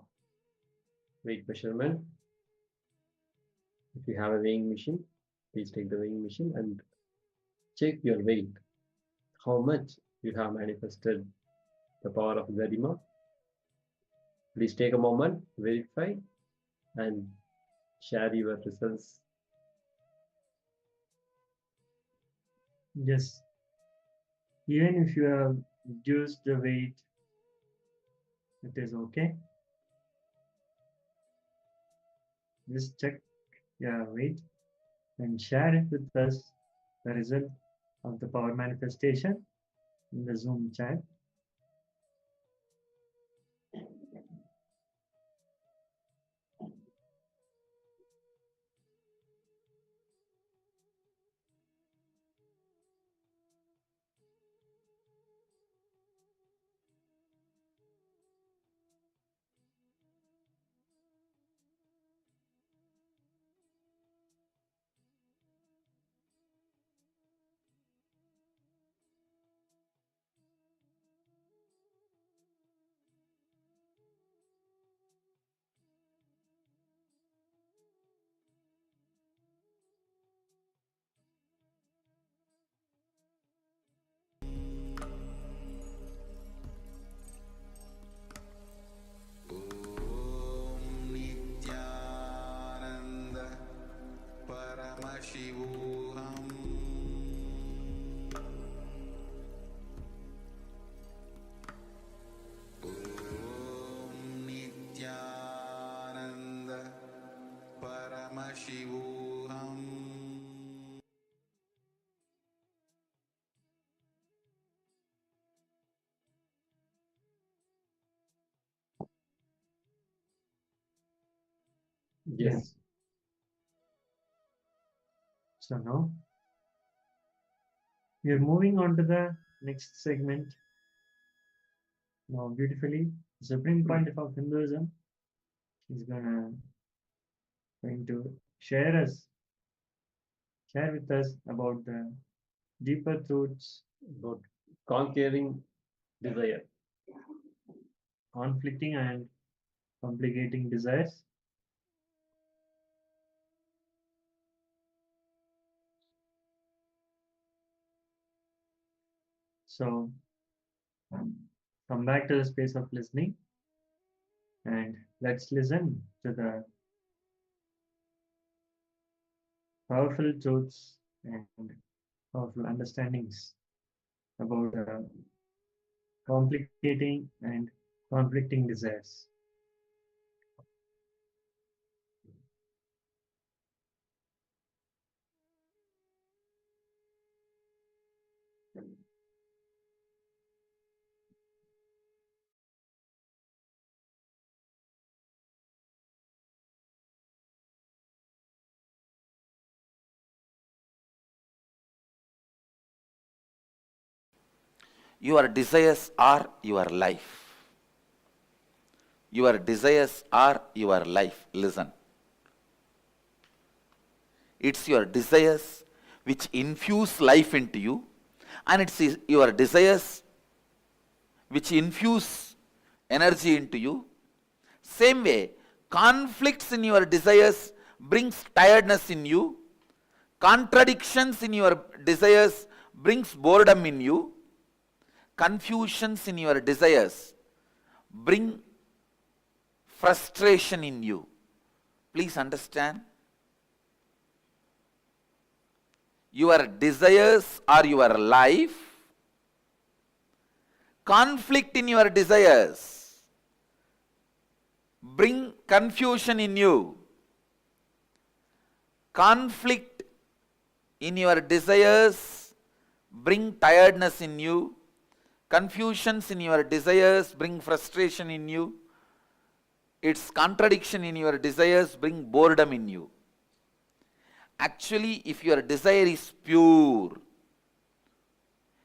weight measurement. If you have a weighing machine, please take the weighing machine and check your weight. How much you have manifested the power of Garima. Please take a moment, verify, and share your results. Yes. Even if you have reduced the weight, it is okay. Just check your weight and share it with us, the result of the power manifestation in the Zoom chat. Yes. So now we are moving on to the next segment. Now, beautifully, Supreme Pontiff of Hinduism is going to share with us about the deeper truths About conquering desire. conflicting and complicating desires. So come back to the space of listening and let's listen to the powerful truths and powerful understandings about complicating and conflicting desires. Your desires are your life. Your desires are your life. Listen. It's your desires which infuse life into you, and it's your desires which infuse energy into you. Same way, conflicts in your desires brings tiredness in you. Contradictions in your desires brings boredom in you. Confusions in your desires bring frustration in you. Please understand. Your desires are your life. Conflict in your desires bring confusion in you. Conflict in your desires bring tiredness in you. Confusions in your desires bring frustration in you. Its contradiction in your desires bring boredom in you. Actually, if your desire is pure,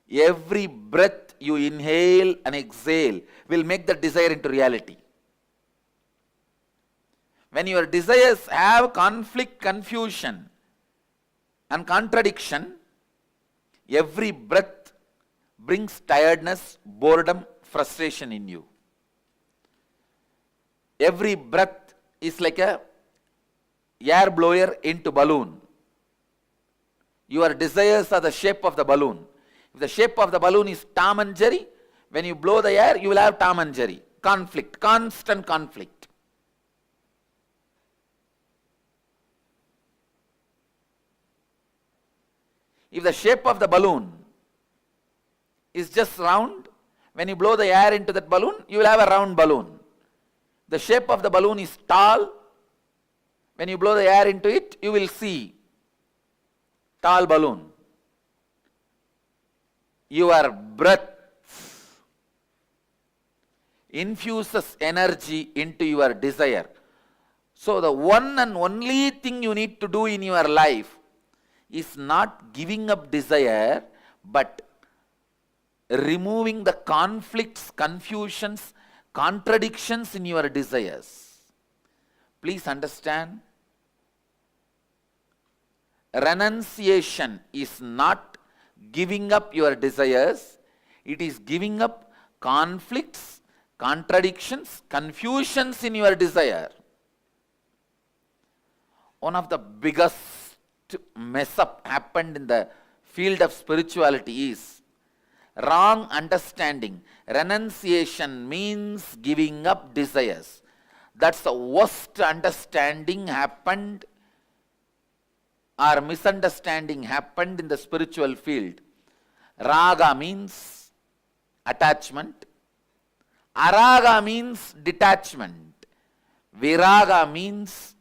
every breath you inhale and exhale will make the desire into reality. When your desires have conflict, confusion and contradiction, every breath brings tiredness, boredom, frustration in you. Every breath is like a air blower into balloon. Your desires are the shape of the balloon. If the shape of the balloon is Tom and Jerry, when you blow the air, you will have Tom and Jerry. Conflict, constant conflict. If the shape of the balloon is just round, when you blow the air into that balloon, you will have a round balloon. The shape of the balloon is tall. When you blow the air into it, you will see tall balloon. Your breath infuses energy into your desire. So the one and only thing you need to do in your life is not giving up desire, but removing the conflicts, confusions, contradictions in your desires. Please understand, renunciation is not giving up your desires, it is giving up conflicts, contradictions, confusions in your desire. One of the biggest mess up happened in the field of spirituality is wrong understanding. Renunciation means giving up desires. That's the worst understanding happened or misunderstanding happened in the spiritual field. Raga means attachment. Araga means detachment. Viraga means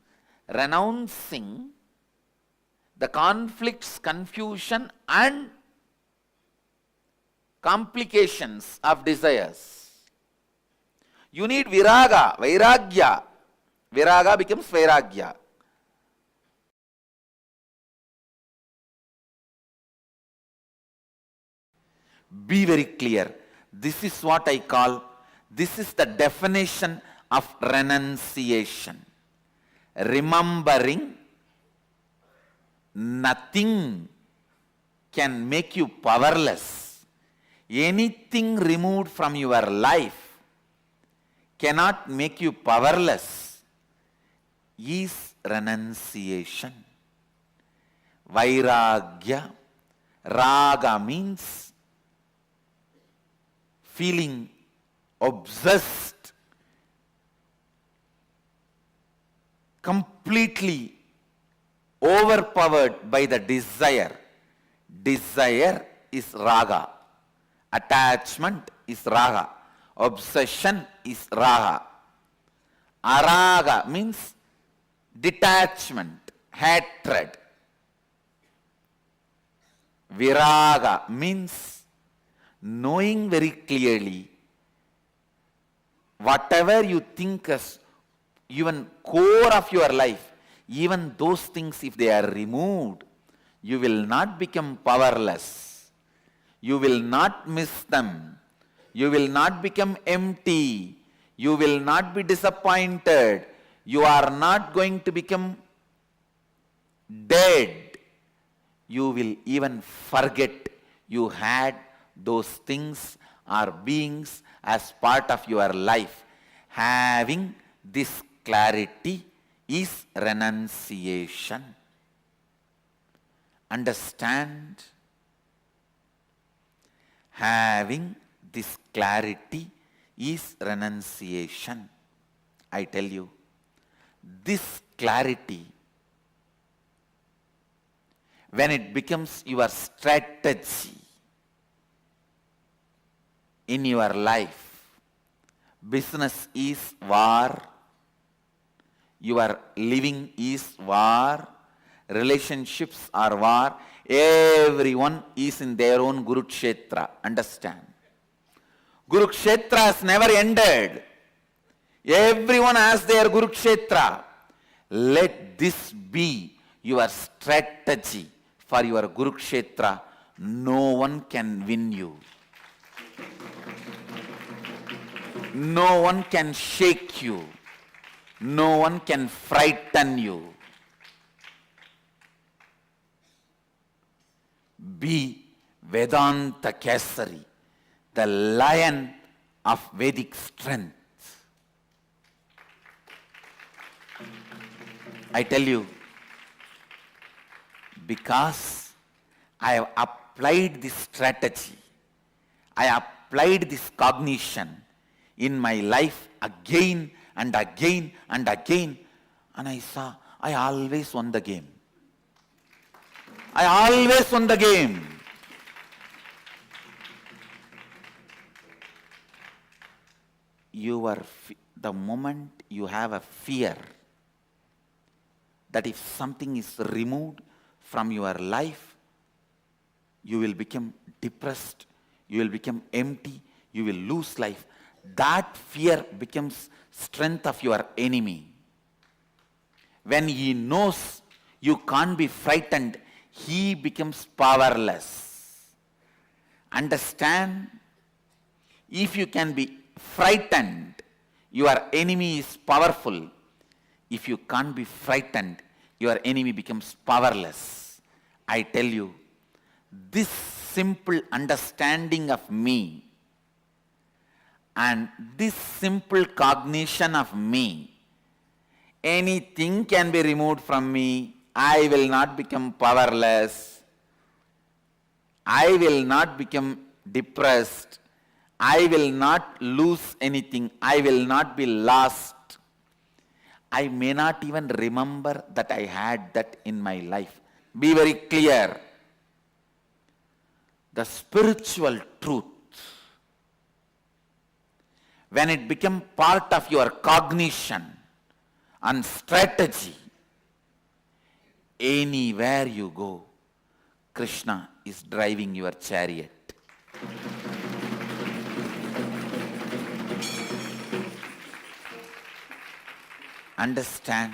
renouncing the conflicts, confusion and complications of desires. You need viraga, vairagya. Viraga becomes vairagya. Be very clear. This is what I call, this is the definition of renunciation. Remembering nothing can make you powerless. Anything removed from your life cannot make you powerless is renunciation. Vairagya. Raga means feeling obsessed, completely overpowered by the desire. Desire is raga. Attachment is raga. Obsession is raga. Araga means detachment, hatred. Viraga means knowing very clearly whatever you think as even core of your life, even those things, if they are removed, you will not become powerless. You will not miss them. You will not become empty. You will not be disappointed. You are not going to become dead. You will even forget you had those things or beings as part of your life. Having this clarity is renunciation. Understand? Having this clarity is renunciation. I tell you, this clarity, when it becomes your strategy in your life, business is war, your living is war, relationships are war, everyone is in their own Kurukshetra. Understand? Kurukshetra has never ended. Everyone has their Kurukshetra. Let this be your strategy for your Kurukshetra. No one can win you. No one can shake you. No one can frighten you. Be Vedanta Kesari, the lion of Vedic strength. I tell you, because I have applied this strategy, I applied this cognition in my life again and again and again, and I saw I always won the game. I always won the game. The moment you have a fear that if something is removed from your life, you will become depressed, you will become empty, you will lose life. That fear becomes strength of your enemy. When he knows you can't be frightened, he becomes powerless. Understand? If you can be frightened, your enemy is powerful. If you can't be frightened, your enemy becomes powerless. I tell you, this simple understanding of me and this simple cognition of me, anything can be removed from me. I will not become powerless. I will not become depressed. I will not lose anything. I will not be lost. I may not even remember that I had that in my life. Be very clear. The spiritual truth, when it becomes part of your cognition and strategy, anywhere you go, Krishna is driving your chariot. Understand?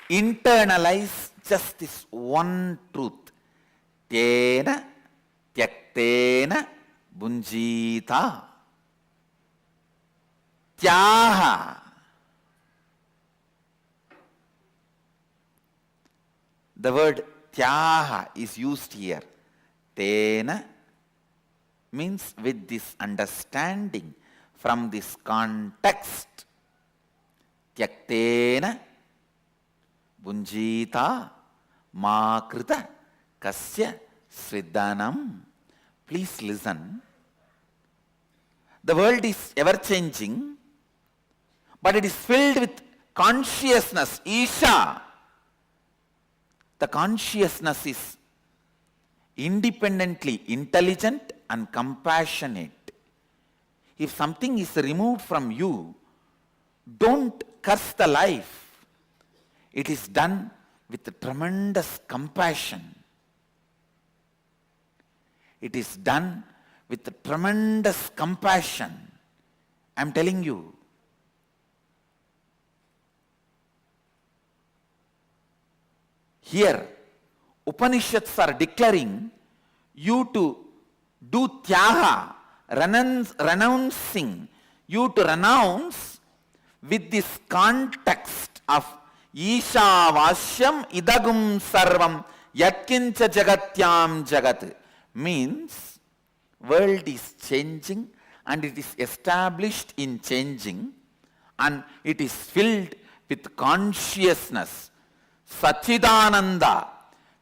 Internalize just this one truth. Tena Tyaktena bunjita. Tyaha. The word tyaha is used here. Tena means with this understanding from this context. Tyaktena bunjita makrita kasya sridhanam. Please listen. The world is ever changing, but it is filled with consciousness, Isha. The consciousness is independently intelligent and compassionate. If something is removed from you, don't curse the life. It is done with tremendous compassion. It is done with tremendous compassion. I am telling you. Here, Upanishads are declaring you to do tyaga, renouncing, you to renounce with this context of Isha Vasyam Idagum Sarvam Yatkincha Jagatyam Jagat. Means, world is changing and it is established in changing and it is filled with consciousness. Sachidananda,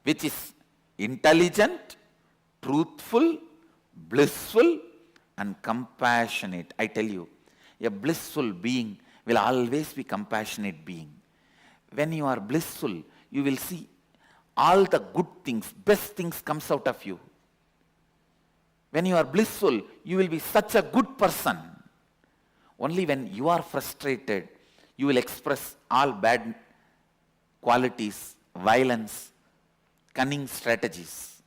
which is intelligent, truthful, blissful and compassionate. I tell you, a blissful being will always be compassionate being. When you are blissful, you will see all the good things, best things comes out of you. When you are blissful, you will be such a good person. Only when you are frustrated, you will express all bad qualities, violence, cunning strategies.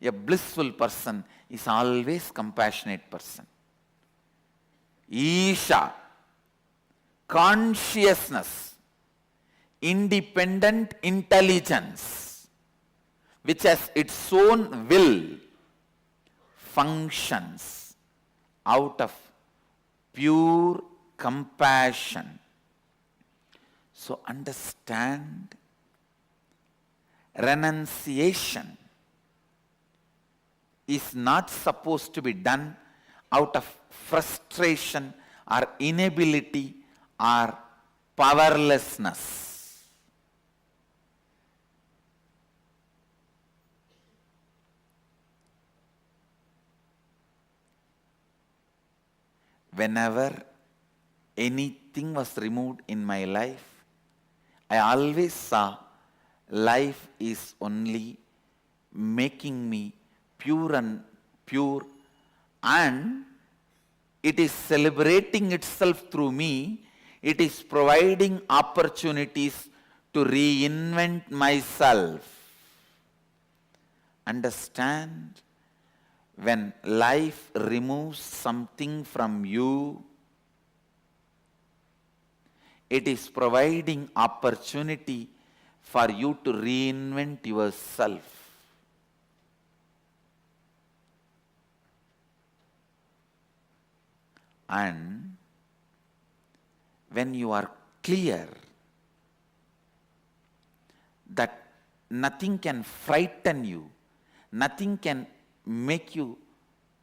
A blissful person is always compassionate person. Isha, consciousness, independent intelligence, which has its own will, functions out of pure compassion. So understand, renunciation is not supposed to be done out of frustration or inability or powerlessness. Whenever anything was removed in my life, I always saw life is only making me pure and it is celebrating itself through me. It is providing opportunities to reinvent myself. Understand? When life removes something from you, it is providing opportunity for you to reinvent yourself. And when you are clear that nothing can frighten you, nothing can make you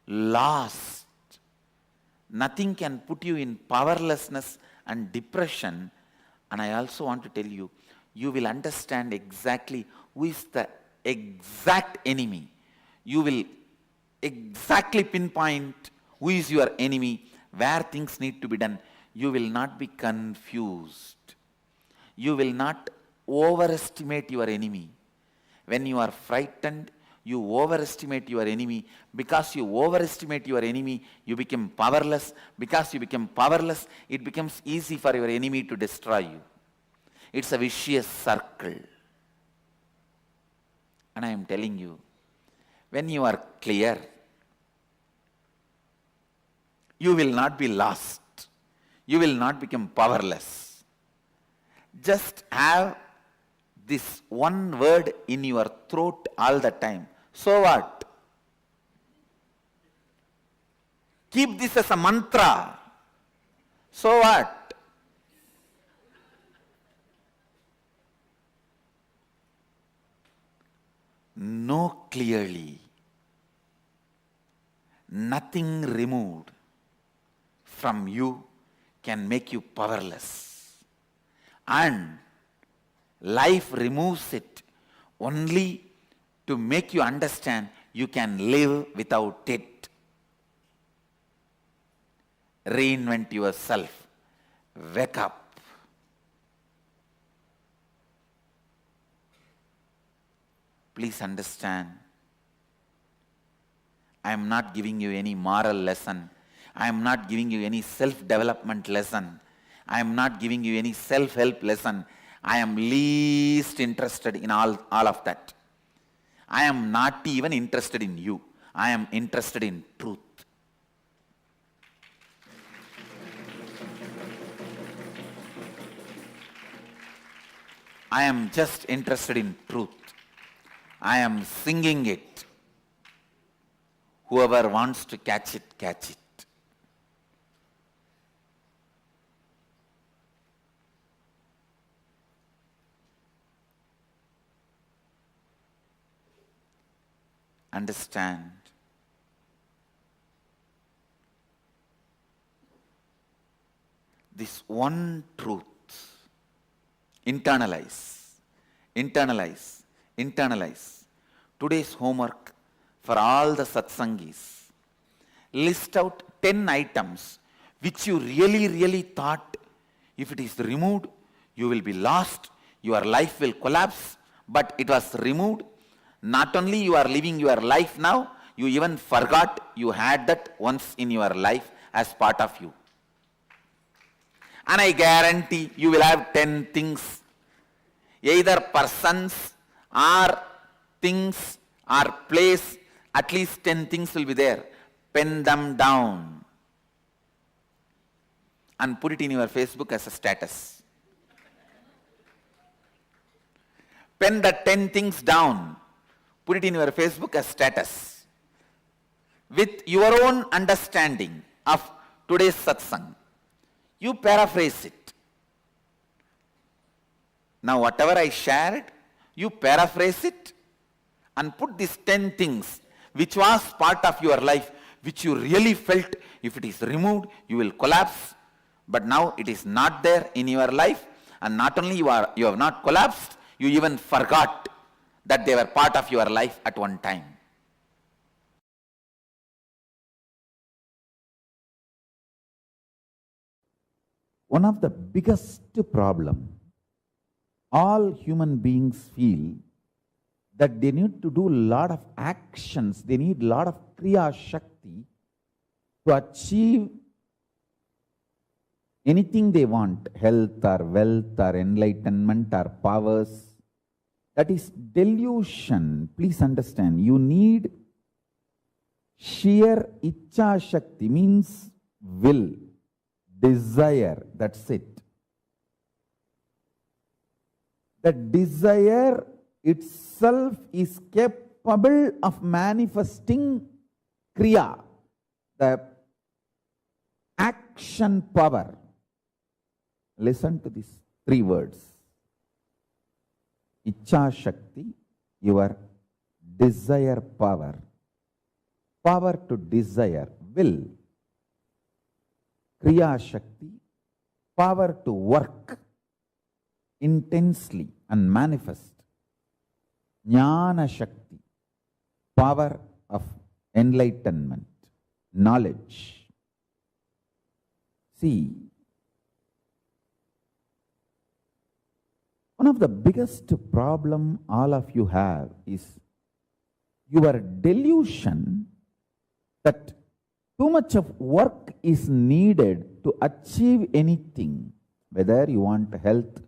lost, nothing can put you in powerlessness and depression. And I also want to tell you, you will understand exactly who is the exact enemy. You will exactly pinpoint who is your enemy, where things need to be done. You will not be confused. You will not overestimate your enemy. When you are frightened, you overestimate your enemy. Because you overestimate your enemy, you become powerless. Because you become powerless, it becomes easy for your enemy to destroy you. It's a vicious circle. And I am telling you, when you are clear, you will not be lost. You will not become powerless. Just have this one word in your throat all the time. So what? Keep this as a mantra. So what? Know clearly, nothing removed from you can make you powerless. And life removes it only to make you understand you can live without it. Reinvent yourself. Wake up. Please understand, I am not giving you any moral lesson. I am not giving you any self-development lesson. I am not giving you any self-help lesson. I am least interested in all of that. I am not even interested in you. I am interested in truth. I am just interested in truth. I am singing it. Whoever wants to catch it, catch it. Understand. This one truth. Internalize. Internalize. Internalize. Today's homework for all the satsangis. List out 10 items which you really thought if it is removed, you will be lost, your life will collapse, but it was removed. Not only you are living your life now, you even forgot you had that once in your life as part of you. And I guarantee you will have 10 things, either persons or things or place, at least 10 things will be there. Pen them down and put it in your Facebook as a status. Pen the 10 things down, put it in your Facebook as status. With your own understanding of today's satsang, you paraphrase it. Now whatever I shared, you paraphrase it and put these 10 things which was part of your life, which you really felt if it is removed, you will collapse. But now it is not there in your life, and not only you have not collapsed, you even forgot that they were part of your life at one time. One of the biggest problem all human beings feel that they need to do a lot of actions, they need a lot of kriya shakti to achieve anything they want, health or wealth or enlightenment or powers. That is delusion. Please understand, you need sheer icha shakti, means will, desire, that's it. The desire itself is capable of manifesting kriya, the action power. Listen to these 3 words. Icha Shakti, your desire power. Power to desire, will. Kriya Shakti, power to work intensely and manifest. Jnana Shakti, power of enlightenment, knowledge. See, one of the biggest problem all of you have is your delusion that too much of work is needed to achieve anything. Whether you want health,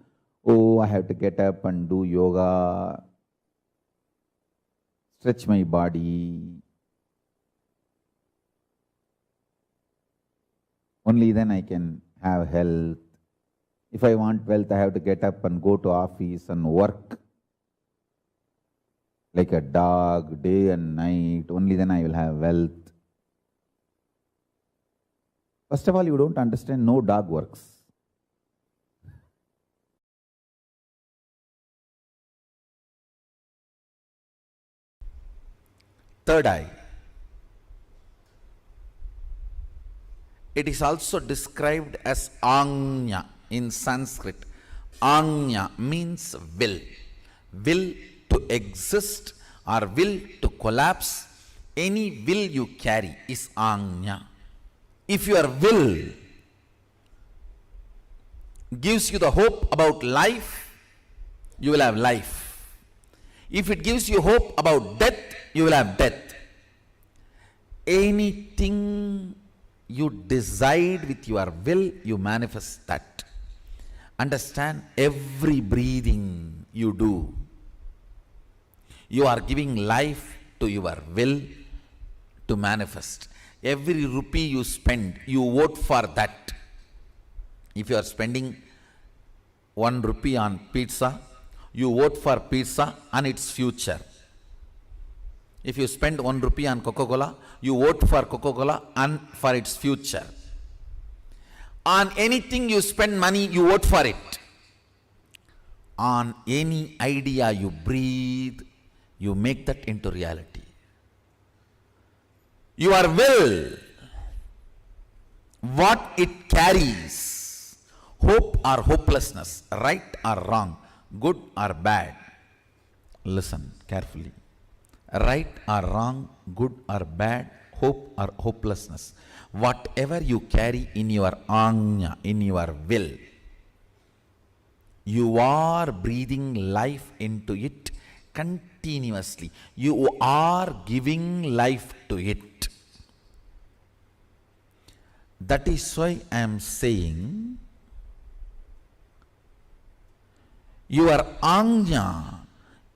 oh, I have to get up and do yoga, stretch my body. Only then I can have health. If I want wealth, I have to get up and go to office and work like a dog, day and night. Only then I will have wealth. First of all, you don't understand no dog works. Third eye. It is also described as Anya in Sanskrit. Anya means will. Will to exist or will to collapse. Any will you carry is Anya. If your will gives you the hope about life, you will have life. If it gives you hope about death, you will have death. Anything you decide with your will, you manifest that. Understand, every breathing you do, you are giving life to your will to manifest. Every rupee you spend, you vote for that. If you are spending 1 rupee on pizza, you vote for pizza and its future. If you spend 1 rupee on Coca-Cola, you vote for Coca-Cola and for its future. On anything you spend money, you vote for it. On any idea you breathe, you make that into reality. Your will, what it carries, hope or hopelessness, right or wrong, good or bad. Listen carefully. Right or wrong, good or bad, hope or hopelessness. Whatever you carry in your anya, in your will, you are breathing life into it continuously. You are giving life to it. That is why I am saying your anya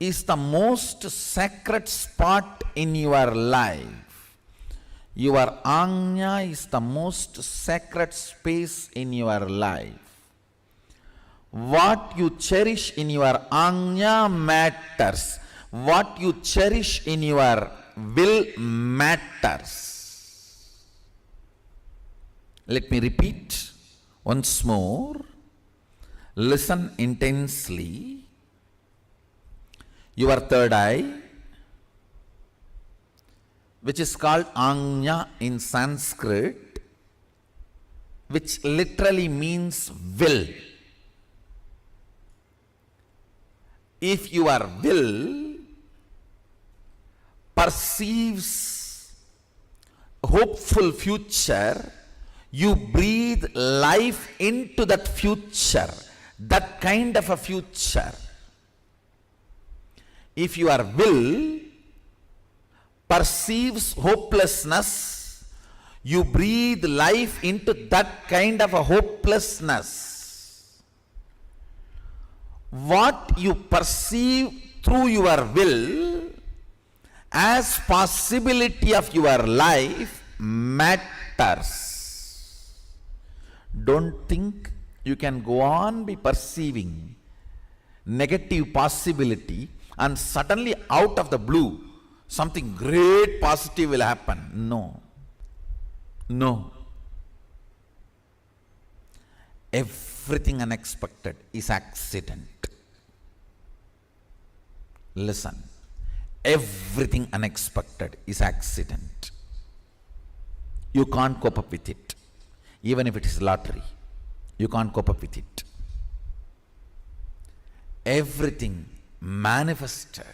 is the most sacred spot in your life. Your anya is the most sacred space in your life. What you cherish in your anya matters. What you cherish in your will matters. Let me repeat once more. Listen intensely. Your third eye, which is called anya in Sanskrit, which literally means will. If your will perceives hopeful future, you breathe life into that future, that kind of a future. If your will perceives hopelessness, you breathe life into that kind of a hopelessness. What you perceive through your will as possibility of your life matters. Don't think you can go on be perceiving negative possibility and suddenly out of the blue something great positive will happen. No. No. Everything unexpected is accident. Listen. Everything unexpected is accident. You can't cope up with it. Even if it is lottery, you can't cope up with it. Everything manifested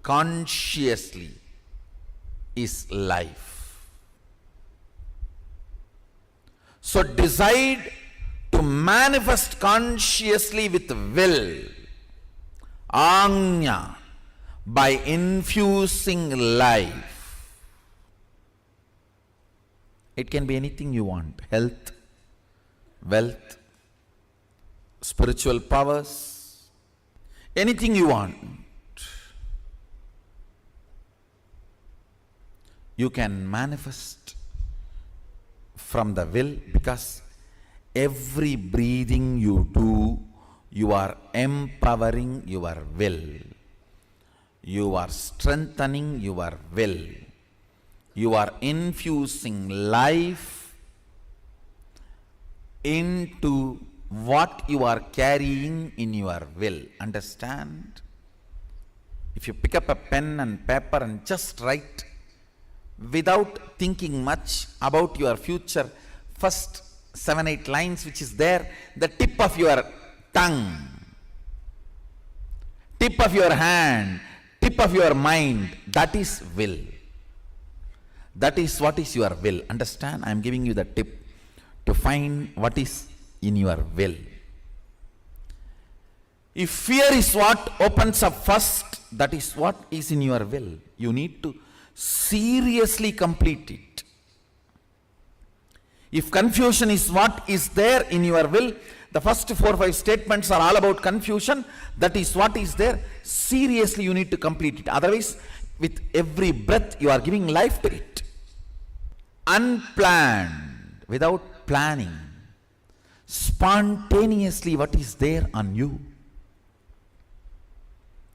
consciously is life. So decide to manifest consciously with will, anya, by infusing life. It can be anything you want: health, wealth, spiritual powers, anything you want. You can manifest from the will, because every breathing you do, you are empowering your will. You are strengthening your will. You are infusing life into what you are carrying in your will. Understand? If you pick up a pen and paper and just write without thinking much about your future, first 7-8 lines which is there, the tip of your tongue, tip of your hand, tip of your mind, that is will. That is what is your will. Understand? I am giving you the tip to find what is in your will. If fear is what opens up first, that is what is in your will. You need to seriously complete it. If confusion is what is there in your will, the first 4 or 5 statements are all about confusion. That is what is there. Seriously, you need to complete it. Otherwise, with every breath, you are giving life to it. Unplanned, without planning, spontaneously what is there on you.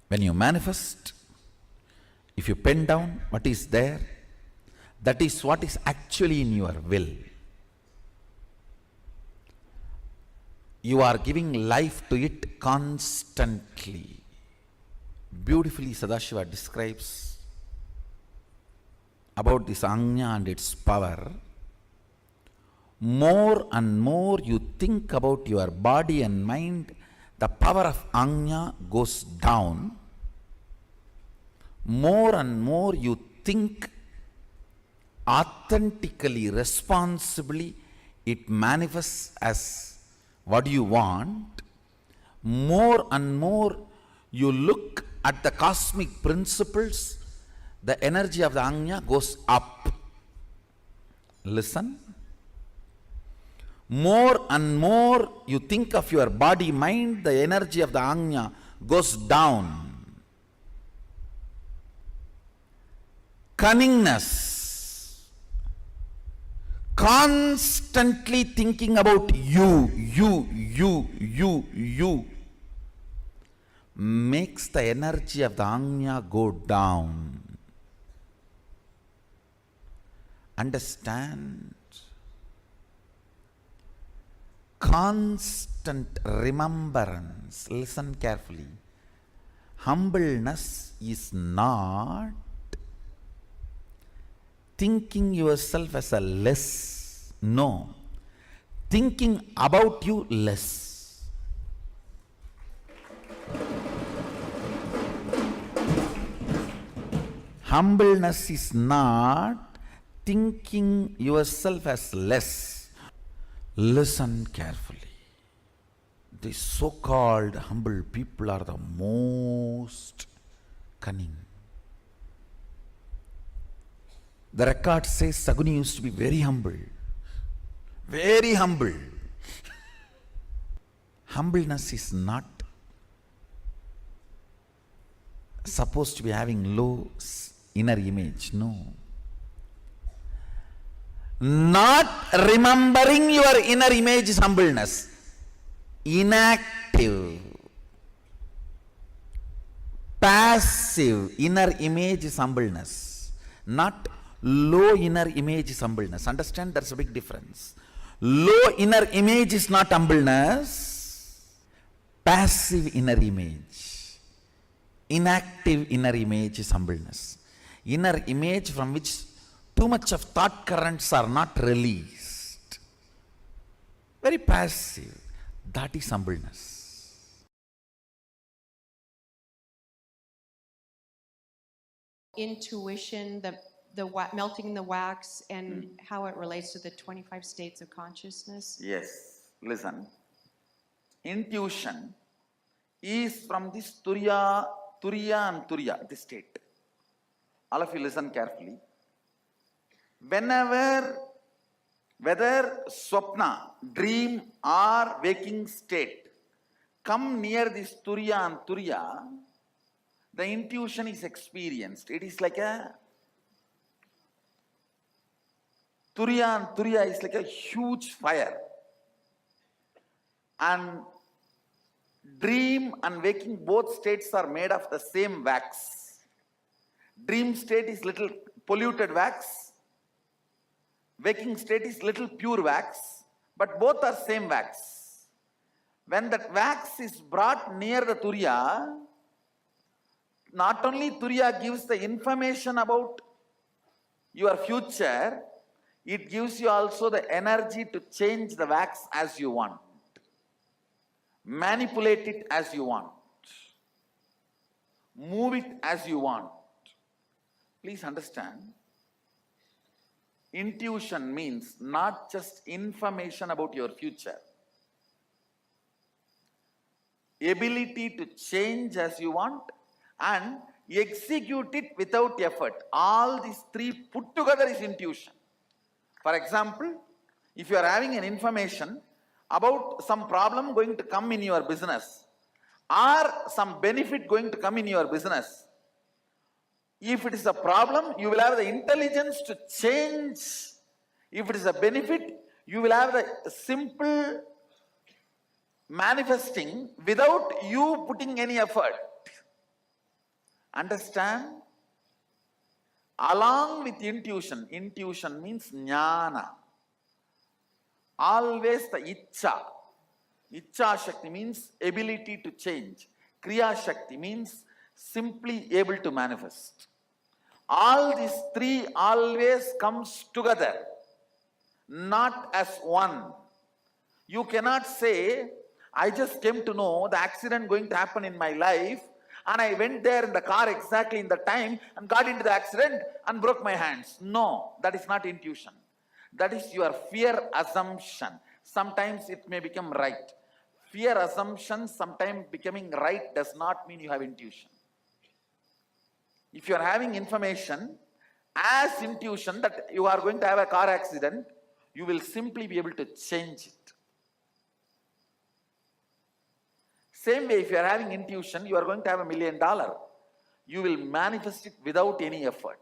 When you manifest, if you pen down what is there, that is what is actually in your will. You are giving life to it constantly. Beautifully Sadashiva describes about this Ajna and its power. More and more you think about your body and mind, the power of Ajna goes down. More and more you think authentically, responsibly, it manifests as what you want. More and more you look at the cosmic principles, the energy of the Ajna goes up. Listen. More and more you think of your body, mind, the energy of the Ajna goes down. Cunningness, constantly thinking about you, makes the energy of the Ajna go down. Understand? Constant remembrance. Listen carefully. Humbleness is not thinking yourself as a less. No. Thinking about you less. Humbleness is not thinking yourself as less. Listen carefully. The so-called humble people are the most cunning. The record says Saguni used to be very humble. Very humble. Humbleness is not supposed to be having low inner image. No. Not remembering your inner image is humbleness. Inactive, passive inner image is humbleness. Not low inner image is humbleness. Understand? There's a big difference. Low inner image is not humbleness. Passive inner image, inactive inner image is humbleness. Inner image from which too much of thought currents are not released. Very passive. That is humbleness. Intuition, melting the wax, and how it relates to the 25 states of consciousness? Yes. Listen. Intuition is from this Turiya and Turiya, this state. All of you listen carefully. Whenever, whether swapna, dream or waking state, come near this Turiya and Turiya, the intuition is experienced. It is like a Turiya and Turiya is like a huge fire. And dream and waking, both states are made of the same wax. Dream state is little polluted wax. Waking state is little pure wax, but both are same wax. When that wax is brought near the Turiya, not only Turiya gives the information about your future, it gives you also the energy to change the wax as you want, manipulate it as you want, move it as you want. Please understand, intuition means not just information about your future. Ability to change as you want and execute it without effort. All these three put together is intuition. For example, if you are having an information about some problem going to come in your business or some benefit going to come in your business, if it is a problem, you will have the intelligence to change. If it is a benefit, you will have the simple manifesting without you putting any effort. Understand? Along with intuition, intuition means jnana. Always the icha. Icha Shakti means ability to change. Kriya Shakti means simply able to manifest. All these three always comes together, not as one. You cannot say, I just came to know the accident going to happen in my life and I went there in the car exactly in the time and got into the accident and broke my hands. No, that is not intuition. That is your fear assumption. Sometimes it may become right. Fear assumption, sometimes becoming right does not mean you have intuition. If you are having information as intuition that you are going to have a car accident, you will simply be able to change it. Same way, if you are having intuition, you are going to have $1 million. You will manifest it without any effort.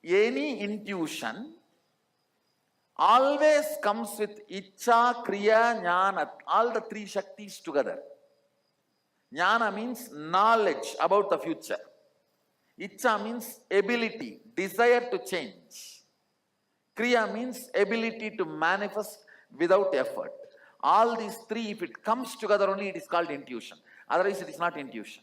Any intuition always comes with Icha, Kriya, Jnana, all the three Shaktis together. Jnana means knowledge about the future. Icha means ability, desire to change. Kriya means ability to manifest without effort. All these three, if it comes together only, it is called intuition. Otherwise, it is not intuition.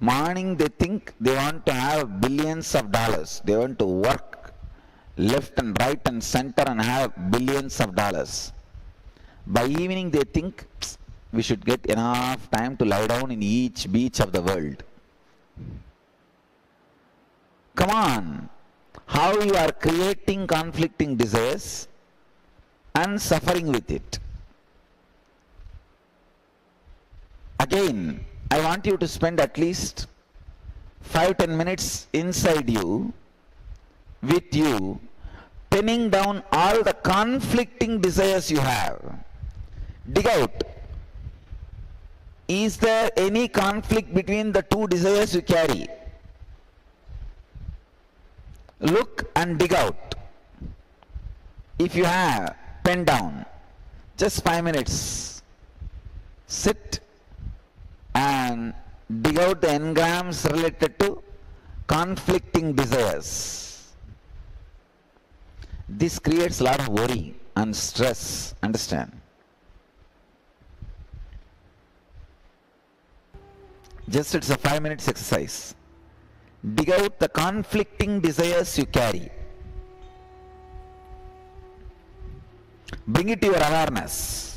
Morning they think they want to have billions of dollars. They want to work left and right and center and have billions of dollars. By evening they think we should get enough time to lie down in each beach of the world. Come on, how you are creating conflicting desires and suffering with it. Again, I want you to spend at least 5-10 minutes inside you, with you, penning down all the conflicting desires you have. Dig out. Is there any conflict between the two desires you carry? Look and dig out. If you have, pen down. Just 5 minutes. Sit and dig out the engrams related to conflicting desires. This creates a lot of worry and stress, understand? Just it's a 5 minutes exercise. Dig out the conflicting desires you carry. Bring it to your awareness.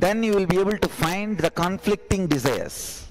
Then you will be able to find the conflicting desires.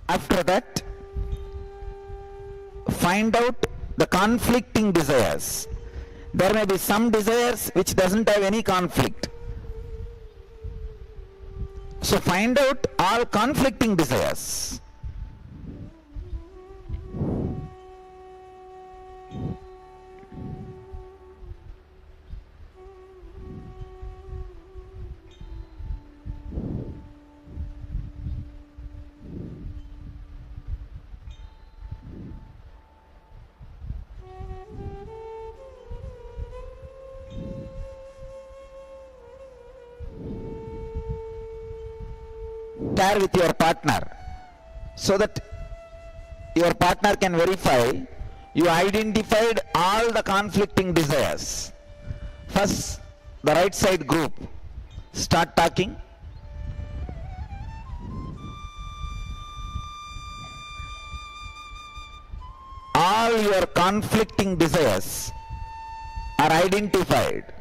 After that, find out the conflicting desires. There may be some desires which doesn't have any conflict. So find out all conflicting desires. Share with your partner so that your partner can verify you identified all the conflicting desires. First, the right side group, start talking. All your conflicting desires are identified.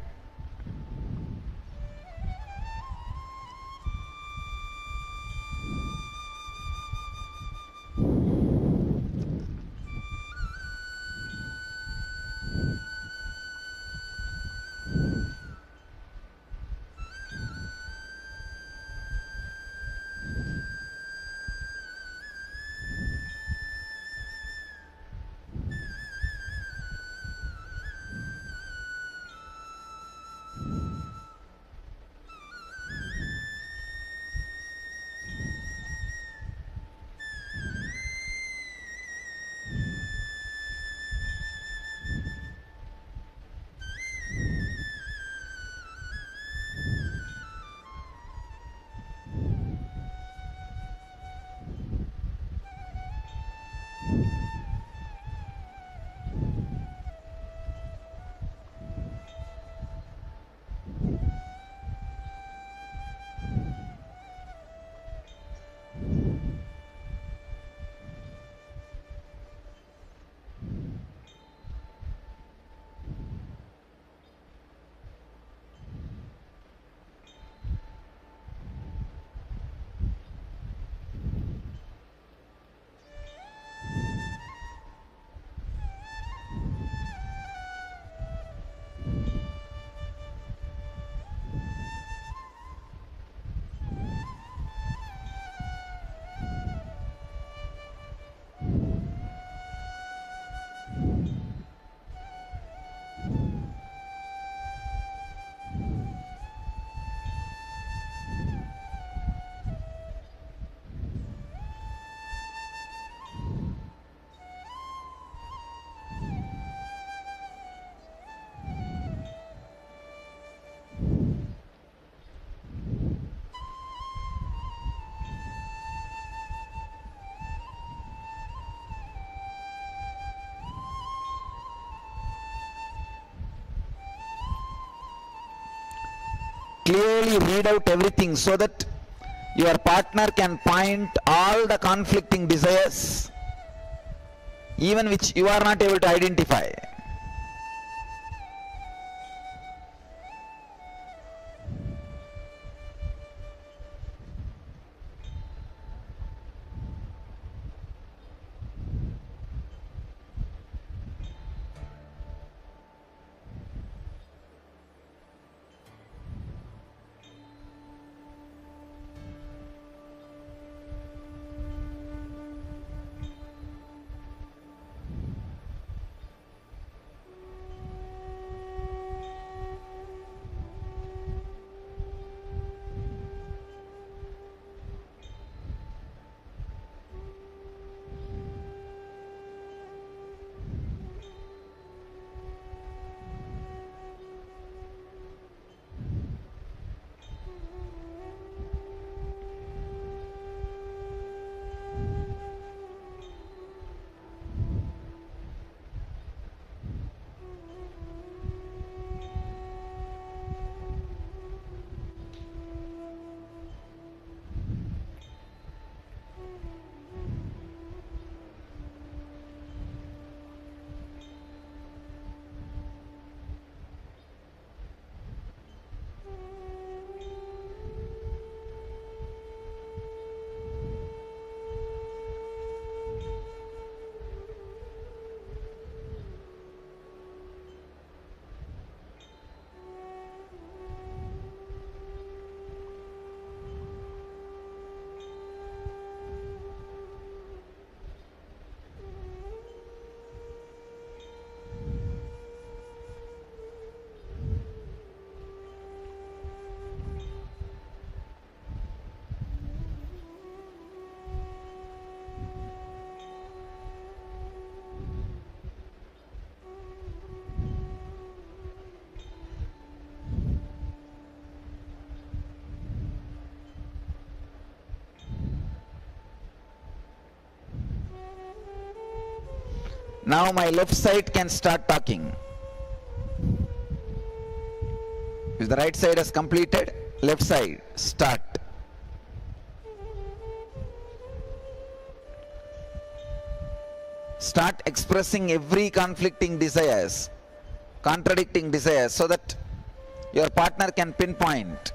Clearly read out everything so that your partner can point all the conflicting desires, even which you are not able to identify. Now my left side can start talking. If the right side has completed, left side, start. Start expressing every conflicting desires, contradicting desires, so that your partner can pinpoint.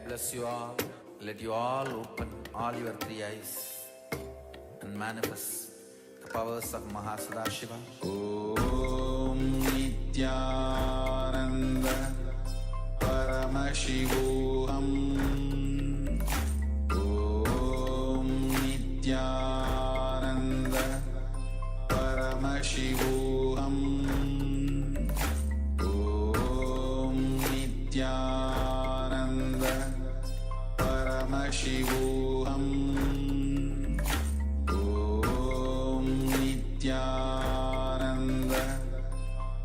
bless you all. Let you all open all your three eyes and manifest the powers of Mahasadashiva. Om Nithyananda Paramashivoham. Om Nithyananda Paramashivoham. Om Nithyananda Paramashivoham. Om Nithyananda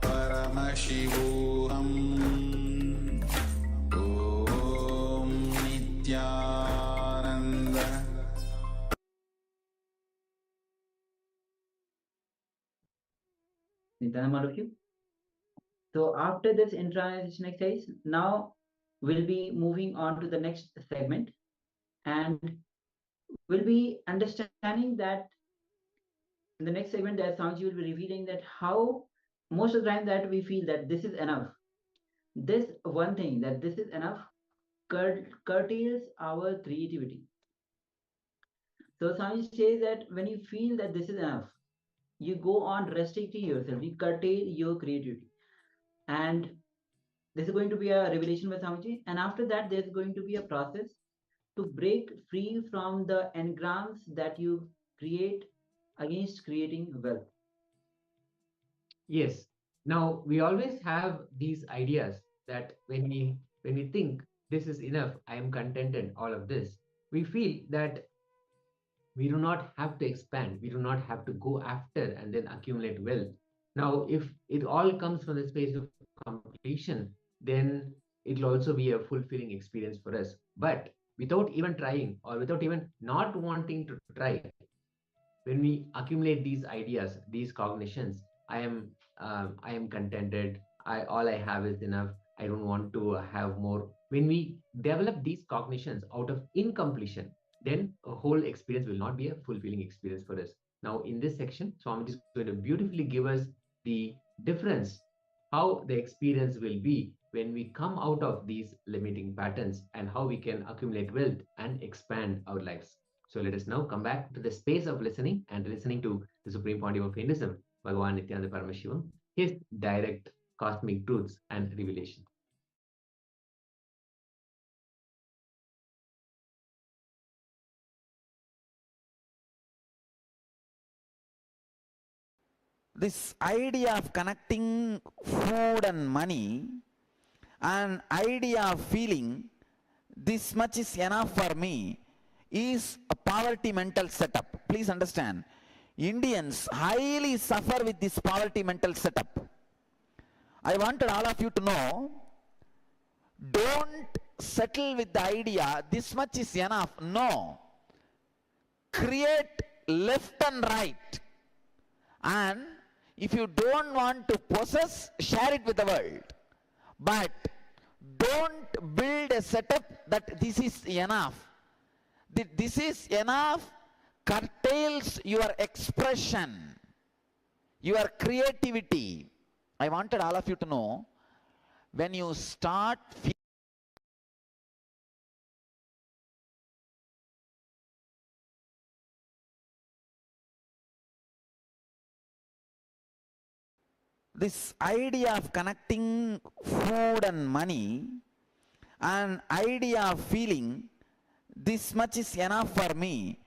Paramashivoham. Om Nithyananda. Nithyananda, all of you. So after this internalization exercise, now we'll be moving on to the next segment, and we'll be understanding that in the next segment that Swamiji will be revealing that how most of the time that we feel that this is enough. This one thing that this is enough curtails our creativity. So Swamiji says that when you feel that this is enough, you go on restricting yourself, you curtail your creativity. And this is going to be a revelation by Swamiji. And after that, there's going to be a process to break free from the engrams that you create against creating wealth. Yes. Now we always have these ideas that when we think this is enough, I am contented, all of this, we feel that we do not have to expand, we do not have to go after and then accumulate wealth. Now, if it all comes from the space of completion, then it will also be a fulfilling experience for us. But without even trying or without even not wanting to try, when we accumulate these ideas, these cognitions, I am contented. All I have is enough. I don't want to have more. When we develop these cognitions out of incompletion, then a whole experience will not be a fulfilling experience for us. Now, in this section, Swamiji is going to beautifully give us the difference, how the experience will be when we come out of these limiting patterns and how we can accumulate wealth and expand our lives. So let us now come back to the space of listening and listening to the Supreme Pontiff of Hinduism, Bhagavan Nithyananda Paramashivoham, his direct cosmic truths and revelation. This idea of connecting food and money, an idea of feeling this much is enough for me, is a poverty mental setup. Please understand, Indians highly suffer with this poverty mental setup. I wanted all of you to know, don't settle with the idea this much is enough. No. Create left and right. And if you don't want to possess, share it with the world. But don't build a setup that this is enough. This is enough curtails your expression, your creativity. I wanted all of you to know, when you start this idea of connecting food and money, an idea of feeling this much is enough for me,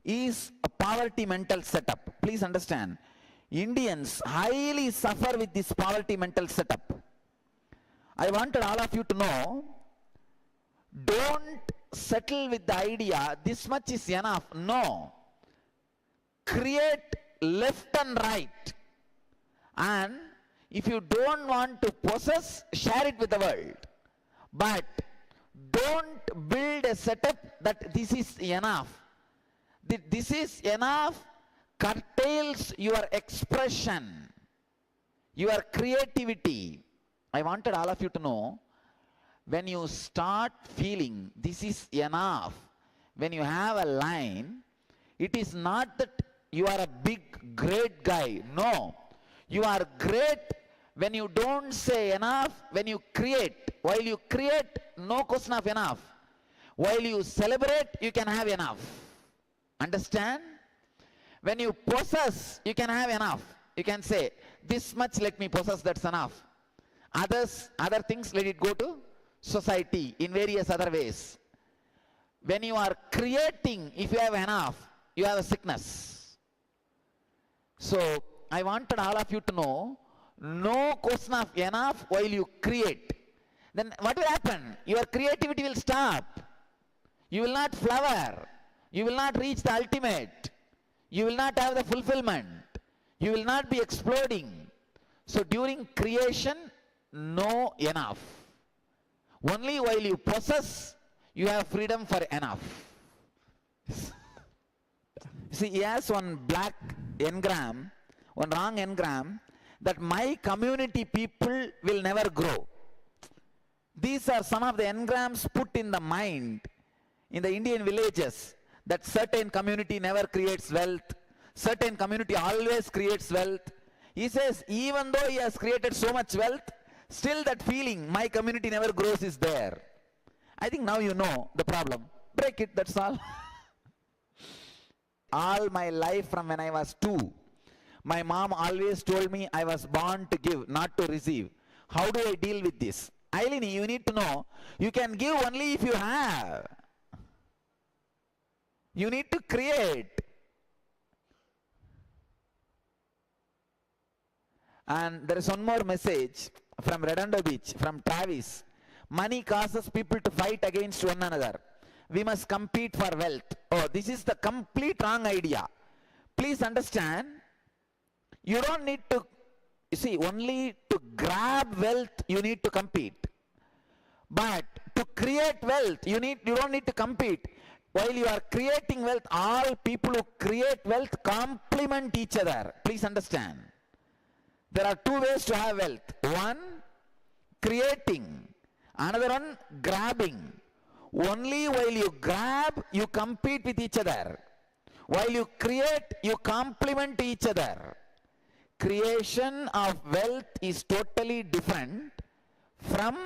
is a poverty mental setup. Please understand, Indians highly suffer with this poverty mental setup. I wanted all of you to know, don't settle with the idea this much is enough. No. Create left and right. And if you don't want to possess, share it with the world. But don't build a setup that this is enough. This is enough curtails your expression, your creativity. I wanted all of you to know, when you start feeling this is enough, when you have a line, it is not that you are a big, great guy. No. You are great when you don't say enough, when you create. While you create, no question of enough. While you celebrate, you can have enough. Understand? When you possess, you can have enough. You can say, this much let me possess, that's enough. Other things, let it go to society in various other ways. When you are creating, if you have enough, you have a sickness. So, I wanted all of you to know, no question of enough while you create. Then what will happen? Your creativity will stop. You will not flower. You will not reach the ultimate. You will not have the fulfillment. You will not be exploding. So during creation, no enough. Only while you possess, you have freedom for enough. See, he has one black engram, one wrong engram, that my community people will never grow. These are some of the engrams put in the mind in the Indian villages, that certain community never creates wealth, certain community always creates wealth. He says, even though he has created so much wealth, still that feeling, my community never grows, is there. I think now you know the problem. Break it, that's all. All my life from when I was 2, my mom always told me I was born to give, not to receive. How do I deal with this? Ailini, you need to know, you can give only if you have. You need to create. And there is one more message from Redondo Beach, from Travis. Money causes people to fight against one another. We must compete for wealth. Oh, this is the complete wrong idea. Please understand, you don't need to, you see, only to grab wealth you need to compete. But to create wealth, you don't need to compete. While you are creating wealth, all people who create wealth complement each other. Please understand. There are 2 ways to have wealth. One, creating. Another one, grabbing. Only while you grab, you compete with each other. While you create, you complement each other. Creation of wealth is totally different from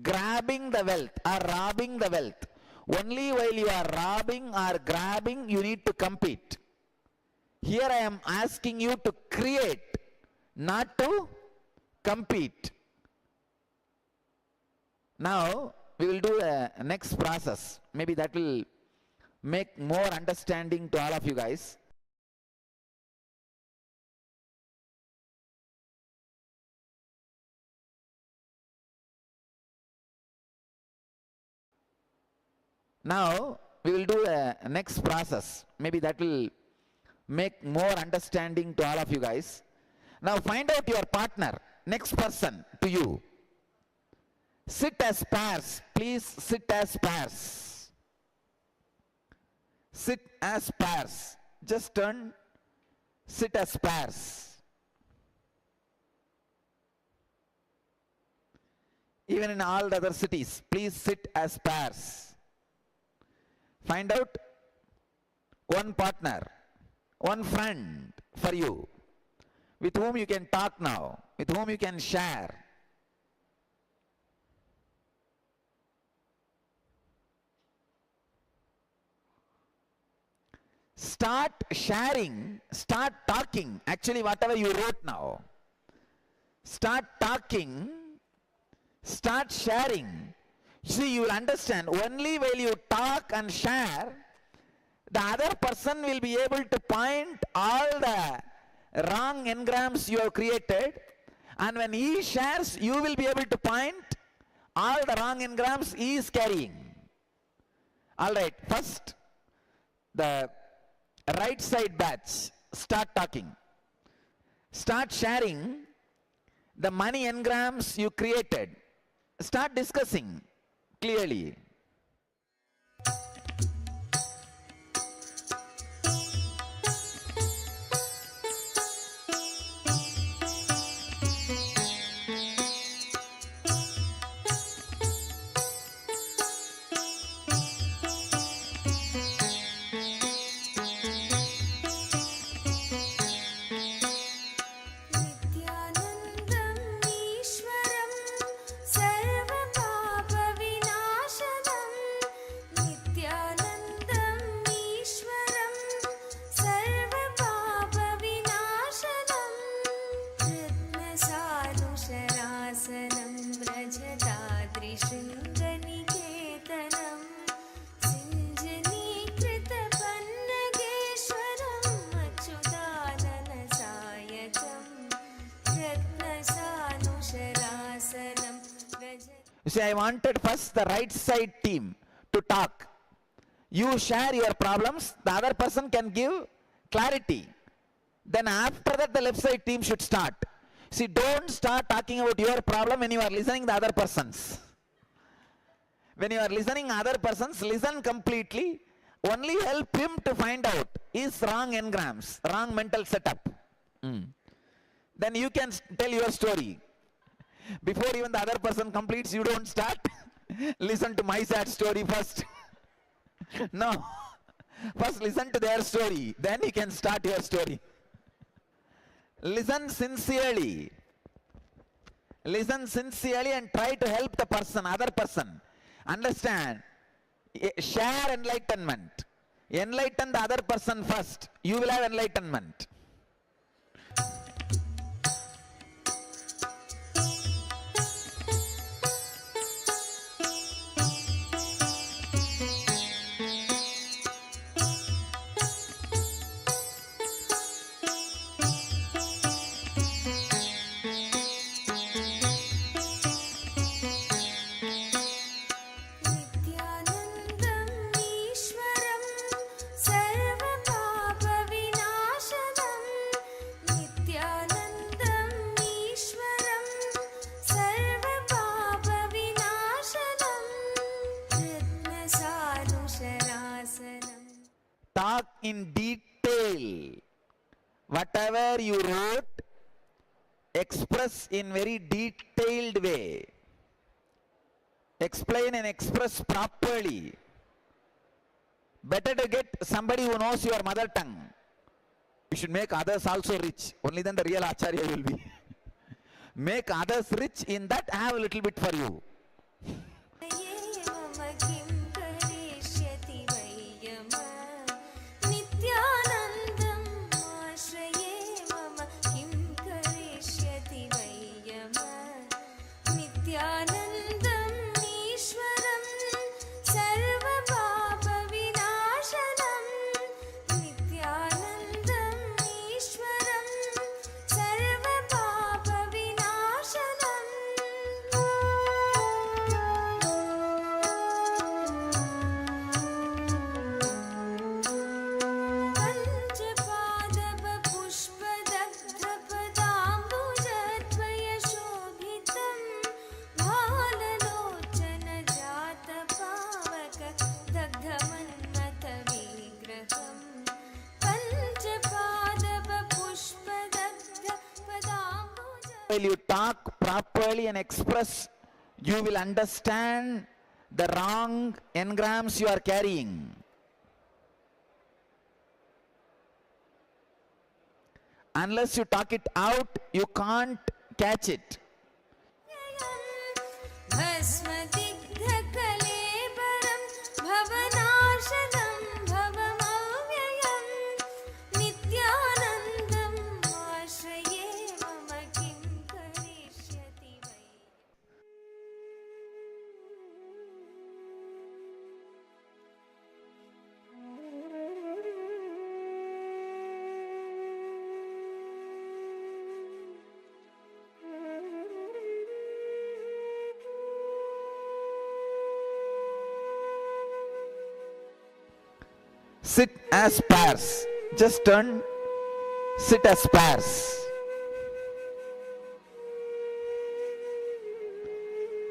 grabbing the wealth or robbing the wealth. Only while you are robbing or grabbing, you need to compete. Here I am asking you to create, not to compete. Now, we will do the next process. Maybe that will make more understanding to all of you guys. Now, we will do the next process. Maybe that will make more understanding to all of you guys. Now, find out your partner, next person to you. Sit as pairs. Please sit as pairs. Sit as pairs. Just turn. Sit as pairs. Even in all the other cities, please sit as pairs. Find out one partner, one friend for you, with whom you can talk now, with whom you can share. Start sharing, start talking. Actually, whatever you wrote now, start talking, start sharing. See, you will understand, only while you talk and share, the other person will be able to point all the wrong engrams you have created, and when he shares, you will be able to point all the wrong engrams he is carrying. Alright, first, the right side batch, start talking. Start sharing the money engrams you created. Start discussing clearly. नित्यानन्दम् ईश्वरं सर्वपापविनाशनम् see, I wanted first the right side team to talk. You share your problems, the other person can give clarity. Then after that, the left side team should start. See, don't start talking about your problem when you are listening the other person's. When you are listening other person's, listen completely. Only help him to find out his wrong engrams, wrong mental setup. Then you can tell your story. Before even the other person completes, you don't start. Listen to my sad story first. No. First listen to their story. Then you can start your story. Listen sincerely. Listen sincerely and try to help the person, other person. Understand. Share enlightenment. Enlighten the other person first. You will have enlightenment. Talk in detail. Whatever you wrote, express in very detailed way. Explain and express properly. Better to get somebody who knows your mother tongue. You should make others also rich. Only then the real Acharya will be. Make others rich, in that have a little bit for you. While you talk properly and express, you will understand the wrong engrams you are carrying. Unless you talk it out, you can't catch it. Sit as pairs. Just turn. Sit as pairs.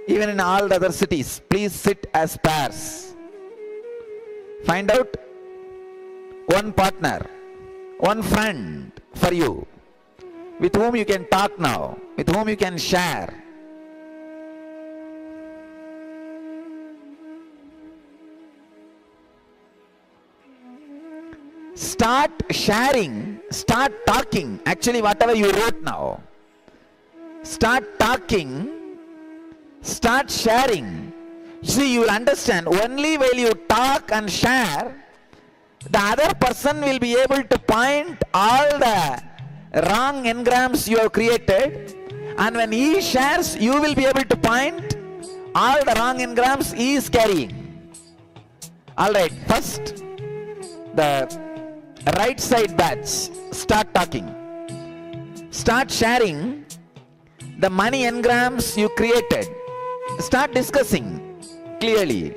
Even in all the other cities, please sit as pairs. Find out one partner, one friend for you, with whom you can talk now, with whom you can share. Start sharing, start talking. Actually, whatever you wrote now, start talking, start sharing. See, you will understand. Only while you talk and share, the other person will be able to point all the wrong engrams you have created, and when he shares, you will be able to point all the wrong engrams he is carrying. Alright, first the right side batch, start talking. Start sharing the money engrams you created. Start discussing clearly.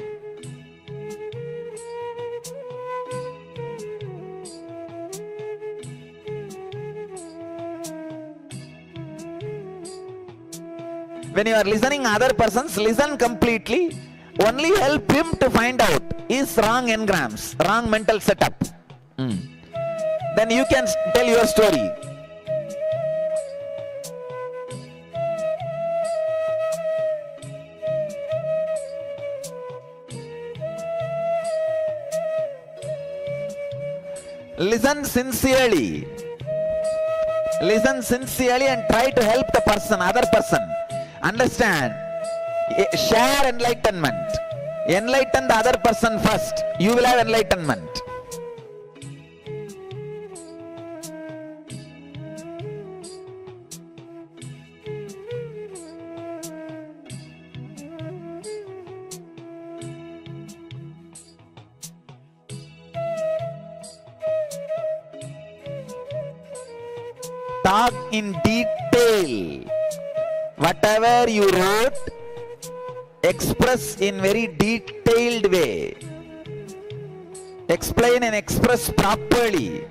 When you are listening other persons, listen completely. Only help him to find out is wrong engrams, wrong mental setup. Then you can tell your story. Listen sincerely. Listen sincerely and try to help the person, other person. Understand? Share enlightenment. Enlighten the other person first. You will have enlightenment. Talk in detail. Whatever you wrote, express in very detailed way. Explain and express properly.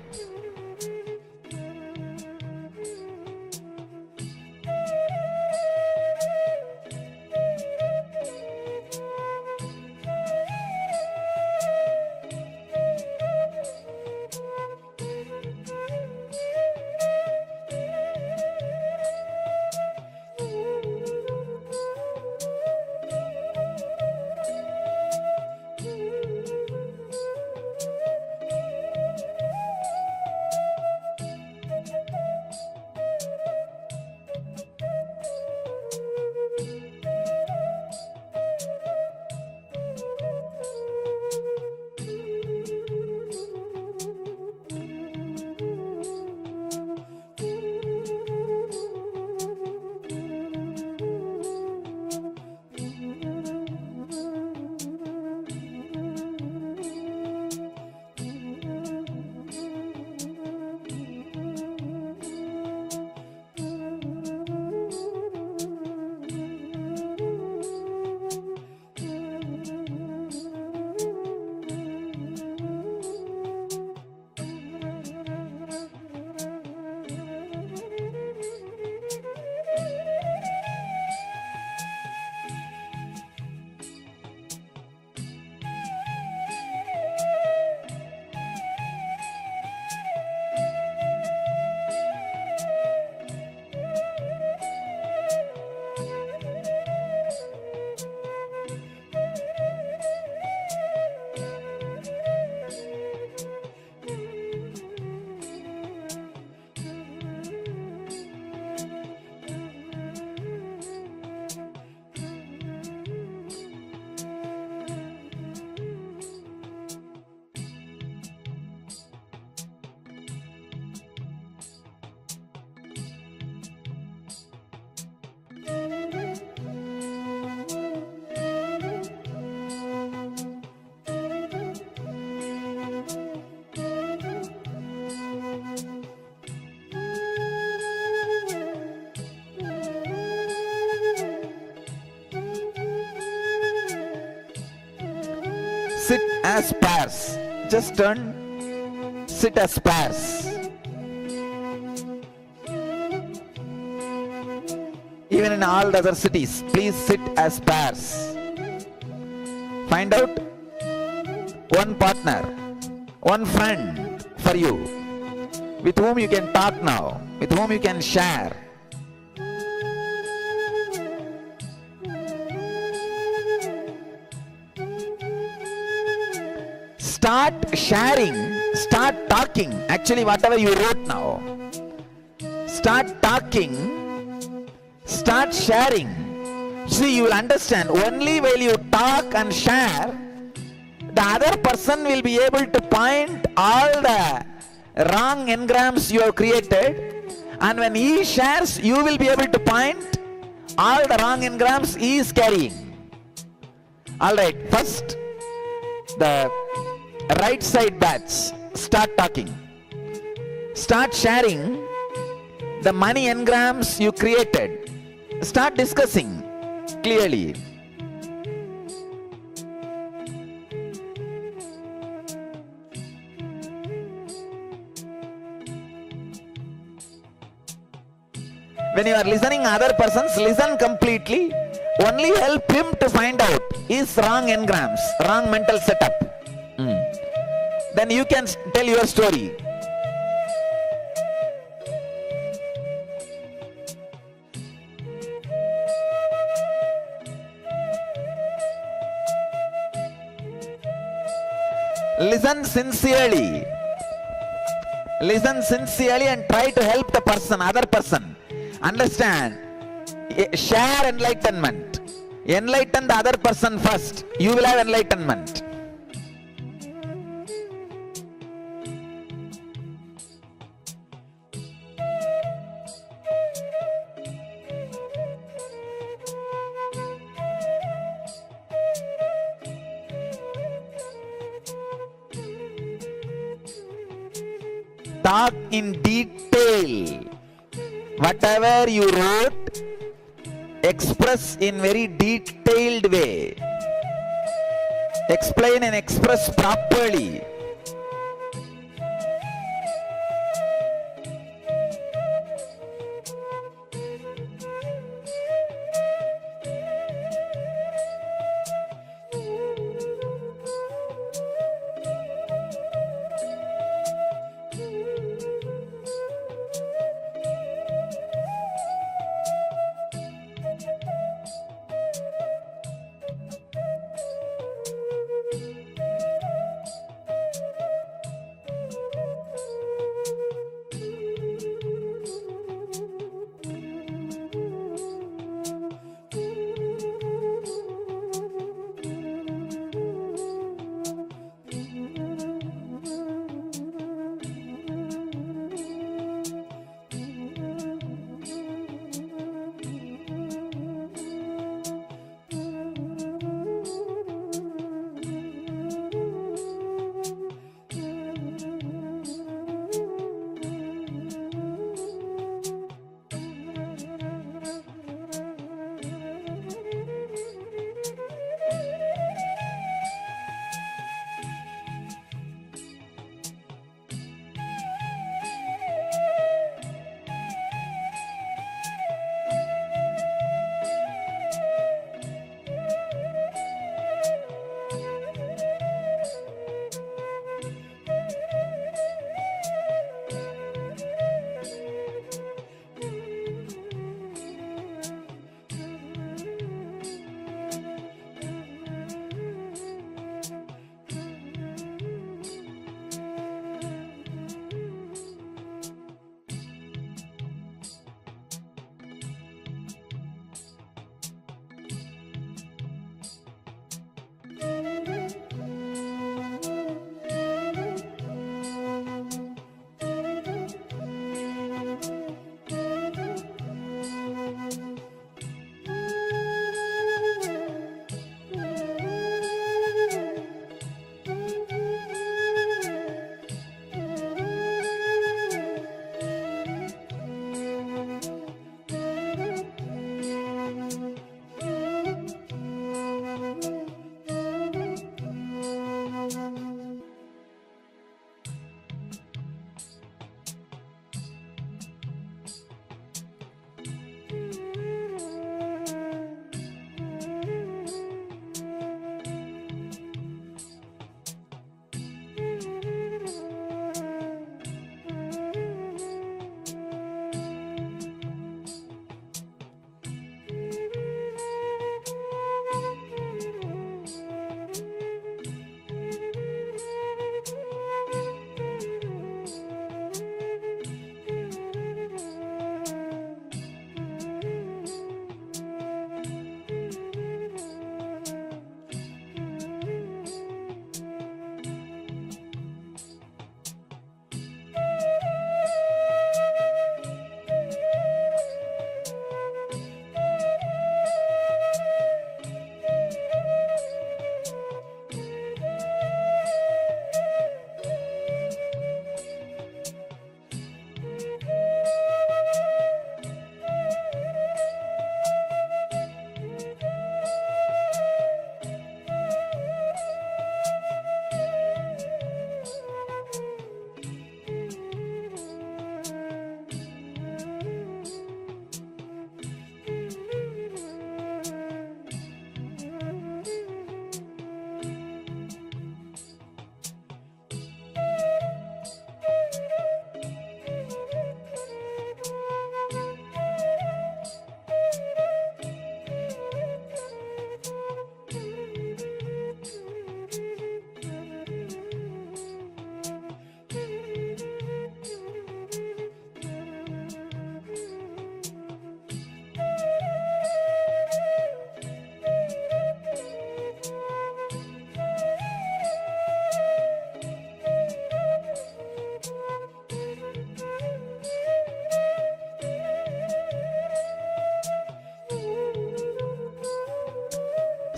Sit as pairs. Just turn. Sit as pairs. Even in all the other cities, please sit as pairs. Find out one partner, one friend for you, with whom you can talk now, with whom you can share. Start sharing, start talking. Actually, whatever you wrote now, start talking, start sharing. See, you will understand. Only while you talk and share, the other person will be able to point all the wrong engrams you have created, and when he shares, you will be able to point all the wrong engrams he is carrying. Alright, first the right side batch, start talking, start sharing the money engrams you created, start discussing clearly. When you are listening other persons, listen completely. Only help him to find out is wrong engrams, wrong mental setup. Then you can tell your story. Listen sincerely. Listen sincerely and try to help the person, other person. Understand? Share enlightenment. Enlighten the other person first. You will have enlightenment. Talk in detail. Whatever you wrote, express in very detailed way. Explain and express properly.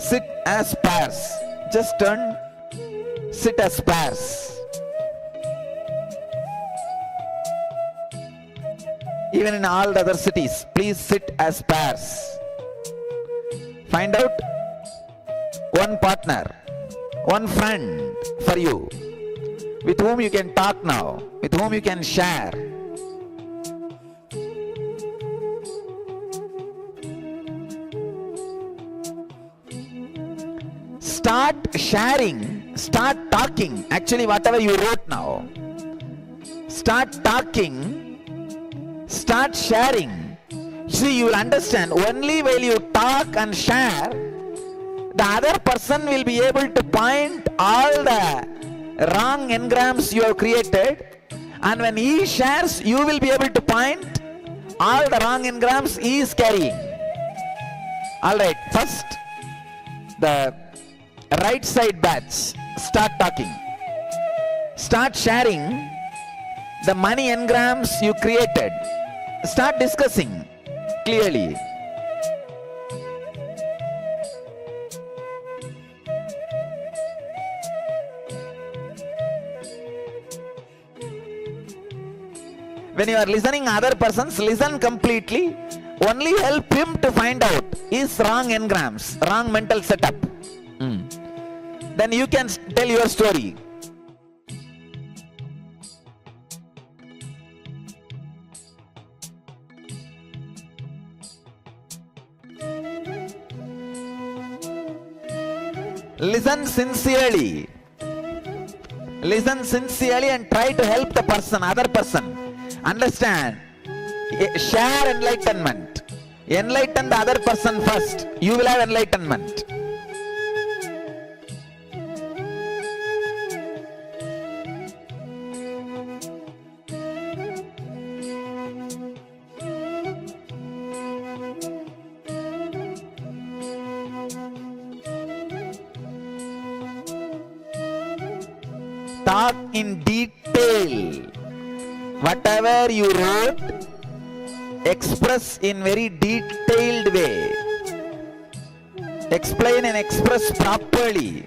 sit as pairs. Just turn, sit as pairs. Even in all the other cities, please sit as pairs. Find out one partner, one friend for you, with whom you can talk now, with whom you can share. Start sharing, start talking. Actually, whatever you wrote now, start talking, start sharing. See, you will understand only while you talk and share, the other person will be able to point all the wrong engrams you have created, and when he shares, you will be able to point all the wrong engrams he is carrying. Alright, first, the right side batch, start talking. Start sharing the money engrams you created. Start discussing clearly. When you are listening other persons, listen completely. Only help him to find out his wrong engrams, wrong mental setup. Then you can tell your story. Listen sincerely. Listen sincerely and try to help the person, other person. Understand? Share enlightenment. Enlighten the other person first. You will have enlightenment. Talk in detail. Whatever you wrote, express in very detailed way. Explain and express properly.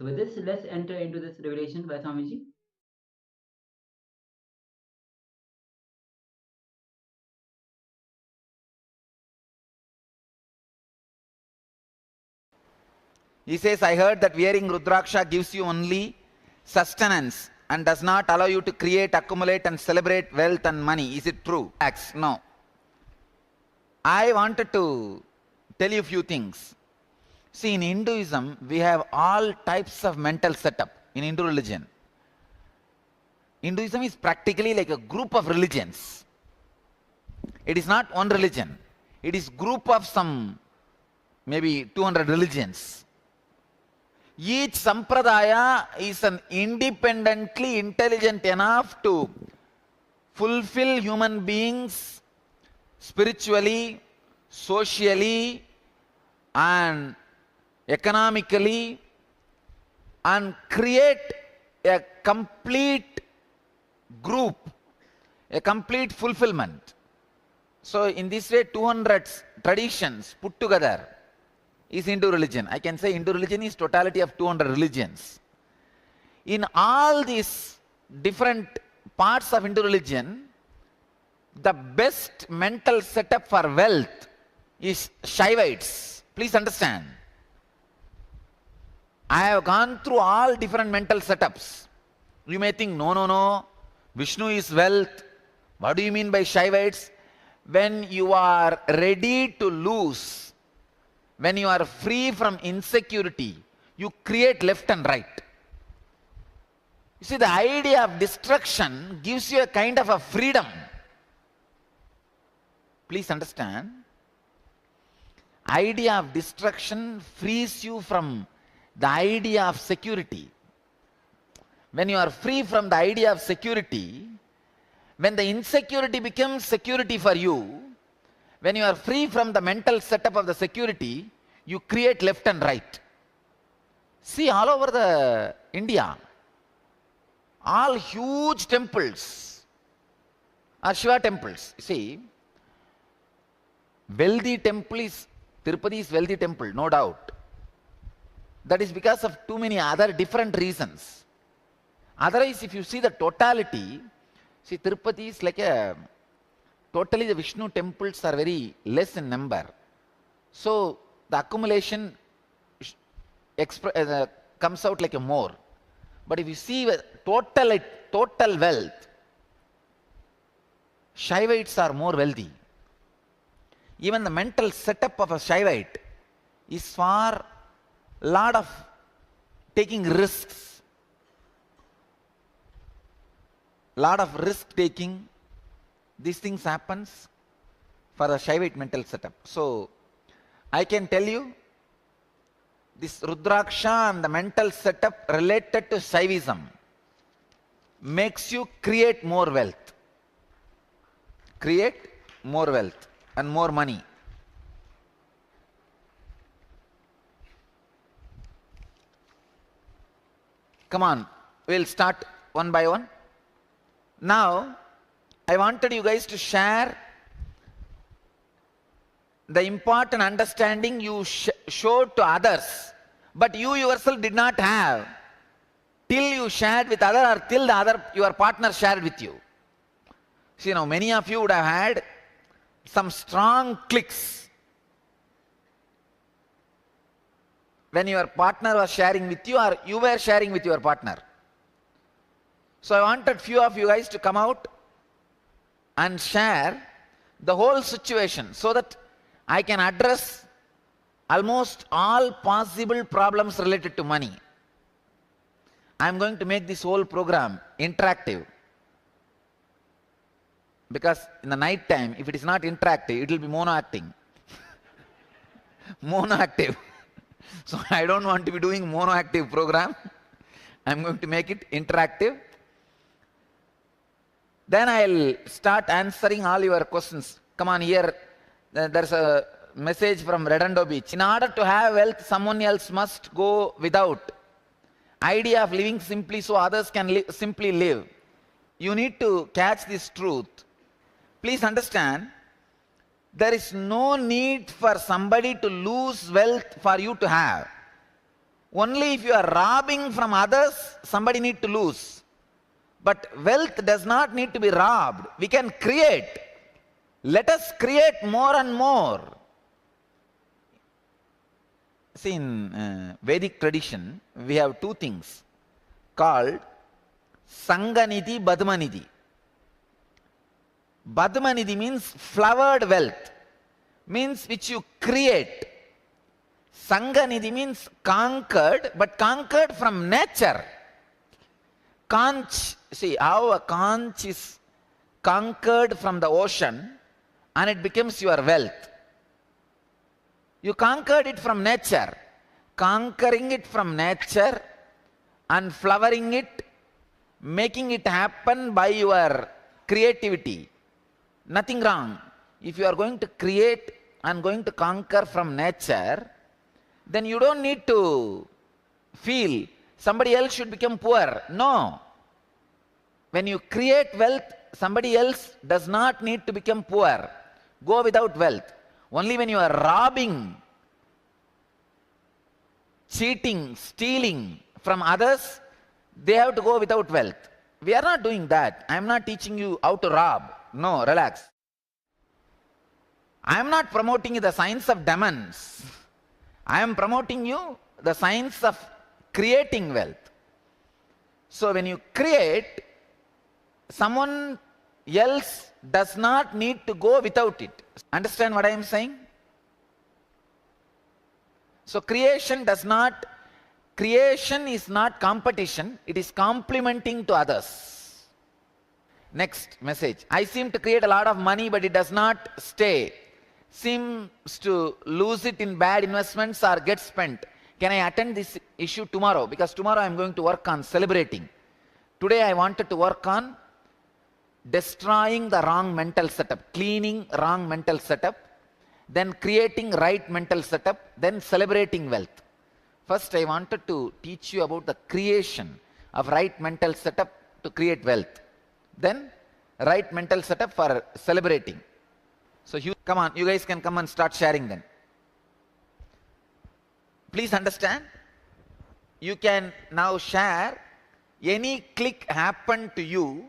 So with this, let's enter into this revelation by Swamiji. He says, I heard that wearing Rudraksha gives you only sustenance and does not allow you to create, accumulate and celebrate wealth and money. Is it true? No. I wanted to tell you a few things. See, in Hinduism, we have all types of mental setup in Hindu religion. Hinduism is practically like a group of religions. It is not one religion. It is group of some maybe 200 religions. Each sampradaya is an independently intelligent enough to fulfill human beings spiritually, socially, and economically, and create a complete group, a complete fulfillment. So in this way, 200 traditions put together is Hindu religion. I can say Hindu religion is totality of 200 religions. In all these different parts of Hindu religion, the best mental setup for wealth is Shaivites. Please understand. I have gone through all different mental setups. You may think, no, Vishnu is wealth. What do you mean by Shaivites? When you are ready to lose, when you are free from insecurity, you create left and right. You see, the idea of destruction gives you a kind of a freedom. Please understand. Idea of destruction frees you from the idea of security. When you are free from the idea of security, when the insecurity becomes security for you, when you are free from the mental setup of the security, you create left and right. See, all over the India, all huge temples are Shiva temples. See, wealthy temple is, Tirupati is wealthy temple, no doubt. That is because of too many other different reasons. Otherwise, if you see the totality, see, Tirupati is like a, totally the Vishnu temples are very less in number. So, the accumulation comes out like a more. But if you see total wealth, Shaivites are more wealthy. Even the mental setup of a Shaivite is for lot of taking risks, lot of risk taking. These things happens for a Shaivite mental setup. So I can tell you this Rudraksha and the mental setup related to Shaivism makes you create more wealth. Create more wealth and more money. Come on, we'll start one by one. Now, I wanted you guys to share the important understanding you showed to others, but you yourself did not have till you shared with other or till the other, your partner shared with you. See, now many of you would have had some strong clicks when your partner was sharing with you or you were sharing with your partner. So I wanted few of you guys to come out and share the whole situation so that I can address almost all possible problems related to money. I am going to make this whole program interactive, because in the night time, if it is not interactive, it will be mono-acting. Mono-active. So I don't want to be doing mono-active program. I am going to make it interactive. Then I'll start answering all your questions. Come on, here there's a message from Redondo Beach. In order to have wealth, someone else must go without. Idea of living simply so others can simply live. You need to catch this truth. Please understand, there is no need for somebody to lose wealth for you to have. Only if you are robbing from others, somebody need to lose. But wealth does not need to be robbed. We can create. Let us create more and more. See, in Vedic tradition, we have two things called Sanganidhi, Badmanidhi. Badmanidhi means flowered wealth, means which you create. Sanganidhi means conquered, but conquered from nature. Conch, see how a conch is conquered from the ocean and it becomes your wealth. You conquered it from nature. Conquering it from nature and flowering it, making it happen by your creativity. Nothing wrong. If you are going to create and going to conquer from nature, then you don't need to feel somebody else should become poor. No. When you create wealth, somebody else does not need to become poor. Go without wealth. Only when you are robbing, cheating, stealing from others, they have to go without wealth. We are not doing that. I am not teaching you how to rob. No, relax. I am not promoting you the science of demons. I am promoting you the science of creating wealth. So when you create, someone else does not need to go without it. Understand what I am saying? So creation is not competition, it is complementing to others. Next message. I seem to create a lot of money, but it does not stay. Seems to lose it in bad investments or get spent. Can I attend this issue tomorrow? Because tomorrow I am going to work on celebrating. Today I wanted to work on destroying the wrong mental setup, cleaning wrong mental setup, then creating right mental setup, then celebrating wealth. First I wanted to teach you about the creation of right mental setup to create wealth. Then right mental setup for celebrating. So come on, you guys can come and start sharing then. Please understand, you can now share any click happened to you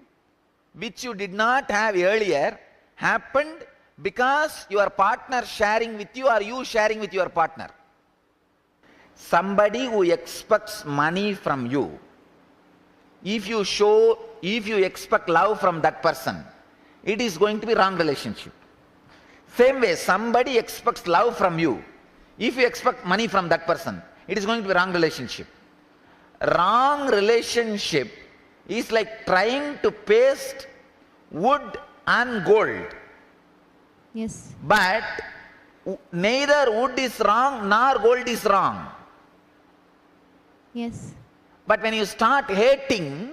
which you did not have earlier, happened because your partner sharing with you or you sharing with your partner. Somebody who expects money from you, if you expect love from that person, it is going to be wrong relationship. Same way, somebody expects love from you, if you expect money from that person, it is going to be wrong relationship. Wrong relationship is like trying to paste wood and gold. Yes. But neither wood is wrong nor gold is wrong. Yes. But when you start hating,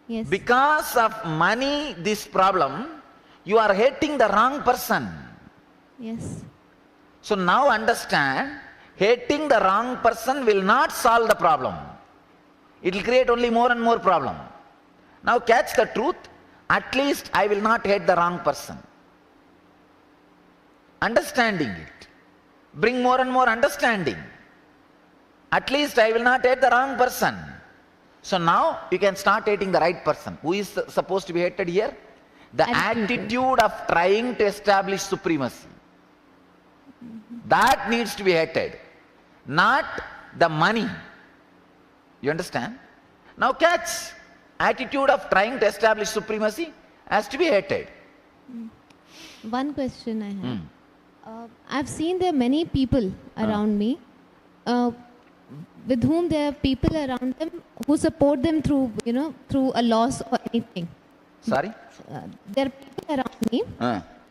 yes, because of money, this problem, you are hating the wrong person. yes, So now understand, hating the wrong person will not solve the problem. It will create only more and more problem. Now catch the truth, at least I will not hate the wrong person. Understanding it. Bring more and more understanding. At least I will not hate the wrong person. So now you can start hating the right person. Who is supposed to be hated here? The attitude of trying to establish supremacy. That needs to be hated, not the money. You understand? Now catch, attitude of trying to establish supremacy has to be hated. One question I have. I've seen there are many people around me with whom there are people around them who support them through, through a loss or anything. Sorry? There are people around me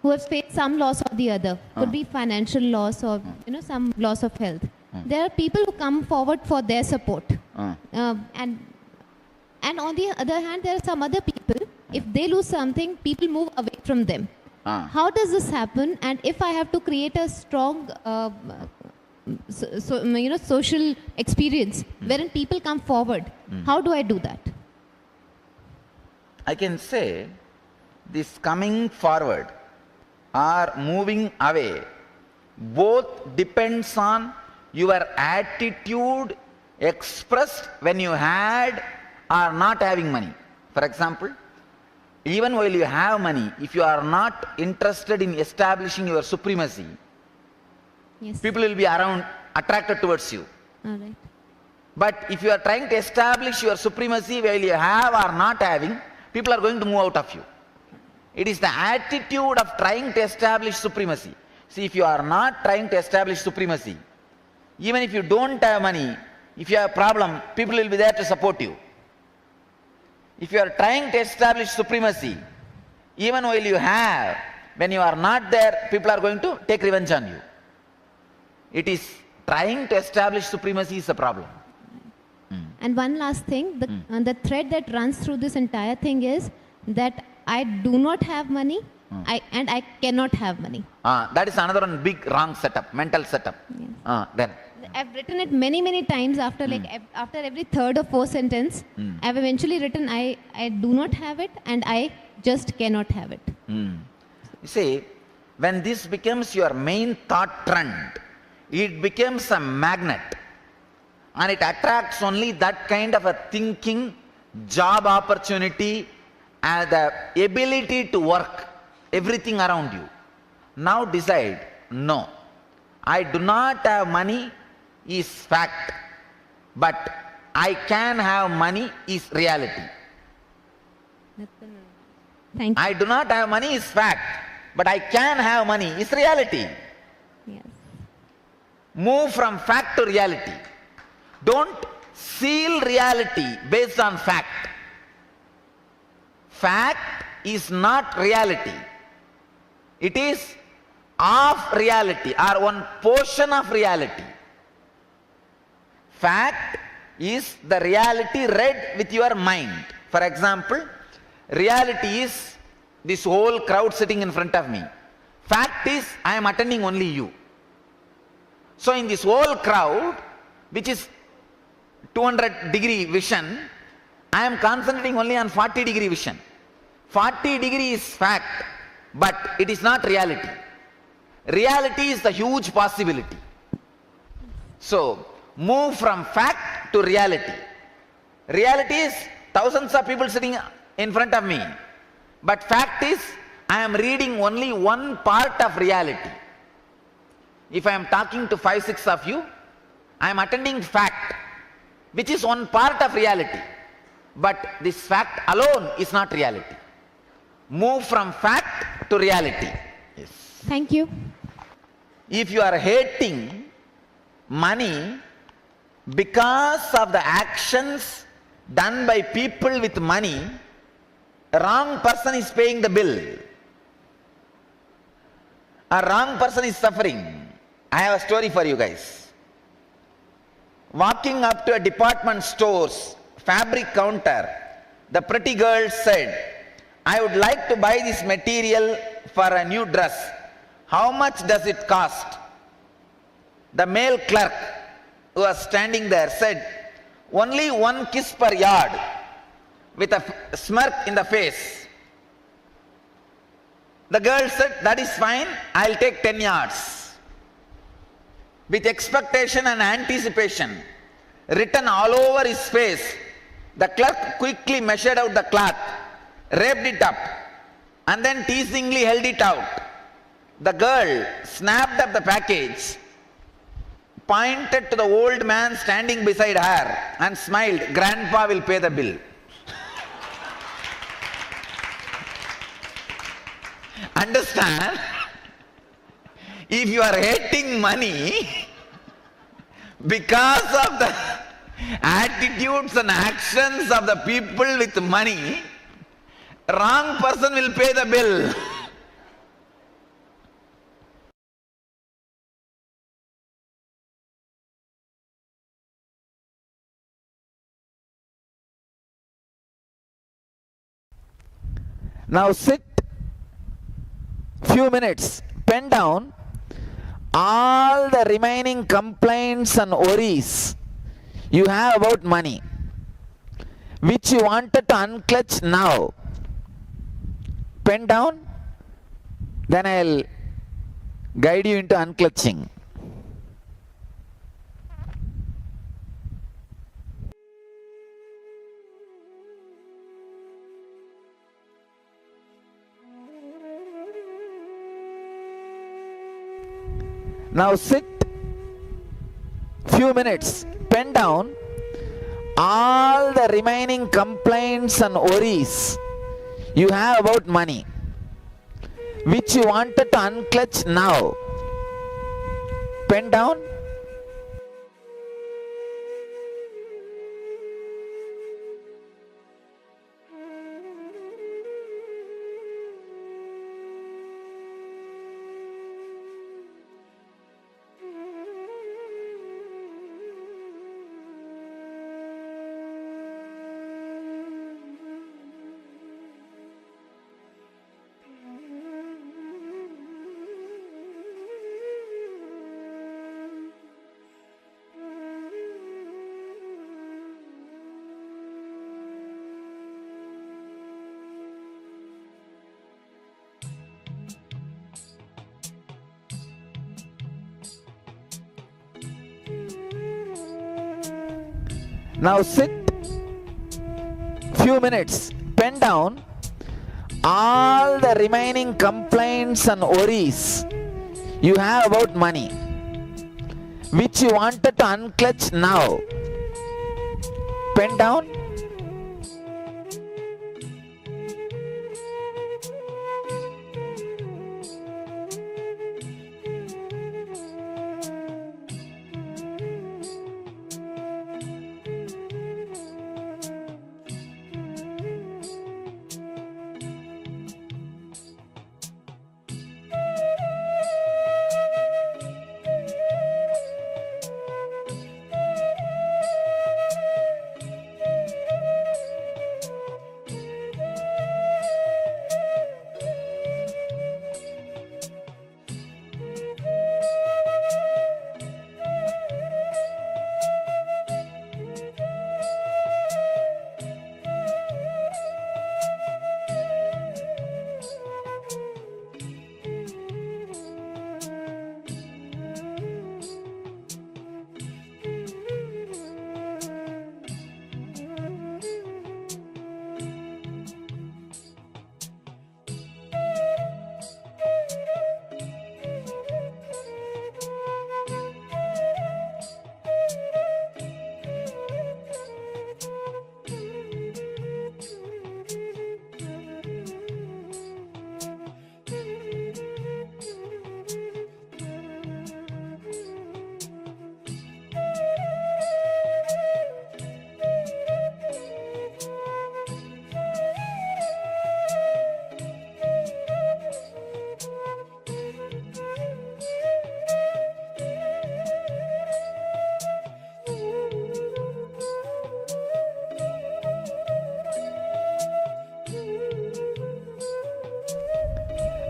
who have faced some loss or the other. Could be financial loss or, some loss of health. There are people who come forward for their support. And on the other hand, there are some other people, if they lose something, people move away from them. How does this happen? And if I have to create a strong, social experience wherein people come forward, how do I do that? I can say this coming forward or moving away both depends on your attitude expressed when you had or not having money. For example, even while you have money, if you are not interested in establishing your supremacy, Yes. people will be around attracted towards you. All right. But if you are trying to establish your supremacy while you have or not having, people are going to move out of you. It is the attitude of trying to establish supremacy. See, if you are not trying to establish supremacy, even if you don't have money, if you have a problem, people will be there to support you. If you are trying to establish supremacy, even while you have, when you are not there, people are going to take revenge on you. It is trying to establish supremacy is the problem. And one last thing, the thread that runs through this entire thing is that I do not have money, and I cannot have money. That is another one big wrong setup, mental setup. Then I've written it many times after after every third or fourth sentence. I've eventually written I do not have it and I just cannot have it. You see, when this becomes your main thought trend, it becomes a magnet and it attracts only that kind of a thinking, job opportunity and the ability to work everything around you. Now decide, no, I do not have money is fact, but I can have money is reality. Thank you. I do not have money is fact, but I can have money is reality. Yes. Move from fact to reality. Don't seal reality based on fact. Fact is not reality. It is of reality or one portion of reality. Fact is the reality read with your mind. For example, reality is this whole crowd sitting in front of me. Fact is I am attending only you. So in this whole crowd, which is 200-degree vision, I am concentrating only on 40-degree vision. 40 degree is fact, but it is not reality. Reality is the huge possibility. So move from fact to reality. Reality is thousands of people sitting in front of me, but fact is I am reading only one part of reality. If I am talking to 5-6 of you, I am attending fact, which is one part of reality, but this fact alone is not reality. Move from fact to reality. Yes. Thank you. If you are hating money because of the actions done by people with money, a wrong person is paying the bill. A wrong person is suffering. I have a story for you guys. Walking up to a department store's fabric counter, the pretty girl said, I would like to buy this material for a new dress. How much does it cost? The male clerk who was standing there said, only 1 kiss per yard, with a smirk in the face. The girl said, that is fine, I'll take 10 yards. With expectation and anticipation written all over his face, the clerk quickly measured out the cloth, wrapped it up, and then teasingly held it out. The girl snapped up the package, pointed to the old man standing beside her and smiled, Grandpa will pay the bill. Understand? If you are hating money because of the attitudes and actions of the people with money, wrong person will pay the bill. Now sit few minutes, pen down all the remaining complaints and worries you have about money, which you wanted to unclutch now. Pen down, then I'll guide you into unclutching. Now sit few minutes, pen down all the remaining complaints and worries you have about money, which you wanted to unclutch now. Pen down. Now sit few minutes, pen down all the remaining complaints and worries you have about money, which you wanted to unclutch now. Pen down.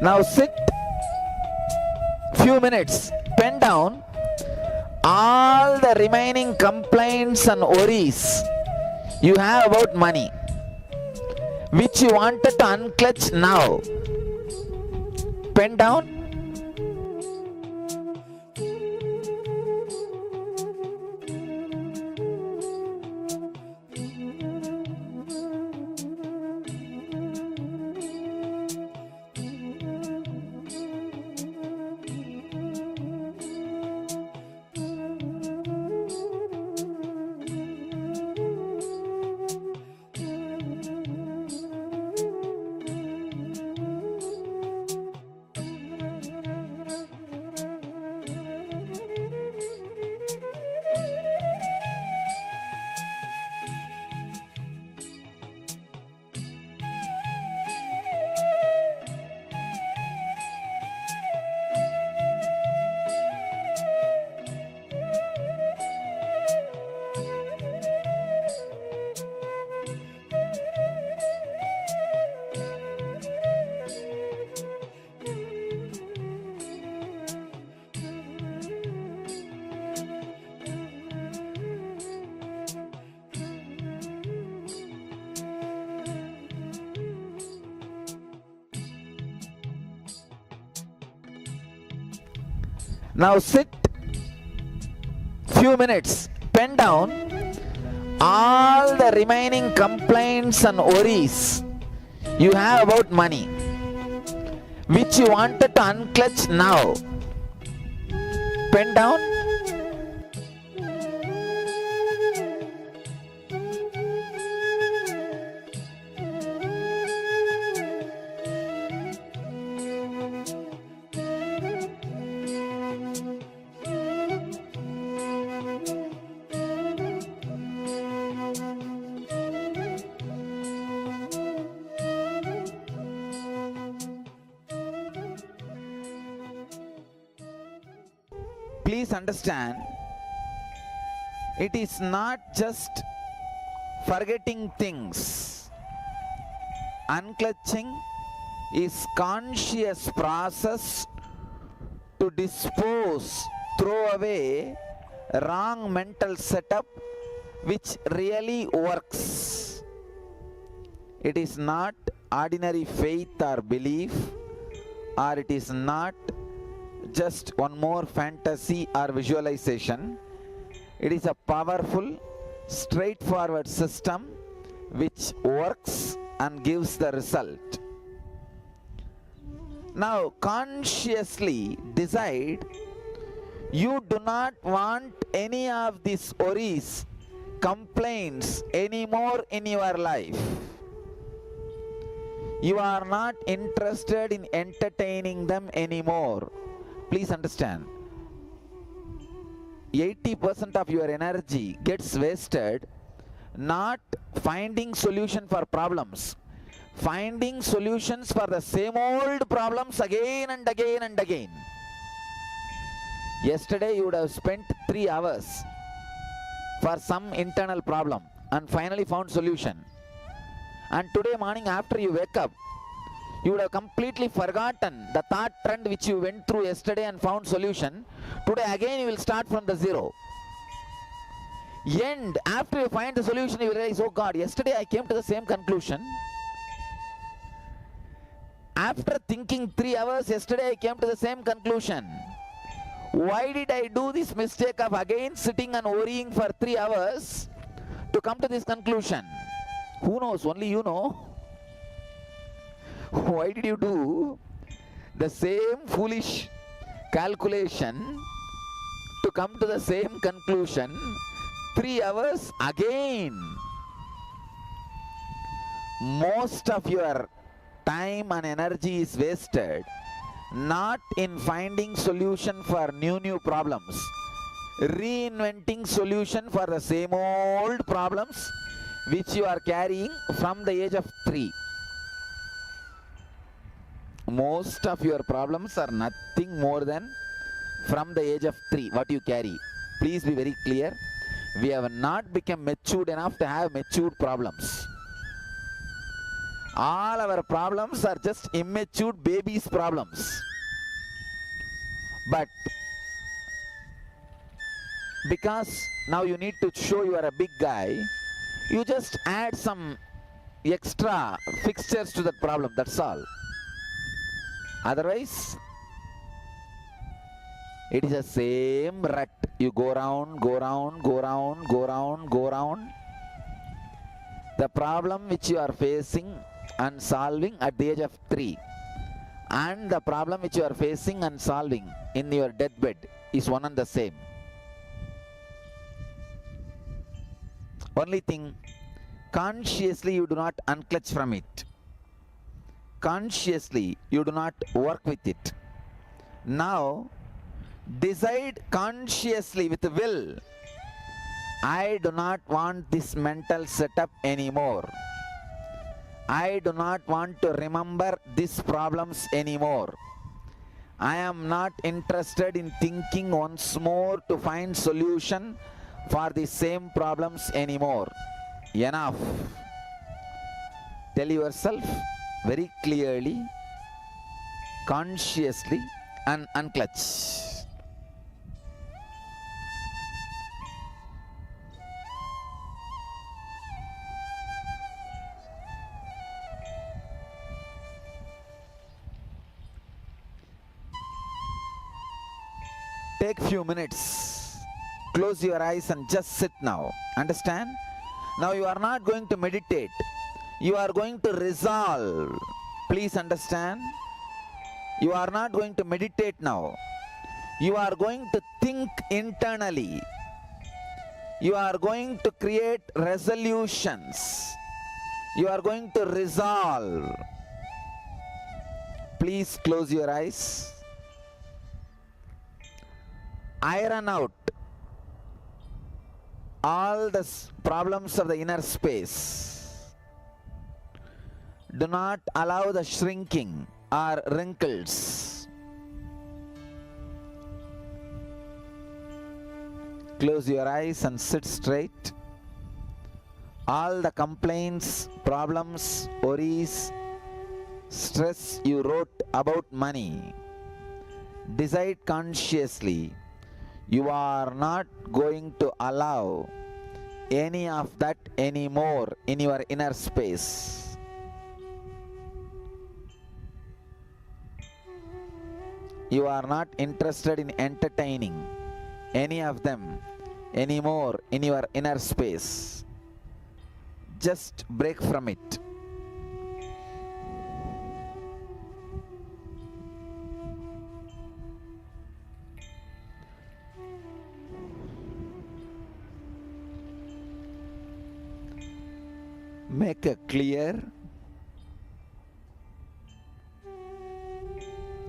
Now sit few minutes, pen down all the remaining complaints and worries you have about money, which you wanted to unclutch now. Pen down. Now sit few minutes, pen down all the remaining complaints and worries you have about money, which you wanted to unclutch now. pen down. Please understand, it is not just forgetting things. Unclutching is conscious process to dispose, throw away wrong mental setup which really works. It is not ordinary faith or belief, or it is not just one more fantasy or visualization. It is a powerful, straightforward system which works and gives the result. Now consciously decide you do not want any of these worries, complaints anymore in your life. You are not interested in entertaining them anymore. Please understand, 80% of your energy gets wasted not finding solution for problems, finding solutions for the same old problems again and again and again. Yesterday you would have spent 3 hours for some internal problem and finally found solution. And today morning after you wake up, you would have completely forgotten the thought trend which you went through yesterday and found solution. Today again you will start from the zero. And after you find the solution, you realize, oh God, yesterday I came to the same conclusion. After thinking 3 hours, yesterday I came to the same conclusion. Why did I do this mistake of again sitting and worrying for 3 hours to come to this conclusion? Who knows? Only you know. Why did you do the same foolish calculation to come to the same conclusion 3 hours again? Most of your time and energy is wasted not in finding solution for new problems, reinventing solution for the same old problems which you are carrying from the age of 3. Most of your problems are nothing more than from the age of 3, what you carry. Please be very clear. We have not become matured enough to have matured problems. All our problems are just immature babies' problems. But because now you need to show you are a big guy, you just add some extra fixtures to that problem, that's all. Otherwise, it is the same rut. You go round, go round, go round, go round, go round. The problem which you are facing and solving at the age of 3 and the problem which you are facing and solving in your deathbed is one and the same. Only thing, consciously you do not unclutch from it. Consciously you do not work with it. Now decide consciously with will, I do not want this mental setup anymore. I do not want to remember these problems anymore. I am not interested in thinking once more to find solution for the same problems anymore. Enough. Tell yourself very clearly, consciously, and unclutch. Take few minutes. Close your eyes and just sit now. Understand? Now you are not going to meditate. You are going to resolve. Please understand. You are not going to meditate now. You are going to think internally. You are going to create resolutions. You are going to resolve. Please close your eyes. Iron out all the problems of the inner space. Do not allow the shrinking or wrinkles. Close your eyes and sit straight. All the complaints, problems, worries, stress you wrote about money, decide consciously. You are not going to allow any of that anymore in your inner space. You are not interested in entertaining any of them anymore in your inner space. Just break from it. Make a clear,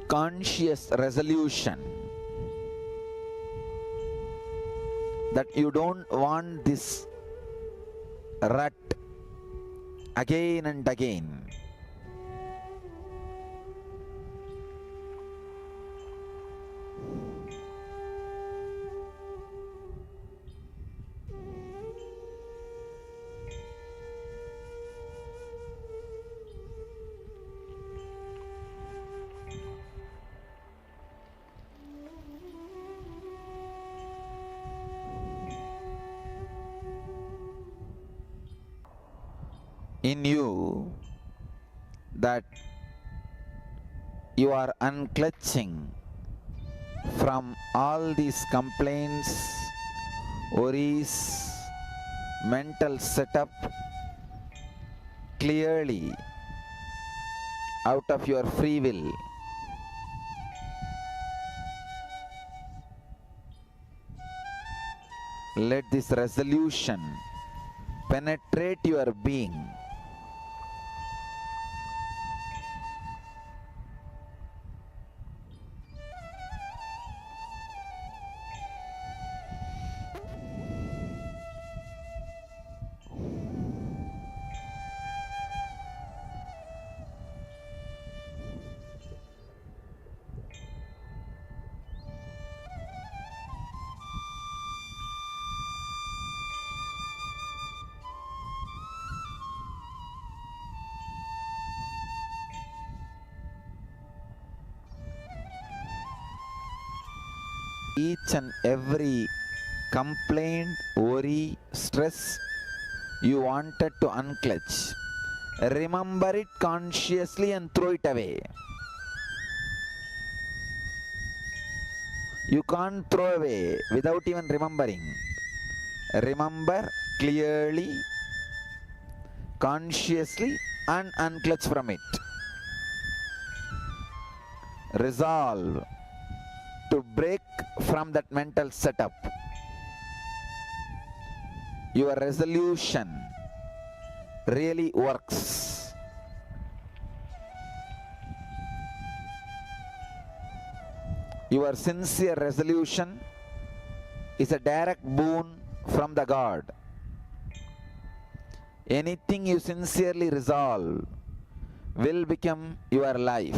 conscious resolution that you don't want this rut again and again. In you, that you are unclutching from all these complaints, worries, mental setup clearly out of your free will. Let this resolution penetrate your being. Each and every complaint, worry, stress you wanted to unclutch, remember it consciously and throw it away. You can't throw away without even remembering. Remember clearly, consciously, and unclutch from it. Resolve to break from that mental setup. Your resolution really works. Your sincere resolution is a direct boon from the God. Anything you sincerely resolve will become your life.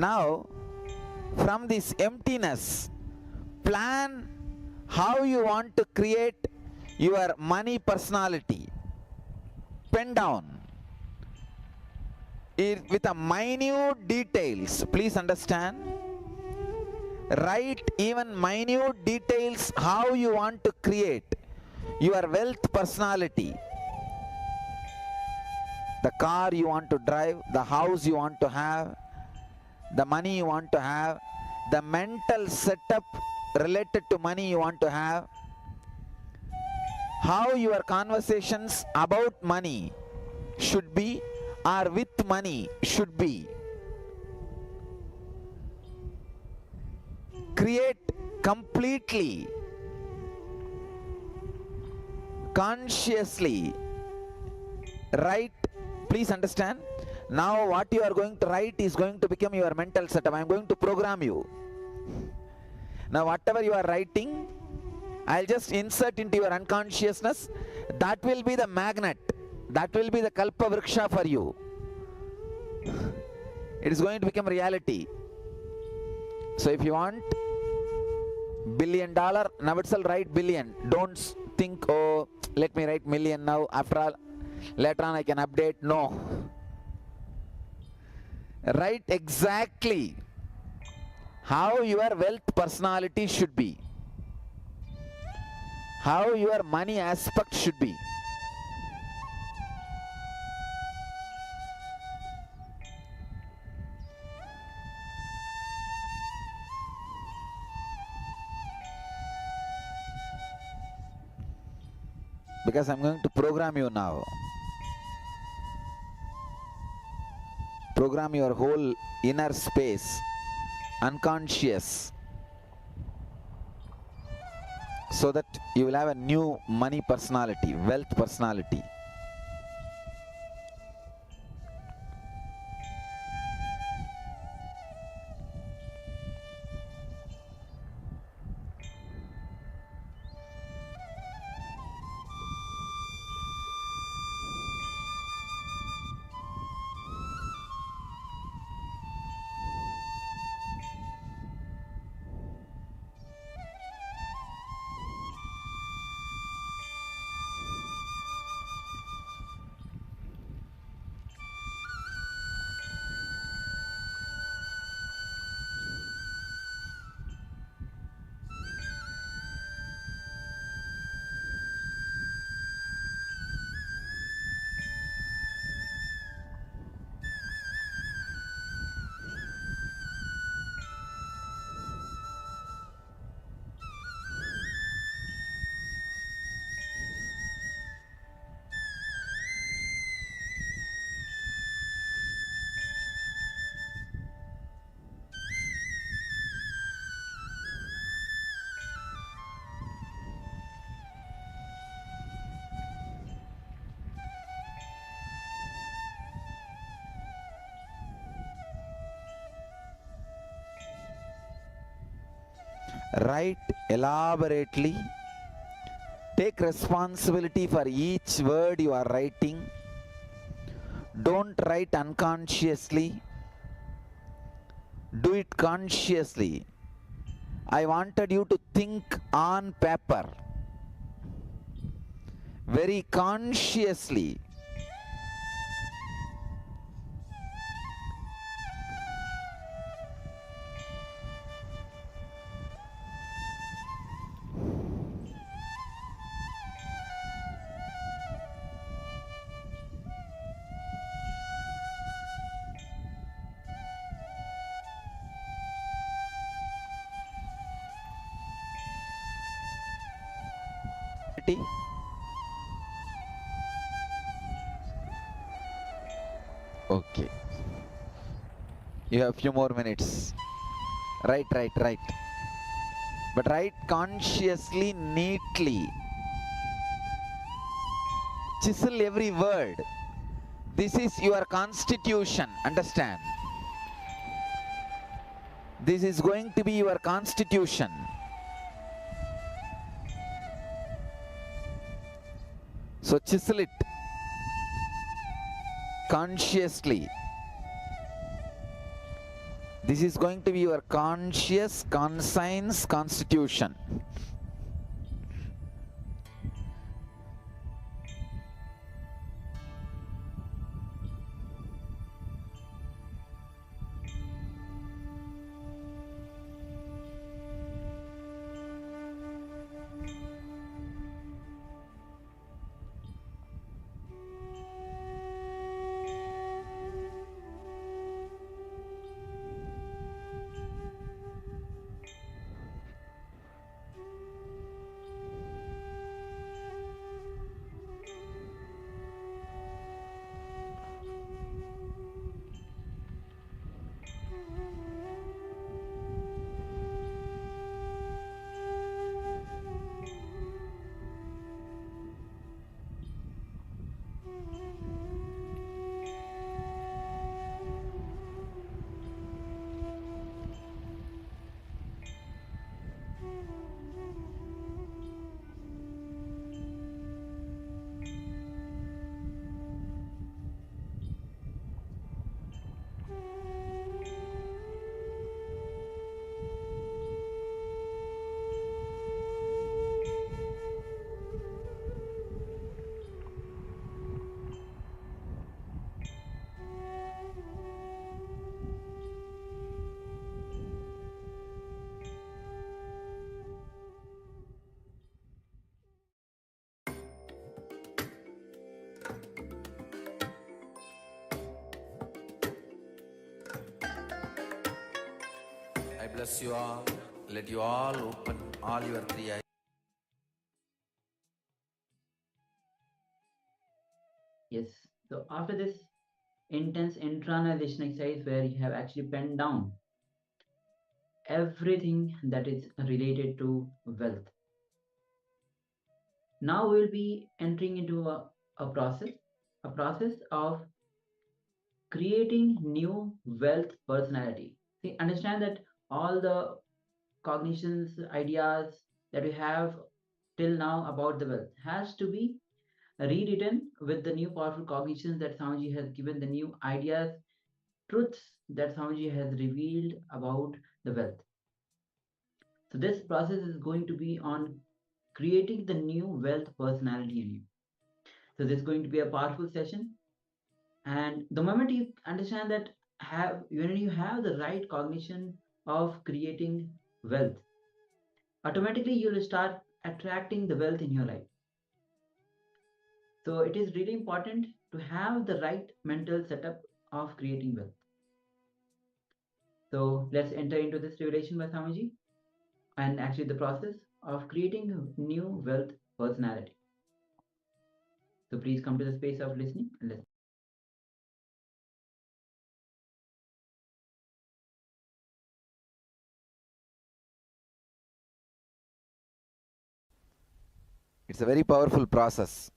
Now, from this emptiness, plan how you want to create your money personality. Pen down it with a minute details. Please understand. Write even minute details how you want to create your wealth personality. The car you want to drive, the house you want to have, the money you want to have, the mental setup related to money you want to have, how your conversations about money should be or with money should be. Create completely, consciously. Write, please understand. Now what you are going to write is going to become your mental setup. I am going to program you. Now whatever you are writing, I'll just insert into your unconsciousness. That will be the magnet. That will be the kalpa vriksha for you. It is going to become reality. So if you want $1 billion, now itself write billion. Don't think, oh, let me write million now. After all, later on I can update. No. Write exactly how your wealth personality should be, how your money aspect should be. Because I'm going to program you now. Program your whole inner space, unconscious, so that you will have a new money personality, wealth personality. Write elaborately. Take responsibility for each word you are writing. Don't write unconsciously. Do it consciously. I wanted you to think on paper, very consciously. Okay. You have a few more minutes. Right. But write consciously, neatly. Chisel every word. This is your constitution. Understand? This is going to be your constitution. So chisel it This is going to be your conscious conscience constitution. I bless you all. Let you all open all your three eyes. Yes. So after this intense internalization exercise where you have actually penned down everything that is related to wealth. Now we'll be entering into a process of creating new wealth personality. See, understand that all the cognitions, ideas that we have till now about the wealth has to be rewritten with the new powerful cognitions that Swamiji has given, the new ideas, truths that Swamiji has revealed about the wealth. So this process is going to be on creating the new wealth personality in you. So this is going to be a powerful session. And the moment you understand that when you have the right cognition of creating wealth, automatically you will start attracting the wealth in your life. So it is really important to have the right mental setup of creating wealth. So let's enter into this revelation by Swamiji and actually the process of creating a new wealth personality. So please come to the space of listening and listen. It's a very powerful process.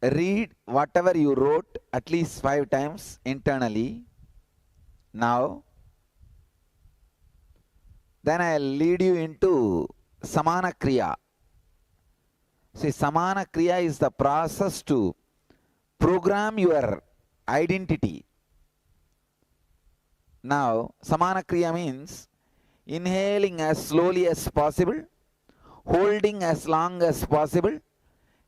Read whatever you wrote at least 5 times internally. Now, then I'll lead you into Samana Kriya. See, Samana Kriya is the process to program your identity. Now, Samana Kriya means inhaling as slowly as possible, holding as long as possible,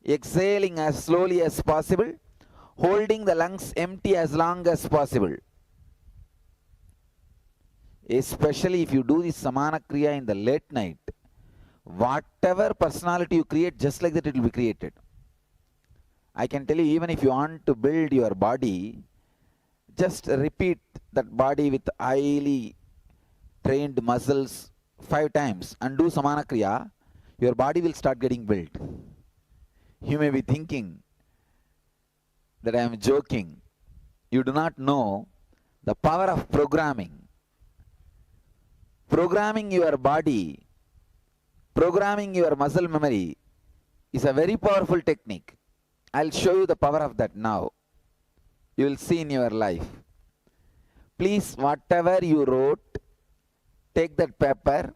exhaling as slowly as possible, holding the lungs empty as long as possible. Especially if you do this Samana Kriya in the late night, whatever personality you create, just like that it will be created. I can tell you, even if you want to build your body, just repeat that body with highly trained muscles 5 times and do Samana Kriya, your body will start getting built. You may be thinking that I am joking. You do not know the power of programming. Programming your body, programming your muscle memory is a very powerful technique. I'll show you the power of that now. You will see in your life. Please, whatever you wrote, take that paper,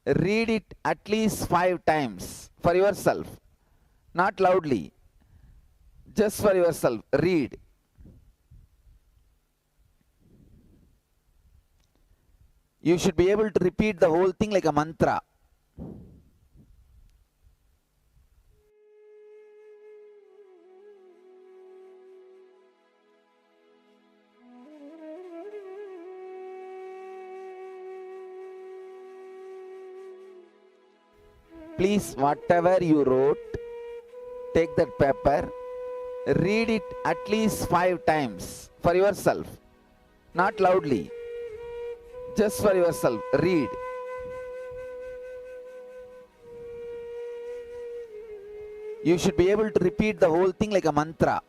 Read it at least 5 times for yourself, not loudly, just for yourself. Read. You should be able to repeat the whole thing like a mantra. Please, whatever you wrote, take that paper, read it at least 5 times for yourself, not loudly, just for yourself. Read. You should be able to repeat the whole thing like a mantra.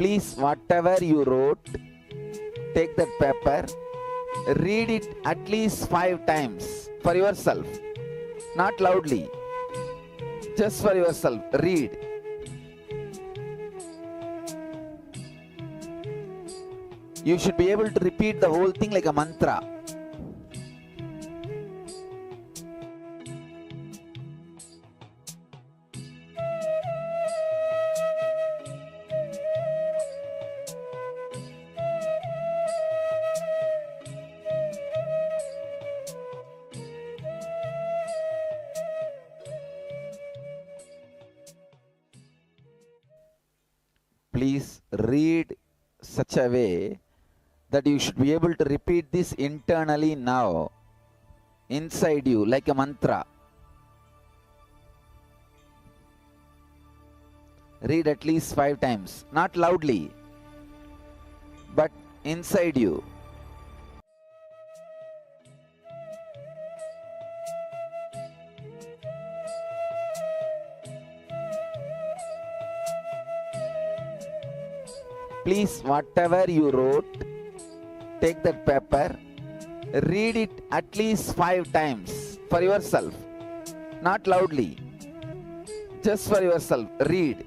Please, whatever you wrote, take that paper, read it at least 5 times for yourself, not loudly, just for yourself. Read. You should be able to repeat the whole thing like a mantra. Please read such a way that you should be able to repeat this internally now, inside you, like a mantra. Read at least 5 times, not loudly, but inside you. Please, whatever you wrote, take that paper, read it at least 5 times for yourself, not loudly, just for yourself. Read.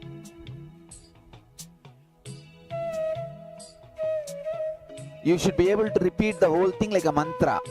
You should be able to repeat the whole thing like a mantra.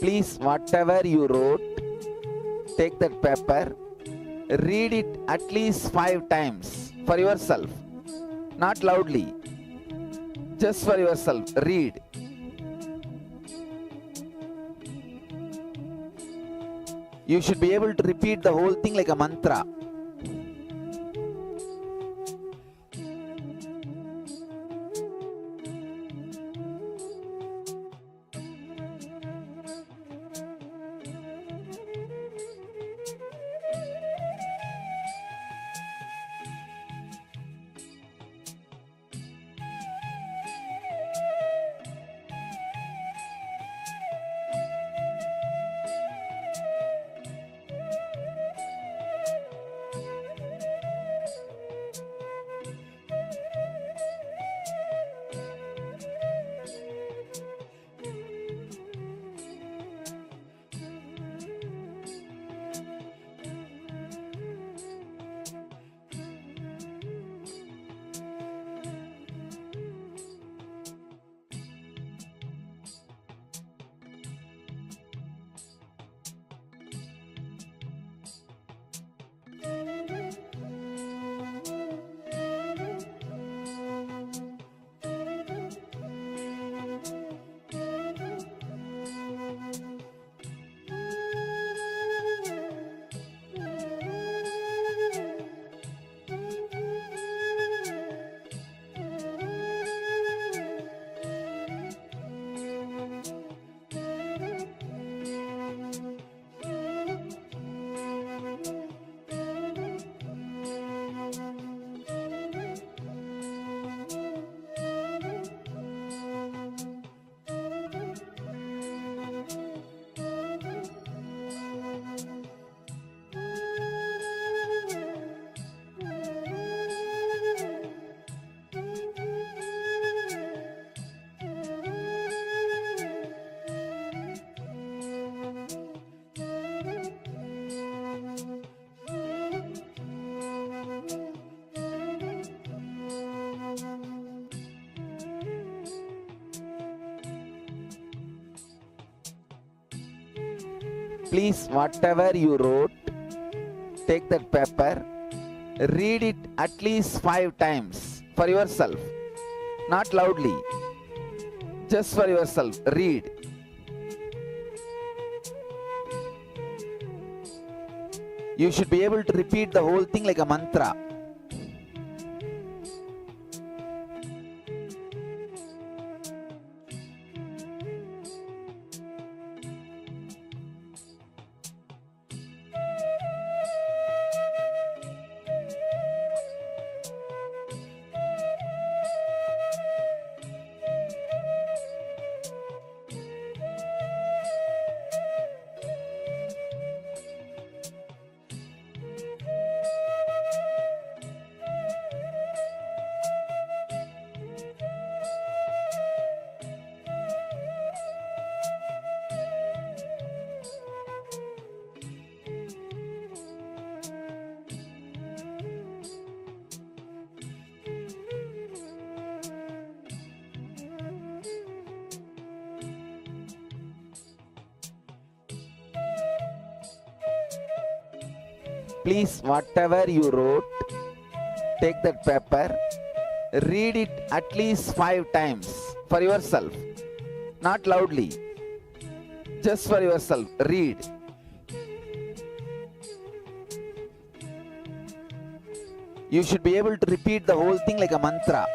Please, whatever you wrote, take that paper, read it at least 5 times for yourself, not loudly, just for yourself. Read. You should be able to repeat the whole thing like a mantra. Please, whatever you wrote, take that paper, read it at least 5 times for yourself, not loudly, just for yourself. Read. You should be able to repeat the whole thing like a mantra. Please, whatever you wrote, take that paper, read it at least 5 times for yourself, not loudly, just for yourself. Read. You should be able to repeat the whole thing like a mantra.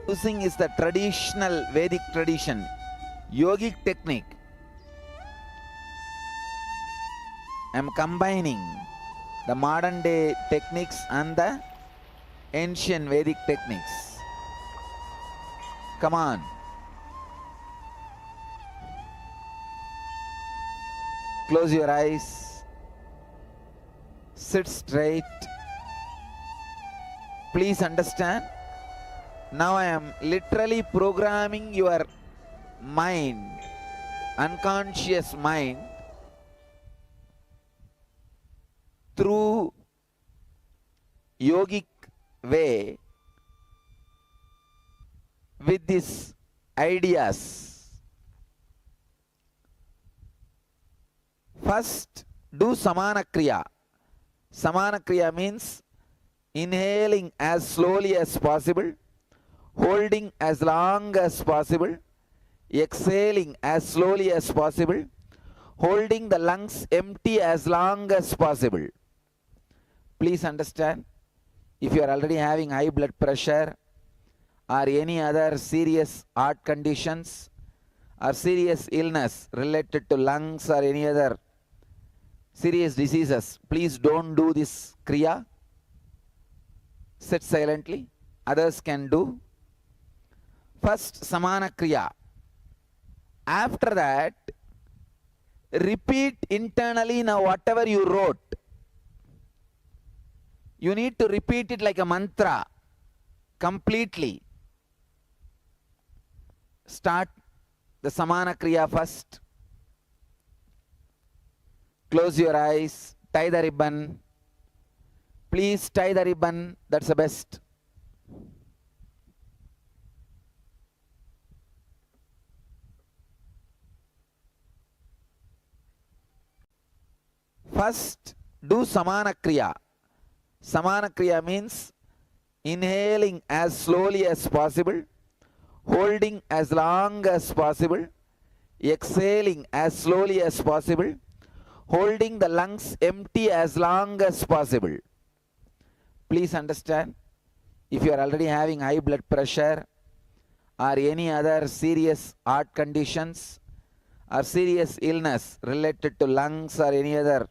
using is the traditional Vedic tradition, yogic technique. I am combining the modern day techniques and the ancient Vedic techniques. Come on. Close your eyes. Sit straight. Please understand. Now I am literally programming your mind, unconscious mind, through yogic way with these ideas. First, do samana kriya. Samana kriya means inhaling as slowly as possible, holding as long as possible, exhaling as slowly as possible, holding the lungs empty as long as possible. Please understand, if you are already having high blood pressure or any other serious heart conditions or serious illness related to lungs or any other serious diseases, please don't do this kriya. Sit silently. Others can do. First, samana kriya. After that, repeat internally now whatever you wrote. You need to repeat it like a mantra completely. Start the samana kriya first. Close your eyes, tie the ribbon. Please tie the ribbon, that's the best. First, do samana kriya. Samana kriya means inhaling as slowly as possible, holding as long as possible, exhaling as slowly as possible, holding the lungs empty as long as possible. Please understand, if you are already having high blood pressure or any other serious heart conditions or serious illness related to lungs or any other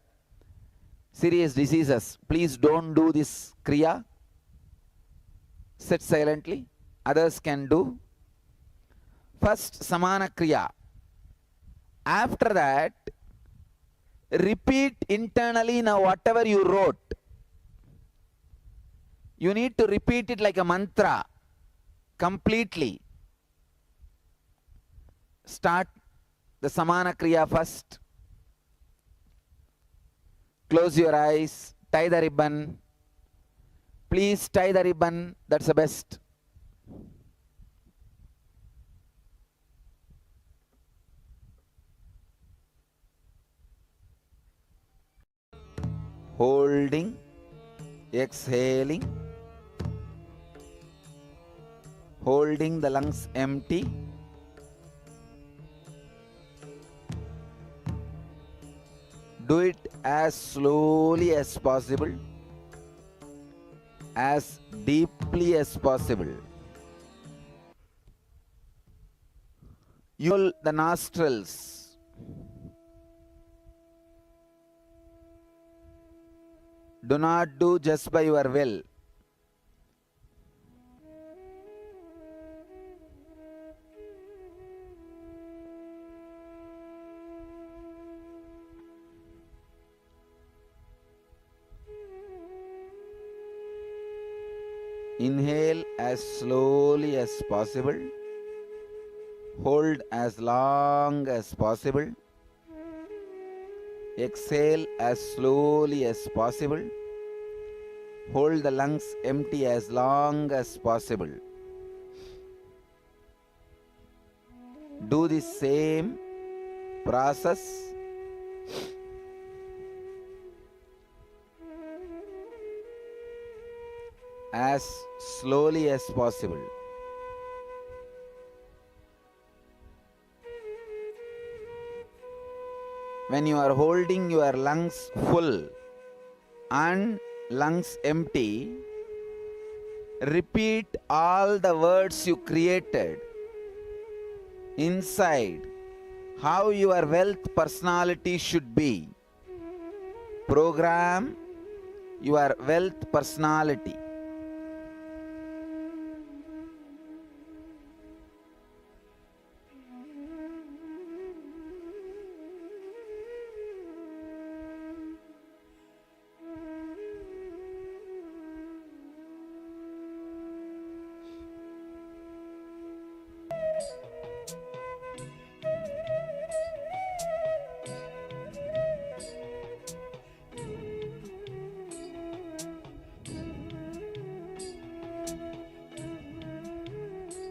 serious diseases, please don't do this kriya. Sit silently. Others can do. First, samana kriya. After that, repeat internally now whatever you wrote. You need to repeat it like a mantra completely. Start the samana kriya first. Close your eyes, tie the ribbon. Please tie the ribbon, that's the best. Holding, exhaling, holding the lungs empty. Do it as slowly as possible, as deeply as possible. Use the nostrils. Do not do just by your will. Inhale as slowly as possible. Hold as long as possible. Exhale as slowly as possible. Hold the lungs empty as long as possible. Do the same process as slowly as possible. When you are holding your lungs full and lungs empty, Repeat all the words you created inside, how your wealth personality should be. Program your wealth personality.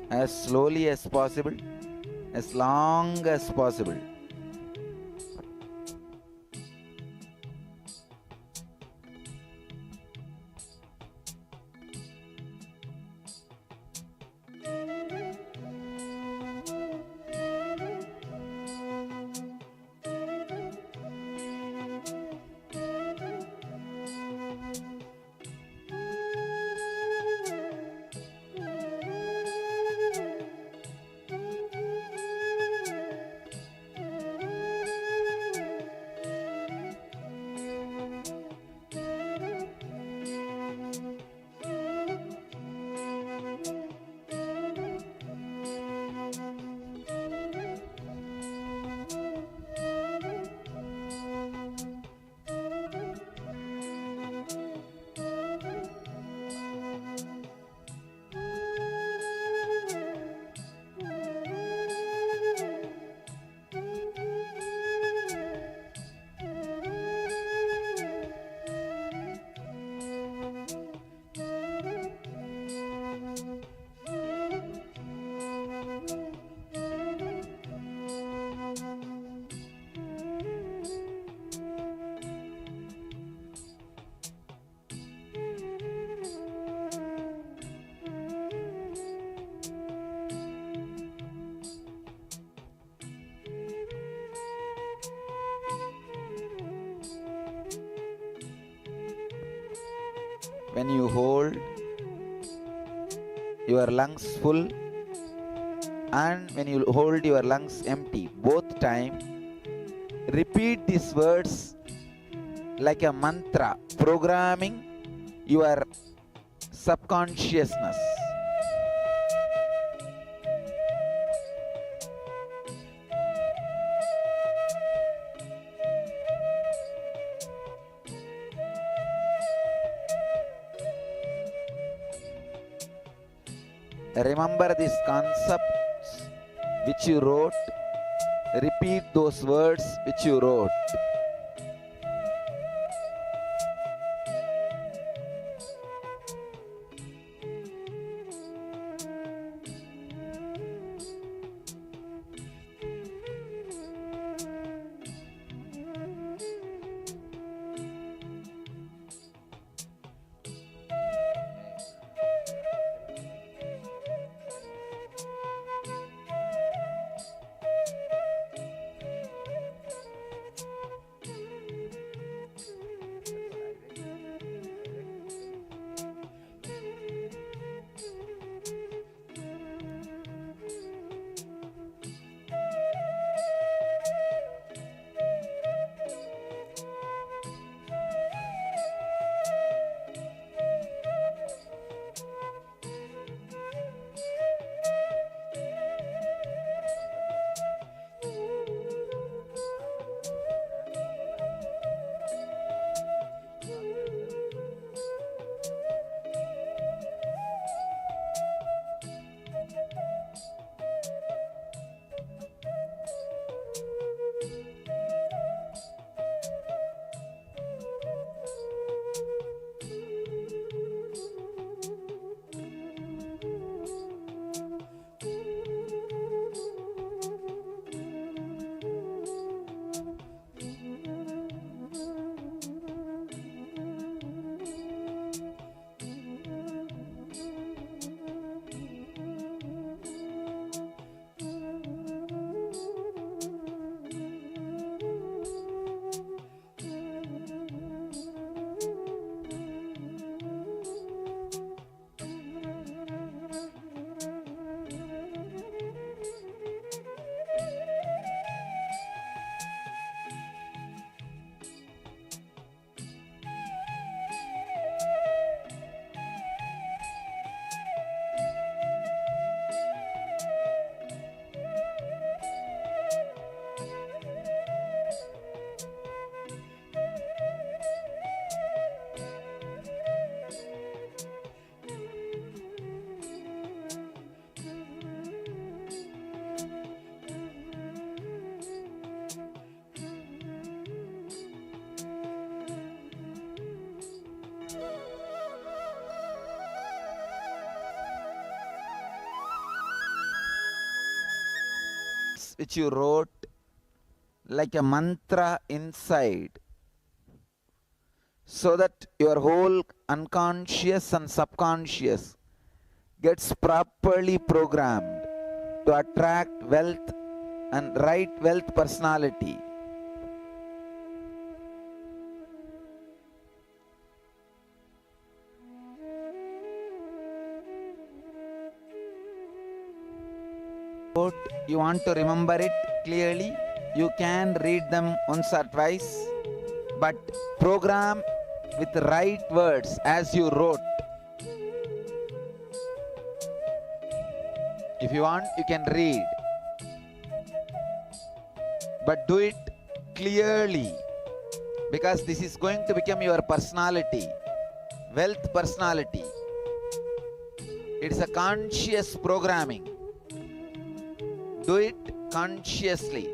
As slowly as possible, as long as possible. When you hold your lungs full and when you hold your lungs empty, both time, repeat these words like a mantra, programming your subconsciousness. Remember these concepts which you wrote. Repeat those words which you wrote. words which you wrote like a mantra inside, so that your whole unconscious and subconscious gets properly programmed to attract wealth and right wealth personality. You want to remember it clearly, you can read them once or twice, but program with the right words as you wrote. If you want, you can read, but do it clearly, because this is going to become your personality, wealth personality. It is a conscious programming. Do it consciously.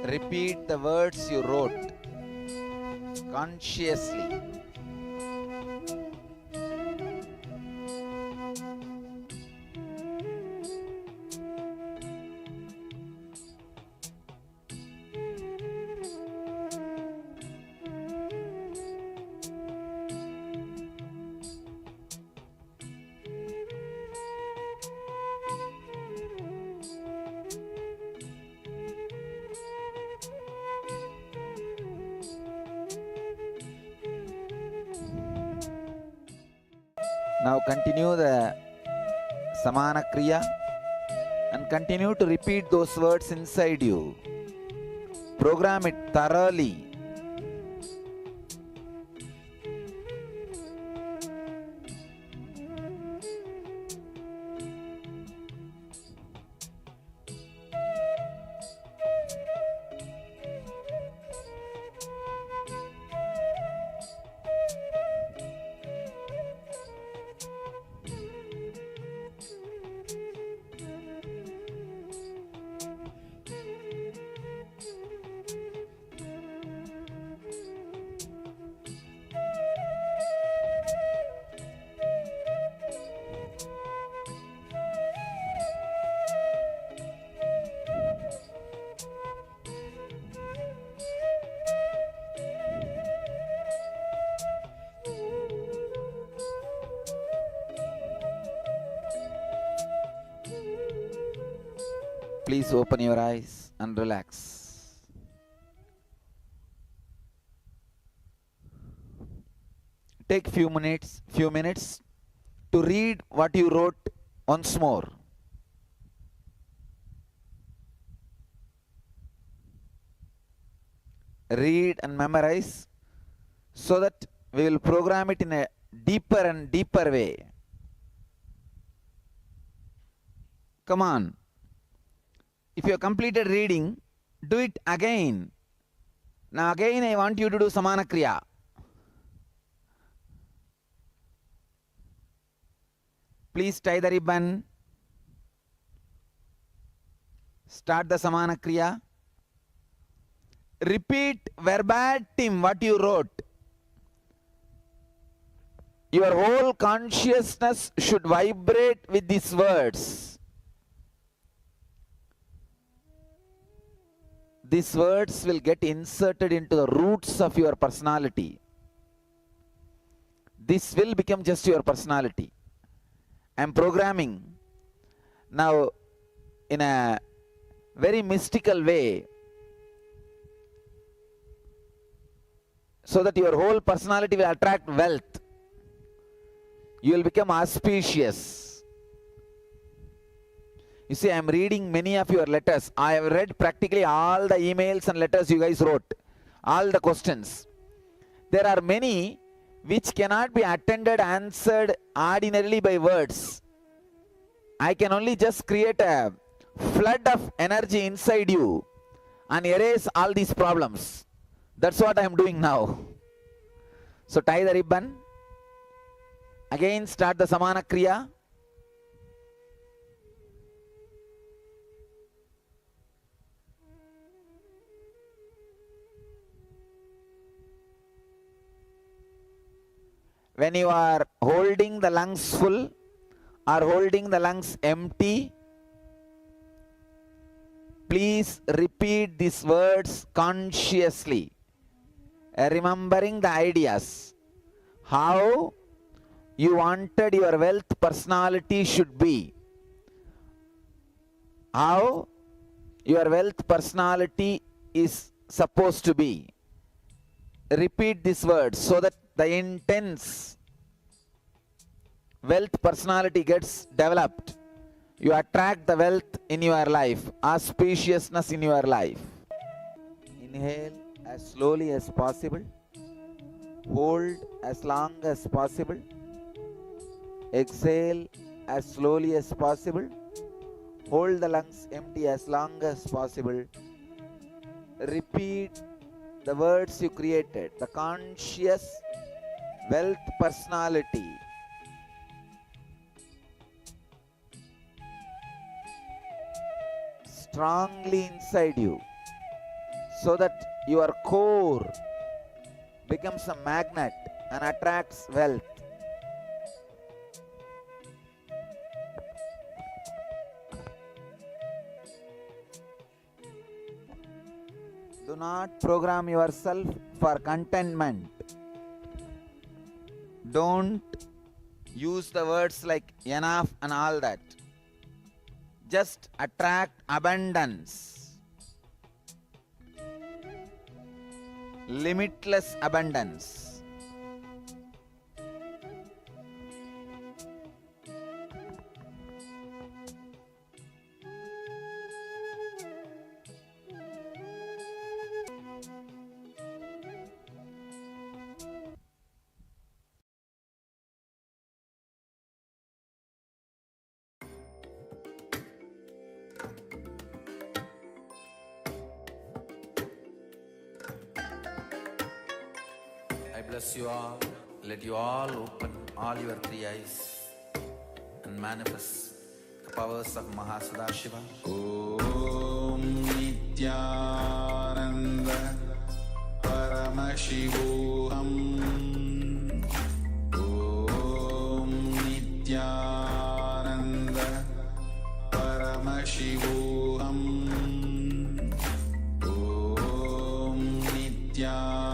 Repeat the words you wrote consciously. Now continue the Samana Kriya and continue to repeat those words inside you. Program it thoroughly. Please open your eyes and relax. Take few minutes to read what you wrote once more. read and memorize so that we will program it in a deeper and deeper way. Come on. If you have completed reading, do it again. Now again I want you to do Samana Kriya. Please tie the ribbon. Start the Samana Kriya. Repeat verbatim what you wrote. Your whole consciousness should vibrate with these words. These words will get inserted into the roots of your personality. This will become just your personality. I am programming now in a very mystical way so that your whole personality will attract wealth. You will become auspicious. You see, I am reading many of your letters. I have read practically all the emails and letters you guys wrote, all the questions. There are many which cannot be attended, answered ordinarily by words. I can only just create a flood of energy inside you and erase all these problems. That's what I am doing now. So tie the ribbon. Again start the Samana Kriya. When you are holding the lungs full or holding the lungs empty, please repeat these words consciously, remembering the ideas. How you wanted your wealth personality should be. How your wealth personality is supposed to be. Repeat these words so that the intense wealth personality gets developed. You attract the wealth in your life, auspiciousness in your life. Inhale as slowly as possible. Hold as long as possible. Exhale as slowly as possible. Hold the lungs empty as long as possible. Repeat the words you created. The conscious wealth personality. Strongly inside you, so that your core becomes a magnet and attracts wealth. Do not program yourself for contentment. Don't use the words like enough and all that. Just attract abundance. Limitless abundance. I bless you all. Let you all open all your three eyes and manifest the powers of Mahasudashiva. Om Nithyananda Paramashivoham. Om Nithyananda Paramashivoham. Om Nithyananda.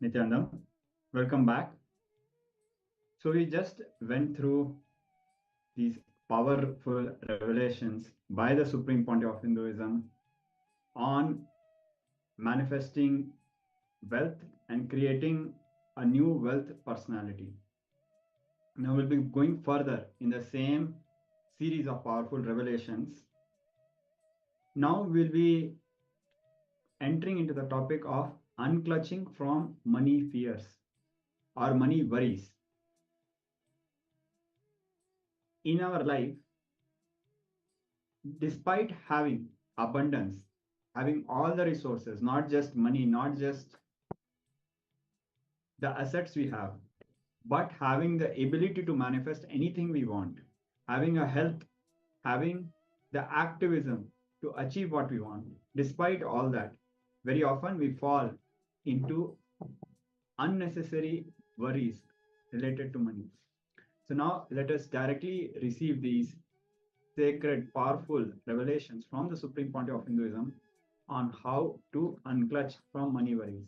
Nithyananda, welcome back. So we just went through these powerful revelations by the Supreme Pontiff of Hinduism on manifesting wealth and creating a new wealth personality. Now we'll be going further in the same series of powerful revelations. Now we'll be entering into the topic of unclutching from money fears or money worries. In our life, despite having abundance, having all the resources, not just money, not just the assets we have, but having the ability to manifest anything we want, having a health, having the activism to achieve what we want. Despite all that, very often we fall into unnecessary worries related to money. So now let us directly receive these sacred, powerful revelations from the Supreme Pontiff of Hinduism on how to unclutch from money worries.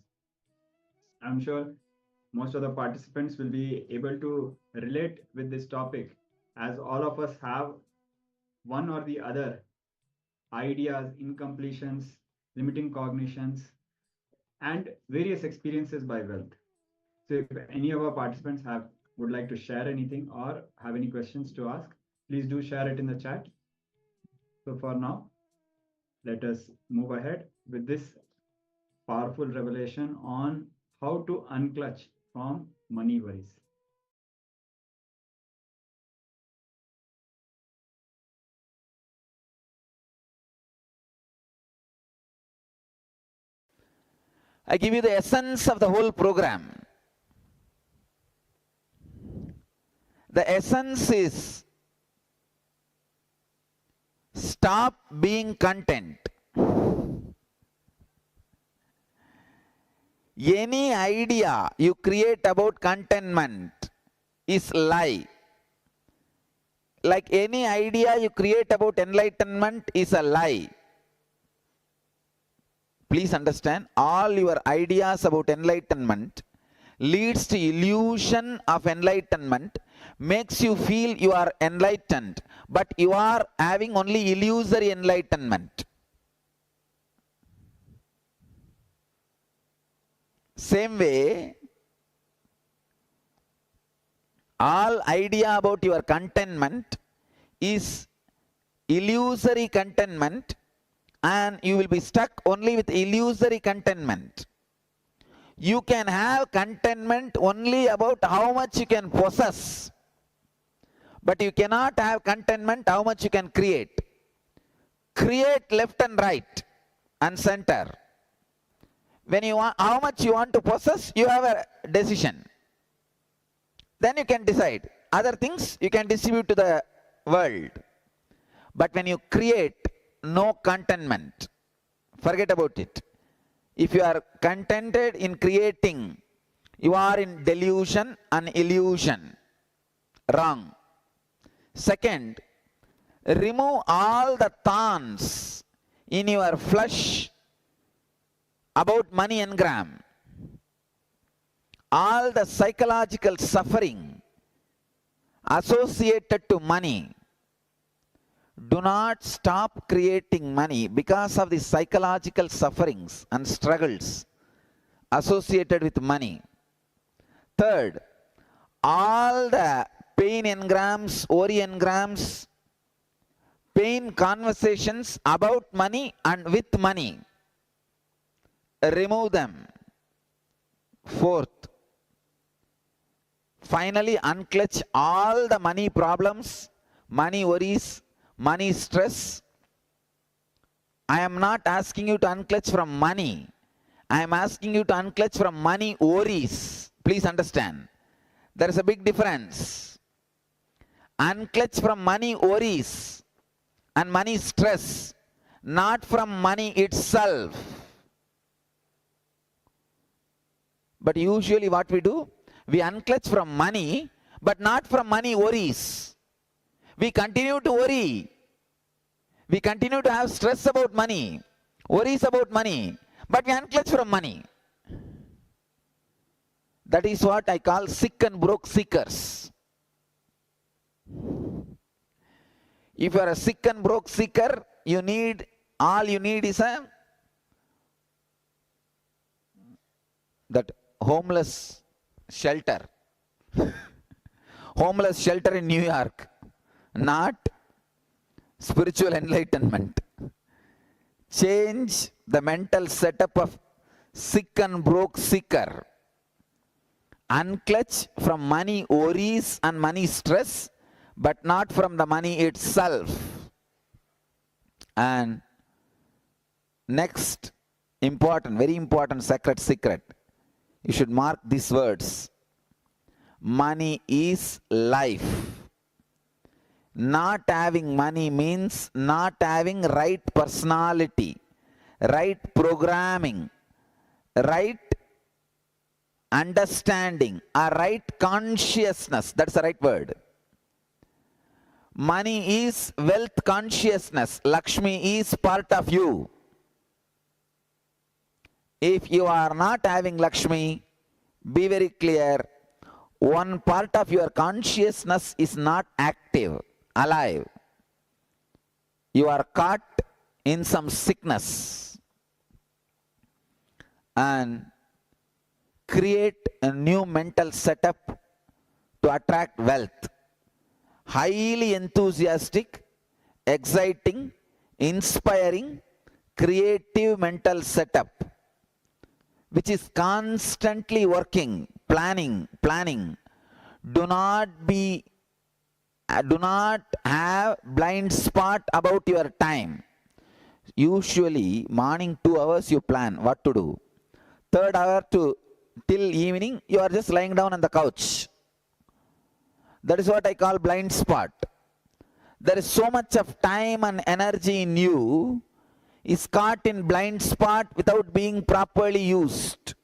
I'm sure most of the participants will be able to relate with this topic, as all of us have one or the other ideas, incompletions, limiting cognitions, and various experiences by wealth. So if any of our participants would like to share anything or have any questions to ask, please do share it in the chat. So for now, let us move ahead with this powerful revelation on how to unclutch from money worries. I give you the essence of the whole program. The essence is stop being content. Any idea you create about contentment is lie. Like any idea you create about enlightenment is a lie. Please understand, all your ideas about enlightenment leads to illusion of enlightenment, makes you feel you are enlightened, but you are having only illusory enlightenment. Same way, all idea about your contentment is illusory contentment, and you will be stuck only with illusory contentment. You can have contentment only about how much you can possess, but you cannot have contentment how much you can create. Create left and right and center. When you want, how much you want to possess, you have a decision. Then you can decide. Other things you can distribute to the world. But when you create, no contentment. Forget about it. If you are contented in creating, you are in delusion and illusion. Wrong. Second, remove all the thorns in your flesh about money engram. All the psychological suffering associated to money. Do not stop creating money because of the psychological sufferings and struggles associated with money. Third, all the pain engrams, worry engrams, pain conversations about money and with money, remove them. Fourth, finally unclutch all the money problems, money worries, money stress. I am not asking you to unclutch from money. I am asking you to unclutch from money worries. Please understand. There is a big difference. Unclutch from money worries and money stress, not from money itself. But usually what we do, we unclutch from money, but not from money worries. We continue to worry. We continue to have stress about money, worries about money, but we unclutch from money. That is what I call sick and broke seekers. If you are a sick and broke seeker, all you need is that homeless shelter. Homeless shelter in New York. Not spiritual enlightenment. Change the mental setup of sick and broke seeker. Unclutch from money worries and money stress, but not from the money itself. And next important, very important sacred secret. You should mark these words. Money is life. Not having money means not having right personality, right programming, right understanding, a right consciousness. That's the right word. Money is wealth consciousness. Lakshmi is part of you. If you are not having Lakshmi, be very clear, one part of your consciousness is not active, alive. You are caught in some sickness. And create a new mental setup to attract wealth. Highly enthusiastic, exciting, inspiring, creative mental setup, which is constantly working, planning. Do not have blind spot about your time. Usually morning 2 hours you plan what to do. 3rd hour till evening you are just lying down on the couch. That is what I call blind spot. There is so much of time and energy in you is caught in blind spot without being properly used.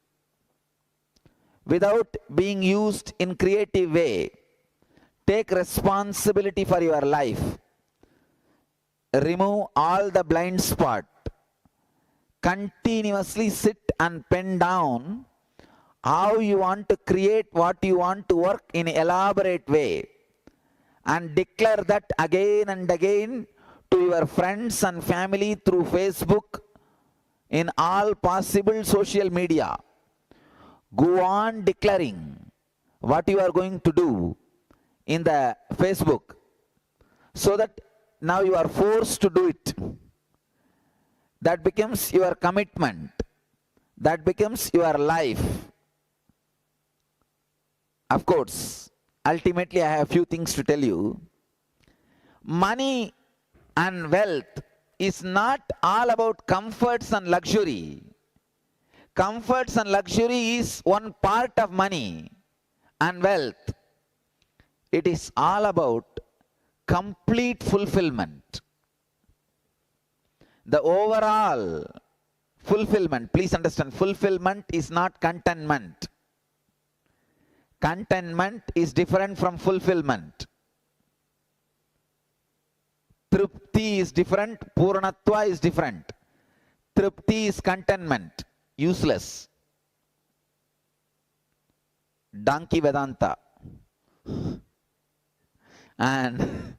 Without being used in creative way. Take responsibility for your life. Remove all the blind spot. Continuously sit and pen down how you want to create what you want to work in an elaborate way. And declare that again and again to your friends and family through Facebook, in all possible social media. Go on declaring what you are going to do in the Facebook, so that now you are forced to do it. That becomes your commitment. That becomes your life. Of course, ultimately I have a few things to tell you. Money and wealth is not all about comforts and luxury. Comforts and luxury is one part of money and wealth. It is all about complete fulfillment. The overall fulfillment, please understand, fulfillment is not contentment. Contentment is different from fulfillment. Tripti is different, Purnatva is different. Tripti is contentment, useless. Donkey Vedanta. And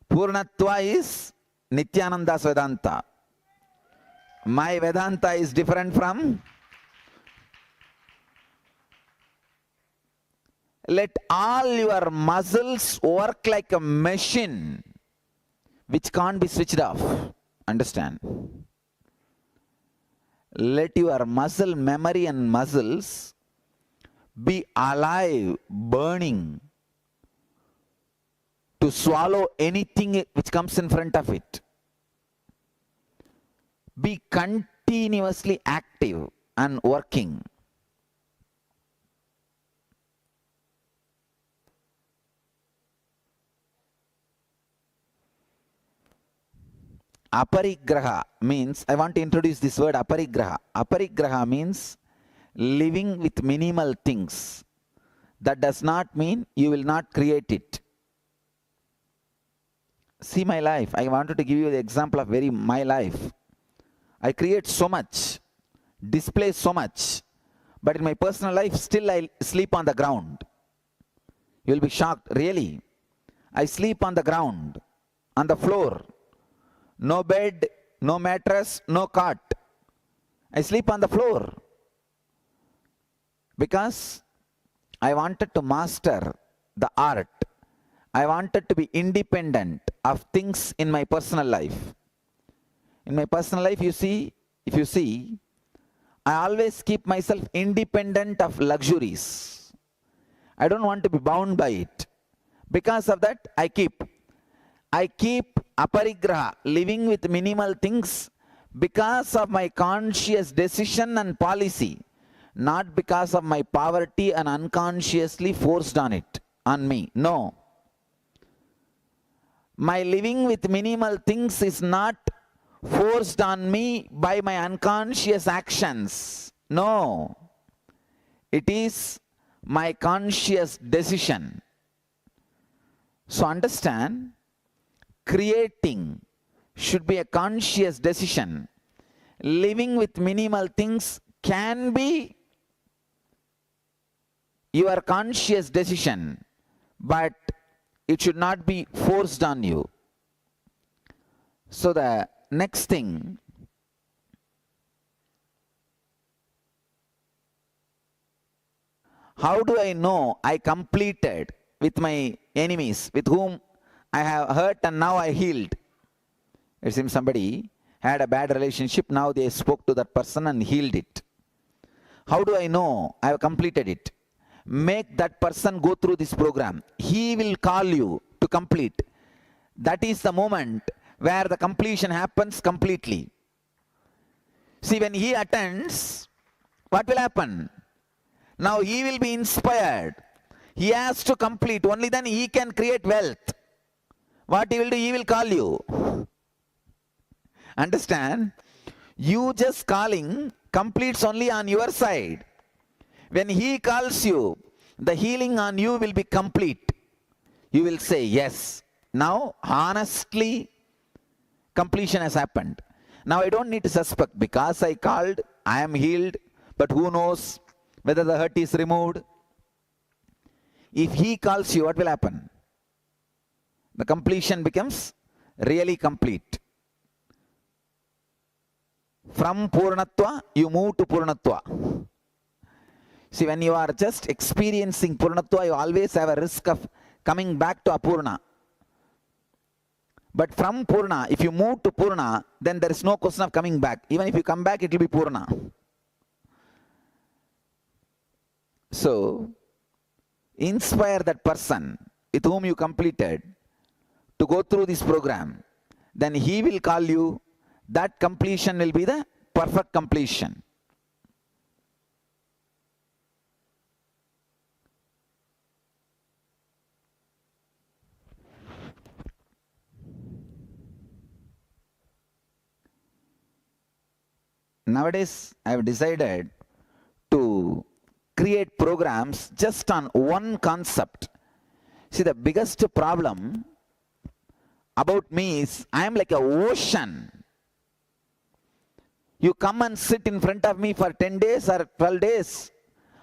Purnatva is Nithyananda's Vedanta. My Vedanta is different from. Let all your muscles work like a machine which can't be switched off. Understand? Let your muscle memory and muscles be alive, burning, to swallow anything which comes in front of it. Be continuously active and working. Aparigraha means, I want to introduce this word aparigraha. Aparigraha means living with minimal things. That does not mean you will not create it. See my life. I wanted to give you the example of my life. I create so much, display so much, but in my personal life still I sleep on the ground. You will be shocked, really. I sleep on the ground, on the floor. No bed, no mattress, no cot. I sleep on the floor. Because I wanted to master the art I wanted to be independent of things in my personal life. In my personal life, if you see, I always keep myself independent of luxuries. I don't want to be bound by it. Because of that, I keep aparigraha, living with minimal things, because of my conscious decision and policy, not because of my poverty and unconsciously forced on me. No. My living with minimal things is not forced on me by my unconscious actions. No. It is my conscious decision. So understand, creating should be a conscious decision. Living with minimal things can be your conscious decision, but it should not be forced on you. So the next thing, how do I know I completed with my enemies, with whom I have hurt and now I healed? It seems somebody had a bad relationship, now they spoke to that person and healed it. How do I know I have completed it? Make that person go through this program. He will call you to complete. That is the moment where the completion happens completely. See, when he attends, what will happen? Now he will be inspired. He has to complete. Only then he can create wealth. What he will do? He will call you. Understand? You just calling completes only on your side. When he calls you, the healing on you will be complete. You will say, yes, now honestly, completion has happened. Now I don't need to suspect, because I called, I am healed, but who knows whether the hurt is removed. If he calls you, what will happen? The completion becomes really complete. From Purnatva, you move to Purnatva. See, when you are just experiencing Purnatva, you always have a risk of coming back to Apurna. But from Purna, if you move to Purna, then there is no question of coming back. Even if you come back, it will be Purna. So, inspire that person with whom you completed to go through this program. Then he will call you. That completion will be the perfect completion. Nowadays, I have decided to create programs just on one concept. See, the biggest problem about me is I am like an ocean. You come and sit in front of me for 10 days or 12 days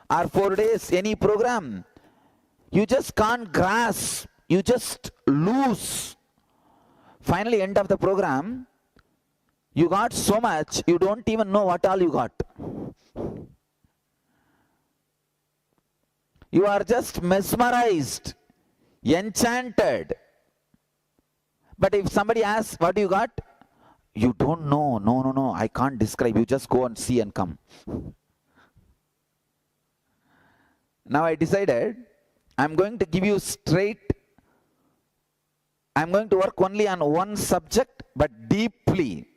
or 4 days, any program. You just can't grasp. You just lose. Finally, end of the program, you got so much, you don't even know what all you got. You are just mesmerized, enchanted. But if somebody asks, what you got? You don't know. No, I can't describe. You just go and see and come. Now I decided, I'm going to give you straight. I'm going to work only on one subject, but deeply.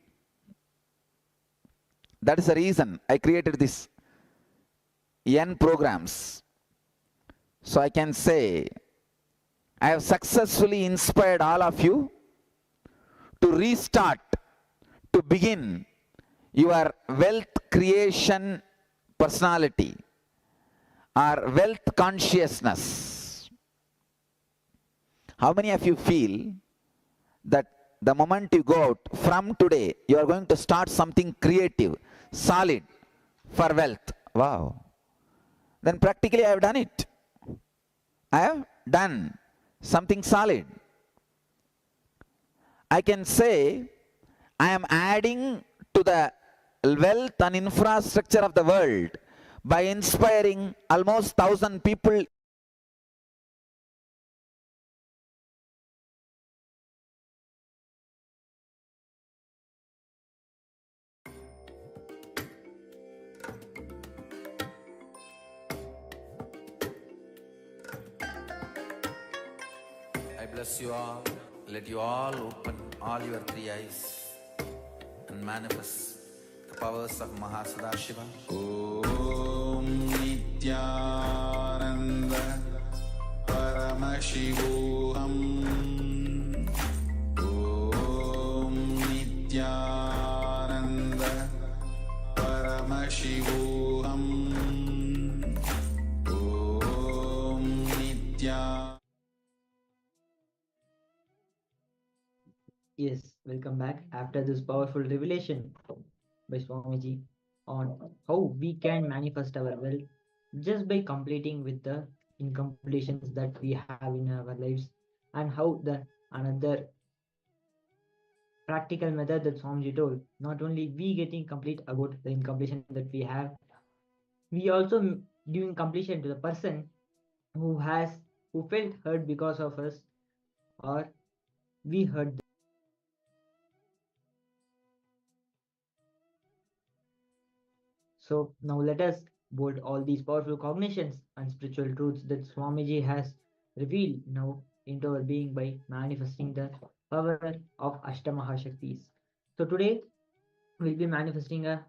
That is the reason I created this N programs. So I can say, I have successfully inspired all of you to restart, to begin your wealth creation personality or wealth consciousness. How many of you feel that the moment you go out, from today, you are going to start something creative, solid for wealth? Wow. Then practically I have done it. I have done something solid. I can say I am adding to the wealth and infrastructure of the world by inspiring almost 1,000 people bless you all. Let you all open all your three eyes and manifest the powers of Mahasadashiva. Om Nithyananda Paramashivoham. Om Nithyananda Paramashivoham. Om Nithyananda. Yes, welcome back after this powerful revelation by Swamiji on how we can manifest our wealth just by completing with the incompletions that we have in our lives, and how the another practical method that Swamiji told, not only we getting complete about the incompletion that we have, we also giving completion to the person who has who felt hurt because of us, or we hurt them. So now let us bold all these powerful cognitions and spiritual truths that Swamiji has revealed now into our being by manifesting the power of Ashtamahashaktis. So today we'll be manifesting a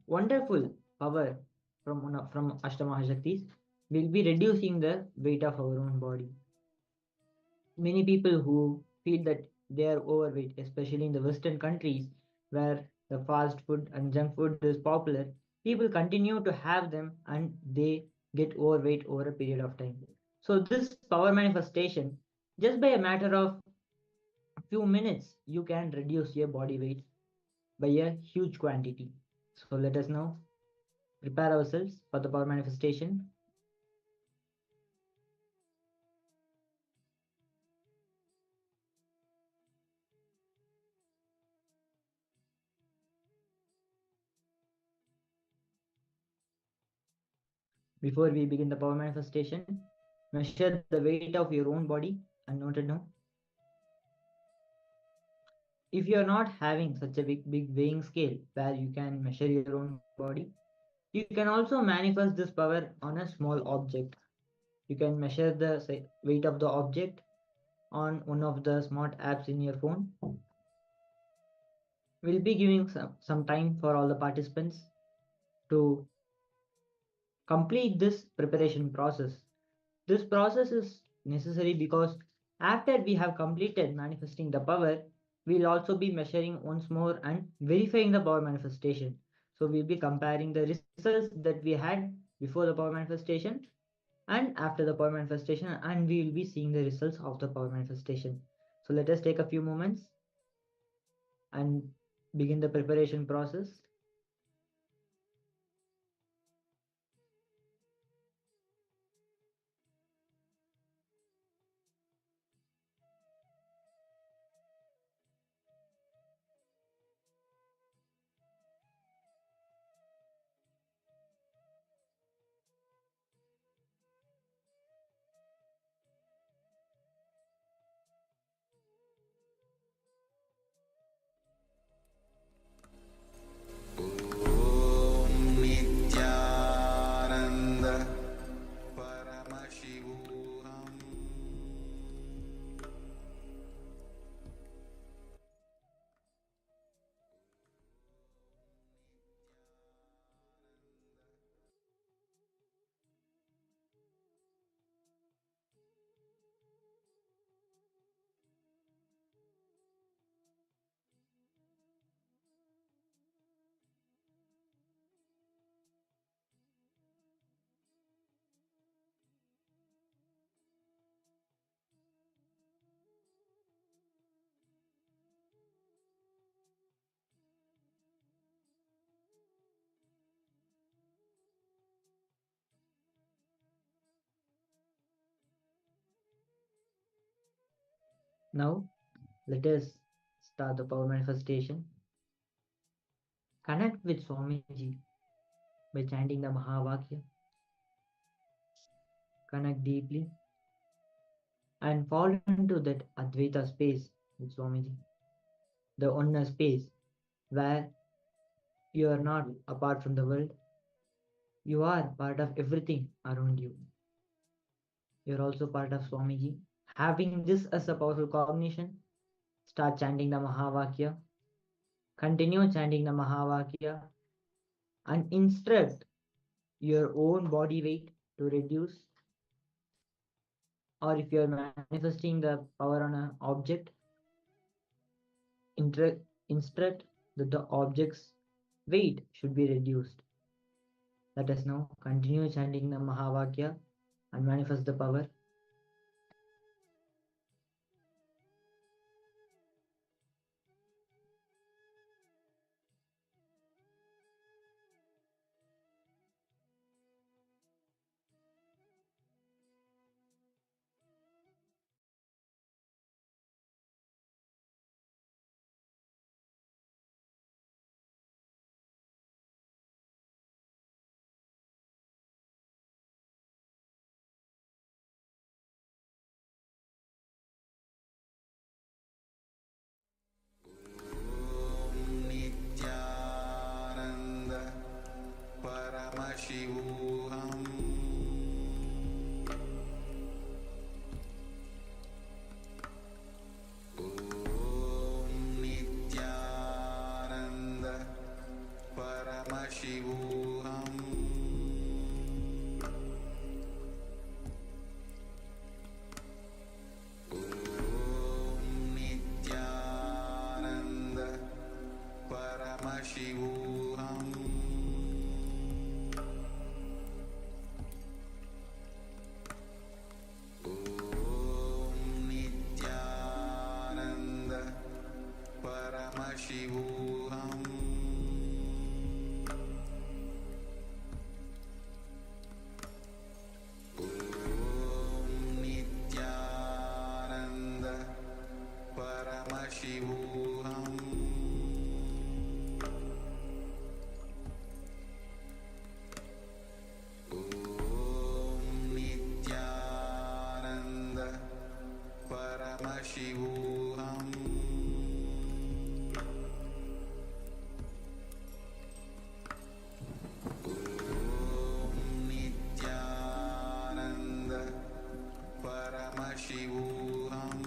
wonderful power from Ashtamahashaktis. We'll be reducing the weight of our own body. Many people who feel that they are overweight, especially in the Western countries where the fast food and junk food is popular, people continue to have them and they get overweight over a period of time. So this power manifestation, just by a matter of a few minutes, you can reduce your body weight by a huge quantity. So let us now prepare ourselves for the power manifestation. Before we begin the power manifestation, measure the weight of your own body and note it down. If you are not having such a big weighing scale where you can measure your own body, you can also manifest this power on a small object. You can measure the weight of the object on one of the smart apps in your phone. We'll be giving some time for all the participants to complete this preparation process. This process is necessary because after we have completed manifesting the power, we'll also be measuring once more and verifying the power manifestation. So we'll be comparing the results that we had before the power manifestation and after the power manifestation, and we will be seeing the results of the power manifestation. So let us take a few moments and begin the preparation process. Om Nithyananda Paramashivoham. Now let us start the power manifestation. Connect with Swamiji by chanting the Mahavakya. Connect deeply and fall into that Advaita space with Swamiji, the oneness space where you are not apart from the world, you are part of everything around you. You are also part of Swamiji, Having this as a powerful cognition, start chanting the Mahavakya. Continue chanting the Mahavakya and instruct your own body weight to reduce. Or if you are manifesting the power on an object, instruct that the object's weight should be reduced. Let us now continue chanting the Mahavakya and manifest the power. Nithyananda Paramashivoham Om Nithyananda Paramashivoham Om Nithyananda Paramashivoham Om Nithyananda Paramashivoham Om Nithyananda Paramashivoham Om Nithyananda Paramashivoham Om Nithyananda Paramashivoham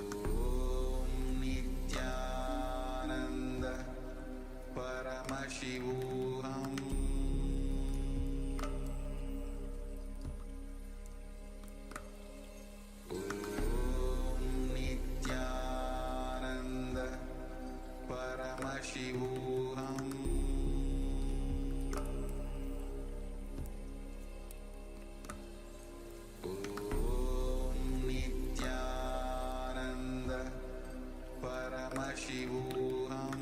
Om Nithyananda Paramashivoham Om Nithyananda Paramashivoham Om Nithyananda Paramashivoham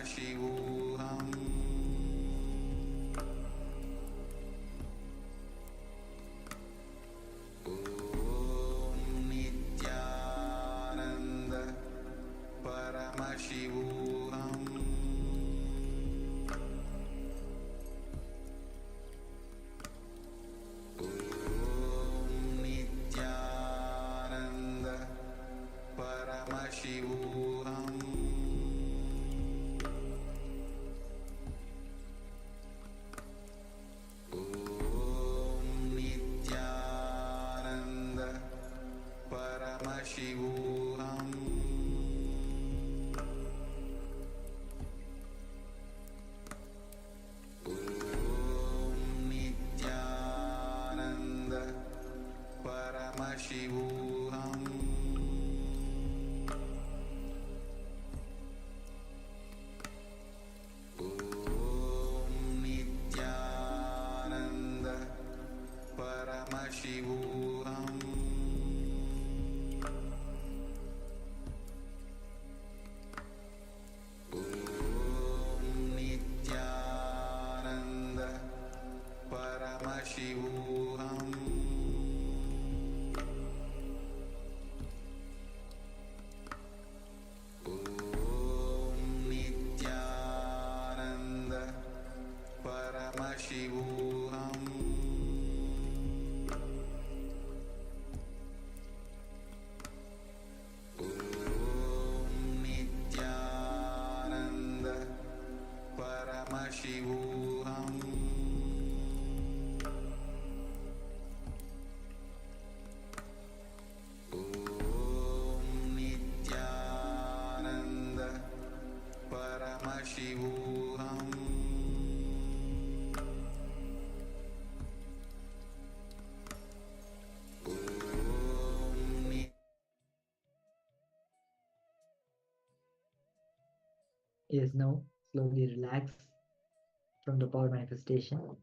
Paramashivoham Om Nithyananda Paramashivoham Om Nithyananda Paramashivoham Om Nithyananda Paramashivoham Om Nithyananda Paramashivoham Om Nithyananda Paramashivoham Om Nithyananda Paramashivoham Om Nithyananda Paramashivoham Om Nithyananda Paramashivoham Om Nithyananda Paramashivoham Yes, now slowly relax from the power manifestation.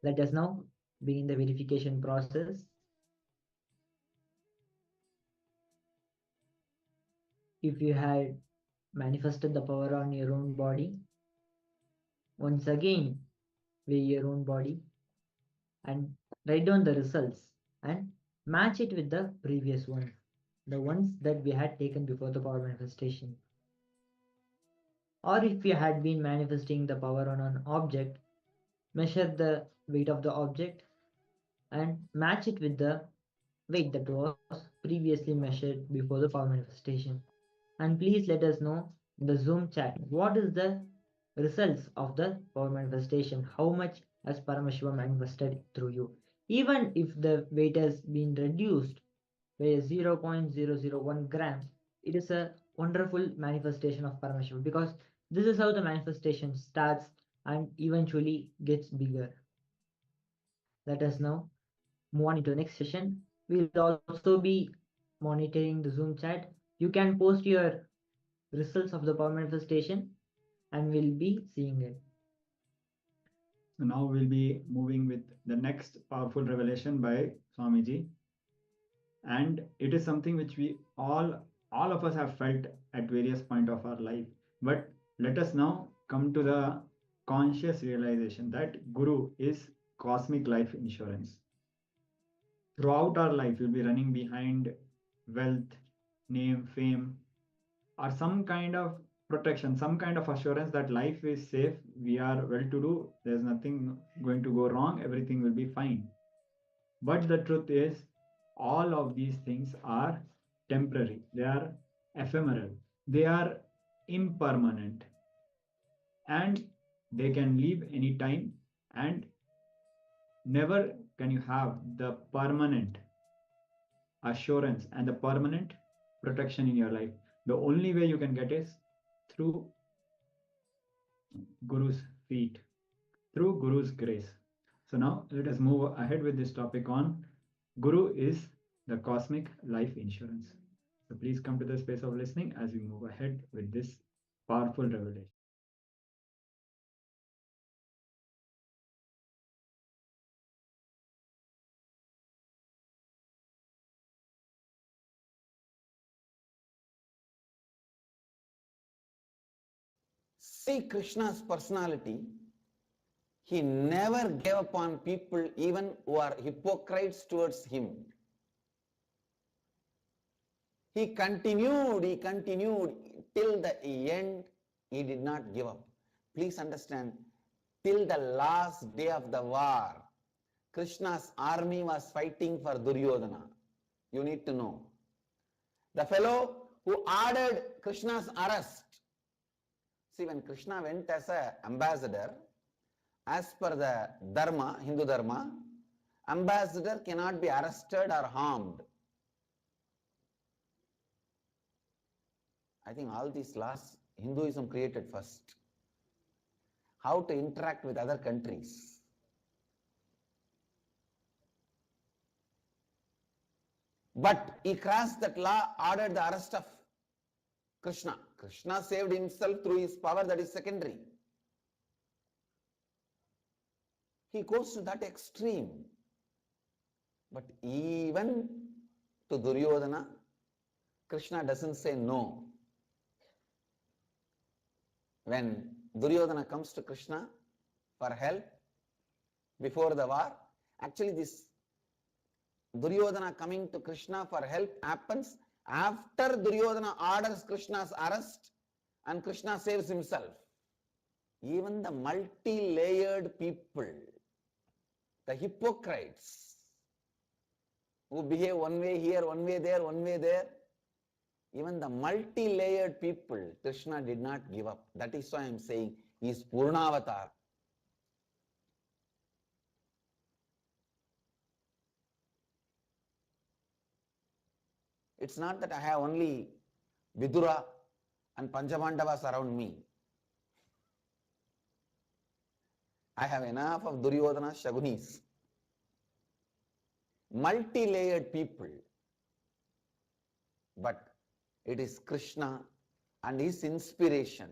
Let us now begin the verification process. If you had manifested the power on your own body, once again weigh your own body and write down the results and match it with the previous ones, the ones that we had taken before the power manifestation. Or if you had been manifesting the power on an object, measure the weight of the object and match it with the weight that was previously measured before the power manifestation. And please let us know in the Zoom chat what is the results of the power manifestation, how much has Paramashiva manifested through you. Even if the weight has been reduced by 0.001 grams, it is a wonderful manifestation of Paramashiva, because this is how the manifestation starts and eventually gets bigger. Let us now move on into the next session. We'll also be monitoring the Zoom chat. You can post your results of the power manifestation and we'll be seeing it. So now we'll be moving with the next powerful revelation by Swamiji. And it is something which we all of us have felt at various point of our life. But let us now come to the conscious realization that Guru is cosmic life insurance. Throughout our life, we'll be running behind wealth, name, fame, or some kind of protection, some kind of assurance that life is safe, we are well to do, there's nothing going to go wrong, everything will be fine. But the truth is, all of these things are temporary, they are ephemeral, they are impermanent, and they can leave any time, and never can you have the permanent assurance and the permanent protection in your life. The only way you can get is through Guru's feet, through Guru's grace. So now let us move ahead with this topic on Guru is the cosmic life insurance. So please come to the space of listening as we move ahead with this powerful revelation. See Krishna's personality. He never gave up on people even who are hypocrites towards him. He continued till the end. He did not give up. Please understand, till the last day of the war, Krishna's army was fighting for Duryodhana. You need to know. The fellow who ordered Krishna's arrest. See, when Krishna went as an ambassador, as per the Dharma, Hindu Dharma, ambassador cannot be arrested or harmed. I think all these laws Hinduism created first. How to interact with other countries. But he crossed that law, ordered the arrest of Krishna. Krishna saved himself through his power, that is secondary. He goes to that extreme. But even to Duryodhana, Krishna doesn't say no. When Duryodhana comes to Krishna for help before the war, actually this Duryodhana coming to Krishna for help happens after Duryodhana orders Krishna's arrest and Krishna saves himself. Even the multi-layered people, the hypocrites who behave one way here, one way there, one way there, even the multi-layered people, Krishna did not give up. That is why I am saying he is Purnavatar. It's not that I have only Vidura and Panchamandavas around me. I have enough of Duryodhana Shagunis. Multi-layered people. But it is Krishna and his inspiration.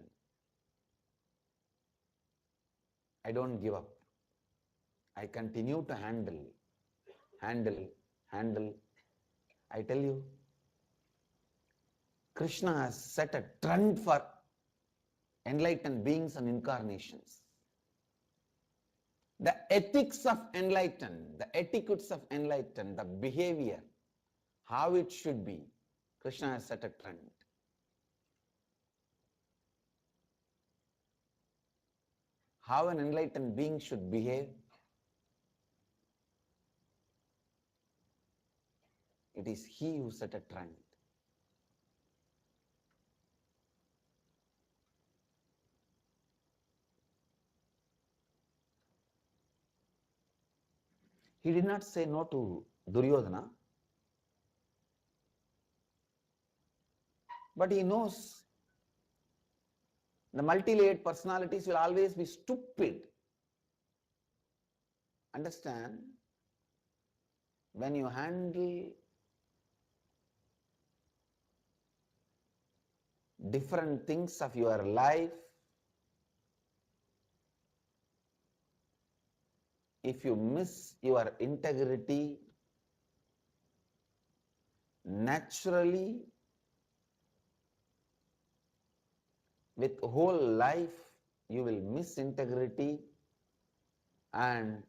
I don't give up. I continue to handle. I tell you, Krishna has set a trend for enlightened beings and incarnations. The ethics of enlightened, the etiquettes of enlightened, the behavior, how it should be, Krishna has set a trend. How an enlightened being should behave, it is he who set a trend. He did not say no to Duryodhana, but he knows the multi-layered personalities will always be stupid. Understand, when you handle different things of your life, if you miss your integrity, naturally, with whole life, you will miss integrity and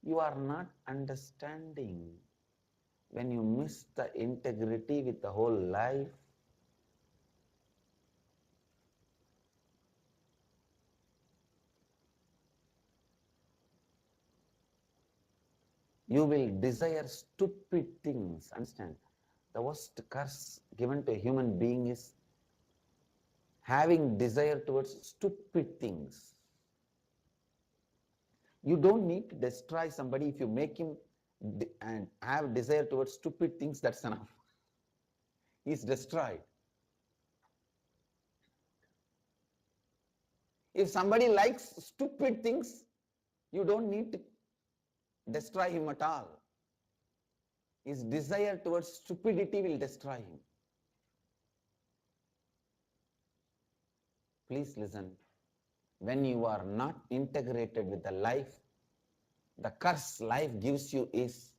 you are not understanding. When you miss the integrity with the whole life, you will desire stupid things. Understand? The worst curse given to a human being is having desire towards stupid things. You don't need to destroy somebody. If you make him and have desire towards stupid things, that's enough. He's destroyed. If somebody likes stupid things, you don't need to destroy him at all. His desire towards stupidity will destroy him. Please listen. When you are not integrated with the life, the curse life gives you is,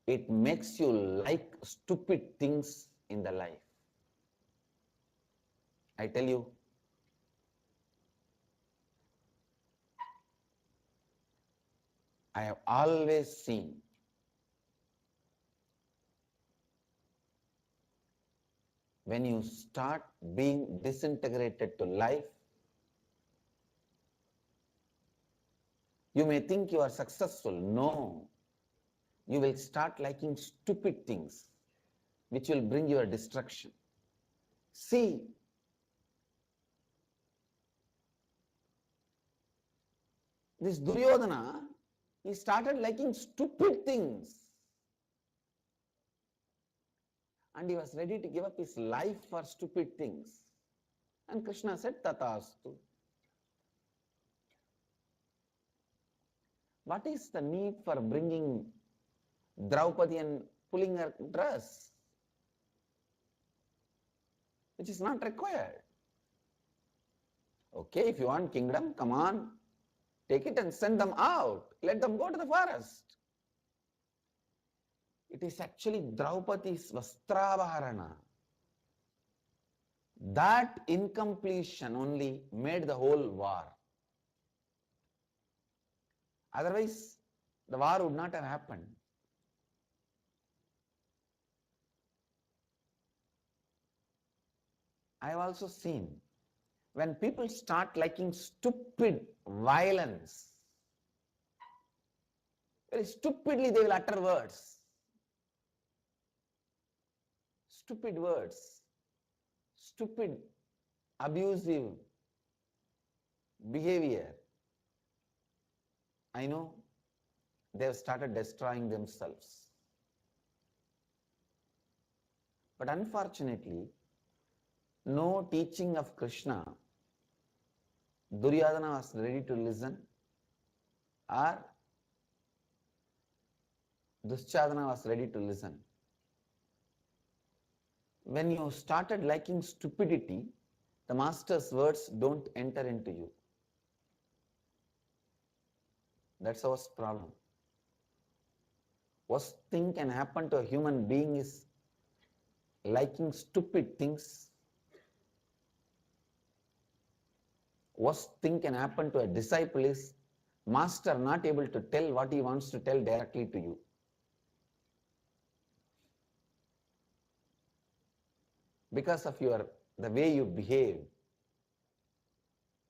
it makes you like stupid things in the life. I tell you, I have always seen when you start being disintegrated to life, you may think you are successful. No. You will start liking stupid things, which will bring your destruction. See, this Duryodhana, he started liking stupid things. And he was ready to give up his life for stupid things. And Krishna said, Tathastu. What is the need for bringing Draupadi and pulling her dress, which is not required? Okay, if you want kingdom, come on, take it and send them out. Let them go to the forest. It is actually Draupadi's Vastravaharana. That incompletion only made the whole war. Otherwise, the war would not have happened. I have also seen when people start liking stupid violence, very stupidly they will utter words. Stupid words, stupid, abusive behavior. I know they have started destroying themselves. But unfortunately, no teaching of Krishna, Duryodhana was ready to listen, or Duschadana was ready to listen. When you started liking stupidity, the master's words don't enter into you. That's our problem. Worst thing can happen to a human being is liking stupid things. Worst thing can happen to a disciple is master not able to tell what he wants to tell directly to you. Because of the way you behave.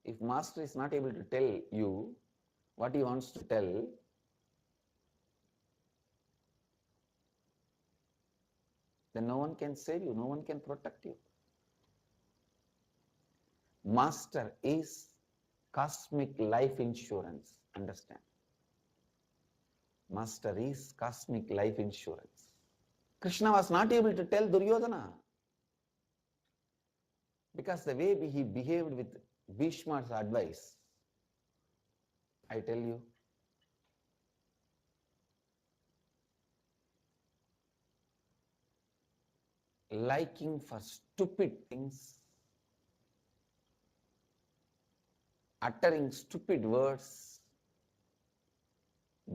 If master is not able to tell you what he wants to tell, then no one can save you, no one can protect you. Master is cosmic life insurance, understand? Master is cosmic life insurance. Krishna was not able to tell Duryodhana because the way he behaved with Bhishma's advice, I tell you, liking for stupid things, uttering stupid words,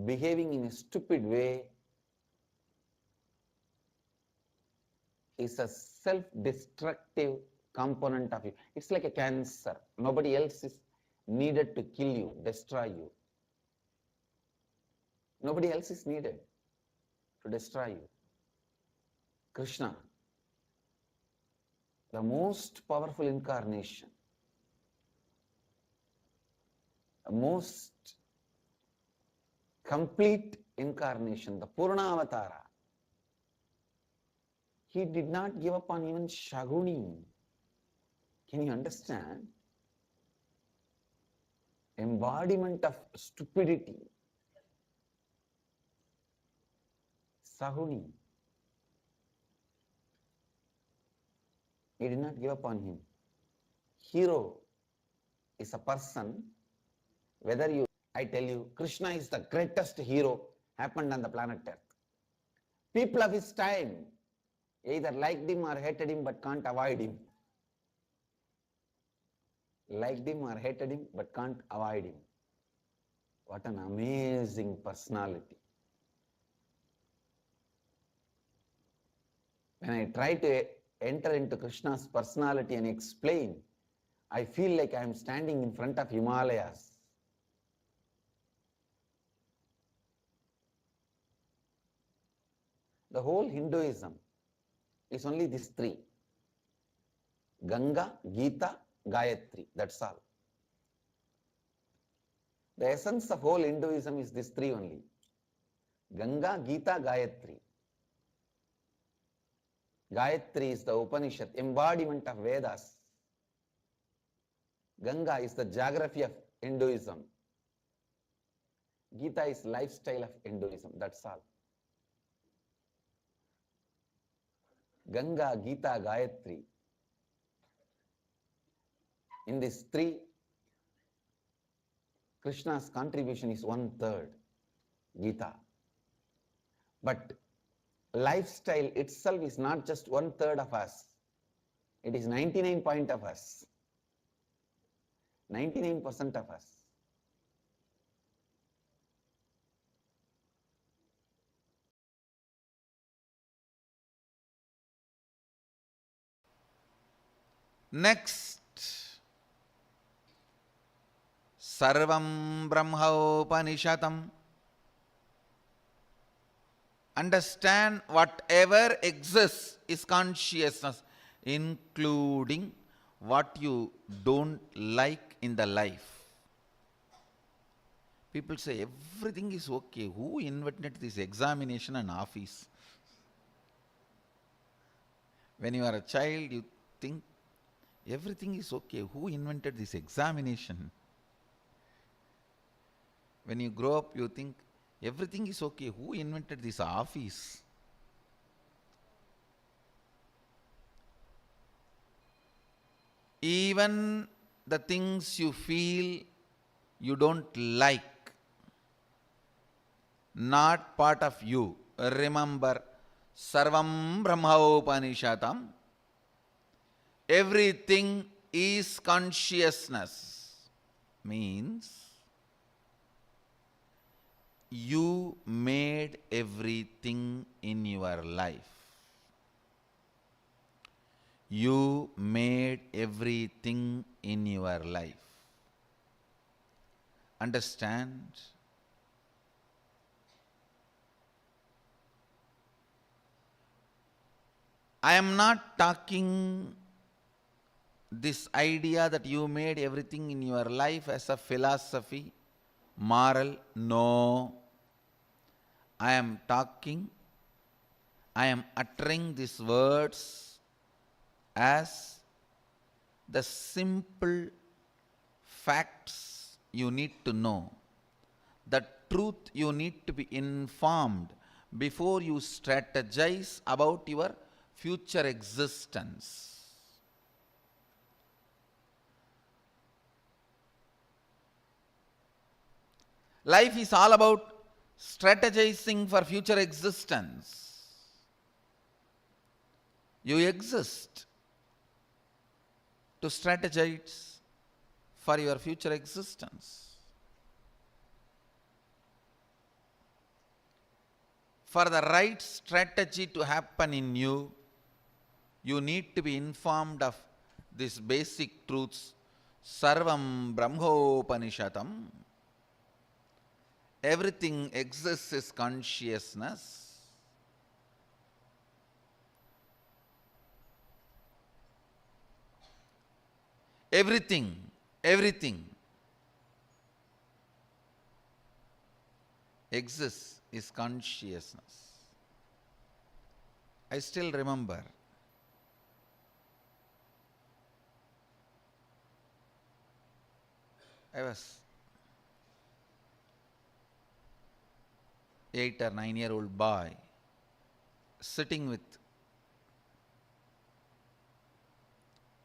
behaving in a stupid way is a self-destructive component of you. It's like a cancer. Nobody else is needed to kill you, destroy you. Nobody else is needed to destroy you. Krishna, the most powerful incarnation, the most complete incarnation, the Purna Avatara, he did not give up on even Shaguni. Can you understand? Embodiment of stupidity. Sahuni. He did not give up on him. Hero is a person, whether you, I tell you, Krishna is the greatest hero happened on the planet Earth. People of his time either liked him or hated him but can't avoid him. Liked him or hated him but can't avoid him. What an amazing personality. When I try to enter into Krishna's personality and explain, I feel like I am standing in front of Himalayas. The whole Hinduism is only these three: Ganga, Gita, Gayatri. That's all. The essence of whole Hinduism is these three only: Ganga, Gita, Gayatri. Gayatri is the Upanishad, embodiment of Vedas. Ganga is the geography of Hinduism. Gita is lifestyle of Hinduism. That's all. Ganga, Gita, Gayatri. In these three, Krishna's contribution is 1/3, Gita. But lifestyle itself is not just 1/3 of us. It is 99% of us. 99% of us. Next, Sarvam Brahmaupanishatam. Understand whatever exists is consciousness, including what you don't like in the life. People say everything is okay. Who invented this examination and office? When you are a child, you think everything is okay. Who invented this examination? When you grow up, you think everything is okay. Who invented this office? Even the things you feel you don't like, not part of you. Remember, Sarvam Brahmaupanishatam. Everything is consciousness. Means you made everything in your life. You made everything in your life. Understand? I am not talking this idea that you made everything in your life as a philosophy, moral. No. I am uttering these words as the simple facts you need to know, the truth you need to be informed before you strategize about your future existence. Life is all about strategizing for future existence. You exist to strategize for your future existence. For the right strategy to happen in you, you need to be informed of these basic truths. Sarvam Brahmopanishatam. Everything exists is consciousness. Everything exists is consciousness. I still remember I was 8 or 9-year-old boy sitting with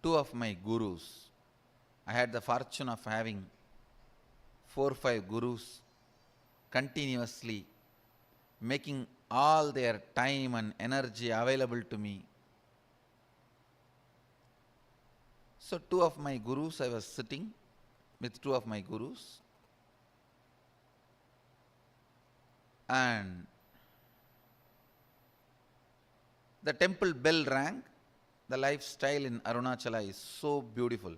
two of my gurus. I had the fortune of having 4 or 5 gurus continuously making all their time and energy available to me. So two of my gurus, I was sitting with two of my gurus, and the temple bell rang the lifestyle in Arunachala is so beautiful.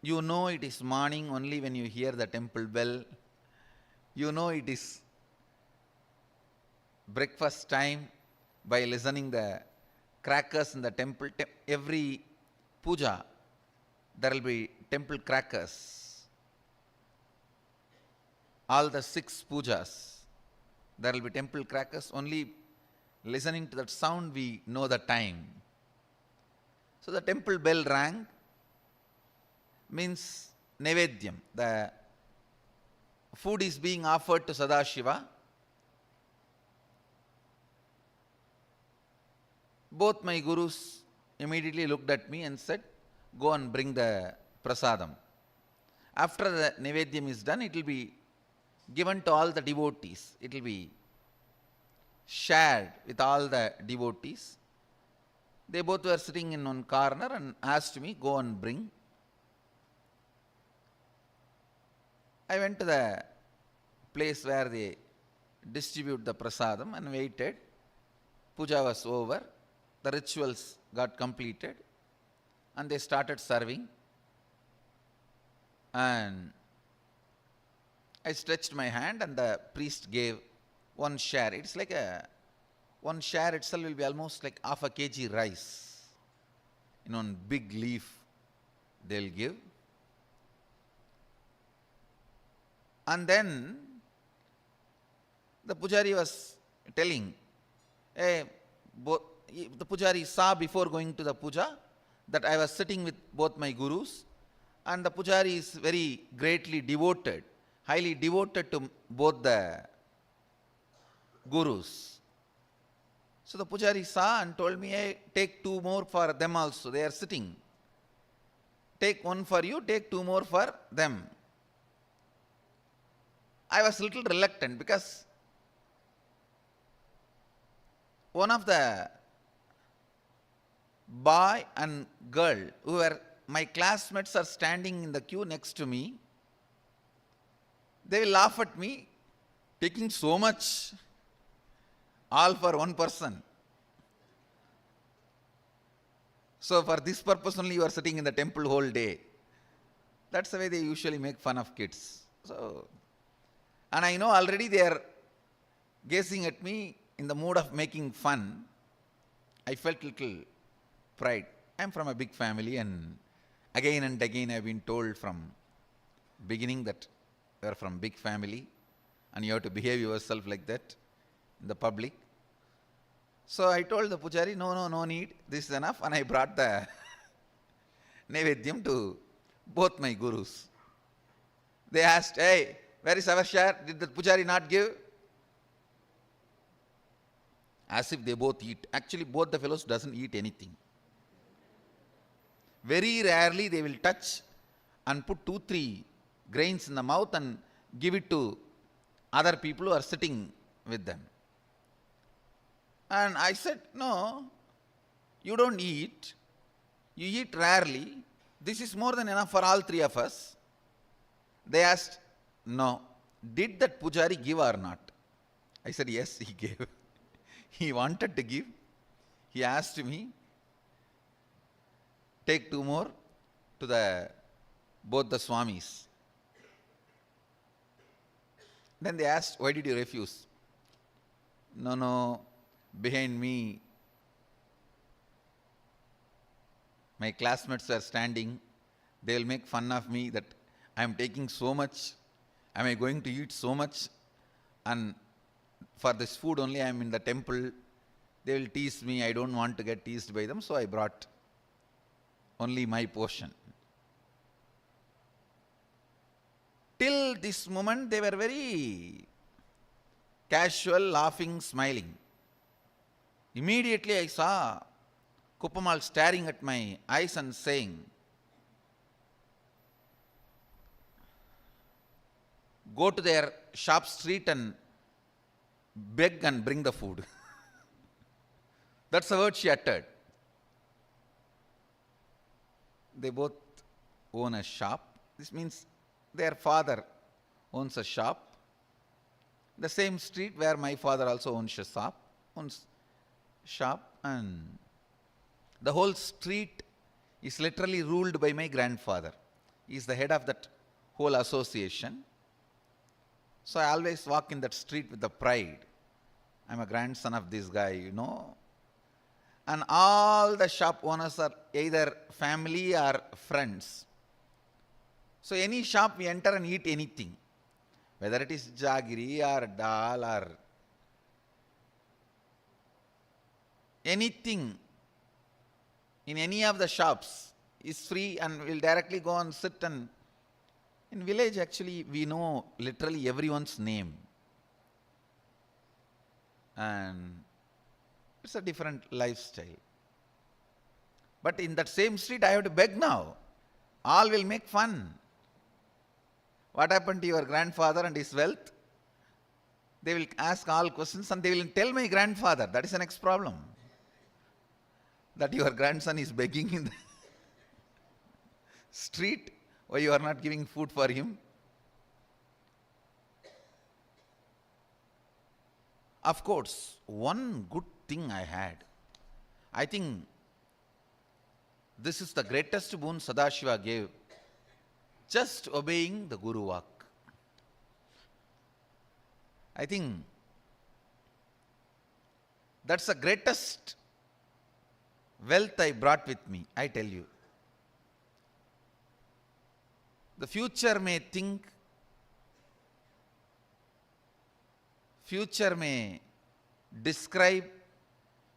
You know it is morning only when you hear the temple bell. You know it is breakfast time by listening the crackers in the temple. Every puja, there will be temple crackers. All the 6 pujas, there will be temple crackers. Only listening to that sound, we know the time. So the temple bell rang, means Nevedyam. The food is being offered to Sadashiva. Both my gurus immediately looked at me and said, go and bring the prasadam. After the Nevedyam is done, it will be given to all the devotees. It will be shared with all the devotees. They both were sitting in one corner and asked me, go and bring. I went to the place where they distribute the prasadam and waited. Puja was over. The rituals got completed and they started serving. And I stretched my hand and the priest gave one share. It's like one share itself will be almost like half a kg rice. In one big leaf they'll give. And then the pujari was telling, hey, the pujari saw before going to the puja that I was sitting with both my gurus, and the pujari is very greatly devoted, highly devoted to both the gurus. So the pujari saw and told me, hey, take 2 more for them also. They are sitting. Take 1 for you, take 2 more for them. I was a little reluctant because one of the boy and girl who were my classmates are standing in the queue next to me. They will laugh at me, taking so much, all for one person. So for this purpose only you are sitting in the temple whole day. That's the way they usually make fun of kids. So, and I know already they are gazing at me in the mood of making fun. I felt little pride. I am from a big family, and again I have been told from beginning that you are from big family and you have to behave yourself like that in the public. So I told the pujari, no need, this is enough, and I brought the Nevedyam to both my gurus. They asked, hey, where is our share? Did the pujari not give? As if they both eat. Actually, both the fellows doesn't eat anything. Very rarely they will touch and put 2-3 grains in the mouth and give it to other people who are sitting with them. And I said, no, you don't eat. You eat rarely. This is more than enough for all 3 of us. They asked, no, did that pujari give or not? I said, yes, he gave. He wanted to give. He asked me, take 2 more to both the Swamis. Then they asked, why did you refuse? No, behind me, my classmates are standing. They will make fun of me that I am taking so much. Am I going to eat so much? And for this food only I am in the temple. They will tease me. I don't want to get teased by them, so I brought only my portion. Till this moment they were very casual, laughing, smiling. Immediately I saw Kuppamal staring at my eyes and saying, go to their shop street and beg and bring the food. That's the word she uttered. They both own a shop. This means their father owns a shop. The same street where my father also owns a shop, and The whole street is literally ruled by my grandfather. He is the head of that whole association. So I always walk in that street with the pride. I'm a grandson of this guy, you know. And all the shop owners are either family or friends. So any shop we enter and eat anything, whether it is jaggery or dal or anything in any of the shops is free, and we'll directly go and sit. And in village actually we know literally everyone's name, and it's a different lifestyle. But in that same street I have to beg now. All will make fun. What happened to your grandfather and his wealth? They will ask all questions and they will tell my grandfather. That is the next problem. That your grandson is begging in the street, why you are not giving food for him? Of course, one good thing I had, I think this is the greatest boon Sadashiva gave, just obeying the Guru Vak. I think that's the greatest wealth I brought with me, I tell you. The future may think, future may describe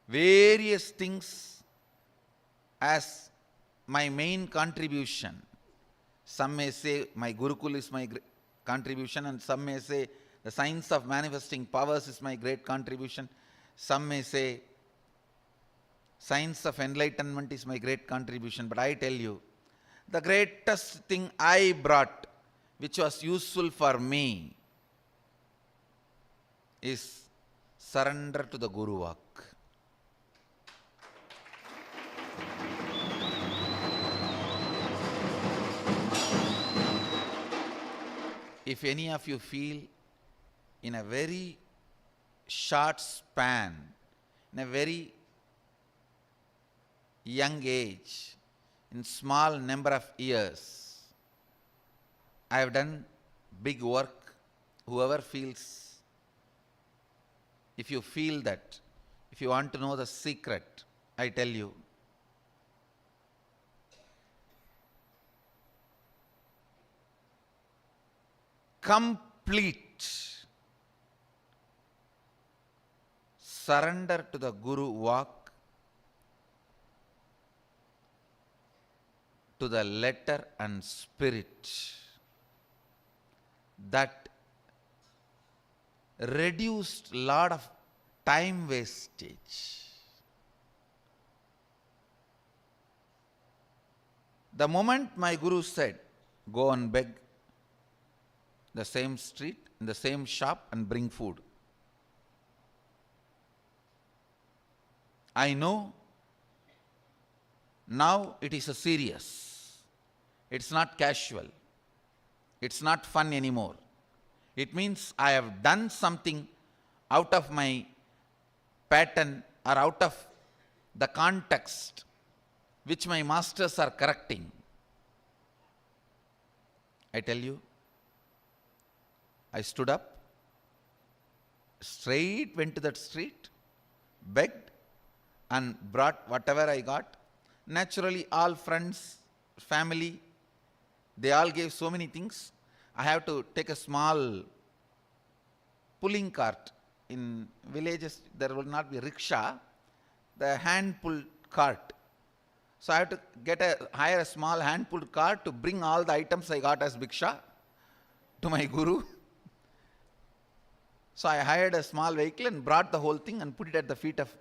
various things as my main contribution. Some may say my Gurukul is my contribution, and some may say the science of manifesting powers is my great contribution. Some may say science of enlightenment is my great contribution. But I tell you, the greatest thing I brought, which was useful for me, is surrender to the Guru Vak. If any of you feel in a very short span, in a very young age, in small number of years, I have done big work. Whoever feels, if you feel that, if you want to know the secret, I tell you, complete surrender to the Guru Vak, to the letter and spirit, that reduced lot of time wastage. The moment my Guru said, go and beg the same street, in the same shop and bring food, I know now it is a serious. It's not casual. It's not fun anymore. It means I have done something out of my pattern or out of the context which my masters are correcting. I tell you, I stood up, straight went to that street, begged, and brought whatever I got. Naturally, all friends, family, they all gave so many things. I have to take a small pulling cart. In villages, there will not be rickshaw, the hand-pulled cart. So I have to hire a small hand-pulled cart to bring all the items I got as bhiksha to my Guru. So I hired a small vehicle and brought the whole thing and put it at the feet of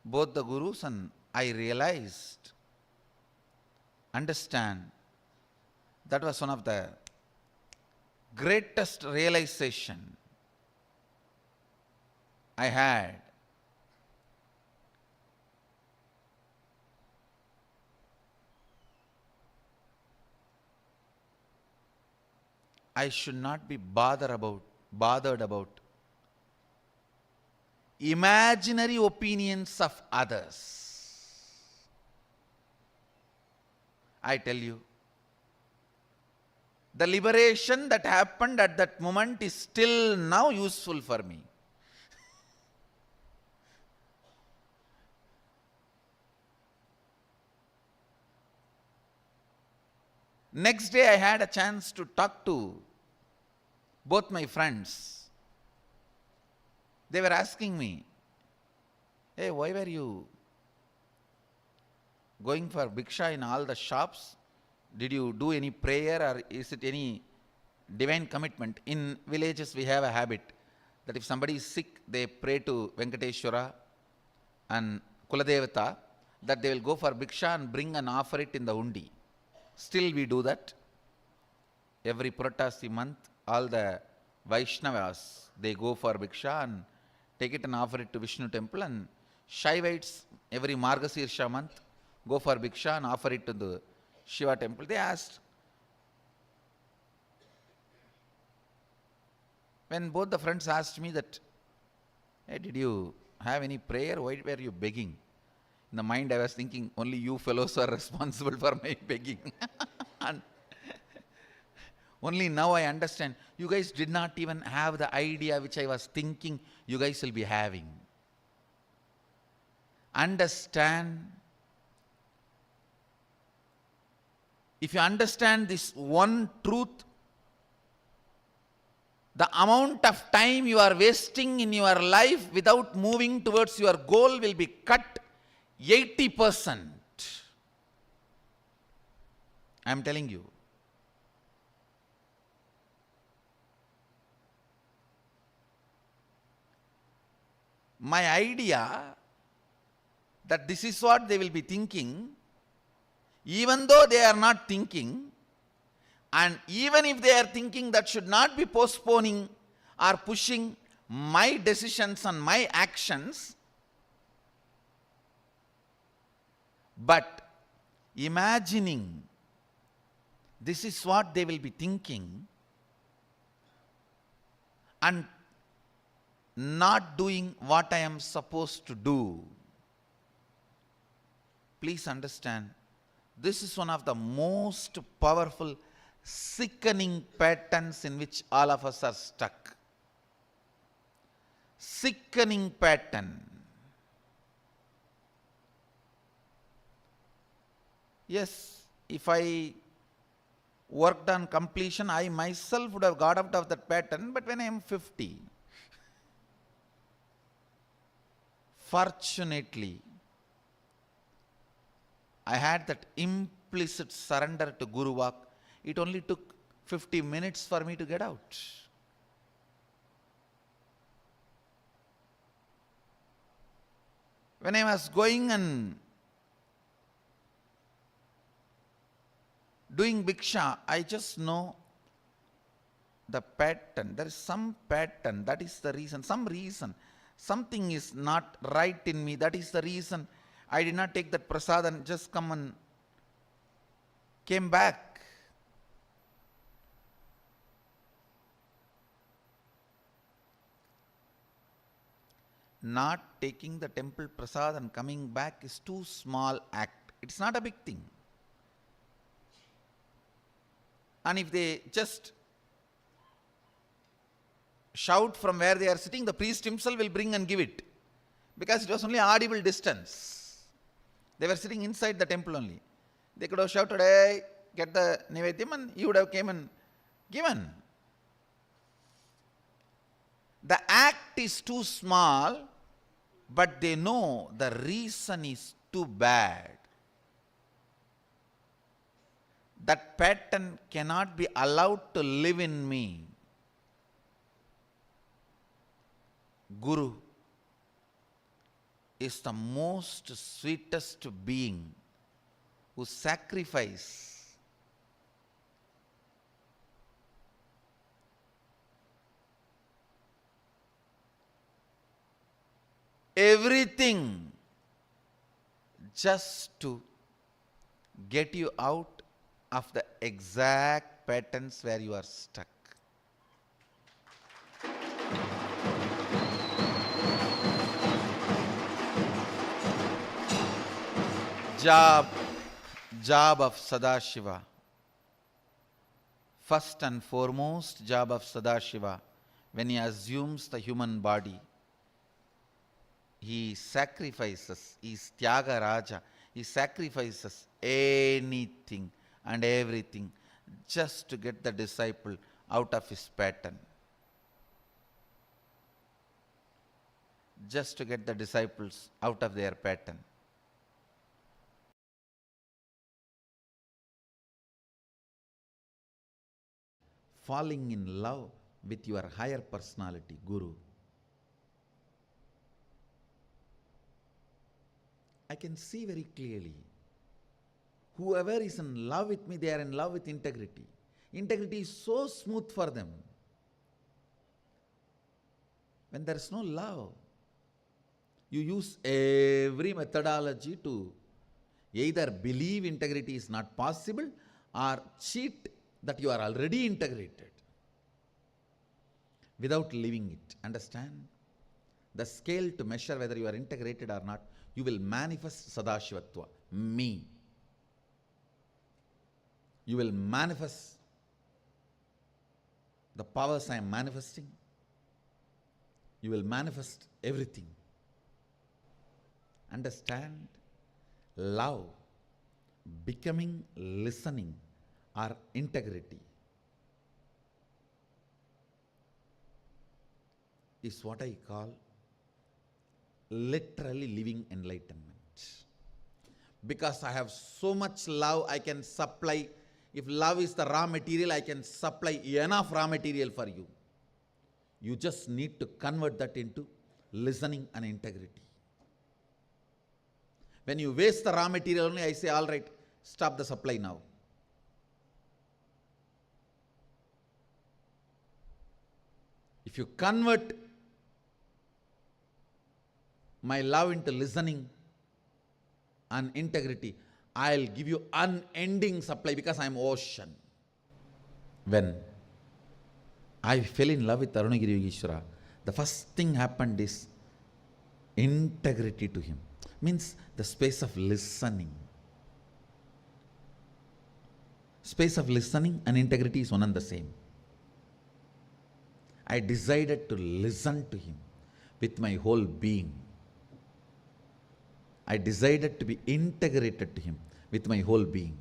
both the Gurus, and I realized, understand, that was one of the greatest realization I had. I should not be bothered about imaginary opinions of others. I tell you, the liberation that happened at that moment is still now useful for me. Next day, I had a chance to talk to both my friends. They were asking me, hey, why were you going for bhiksha in all the shops? Did you do any prayer, or is it any divine commitment? In villages, we have a habit that if somebody is sick, they pray to Venkateshwara and Kuladevata, that they will go for bhiksha and bring and offer it in the undi. Still we do that. Every Puratasi month, all the Vaishnavas, they go for bhiksha and take it and offer it to Vishnu temple, and Shaivites, every Margasirsha month, go for bhiksha and offer it to the Shiva temple. They asked, when both the friends asked me that, hey, did you have any prayer? Why were you begging? In the mind I was thinking, only you fellows are responsible for my begging. And only now I understand, you guys did not even have the idea which I was thinking you guys will be having. Understand. If you understand this one truth, the amount of time you are wasting in your life without moving towards your goal will be cut 80%. I am telling you. My idea that this is what they will be thinking, even though they are not thinking, and even if they are thinking, that should not be postponing or pushing my decisions and my actions, but imagining this is what they will be thinking and not doing what I am supposed to do. Please understand, this is one of the most powerful, sickening patterns in which all of us are stuck. Sickening pattern. Yes, if I worked on completion, I myself would have got out of that pattern, but when I am 50, fortunately, I had that implicit surrender to Guru Vak. It only took 50 minutes for me to get out. When I was going and doing bhiksha, I just know the pattern. There is some pattern. That is the reason. Some reason. Something is not right in me. That is the reason I did not take that prasad and just come and came back. Not taking the temple prasad and coming back is too small act. It's not a big thing. And if they just shout from where they are sitting, the priest himself will bring and give it. Because it was only audible distance. They were sitting inside the temple only. They could have shouted, hey, get the Nivedyam, and he would have came and given. The act is too small, but they know the reason is too bad. That pattern cannot be allowed to live in me. Guru is the most sweetest being who sacrifices everything just to get you out of the exact patterns where you are stuck. job of Sadashiva, first and foremost job of Sadashiva, when he assumes the human body, he sacrifices, he is Tyaga Raja, he sacrifices anything and everything just to get the disciple out of his pattern. Just to get the disciples out of their pattern. Falling in love with your higher personality, Guru. I can see very clearly, whoever is in love with me, they are in love with integrity. Integrity is so smooth for them. When there is no love, you use every methodology to either believe integrity is not possible or cheat that you are already integrated without living it. Understand? The scale to measure whether you are integrated or not, you will manifest Sadashivatva, me. You will manifest the powers I am manifesting. You will manifest everything. Understand? Love, becoming, listening, or integrity is what I call literally living enlightenment. Because I have so much love, I can supply. If love is the raw material, I can supply enough raw material for you. You just need to convert that into listening and integrity. When you waste the raw material only, I say, all right, stop the supply now. If you convert my love into listening and integrity, I'll give you unending supply because I'm ocean. When I fell in love with Arunagiri Yogeshwara, the first thing happened is integrity to him. Means the space of listening. Space of listening and integrity is one and the same. I decided to listen to him with my whole being. I decided to be integrated to him with my whole being.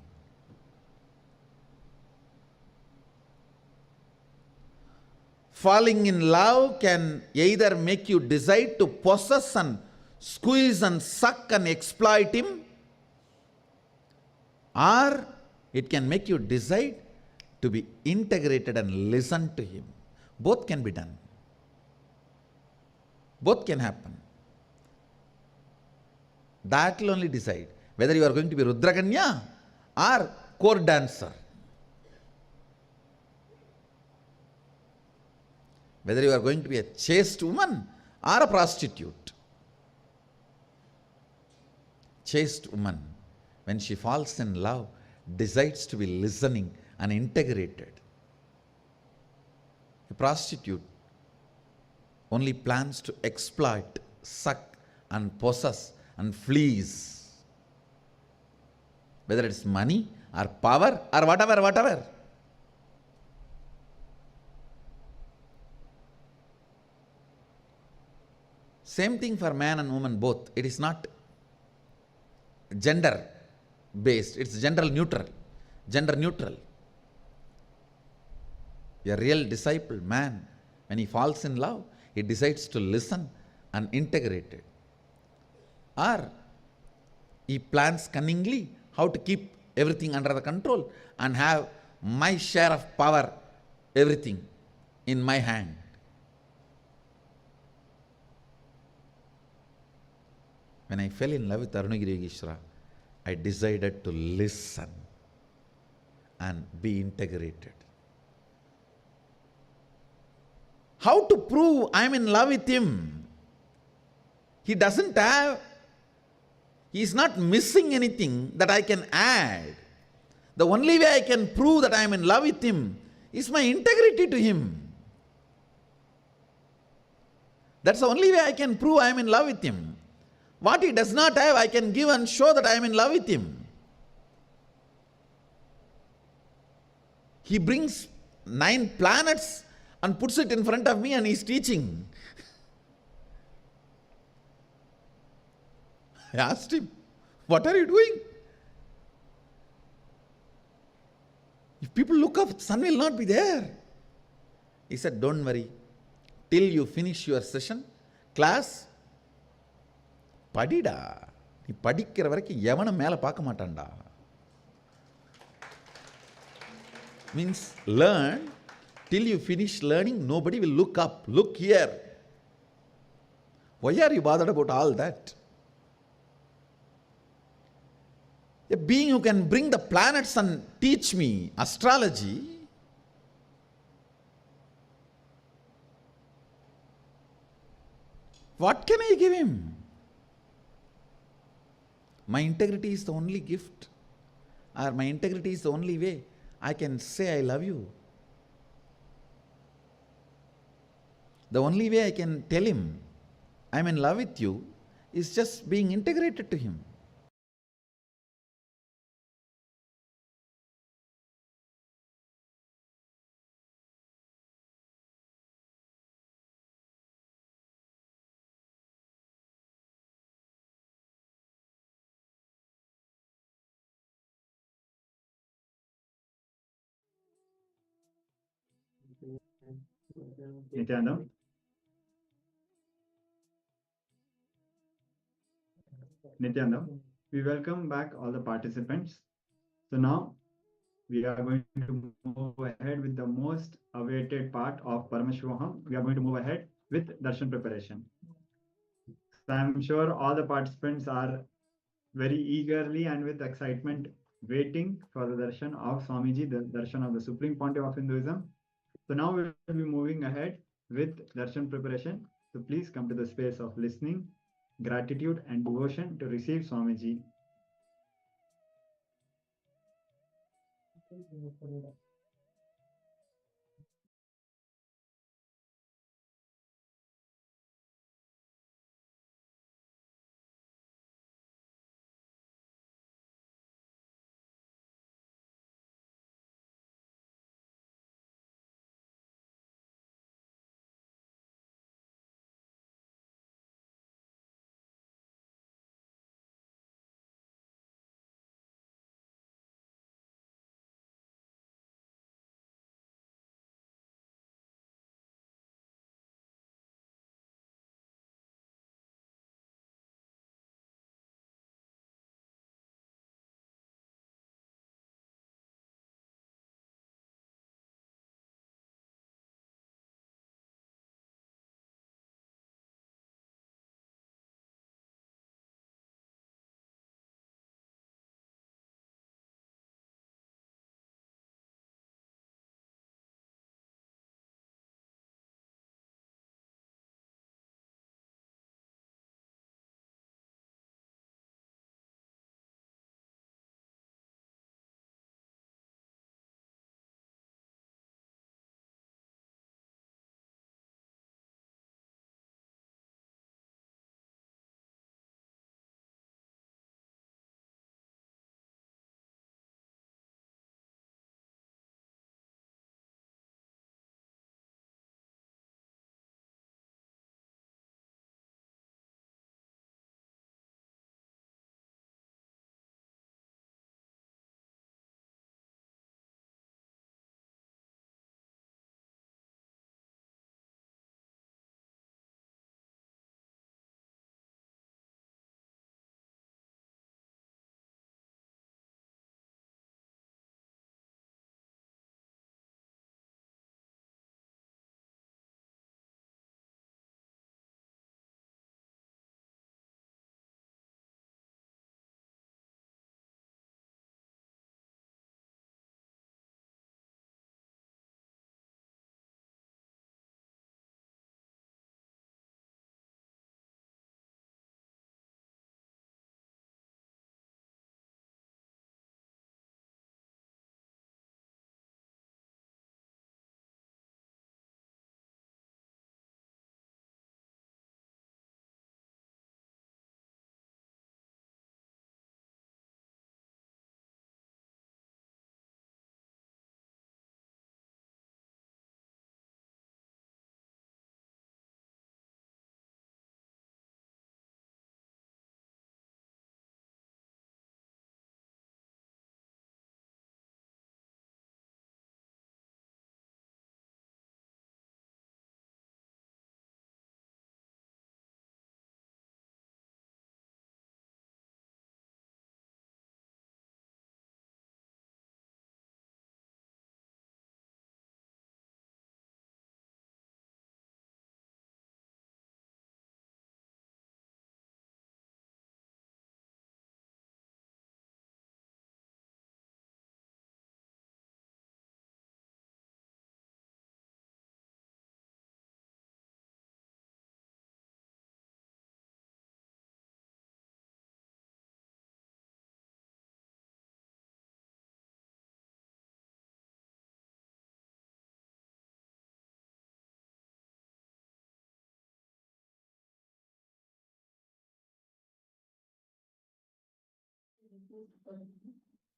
Falling in love can either make you decide to possess and squeeze and suck and exploit him, or it can make you decide to be integrated and listen to him. Both can be done. Both can happen. That will only decide whether you are going to be Rudraganya or court dancer. Whether you are going to be a chaste woman or a prostitute. Chaste woman, when she falls in love, decides to be listening and integrated. A prostitute only plans to exploit, suck and possess and fleece. Whether it's money or power or whatever. Same thing for man and woman both. It is not gender based, it's gender neutral. A real disciple, man, when he falls in love, he decides to listen and integrate it. Or he plans cunningly how to keep everything under the control and have my share of power, everything in my hand. When I fell in love with Arunagiri Yogeshwara, I decided to listen and be integrated. How to prove I am in love with him? He is not missing anything that I can add. The only way I can prove that I am in love with him is my integrity to him. That's the only way I can prove I am in love with him. What he does not have, I can give and show that I am in love with him. He brings 9 planets and puts it in front of me and he's teaching. I asked him, what are you doing? If people look up, sun will not be there. He said, don't worry. Till you finish your session, class, படிடா. நீ படிக்கிற வரைக்கும் எவனும் மேலே பார்க்க மாட்டான்டா. Means learn, till you finish learning, nobody will look up. Look here. Why are you bothered about all that? A being who can bring the planets and teach me astrology, what can I give him? My integrity is the only gift, or my integrity is the only way I can say I love you. The only way I can tell him I'm in love with you is just being integrated to him. Nithyananda. Nithyananda, we welcome back all the participants. So now we are going to move ahead with the most awaited part of Paramashivoham. We are going to move ahead with darshan preparation. So I'm sure all the participants are very eagerly and with excitement waiting for the darshan of Swamiji, the darshan of the Supreme Pontiff of Hinduism. So now we will be moving ahead with darshan preparation. So please come to the space of listening, gratitude and devotion to receive Swamiji.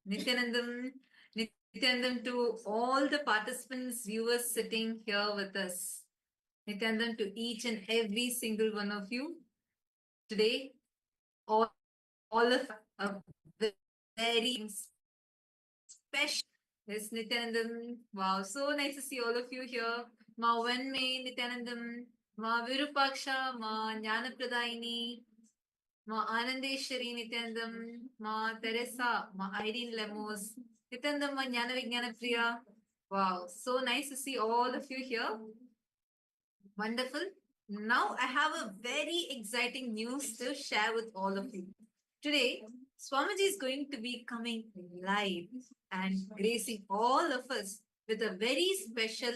Nithyanandam, Nithyanandam to all the participants, viewers sitting here with us. Nithyanandam to each and every single one of you. Today, all of a very special. Yes, Nithyanandam. Wow, so nice to see all of you here. Ma Vanme, Nithyanandam, Ma Virupaksha, Ma Jnanapradaini, Ma Anandeshwari Nithyanandam, Ma Teresa, Ma Irene Lemos, Nithyanandam, Ma Jnana Vijnana Priya. Wow, so nice to see all of you here. Wonderful. Now I have a very exciting news to share with all of you. Today, Swamiji is going to be coming live and gracing all of us with a very special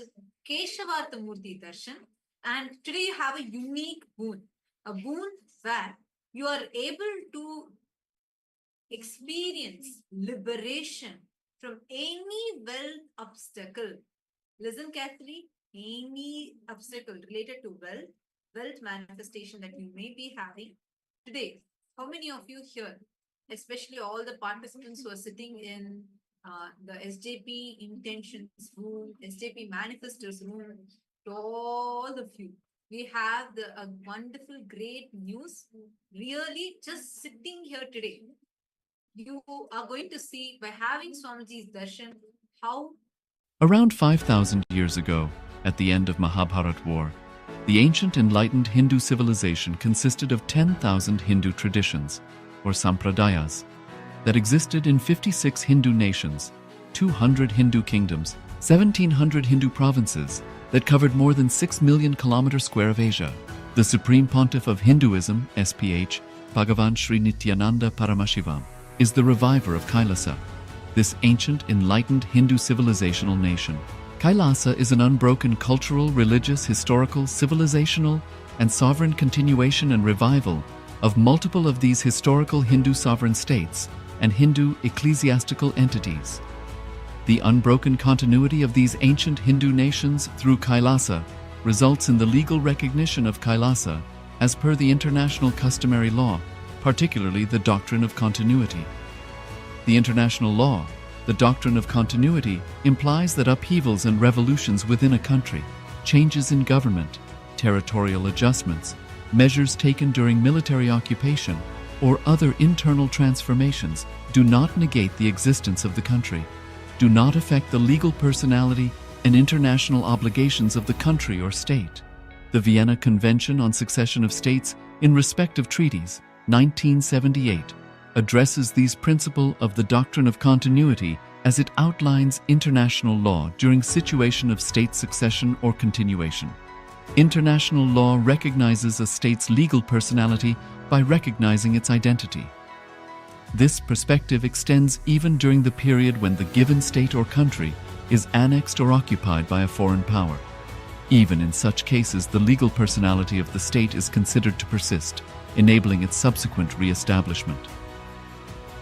Keshavarthamurti Darshan. And today you have a unique boon, a boon where you are able to experience liberation from any wealth obstacle. Listen carefully, any obstacle related to wealth manifestation that you may be having today. How many of you here, especially all the participants who are sitting in the SJP intentions room, SJP manifestors room, to all of you, we have a wonderful, great news. Really, just sitting here today, you are going to see by having Swamiji's darshan how. Around 5,000 years ago, at the end of Mahabharat War, the ancient enlightened Hindu civilization consisted of 10,000 Hindu traditions, or sampradayas, that existed in 56 Hindu nations, 200 Hindu kingdoms, 1,700 Hindu provinces that covered more than 6 million kilometers square of Asia. The Supreme Pontiff of Hinduism, SPH, Bhagavan Sri Nithyananda Paramashivoham, is the reviver of KAILASA, this ancient enlightened Hindu civilizational nation. KAILASA is an unbroken cultural, religious, historical, civilizational, and sovereign continuation and revival of multiple of these historical Hindu sovereign states and Hindu ecclesiastical entities. The unbroken continuity of these ancient Hindu nations through KAILASA results in the legal recognition of KAILASA as per the international customary law, particularly the doctrine of continuity. The international law, the doctrine of continuity, implies that upheavals and revolutions within a country, changes in government, territorial adjustments, measures taken during military occupation, or other internal transformations do not negate the existence of the country, do not affect the legal personality and international obligations of the country or state. The Vienna Convention on Succession of States in respect of treaties, 1978, addresses these principles of the doctrine of continuity as it outlines international law during situation of state succession or continuation. International law recognizes a state's legal personality by recognizing its identity. This perspective extends even during the period when the given state or country is annexed or occupied by a foreign power. Even in such cases, the legal personality of the state is considered to persist, enabling its subsequent re-establishment.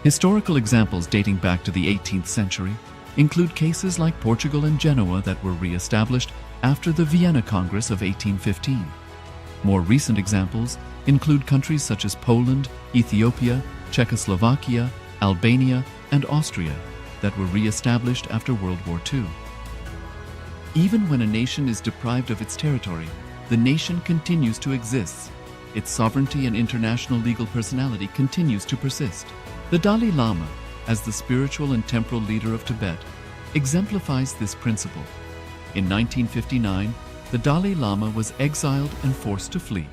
Historical examples dating back to the 18th century include cases like Portugal and Genoa that were re-established after the Vienna Congress of 1815. More recent examples include countries such as Poland, Ethiopia, Czechoslovakia, Albania, and Austria that were re-established after World War II. Even when a nation is deprived of its territory, the nation continues to exist. Its sovereignty and international legal personality continues to persist. The Dalai Lama, as the spiritual and temporal leader of Tibet, exemplifies this principle. In 1959, the Dalai Lama was exiled and forced to flee.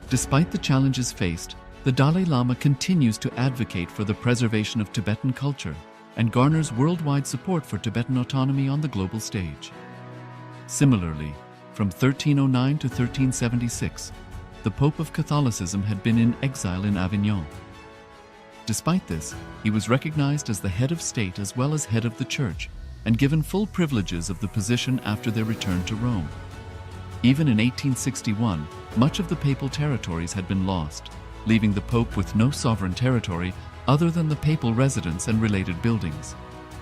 Despite the challenges faced, the Dalai Lama continues to advocate for the preservation of Tibetan culture and garners worldwide support for Tibetan autonomy on the global stage. Similarly, from 1309 to 1376, the Pope of Catholicism had been in exile in Avignon. Despite this, he was recognized as the head of state as well as head of the church and given full privileges of the position after their return to Rome. Even in 1861, much of the papal territories had been lost, leaving the Pope with no sovereign territory other than the papal residence and related buildings.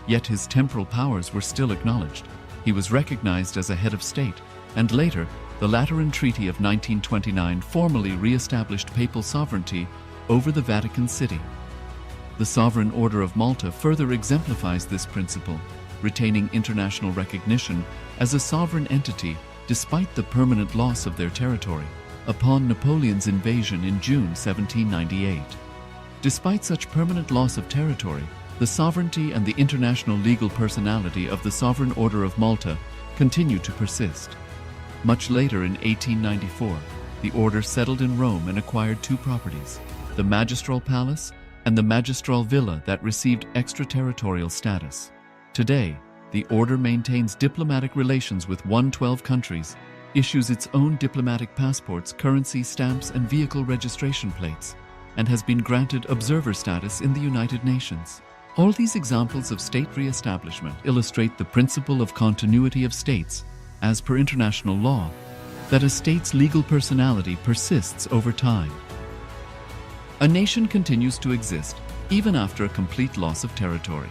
Yet his temporal powers were still acknowledged. He was recognized as a head of state, and later, the Lateran Treaty of 1929 formally re-established papal sovereignty over the Vatican City. The Sovereign Order of Malta further exemplifies this principle, retaining international recognition as a sovereign entity despite the permanent loss of their territory upon Napoleon's invasion in June 1798. Despite such permanent loss of territory, the sovereignty and the international legal personality of the Sovereign Order of Malta continue to persist. Much later in 1894, the order settled in Rome and acquired two properties, the Magistral Palace and the Magistral Villa that received extraterritorial status. Today, the order maintains diplomatic relations with 112 countries, issues its own diplomatic passports, currency, stamps, and vehicle registration plates, and has been granted observer status in the United Nations. All these examples of state re-establishment illustrate the principle of continuity of states, as per international law, that a state's legal personality persists over time. A nation continues to exist even after a complete loss of territory.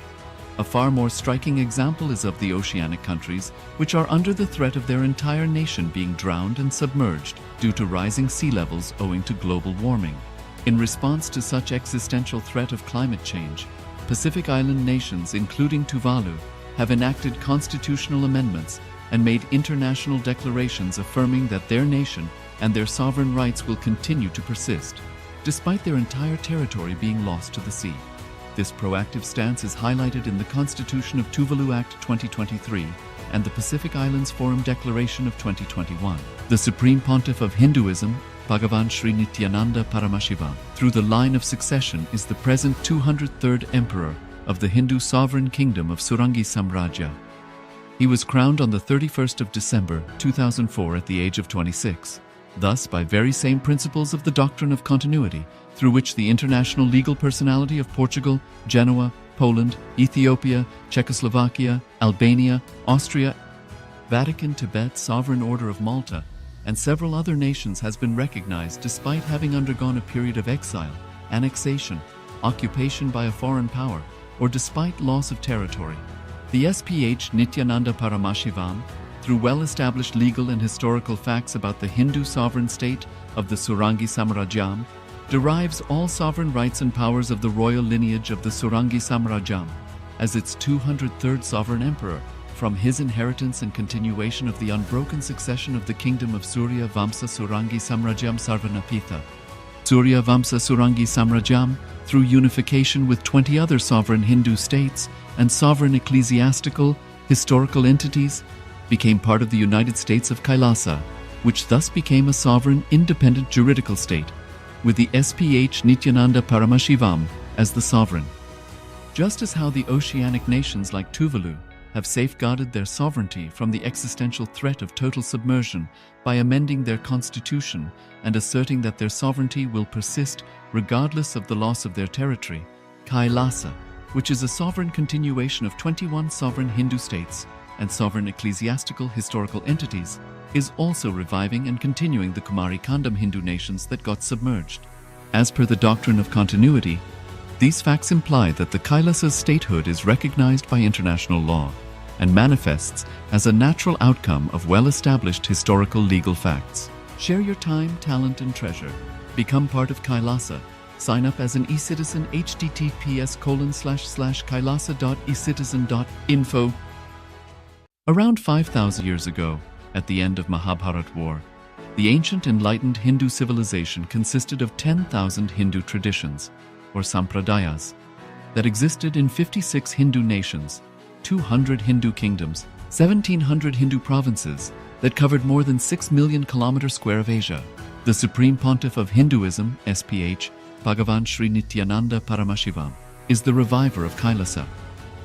A far more striking example is of the oceanic countries, which are under the threat of their entire nation being drowned and submerged due to rising sea levels owing to global warming. In response to such existential threat of climate change, Pacific Island nations, including Tuvalu, have enacted constitutional amendments and made international declarations affirming that their nation and their sovereign rights will continue to persist, despite their entire territory being lost to the sea. This proactive stance is highlighted in the Constitution of Tuvalu Act 2023 and the Pacific Islands Forum Declaration of 2021. The Supreme Pontiff of Hinduism, Bhagavan Sri Nithyananda Paramashivoham, through the line of succession is the present 203rd Emperor of the Hindu Sovereign Kingdom of Surangi Samrajya. He was crowned on the 31st of December 2004 at the age of 26. Thus, by very same principles of the doctrine of continuity, through which the international legal personality of Portugal, Genoa, Poland, Ethiopia, Czechoslovakia, Albania, Austria, Vatican, Tibet, Sovereign Order of Malta, and several other nations has been recognized despite having undergone a period of exile, annexation, occupation by a foreign power, or despite loss of territory. The SPH Nithyananda Paramashivoham, through well-established legal and historical facts about the Hindu sovereign state of the Surangi Samrajyam, derives all sovereign rights and powers of the royal lineage of the Surangi Samrajyam as its 203rd sovereign emperor, from his inheritance and continuation of the unbroken succession of the kingdom of Surya Vamsa Surangi Samrajyam Sarvanapitha. Surya Vamsa Surangi Samrajyam, through unification with 20 other sovereign Hindu states and sovereign ecclesiastical, historical entities, became part of the United States of KAILASA, which thus became a sovereign, independent juridical state, with the SPH Nithyananda Paramashivoham as the sovereign. Just as how the oceanic nations like Tuvalu have safeguarded their sovereignty from the existential threat of total submersion by amending their constitution and asserting that their sovereignty will persist regardless of the loss of their territory, KAILASA, which is a sovereign continuation of 21 sovereign Hindu states and sovereign ecclesiastical historical entities, is also reviving and continuing the Kumari Kandam Hindu nations that got submerged. As per the doctrine of continuity, these facts imply that the Kailasa's statehood is recognized by international law and manifests as a natural outcome of well-established historical legal facts. Share your time, talent, and treasure. Become part of Kailasa. Sign up as an eCitizen https://kailasa.ecitizen.info. Around 5,000 years ago, at the end of Mahabharat War, the ancient enlightened Hindu civilization consisted of 10,000 Hindu traditions, or sampradayas, that existed in 56 Hindu nations, 200 Hindu kingdoms, 1,700 Hindu provinces that covered more than 6 million kilometers square of Asia. The Supreme Pontiff of Hinduism, SPH, Bhagavan Sri Nithyananda Paramashivoham, is the reviver of Kailasa,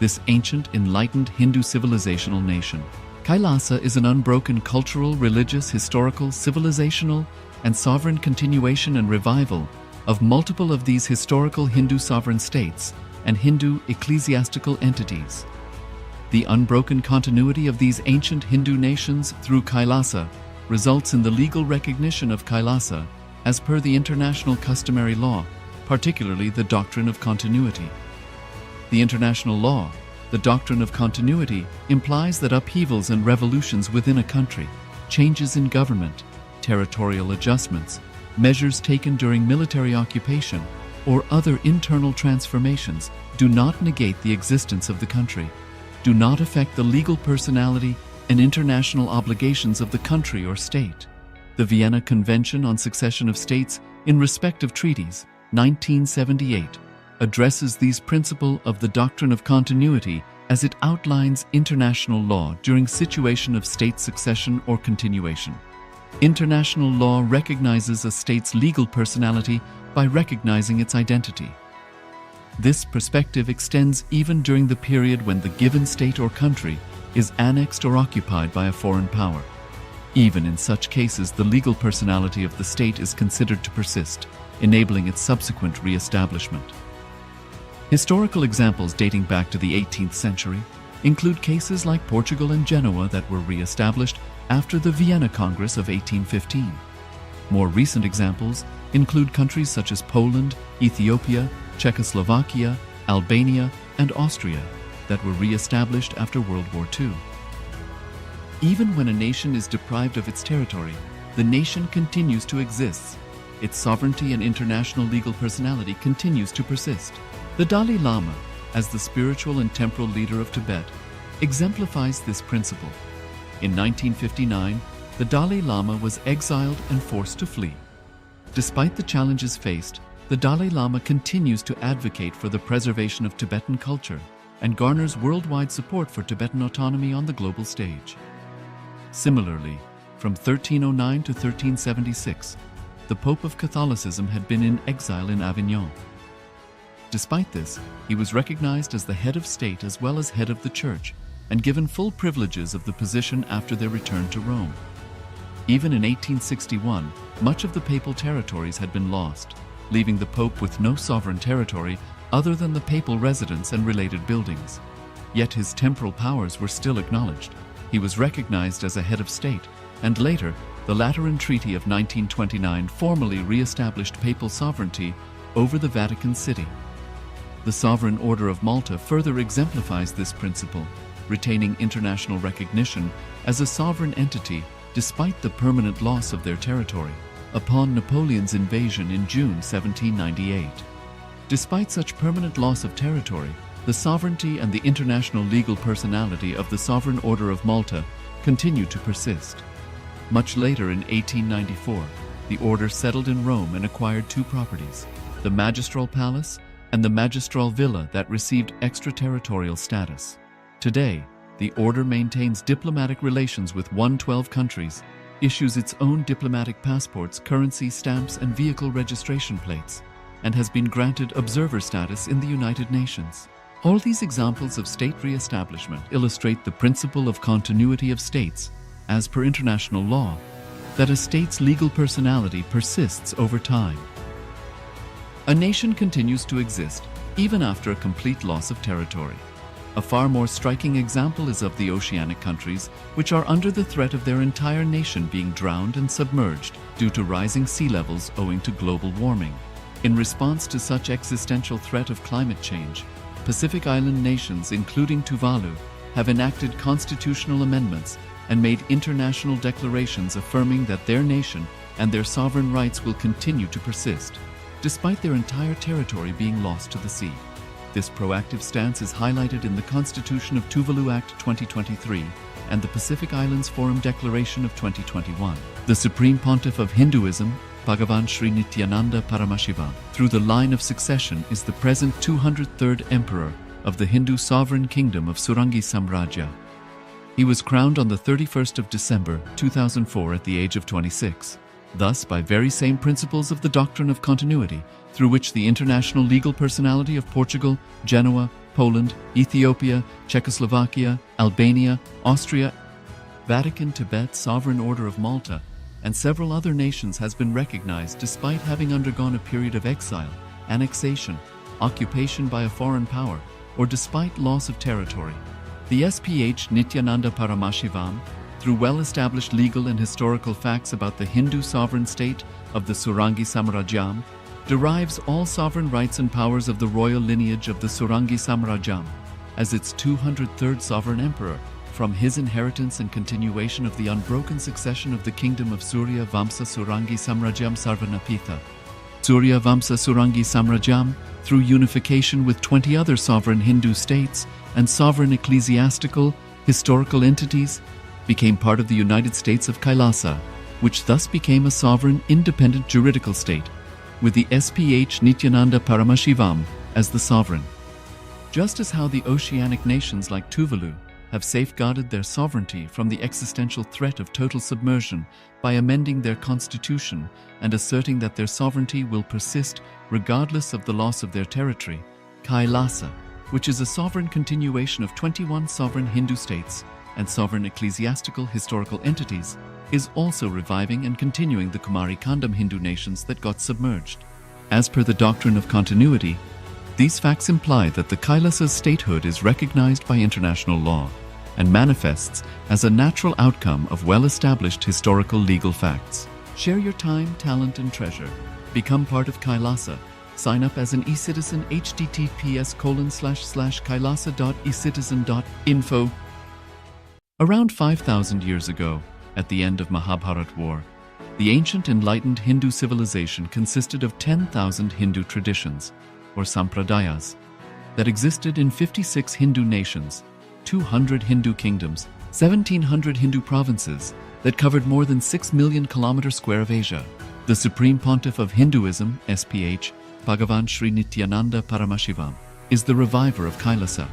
this ancient enlightened Hindu civilizational nation. Kailasa is an unbroken cultural, religious, historical, civilizational, and sovereign continuation and revival of multiple of these historical Hindu sovereign states and Hindu ecclesiastical entities. The unbroken continuity of these ancient Hindu nations through Kailasa results in the legal recognition of Kailasa as per the international customary law, particularly the doctrine of continuity. The international law, the doctrine of continuity, implies that upheavals and revolutions within a country, changes in government, territorial adjustments, measures taken during military occupation, or other internal transformations do not negate the existence of the country, do not affect the legal personality and international obligations of the country or state. The Vienna Convention on Succession of States in Respect of Treaties, 1978, addresses these principles of the doctrine of continuity as it outlines international law during situation of state succession or continuation. International law recognizes a state's legal personality by recognizing its identity. This perspective extends even during the period when the given state or country is annexed or occupied by a foreign power. Even in such cases, the legal personality of the state is considered to persist, enabling its subsequent re-establishment. Historical examples dating back to the 18th century include cases like Portugal and Genoa that were re-established after the Vienna Congress of 1815. More recent examples include countries such as Poland, Ethiopia, Czechoslovakia, Albania, and Austria that were re-established after World War II. Even when a nation is deprived of its territory, the nation continues to exist. Its sovereignty and international legal personality continues to persist. The Dalai Lama, as the spiritual and temporal leader of Tibet, exemplifies this principle. In 1959, the Dalai Lama was exiled and forced to flee. Despite the challenges faced, the Dalai Lama continues to advocate for the preservation of Tibetan culture and garners worldwide support for Tibetan autonomy on the global stage. Similarly, from 1309 to 1376, the Pope of Catholicism had been in exile in Avignon. Despite this, he was recognized as the head of state as well as head of the church and given full privileges of the position after their return to Rome. Even in 1861, much of the papal territories had been lost, leaving the Pope with no sovereign territory other than the papal residence and related buildings. Yet his temporal powers were still acknowledged. He was recognized as a head of state, and later, the Lateran Treaty of 1929 formally re-established papal sovereignty over the Vatican City. The Sovereign Order of Malta further exemplifies this principle, retaining international recognition as a sovereign entity despite the permanent loss of their territory upon Napoleon's invasion in June 1798. Despite such permanent loss of territory, the sovereignty and the international legal personality of the Sovereign Order of Malta continue to persist. Much later in 1894, the order settled in Rome and acquired two properties, the Magistral Palace and the Magistral Villa that received extraterritorial status. Today, the order maintains diplomatic relations with 112 countries, issues its own diplomatic passports, currency, stamps, and vehicle registration plates, and has been granted observer status in the United Nations. All these examples of state re-establishment illustrate the principle of continuity of states, as per international law, that a state's legal personality persists over time. A nation continues to exist even after a complete loss of territory. A far more striking example is of the oceanic countries, which are under the threat of their entire nation being drowned and submerged due to rising sea levels owing to global warming. In response to such existential threat of climate change, Pacific Island nations, including Tuvalu, have enacted constitutional amendments and made international declarations affirming that their nation and their sovereign rights will continue to persist, despite their entire territory being lost to the sea. This proactive stance is highlighted in the Constitution of Tuvalu Act 2023 and the Pacific Islands Forum Declaration of 2021. The Supreme Pontiff of Hinduism, Bhagavan Sri Nithyananda Paramashivoham, through the line of succession is the present 203rd Emperor of the Hindu Sovereign Kingdom of Surangi Samrajya. He was crowned on the 31st of December 2004 at the age of 26. Thus, by very same principles of the doctrine of continuity, through which the international legal personality of Portugal, Genoa, Poland, Ethiopia, Czechoslovakia, Albania, Austria, Vatican, Tibet, Sovereign Order of Malta, and several other nations has been recognized despite having undergone a period of exile, annexation, occupation by a foreign power, or despite loss of territory. The SPH Nithyananda Paramashivoham, through well-established legal and historical facts about the Hindu sovereign state of the Surangi Samrajyam, derives all sovereign rights and powers of the royal lineage of the Surangi Samrajyam as its 203rd sovereign emperor from his inheritance and continuation of the unbroken succession of the kingdom of Surya Vamsa Surangi Samrajyam Sarvanapitha. Surya Vamsa Surangi Samrajyam, through unification with 20 other sovereign Hindu states and sovereign ecclesiastical, historical entities, became part of the United States of KAILASA, which thus became a sovereign, independent juridical state, with the SPH Nithyananda Paramashivoham as the sovereign. Just as how the oceanic nations like Tuvalu have safeguarded their sovereignty from the existential threat of total submersion by amending their constitution and asserting that their sovereignty will persist regardless of the loss of their territory, KAILASA, which is a sovereign continuation of 21 sovereign Hindu states and sovereign ecclesiastical historical entities, is also reviving and continuing the Kumari Kandam Hindu nations that got submerged. As per the doctrine of continuity, these facts imply that the Kailasa's statehood is recognized by international law and manifests as a natural outcome of well-established historical legal facts. Share your time, talent, and treasure. Become part of KAILASA. Sign up as an eCitizen https://kailasa.ecitizen.info. Around 5,000 years ago, at the end of Mahabharat War, the ancient enlightened Hindu civilization consisted of 10,000 Hindu traditions, or sampradayas, that existed in 56 Hindu nations, 200 Hindu kingdoms, 1,700 Hindu provinces that covered more than 6 million kilometers square of Asia. The Supreme Pontiff of Hinduism, SPH, Bhagavan Sri Nithyananda Paramashivoham, is the reviver of KAILASA,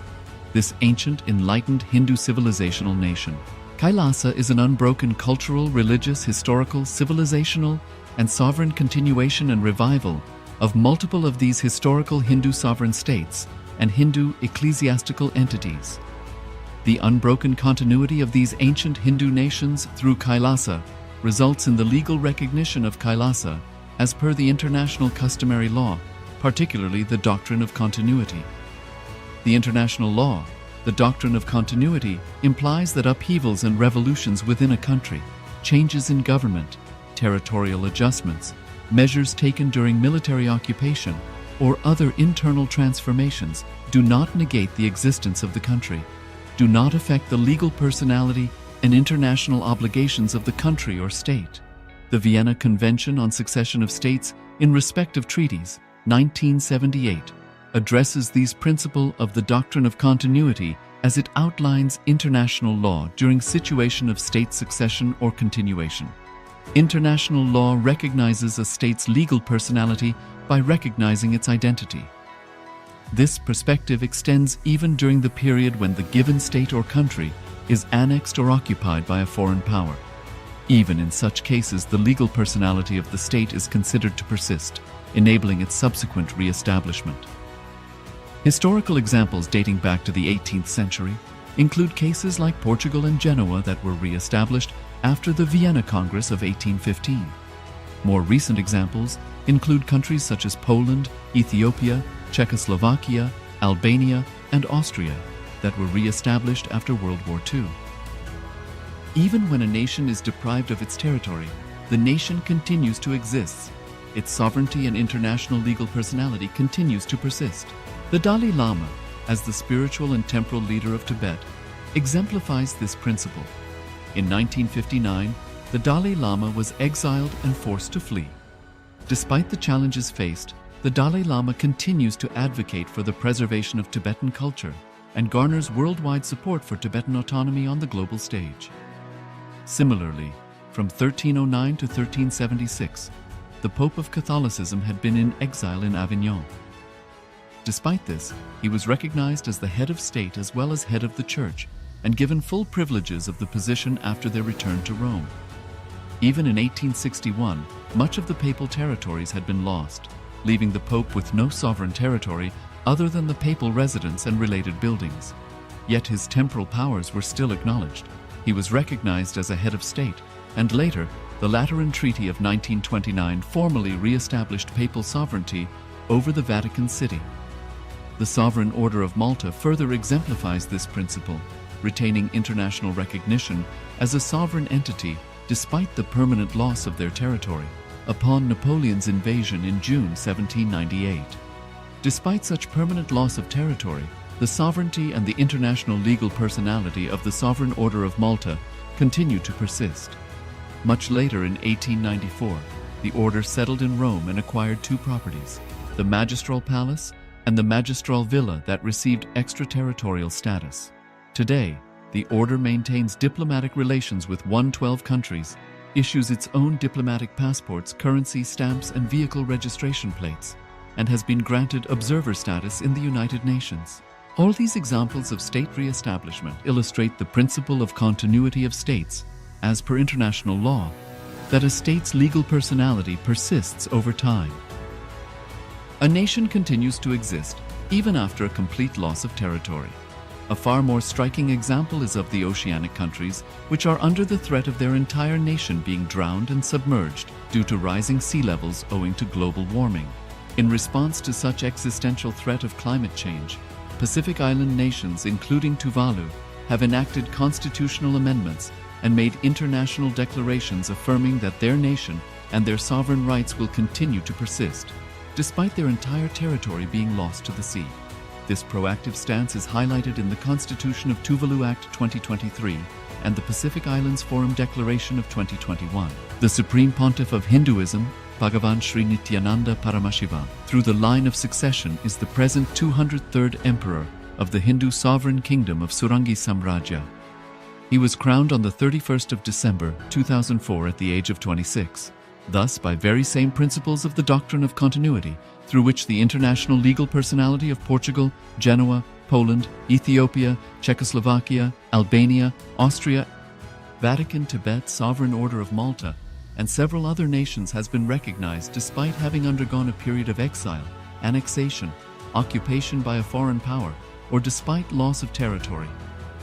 this ancient enlightened Hindu civilizational nation. KAILASA is an unbroken cultural, religious, historical, civilizational, and sovereign continuation and revival of multiple of these historical Hindu sovereign states and Hindu ecclesiastical entities. The unbroken continuity of these ancient Hindu nations through KAILASA results in the legal recognition of KAILASA as per the international customary law, particularly the doctrine of continuity. The international law, the doctrine of continuity, implies that upheavals and revolutions within a country, changes in government, territorial adjustments, measures taken during military occupation, or other internal transformations do not negate the existence of the country, do not affect the legal personality and international obligations of the country or state. The Vienna Convention on Succession of States in Respect of Treaties, 1978, addresses these principles of the doctrine of continuity as it outlines international law during situation of state succession or continuation. International law recognizes a state's legal personality by recognizing its identity. This perspective extends even during the period when the given state or country is annexed or occupied by a foreign power. Even in such cases, the legal personality of the state is considered to persist, enabling its subsequent re-establishment. Historical examples dating back to the 18th century include cases like Portugal and Genoa that were re-established after the Vienna Congress of 1815. More recent examples include countries such as Poland, Ethiopia, Czechoslovakia, Albania, and Austria that were re-established after World War II. Even when a nation is deprived of its territory, the nation continues to exist. Its sovereignty and international legal personality continues to persist. The Dalai Lama, as the spiritual and temporal leader of Tibet, exemplifies this principle. In 1959, the Dalai Lama was exiled and forced to flee. Despite the challenges faced, the Dalai Lama continues to advocate for the preservation of Tibetan culture and garners worldwide support for Tibetan autonomy on the global stage. Similarly, from 1309 to 1376, the Pope of Catholicism had been in exile in Avignon. Despite this, he was recognized as the head of state as well as head of the church and given full privileges of the position after their return to Rome. Even in 1861, much of the papal territories had been lost, leaving the Pope with no sovereign territory other than the papal residence and related buildings. Yet his temporal powers were still acknowledged. He was recognized as a head of state, and later, the Lateran Treaty of 1929 formally re-established papal sovereignty over the Vatican City. The Sovereign Order of Malta further exemplifies this principle, retaining international recognition as a sovereign entity despite the permanent loss of their territory upon Napoleon's invasion in June 1798. Despite such permanent loss of territory, the sovereignty and the international legal personality of the Sovereign Order of Malta continued to persist. Much later in 1894, the order settled in Rome and acquired two properties, the Magistral Palace and the Magistral Villa that received extraterritorial status. Today, the order maintains diplomatic relations with 112 countries, issues its own diplomatic passports, currency, stamps, and vehicle registration plates, and has been granted observer status in the United Nations. All these examples of state re-establishment illustrate the principle of continuity of states, as per international law, that a state's legal personality persists over time. A nation continues to exist even after a complete loss of territory. A far more striking example is of the oceanic countries, which are under the threat of their entire nation being drowned and submerged due to rising sea levels owing to global warming. In response to such existential threat of climate change, Pacific Island nations, including Tuvalu, have enacted constitutional amendments and made international declarations affirming that their nation and their sovereign rights will continue to persist, despite their entire territory being lost to the sea. This proactive stance is highlighted in the Constitution of Tuvalu Act 2023 and the Pacific Islands Forum Declaration of 2021. The Supreme Pontiff of Hinduism, Bhagavan Sri Nithyananda Paramashivoham, through the line of succession is the present 203rd Emperor of the Hindu Sovereign Kingdom of Surangi Samrajya. He was crowned on the 31st of December 2004 at the age of 26. Thus, by very same principles of the doctrine of continuity, through which the international legal personality of Portugal, Genoa, Poland, Ethiopia, Czechoslovakia, Albania, Austria, Vatican, Tibet, Sovereign Order of Malta, and several other nations has been recognized despite having undergone a period of exile, annexation, occupation by a foreign power, or despite loss of territory.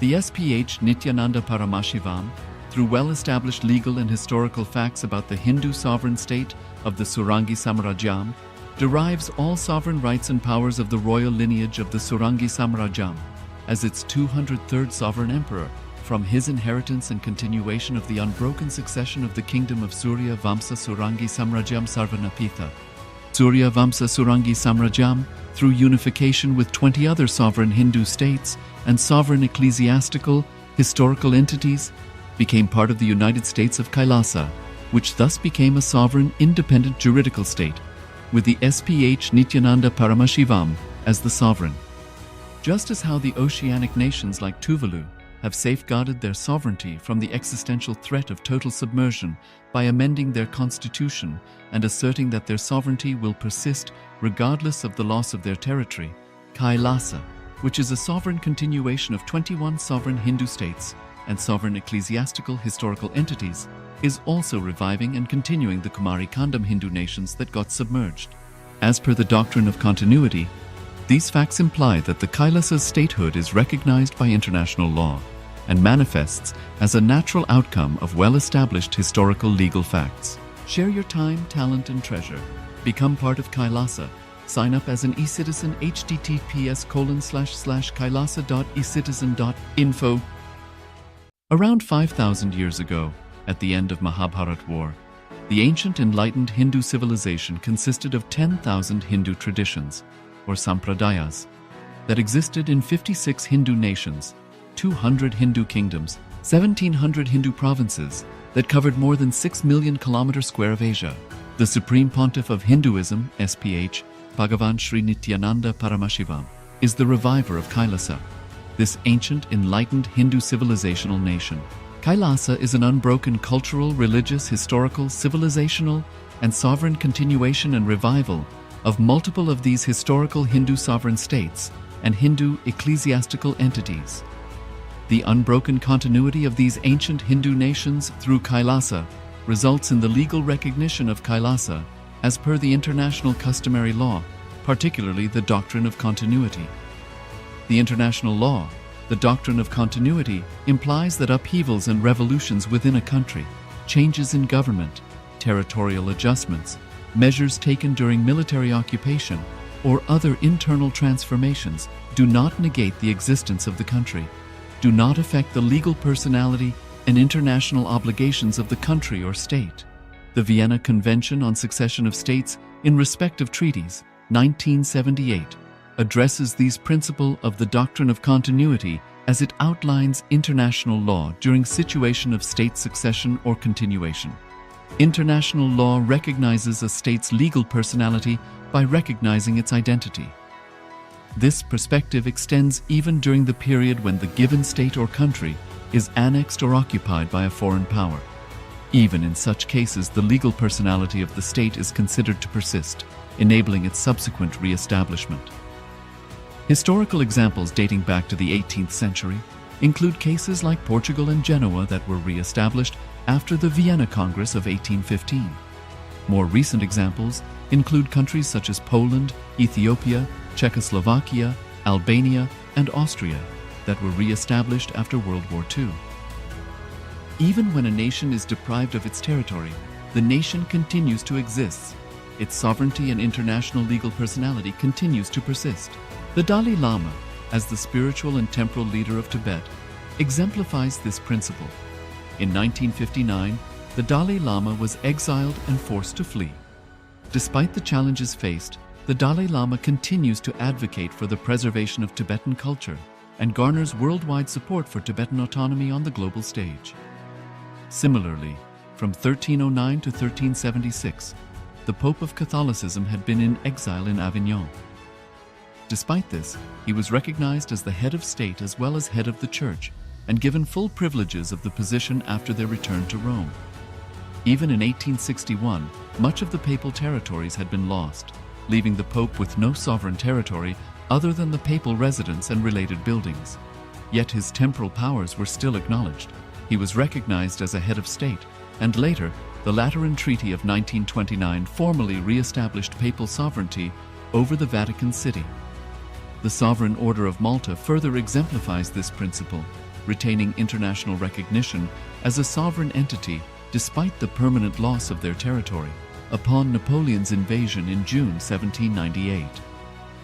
The SPH Nithyananda Paramashivoham, through well-established legal and historical facts about the Hindu sovereign state of the Surangi Samrajyam, derives all sovereign rights and powers of the royal lineage of the Surangi Samrajyam as its 203rd sovereign emperor, from his inheritance and continuation of the unbroken succession of the kingdom of Surya Vamsa Surangi Samrajyam Sarvanapitha. Surya Vamsa Surangi Samrajyam, through unification with 20 other sovereign Hindu states and sovereign ecclesiastical, historical entities, became part of the United States of KAILASA, which thus became a sovereign, independent juridical state, with the SPH Nithyananda Paramashivoham as the sovereign. Just as how the oceanic nations like Tuvalu have safeguarded their sovereignty from the existential threat of total submersion by amending their constitution and asserting that their sovereignty will persist regardless of the loss of their territory, KAILASA, which is a sovereign continuation of 21 sovereign Hindu states and sovereign ecclesiastical historical entities, is also reviving and continuing the Kumari Kandam Hindu nations that got submerged. As per the doctrine of continuity, these facts imply that the Kailasa's statehood is recognized by international law and manifests as a natural outcome of well-established historical legal facts. Share your time, talent, and treasure. Become part of Kailasa. Sign up as an eCitizen https://kailasa.ecitizen.info. Around 5,000 years ago, at the end of Mahabharat War, the ancient enlightened Hindu civilization consisted of 10,000 Hindu traditions, or sampradayas, that existed in 56 Hindu nations, 200 Hindu kingdoms, 1,700 Hindu provinces that covered more than 6 million kilometers square of Asia. The Supreme Pontiff of Hinduism, SPH, Bhagavan Sri Nithyananda Paramashivoham, is the reviver of Kailasa, this ancient, enlightened Hindu civilizational nation. Kailasa is an unbroken cultural, religious, historical, civilizational, and sovereign continuation and revival of multiple of these historical Hindu sovereign states and Hindu ecclesiastical entities. The unbroken continuity of these ancient Hindu nations through Kailasa results in the legal recognition of Kailasa as per the international customary law, particularly the doctrine of continuity. The international law, the doctrine of continuity, implies that upheavals and revolutions within a country, changes in government, territorial adjustments, measures taken during military occupation, or other internal transformations do not negate the existence of the country, do not affect the legal personality and international obligations of the country or state. The Vienna Convention on Succession of States in respect of treaties, 1978, addresses these principles of the doctrine of continuity as it outlines international law during situation of state succession or continuation. International law recognizes a state's legal personality by recognizing its identity. This perspective extends even during the period when the given state or country is annexed or occupied by a foreign power. Even in such cases, the legal personality of the state is considered to persist, enabling its subsequent re-establishment. Historical examples dating back to the 18th century include cases like Portugal and Genoa that were re-established after the Vienna Congress of 1815. More recent examples include countries such as Poland, Ethiopia, Czechoslovakia, Albania, and Austria that were re-established after World War II. Even when a nation is deprived of its territory, the nation continues to exist. Its sovereignty and international legal personality continues to persist. The Dalai Lama, as the spiritual and temporal leader of Tibet, exemplifies this principle. In 1959, the Dalai Lama was exiled and forced to flee. Despite the challenges faced, the Dalai Lama continues to advocate for the preservation of Tibetan culture and garners worldwide support for Tibetan autonomy on the global stage. Similarly, from 1309 to 1376, the Pope of Catholicism had been in exile in Avignon. Despite this, he was recognized as the head of state as well as head of the church and given full privileges of the position after their return to Rome. Even in 1861, much of the papal territories had been lost, leaving the Pope with no sovereign territory other than the papal residence and related buildings. Yet his temporal powers were still acknowledged. He was recognized as a head of state, and later, the Lateran Treaty of 1929 formally re-established papal sovereignty over the Vatican City. The Sovereign Order of Malta further exemplifies this principle, retaining international recognition as a sovereign entity despite the permanent loss of their territory upon Napoleon's invasion in June 1798.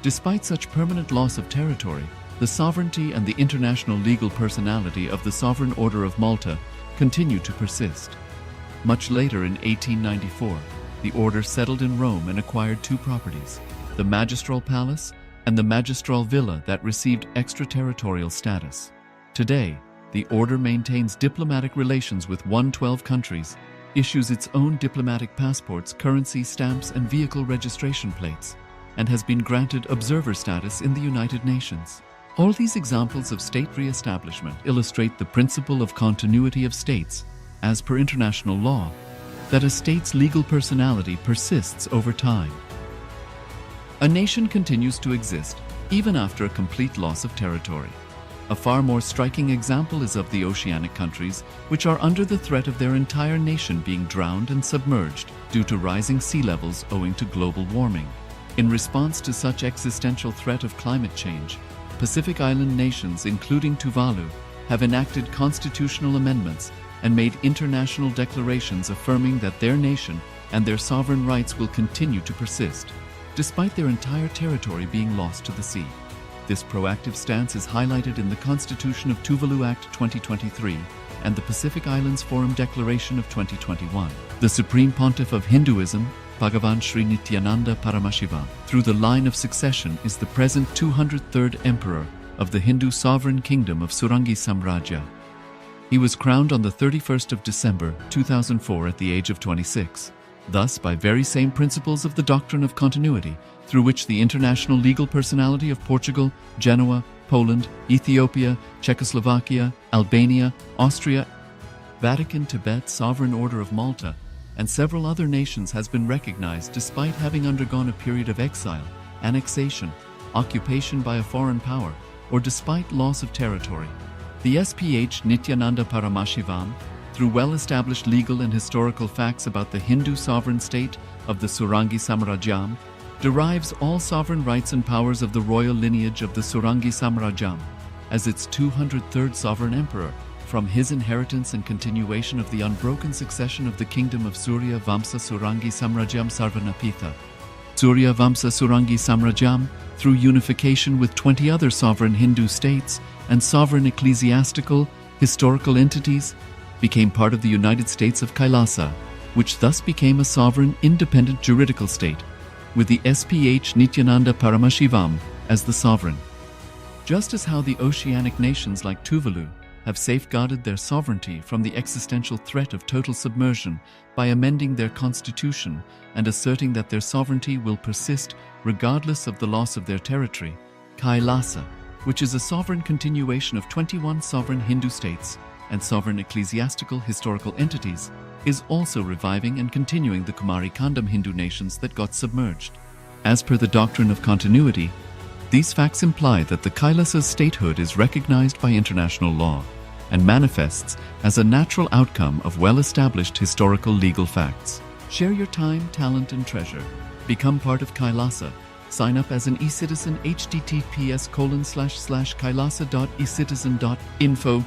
Despite such permanent loss of territory, the sovereignty and the international legal personality of the Sovereign Order of Malta continue to persist. Much later in 1894, the order settled in Rome and acquired two properties, the Magistral Palace and the Magistral Villa that received extraterritorial status. Today, the order maintains diplomatic relations with 112 countries, issues its own diplomatic passports, currency stamps, and vehicle registration plates, and has been granted observer status in the United Nations. All these examples of state re-establishment illustrate the principle of continuity of states, as per international law, that a state's legal personality persists over time. A nation continues to exist even after a complete loss of territory. A far more striking example is of the oceanic countries, which are under the threat of their entire nation being drowned and submerged due to rising sea levels owing to global warming. In response to such existential threat of climate change, Pacific Island nations, including Tuvalu, have enacted constitutional amendments and made international declarations affirming that their nation and their sovereign rights will continue to persist, despite their entire territory being lost to the sea. This proactive stance is highlighted in the Constitution of Tuvalu Act 2023 and the Pacific Islands Forum Declaration of 2021. The Supreme Pontiff of Hinduism, Bhagavan Sri Nithyananda Paramashivoham, through the line of succession, is the present 203rd Emperor of the Hindu Sovereign Kingdom of Surangi Samrajya. He was crowned on the 31st of December 2004 at the age of 26. Thus, by very same principles of the doctrine of continuity, through which the international legal personality of Portugal, Genoa, Poland, Ethiopia, Czechoslovakia, Albania, Austria, Vatican, Tibet, Sovereign Order of Malta, and several other nations has been recognized despite having undergone a period of exile, annexation, occupation by a foreign power, or despite loss of territory. The SPH Nithyananda Paramashivoham, through well-established legal and historical facts about the Hindu sovereign state of the Surangi Samrajyam, derives all sovereign rights and powers of the royal lineage of the Surangi Samrajyam as its 203rd sovereign emperor, from his inheritance and continuation of the unbroken succession of the kingdom of Surya Vamsa Surangi Samrajyam Sarvanapitha. Surya Vamsa Surangi Samrajyam, through unification with 20 other sovereign Hindu states and sovereign ecclesiastical, historical entities, became part of the United States of KAILASA, which thus became a sovereign, independent juridical state, with the SPH Nithyananda Paramashivoham as the sovereign. Just as how the oceanic nations like Tuvalu have safeguarded their sovereignty from the existential threat of total submersion by amending their constitution and asserting that their sovereignty will persist regardless of the loss of their territory. KAILASA, which is a sovereign continuation of 21 sovereign Hindu states and sovereign ecclesiastical historical entities, is also reviving and continuing the Kumari Kandam Hindu nations that got submerged. As per the doctrine of continuity, these facts imply that the Kailasa's statehood is recognized by international law and manifests as a natural outcome of well-established historical legal facts. Share your time, talent, and treasure. Become part of KAILASA. Sign up as an eCitizen https://kailasa.ecitizen.info